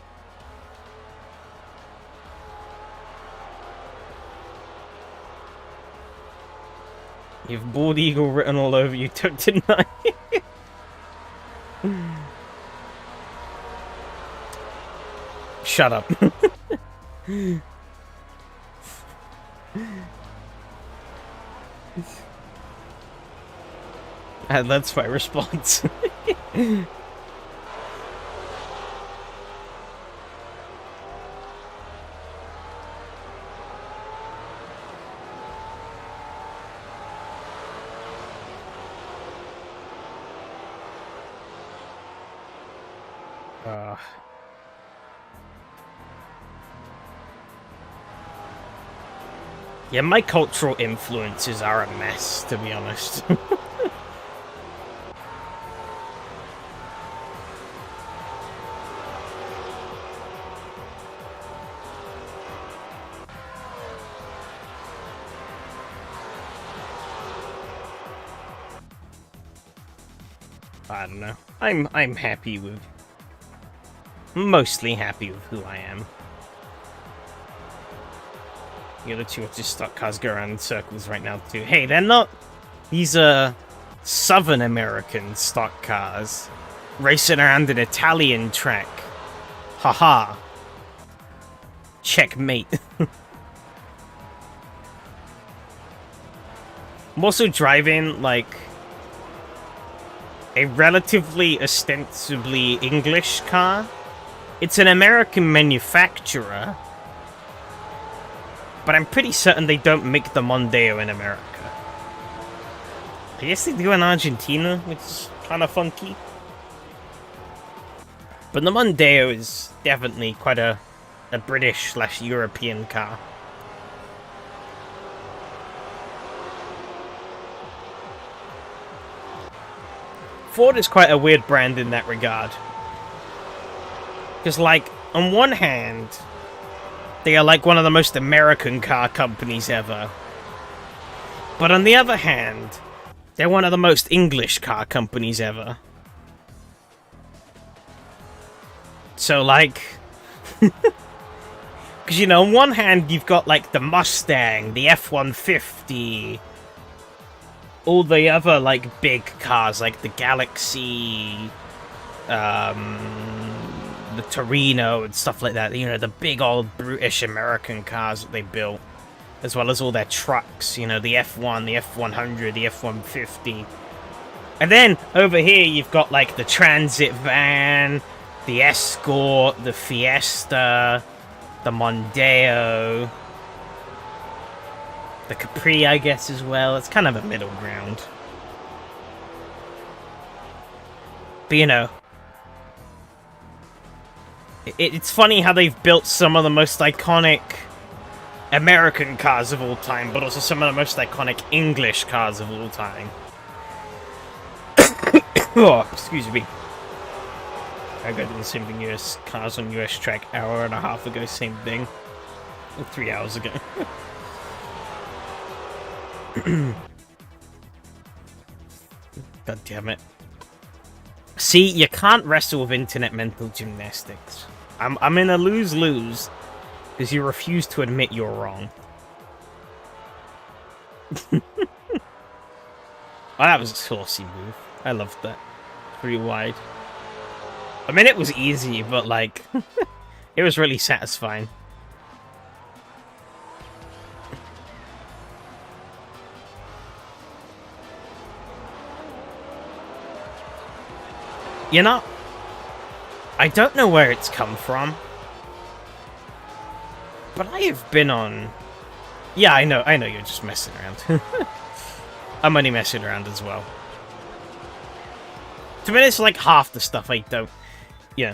You have bald eagle written all over you, took tonight. Shut up. And that's my response. Yeah, my cultural influences are a mess, to be honest. I don't know. I'm happy with... Mostly happy with who I am. The other two are just stock cars go around in circles right now, too. Hey, they're not... These are Southern American stock cars racing around an Italian track. Haha. Checkmate. I'm also driving, like, a relatively ostensibly English car. It's an American manufacturer, but I'm pretty certain they don't make the Mondeo in America. I guess they do in Argentina, which is kind of funky. But the Mondeo is definitely quite a British/European car. Ford is quite a weird brand in that regard. Because, like, on one hand, they are like one of the most American car companies ever. But on the other hand, they're one of the most English car companies ever. So, like... Because, you know, on one hand, you've got, like, the Mustang, the F-150... all the other, like, big cars, like the Galaxy, the Torino and stuff like that. You know, the big old brutish American cars that they built. As well as all their trucks, you know, the F1, the F100, the F150. And then, over here, you've got, like, the Transit van, the Escort, the Fiesta, the Mondeo... the Capri, I guess, as well. It's kind of a middle ground. But, you know. It's funny how they've built some of the most iconic American cars of all time, but also some of the most iconic English cars of all time. Oh, excuse me. I got the same thing. US cars on US track hour and a half ago. Same thing. 3 hours ago. God damn it. See, you can't wrestle with internet mental gymnastics. I'm in a lose-lose because you refuse to admit you're wrong. Oh, that was a saucy move. I loved that. Pretty wide. I mean, it was easy, but like, it was really satisfying. You know, I don't know where it's come from, but I have been on... Yeah, I know you're just messing around. I'm only messing around as well. To me, it's like half the stuff I don't... Yeah.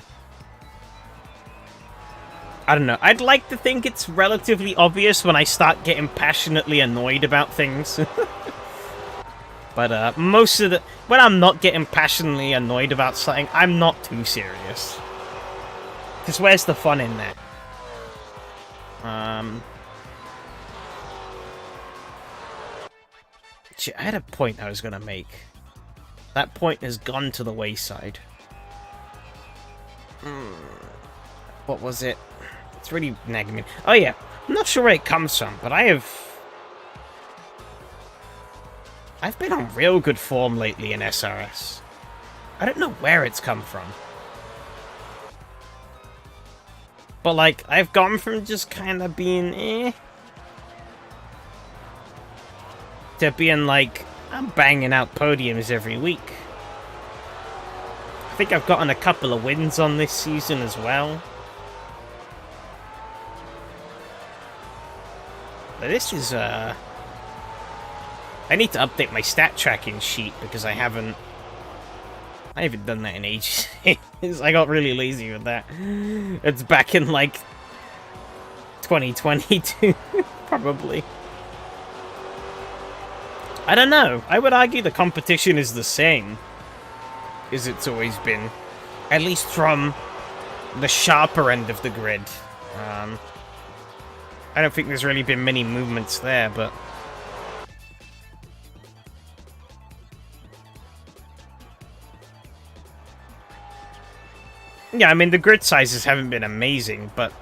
I don't know. I'd like to think it's relatively obvious when I start getting passionately annoyed about things. But most of the... When I'm not getting passionately annoyed about something, I'm not too serious. Because where's the fun in that? Shit, I had a point I was going to make. That point has gone to the wayside. What was it? It's really nagging me. Oh yeah, I'm not sure where it comes from, but I've been on real good form lately in SRS. I don't know where it's come from. But like, I've gone from just kind of being to being like, I'm banging out podiums every week. I think I've gotten a couple of wins on this season as well. But this is, I need to update my stat tracking sheet because I haven't done that in ages. I got really lazy with that. It's back in like 2022, probably. I don't know. I would argue the competition is the same as it's always been, at least from the sharper end of the grid. I don't think there's really been many movements there, but... Yeah, I mean, the grid sizes haven't been amazing, but...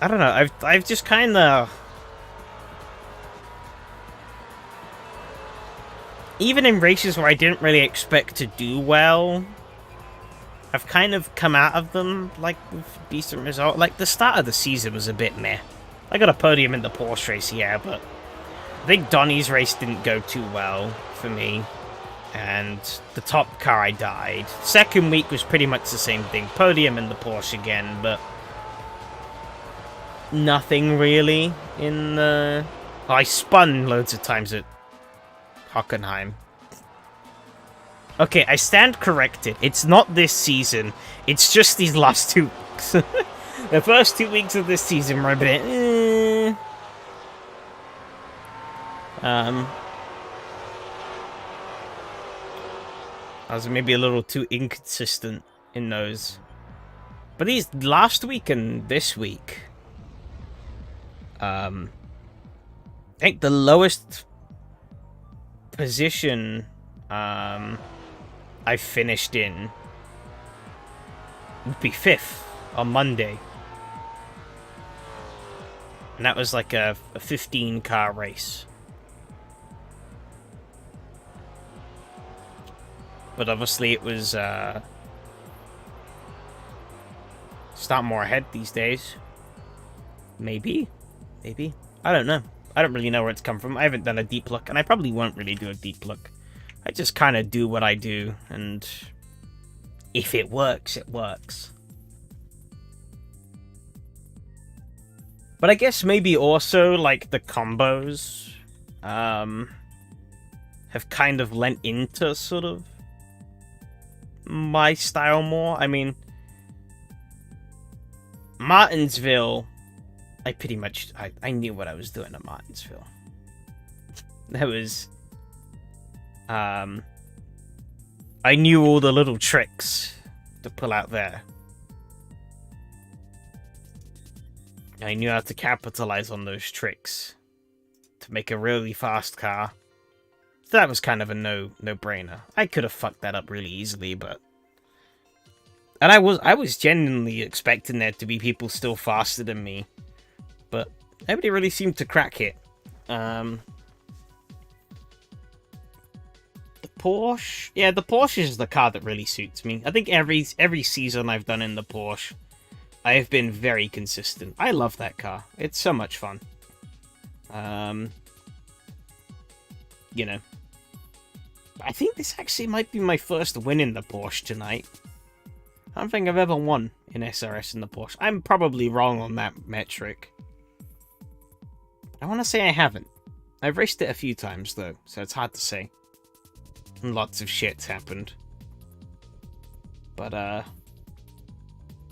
I don't know, I've just kind of... Even in races where I didn't really expect to do well, I've kind of come out of them, like, with decent result. Like, the start of the season was a bit meh. I got a podium in the Porsche race, yeah, but I think Donnie's race didn't go too well for me. And the top car, I died. Second week was pretty much the same thing. Podium in the Porsche again, but nothing really in the... Oh, I spun loads of times at Hockenheim. Okay, I stand corrected. It's not this season. It's just these last 2 weeks. The first 2 weeks of this season were a bit... I was maybe a little too inconsistent in those. But these last week and this week... I think the lowest position I finished in would be 5th on Monday. And that was like a 15-car race. But obviously it was start more ahead these days. Maybe. Maybe. I don't know. I don't really know where it's come from. I haven't done a deep look, and I probably won't really do a deep look. I just kind of do what I do, and if it works, it works. But I guess maybe also, like, the combos have kind of lent into sort of my style more. I mean, Martinsville, I pretty much, I knew what I was doing at Martinsville. There was, I knew all the little tricks to pull out there. I knew how to capitalize on those tricks to make a really fast car. So that was kind of a no-brainer. I could have fucked that up really easily, but... And I was genuinely expecting there to be people still faster than me. But nobody really seemed to crack it. The Porsche? Yeah, the Porsche is the car that really suits me. I think every season I've done in the Porsche, I have been very consistent. I love that car. It's so much fun. You know. I think this actually might be my first win in the Porsche tonight. I don't think I've ever won in SRS in the Porsche. I'm probably wrong on that metric. I want to say I haven't. I've raced it a few times, though, so it's hard to say. And lots of shit's happened. But,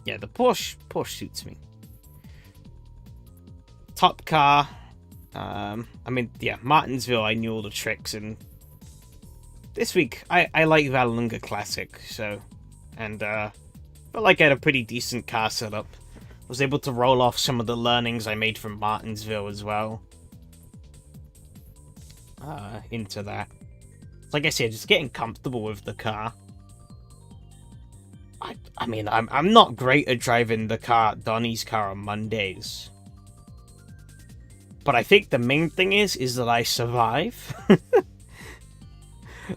yeah, the Porsche suits me. Top car. I mean, yeah, Martinsville, I knew all the tricks, and this week, I like Vallelunga Classic, so, and, felt like I had a pretty decent car setup. Was able to roll off some of the learnings I made from Martinsville as well. Into that. Like I said, just getting comfortable with the car. I mean, I'm not great at driving the car, Donnie's car, on Mondays. But I think the main thing is that I survive.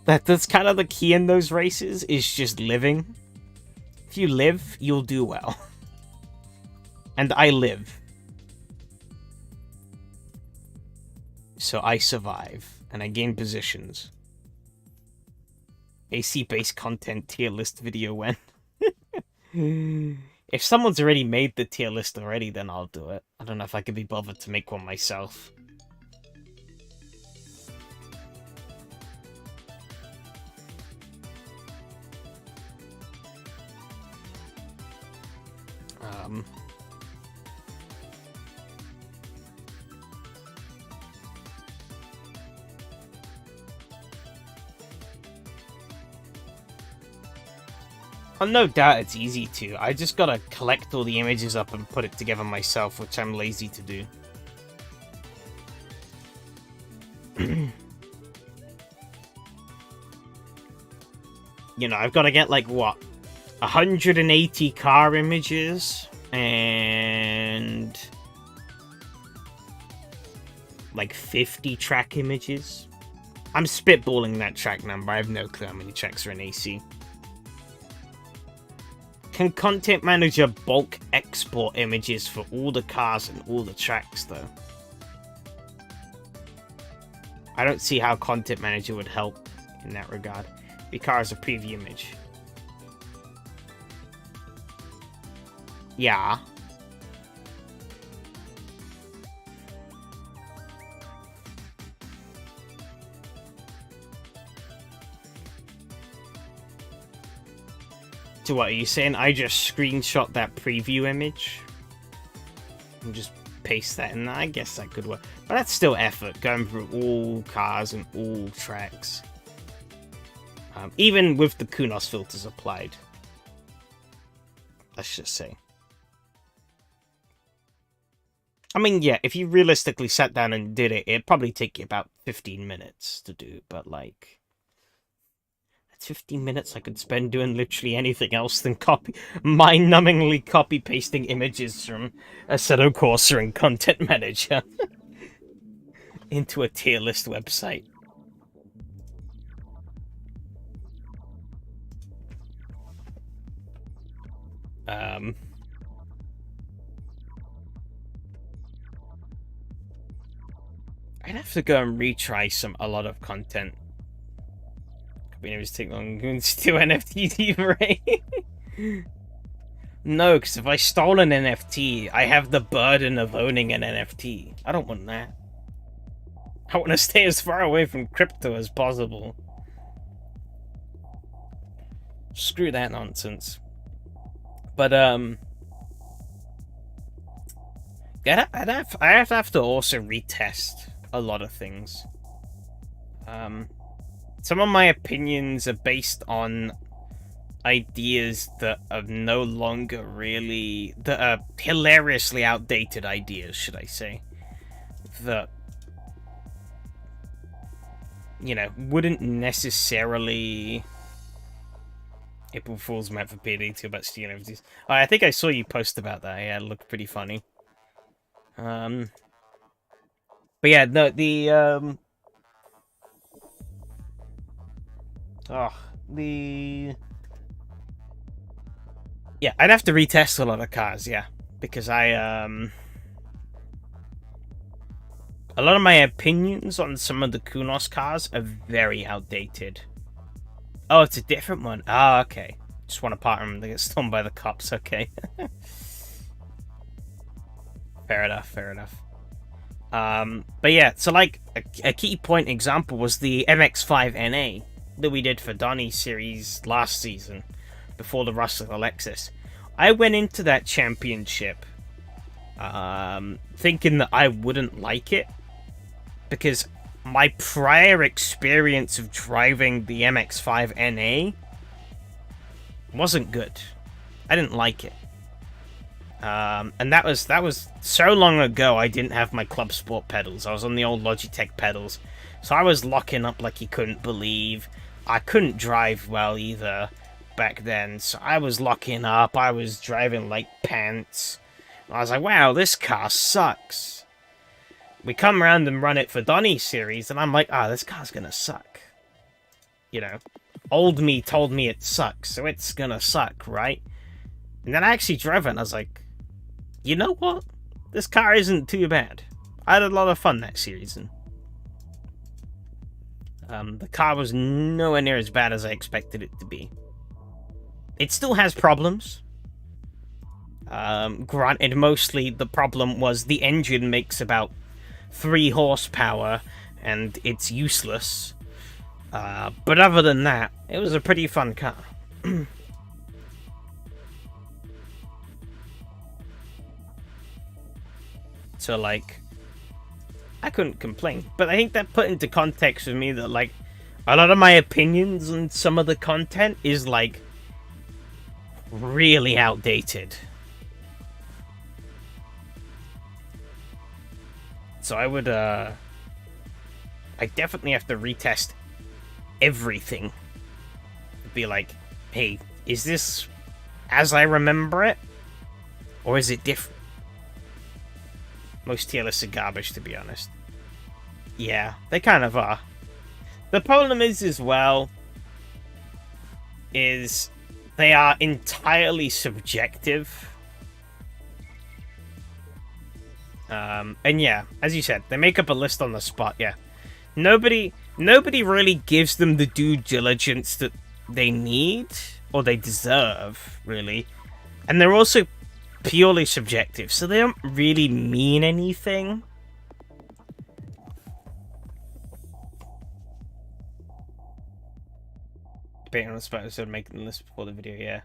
That's kind of the key in those races, is just living. If you live, you'll do well. And I live. So I survive, and I gain positions. AC-based content tier list video when. If someone's already made the tier list already, then I'll do it. I don't know if I could be bothered to make one myself. Oh, no doubt it's easy to. I just gotta collect all the images up and put it together myself, which I'm lazy to do. You know, I've gotta get, like, what? 180 car images, and... like 50 track images. I'm spitballing that track number. I have no clue how many tracks are in AC. Can Content Manager bulk export images for all the cars and all the tracks, though? I don't see how Content Manager would help in that regard. The car is a preview image. Yeah. So what are you saying? I just screenshot that preview image and just paste that in there? I guess that could work. But that's still effort, going through all cars and all tracks. Even with the Kunos filters applied. Let's just say. I mean, yeah, if you realistically sat down and did it, it'd probably take you about 15 minutes to do, but like... 15 minutes I could spend doing literally anything else than mind-numbingly copy-pasting images from Assetto Corsa and Content Manager into a tier list website. I'd have to go and retry a lot of content. We never take long to steal NFTs, right? No, because if I stole an NFT, I have the burden of owning an NFT. I don't want that. I want to stay as far away from crypto as possible. Screw that nonsense. But I'd have to also retest a lot of things. Some of my opinions are based on ideas that are no longer really... that are hilariously outdated ideas, should I say. That, you know, wouldn't necessarily... April Fool's meant for PD2 about stealing everything. Oh, I think I saw you post about that. Yeah, it looked pretty funny. But yeah, no, the yeah, I'd have to retest a lot of cars, yeah, because a lot of my opinions on some of the Kunos cars are very outdated. Oh, it's a different one. Ah, okay. Just want to part them. They get stolen by the cops. Okay. Fair enough. Fair enough. But yeah, so like a key point example was the MX-5 NA that we did for Donnie's series last season, before the Russell Alexis. I went into that championship thinking that I wouldn't like it, because my prior experience of driving the MX-5 NA wasn't good. I didn't like it. And that was so long ago. I didn't have my Club Sport pedals. I was on the old Logitech pedals. So I was locking up like you couldn't believe. I couldn't drive well either back then. So I was locking up. I was driving like pants. I was like, wow, this car sucks. We come around and run it for Donnie's series, and I'm like, this car's gonna suck. You know, old me told me it sucks, so it's gonna suck, right? And then I actually drove it, and I was like, you know what? This car isn't too bad. I had a lot of fun that season. The car was nowhere near as bad as I expected it to be. It still has problems. Granted, mostly the problem was the engine makes about 3 horsepower, and it's useless. But other than that, it was a pretty fun car. So, like, I couldn't complain. But I think that put into context for me that, like, a lot of my opinions on some of the content is, like, really outdated. So I would, I definitely have to retest everything. Be like, hey, is this as I remember it? Or is it different? Most tier lists are garbage, to be honest. Yeah, they kind of are. The problem is, as well, is they are entirely subjective. And yeah, as you said, they make up a list on the spot, yeah. Nobody really gives them the due diligence that they need, or they deserve, really. And they're also purely subjective, so they don't really mean anything. Debating on the spot, so making the list before the video, yeah.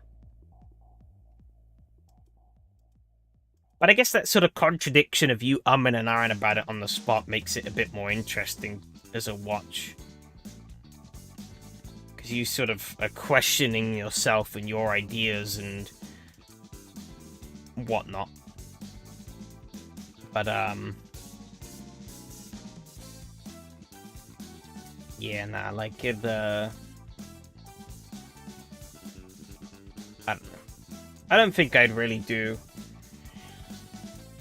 But I guess that sort of contradiction of you umming and ahhing about it on the spot makes it a bit more interesting as a watch. Because you sort of are questioning yourself and your ideas and whatnot. But, yeah, nah, like, the... I don't know. I don't think I'd really do...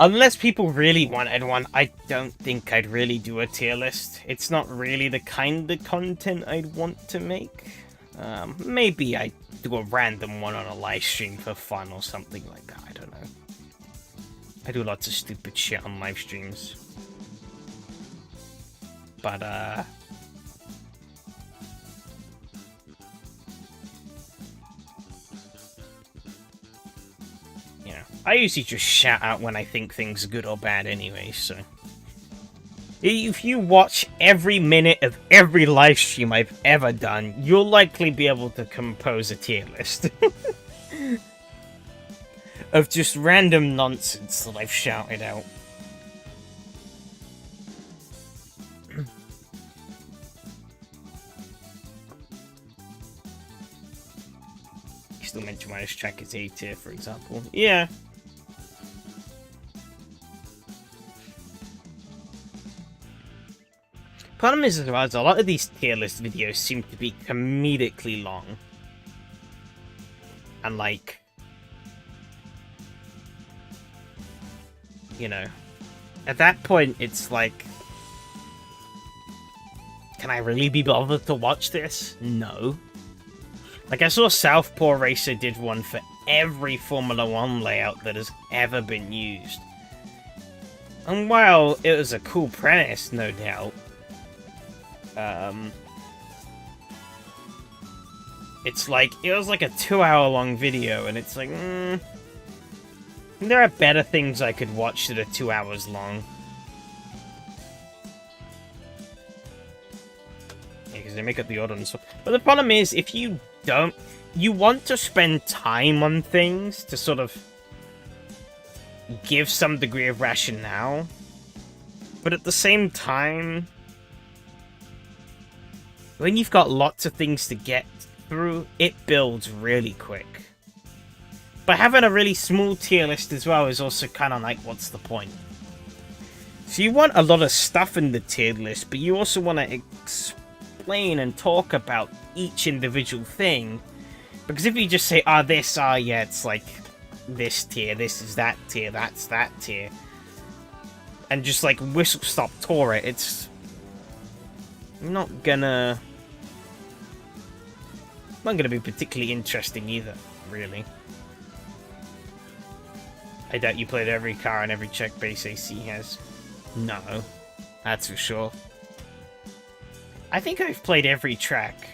Unless people really wanted one, I don't think I'd really do a tier list. It's not really the kind of content I'd want to make. Maybe I'd do a random one on a live stream for fun or something like that, I don't know. I do lots of stupid shit on live streams. But, I usually just shout out when I think things are good or bad anyway, so... If you watch every minute of every live stream I've ever done, you'll likely be able to compose a tier list. Of just random nonsense that I've shouted out. You still mention why this track is A tier, for example. Yeah. Problem is, as well, a lot of these tier list videos seem to be comedically long. And like, you know, at that point, it's like, can I really be bothered to watch this? No. Like, I saw Southpaw Racer did one for every Formula 1 layout that has ever been used. And while it was a cool premise, no doubt, it's like, it was like a 2-hour-long video, and it's like, there are better things I could watch that are 2 hours long. Yeah, because they make up the order and stuff. But the problem is, if you don't, you want to spend time on things to sort of give some degree of rationale, but at the same time, when you've got lots of things to get through, it builds really quick. But having a really small tier list as well is also kind of like, what's the point? So you want a lot of stuff in the tier list, but you also want to explain and talk about each individual thing. Because if you just say, this, yeah, it's like this tier, this is that tier, that's that tier, and just like whistle-stop tour it, it's not gonna be particularly interesting either, really. I doubt you played every car and every Czech base AC has. No, that's for sure. I think I've played every track.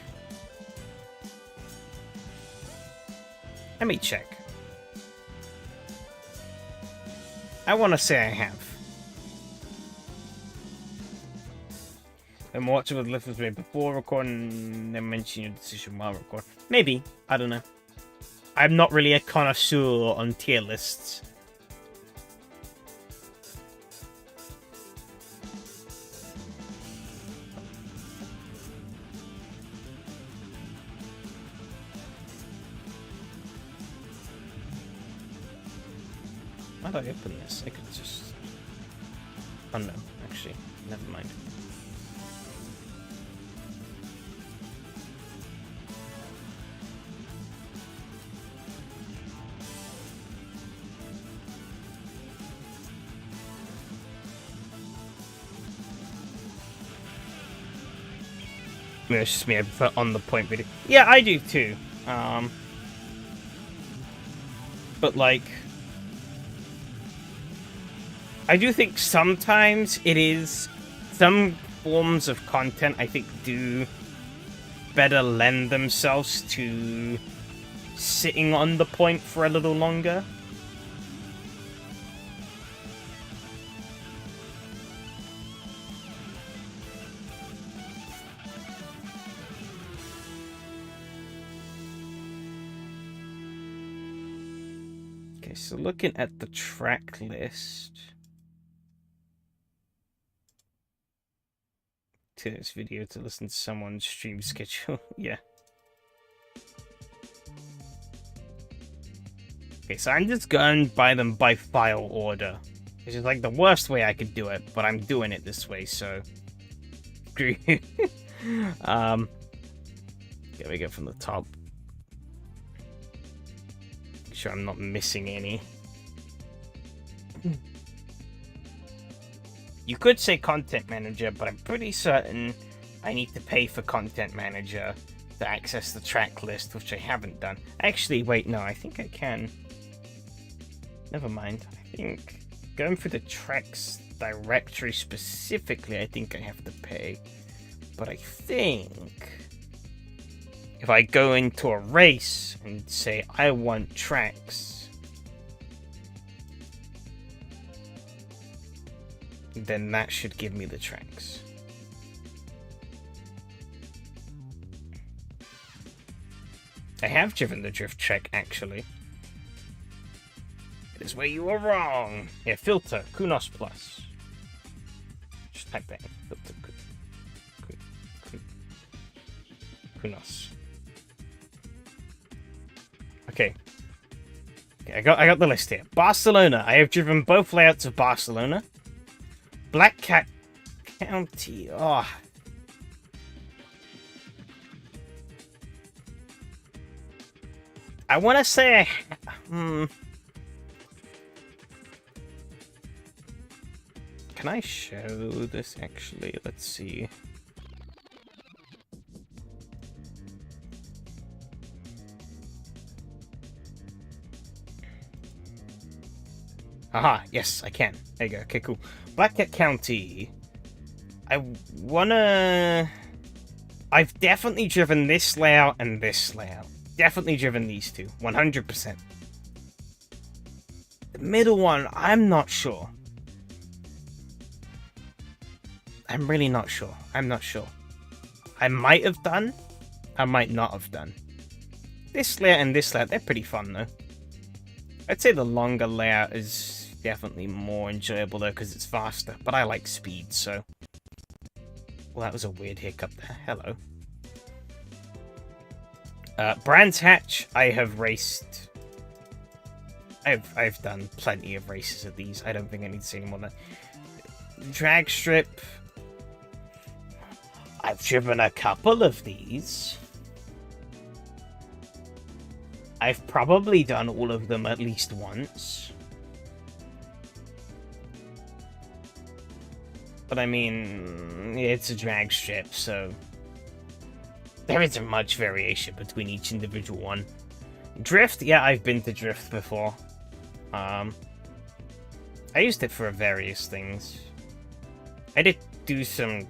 Let me check. I want to say I have. And watch what the lift was made before recording, then mention your decision while recording. Maybe. I don't know. I'm not really a connoisseur on tier lists. How do I open this? I could just... Oh no, actually, never mind. It's just me, I put on the point video. Yeah, I do too. But like, I do think sometimes it is, some forms of content I think do better lend themselves to sitting on the point for a little longer. Okay, so looking at the track list to this video to listen to someone's stream schedule. Yeah. Okay, so I'm just going by them by file order. Which is like the worst way I could do it, but I'm doing it this way, so screw you. Here we go from the top. Make sure I'm not missing any. You could say Content Manager, but I'm pretty certain I need to pay for Content Manager to access the track list, which I haven't done. Actually, wait, no, I think I can. Never mind. I think going for the tracks directory specifically, I think I have to pay. But I think if I go into a race and say I want tracks, then that should give me the tracks. I have driven the drift track, actually. It is where you were wrong. Yeah, filter, Kunos Plus. Just type that in. Filter, Kunos. Okay. I got the list here. Barcelona. I have driven both layouts of Barcelona. Black Cat County. Oh. I want to say Can I show this actually? Let's see. Aha, yes, I can. There you go. Okay, cool. Black Cat County. I've definitely driven this layout and this layout. Definitely driven these two. 100%. The middle one, I'm not sure. I'm really not sure. I'm not sure. I might have done. I might not have done. This layout and this layout, they're pretty fun though. I'd say the longer layout is definitely more enjoyable though because it's faster, but I like speed, so... Well, that was a weird hiccup there. Hello. Brands Hatch, I have raced... I've done plenty of races of these. I don't think I need to say any more than that. Drag Strip... I've driven a couple of these. I've probably done all of them at least once. But I mean, it's a drag strip, so there isn't much variation between each individual one. Drift, yeah, I've been to Drift before. I used it for various things. I did do some...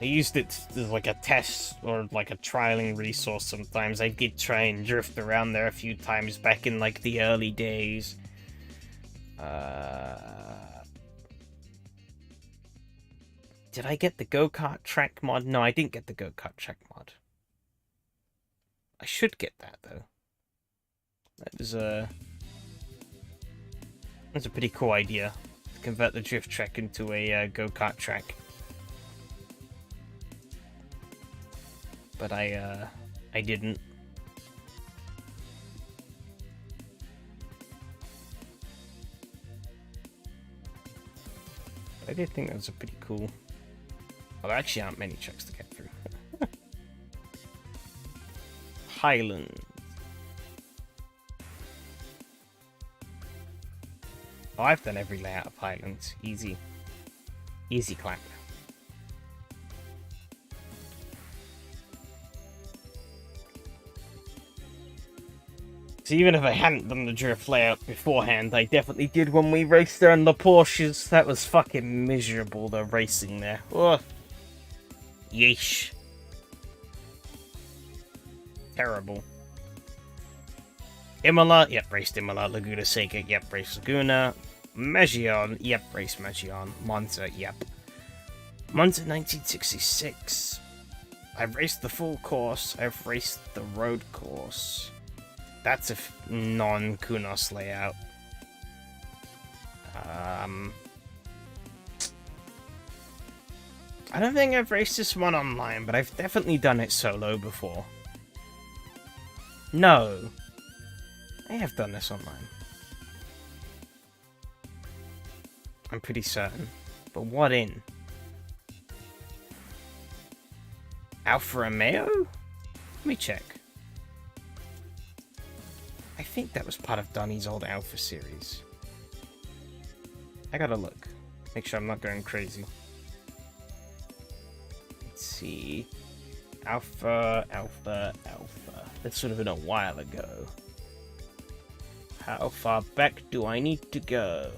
I used it as like a test or like a trialing resource sometimes. I did try and drift around there a few times back in like the early days. Did I get the go-kart track mod? No, I didn't get the go-kart track mod. I should get that though. That's a pretty cool idea. To convert the drift track into a go-kart track. But I didn't. I did think that was a pretty cool... Well, there actually aren't many tracks to get through. Highland. Oh, I've done every layout of Highlands. Easy. Easy clap. So even if I hadn't done the drift layout beforehand, I definitely did when we raced there in the Porsches. That was fucking miserable, the racing there. Ugh. Yeesh. Terrible. Imola, yep, raced Imola. Laguna Seca, yep, raced Laguna. Megion, yep, raced Megion. Monza, yep. Monza 1966. I've raced the full course. I've raced the road course. That's a non-Kunos layout. I don't think I've raced this one online, but I've definitely done it solo before. No. I have done this online. I'm pretty certain. But what in? Alfa Romeo? Let me check. I think that was part of Donnie's old Alpha series. I gotta look. Make sure I'm not going crazy. Let's see. Alpha. This would have been a while ago. How far back do I need to go?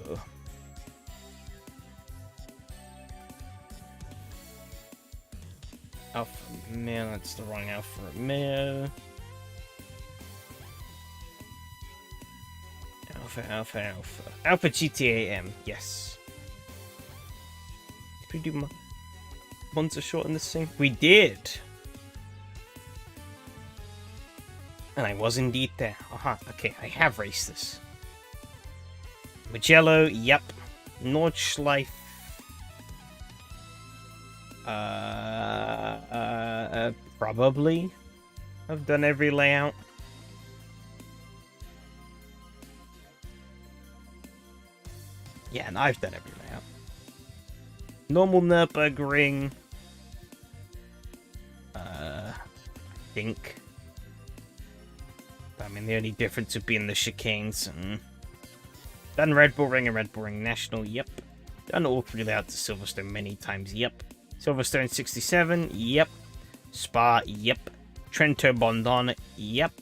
Alfa Romeo, that's the wrong Alfa Romeo. Alpha GTA M, yes. Did we do Monza short in this thing? We did! And I was indeed there. Aha, okay, I have raced this. Mugello, yep. Nordschleife. Probably. I've done every layout. Yeah, and I've done every layout. Normal Nürburgring. I think. I mean, the only difference would be in the chicanes. And done Red Bull Ring and Red Bull Ring National, yep. Done all 3 layouts to Silverstone many times, yep. Silverstone 67, yep. Spa, yep. Trento Bondon, yep.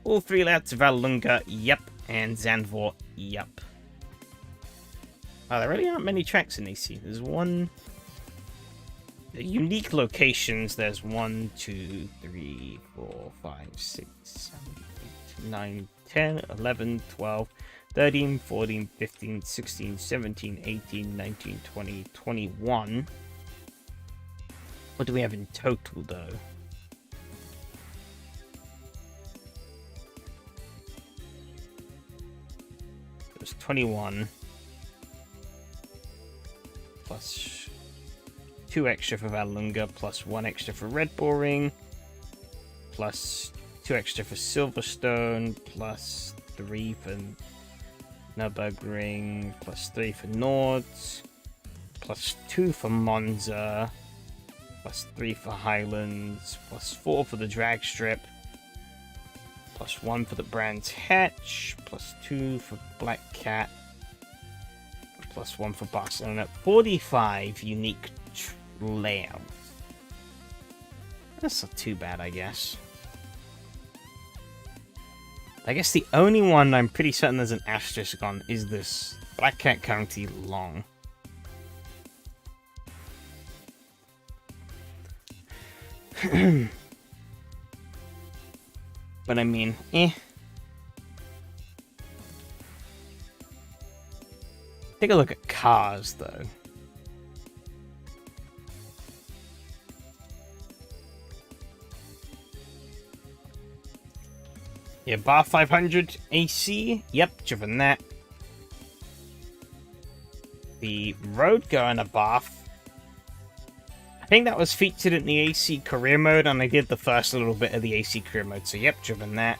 All 3 layouts of Vallelunga, yep. And Zandvoort, yep. Wow, there really aren't many tracks in AC. There's one... Unique locations, there's 1, 2, 3, 4, 5, 6, 7, 8, 9, 10, 11, 12, 13, 14, 15, 16, 17, 18, 19, 20, 21. What do we have in total, though? There's 21. Plus 2 extra for Vallelunga, plus 1 extra for Red Bull Ring, plus 2 extra for Silverstone, plus 3 for Nürburgring, plus 3 for Nords, plus 2 for Monza, plus 3 for Highlands, plus 4 for the drag strip, plus 1 for the Brands Hatch, plus 2 for Black Cat, plus 1 for Barcelona. 45 unique layouts. That's not too bad, I guess. I guess the only one I'm pretty certain there's an asterisk on is this Black Cat County Long. But I mean, Take a look at Cars, though. Yeah, Bar 500 AC. Yep, driven that. The Road Going Bath. I think that was featured in the AC career mode, and I did the first little bit of the AC career mode. So yep, driven that.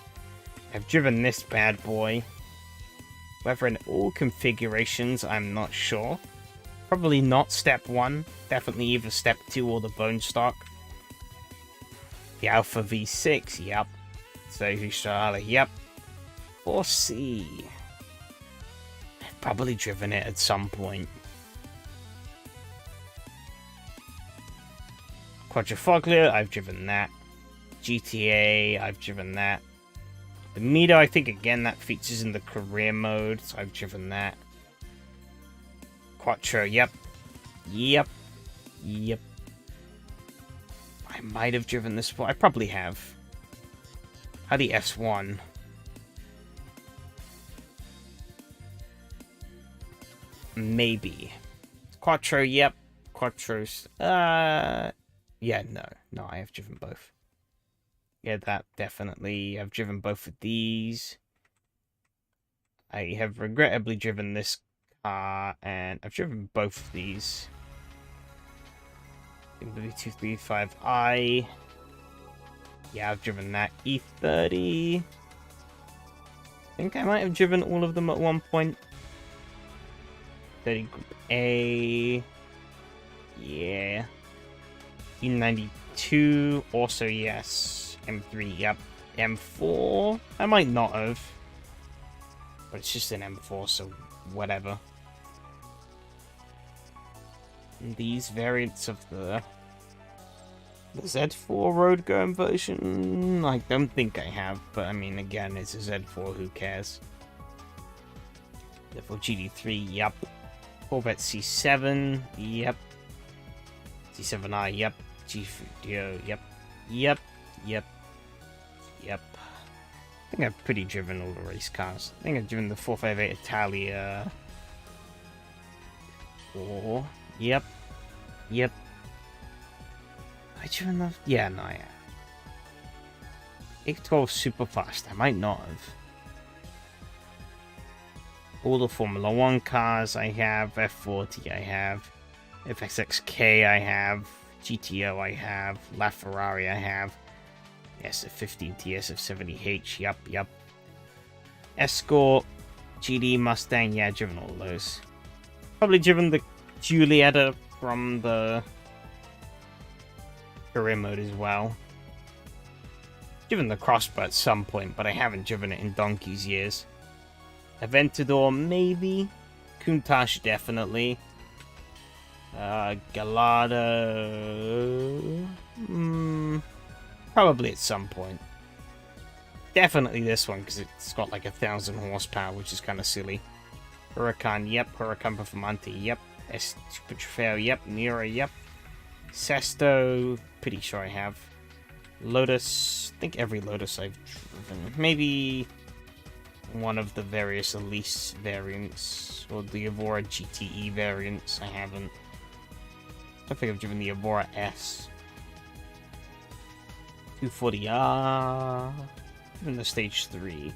I've driven this bad boy. Whether in all configurations, I'm not sure. Probably not Step 1. Definitely either Step 2 or the Bone Stock. The Alpha V6, yep. Sophie Charlotte, yep. 4C. I've probably driven it at some point. Quadrifoglia, I've driven that. GTA, I've driven that. The Mito, I think, again, that features in the career mode, so I've driven that. Quattro, yep. Yep. Yep. I might have driven this one. I probably have. How the S1? Maybe. Quattro, yep. Quattros. Yeah, no. No, I have driven both. Yeah, that definitely. I've driven both of these. I have regrettably driven this car, and I've driven both of these. W235i. Yeah, I've driven that. E30. I think I might have driven all of them at one point. 30 Group A. Yeah. E92. Also, yes. M3, yep. M4. I might not have. But it's just an M4, so whatever. And these variants of the Z4 road going version, I don't think I have, but I mean, again, it's a Z4, who cares? Level GT3, yep. Corvette C7, yep. C7i, yep. G3, yep. Yep, yep, yep. I think I've pretty driven all the race cars. I think I've driven the 458 Italia. 4, yep. Yep. I driven the... Yeah, no, yeah. 812 super fast. I might not have. All the Formula 1 cars I have. F40 I have. FXXK I have. GTO I have. LaFerrari I have. SF15 TSF70H. Yup. Escort. GD Mustang. Yeah, driven all those. Probably driven the Giulietta from the career mode as well. Driven the Crossbow at some point, but I haven't driven it in donkey's years. Aventador, maybe. Countach, definitely. Gallardo... probably at some point. Definitely this one, because it's got like 1,000 horsepower, which is kind of silly. Huracan, yep. Huracan Performante, yep. Super Trofeo, yep. Nero, yep. Sesto, pretty sure I have. Lotus, I think every Lotus I've driven. Maybe one of the various Elise variants, or the Evora GTE variants. I haven't. I think I've driven the Evora S. 240R. Even the Stage 3.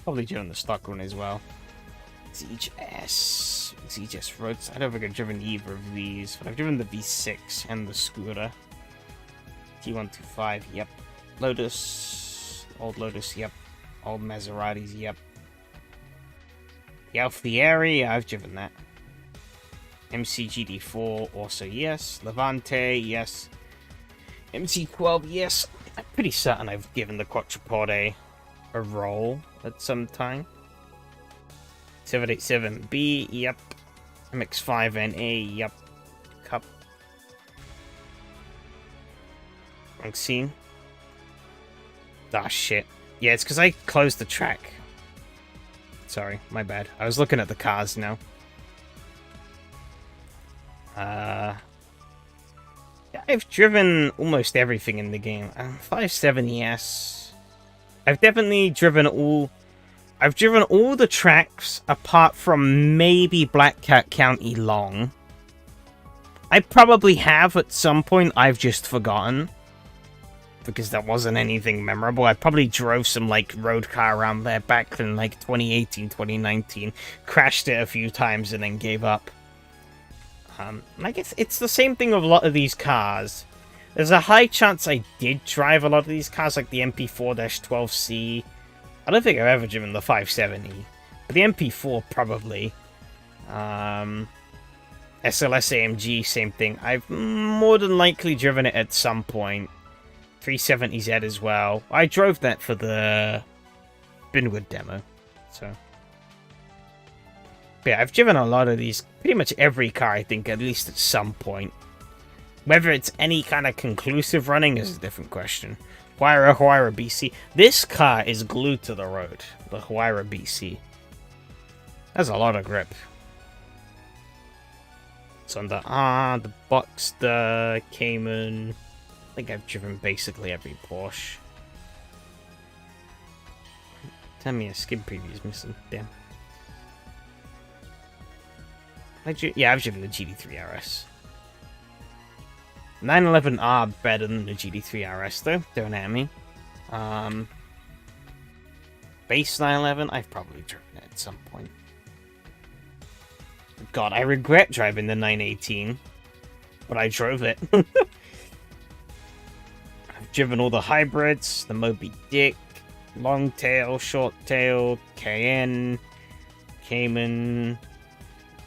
Probably driven the stock one as well. ZHS Roads. I don't think I've driven either of these, but I've driven the V6 and the scooter. T125, yep. Lotus. Old Lotus, yep. Old Maseratis, yep. The Alfieri, I've driven that. MCGD4, also yes. Levante, yes. MC12, yes. I'm pretty certain I've given the Quattroporte a roll at some time. 787B, yep. MX5NA, yep. Cup. Wrong scene. Ah, shit. Yeah, it's because I closed the track. Sorry, my bad. I was looking at the cars now. I've driven almost everything in the game. 570S. I've definitely driven all... I've driven all the tracks apart from maybe Black Cat County Long. I probably have at some point. I've just forgotten. Because that wasn't anything memorable. I probably drove some, like, road car around there back in, like, 2018, 2019. Crashed it a few times and then gave up. I guess it's the same thing with a lot of these cars. There's a high chance I did drive a lot of these cars, like the MP4-12C. I don't think I've ever driven the 570. But the MP4, probably. SLS AMG, same thing. I've more than likely driven it at some point. 370Z as well. I drove that for the Binwood demo. So... But yeah, I've driven a lot of these. Pretty much every car, I think, at least at some point. Whether it's any kind of conclusive running is a different question. Huayra BC. This car is glued to the road. The Huayra BC. That's a lot of grip. It's on the Boxster, Cayman. I think I've driven basically every Porsche. Tell me a skid preview is missing. Damn. Yeah, I've driven the GT3 RS. 911R better than the GT3 RS, though. Don't at me. Base 911, I've probably driven it at some point. God, I regret driving the 918, but I drove it. I've driven all the hybrids, the Moby Dick, long tail, short tail, Cayenne, Cayman...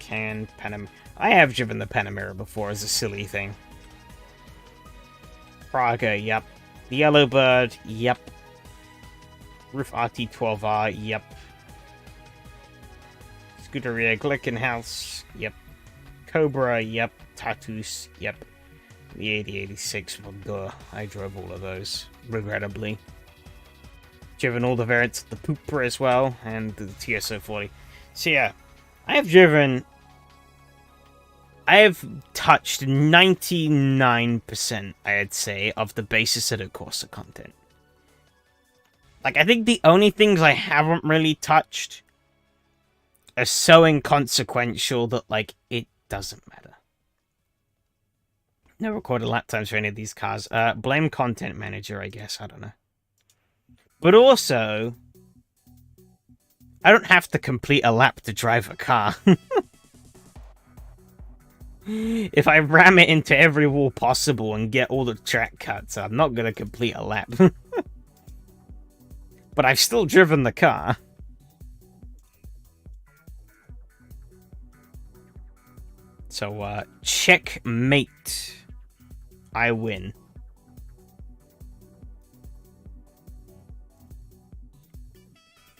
Panamera. I have driven the Panamera before as a silly thing. Praga, yep. The Yellowbird, yep. Roof RT12R, yep. Scuderia Glickenhaus, yep. Cobra, yep. Tatus, yep. The 8086, well, duh. I drove all of those, regrettably. Driven all the variants of the Pooper as well, and the TSO40. So yeah, I have touched 99%, I'd say, of the basis of the Corsa content. Like, I think the only things I haven't really touched are so inconsequential that, like, it doesn't matter. No recorded lap times for any of these cars. Blame content manager, I guess. I don't know. But also, I don't have to complete a lap to drive a car. If I ram it into every wall possible and get all the track cuts, I'm not going to complete a lap. But I've still driven the car. So, checkmate. I win.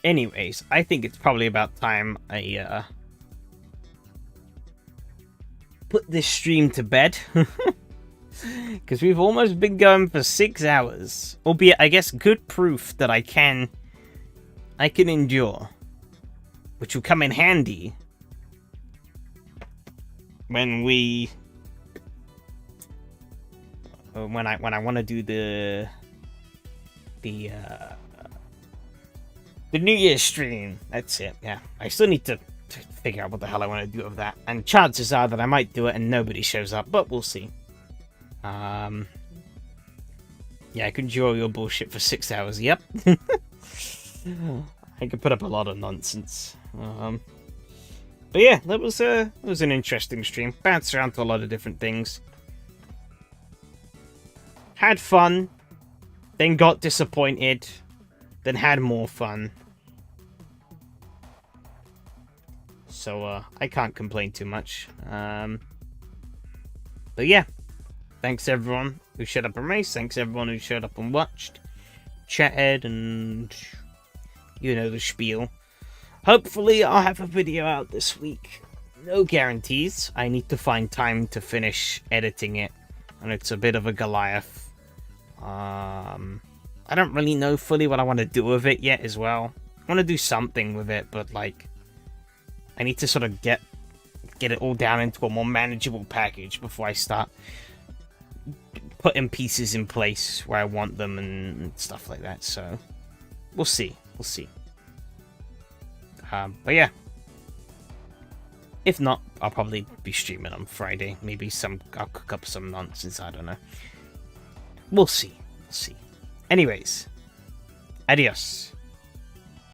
Anyways, I think it's probably about time I, put this stream to bed. Because we've almost been going for 6 hours. Albeit, I guess, good proof that I can endure. Which will come in handy when we... When I want to do the New Year's stream. That's it, yeah. I still need to figure out what the hell I want to do with that. And chances are that I might do it and nobody shows up, but we'll see. Yeah, I can endure your bullshit for 6 hours, yep. I could put up a lot of nonsense. But yeah, that was an interesting stream. Bounced around to a lot of different things. Had fun, then got disappointed, then had more fun. So, I can't complain too much. But yeah, thanks everyone who showed up and raced. Thanks everyone who showed up and watched, chatted, and you know the spiel. Hopefully I'll have a video out this week. No guarantees. I need to find time to finish editing it, and it's a bit of a Goliath. I don't really know fully what I want to do with it yet as well. I want to do something with it, but like, I need to sort of get it all down into a more manageable package before I start putting pieces in place where I want them and stuff like that. So we'll see. We'll see. But yeah. If not, I'll probably be streaming on Friday. Maybe I'll cook up some nonsense. I don't know. We'll see. We'll see. Anyways, adios.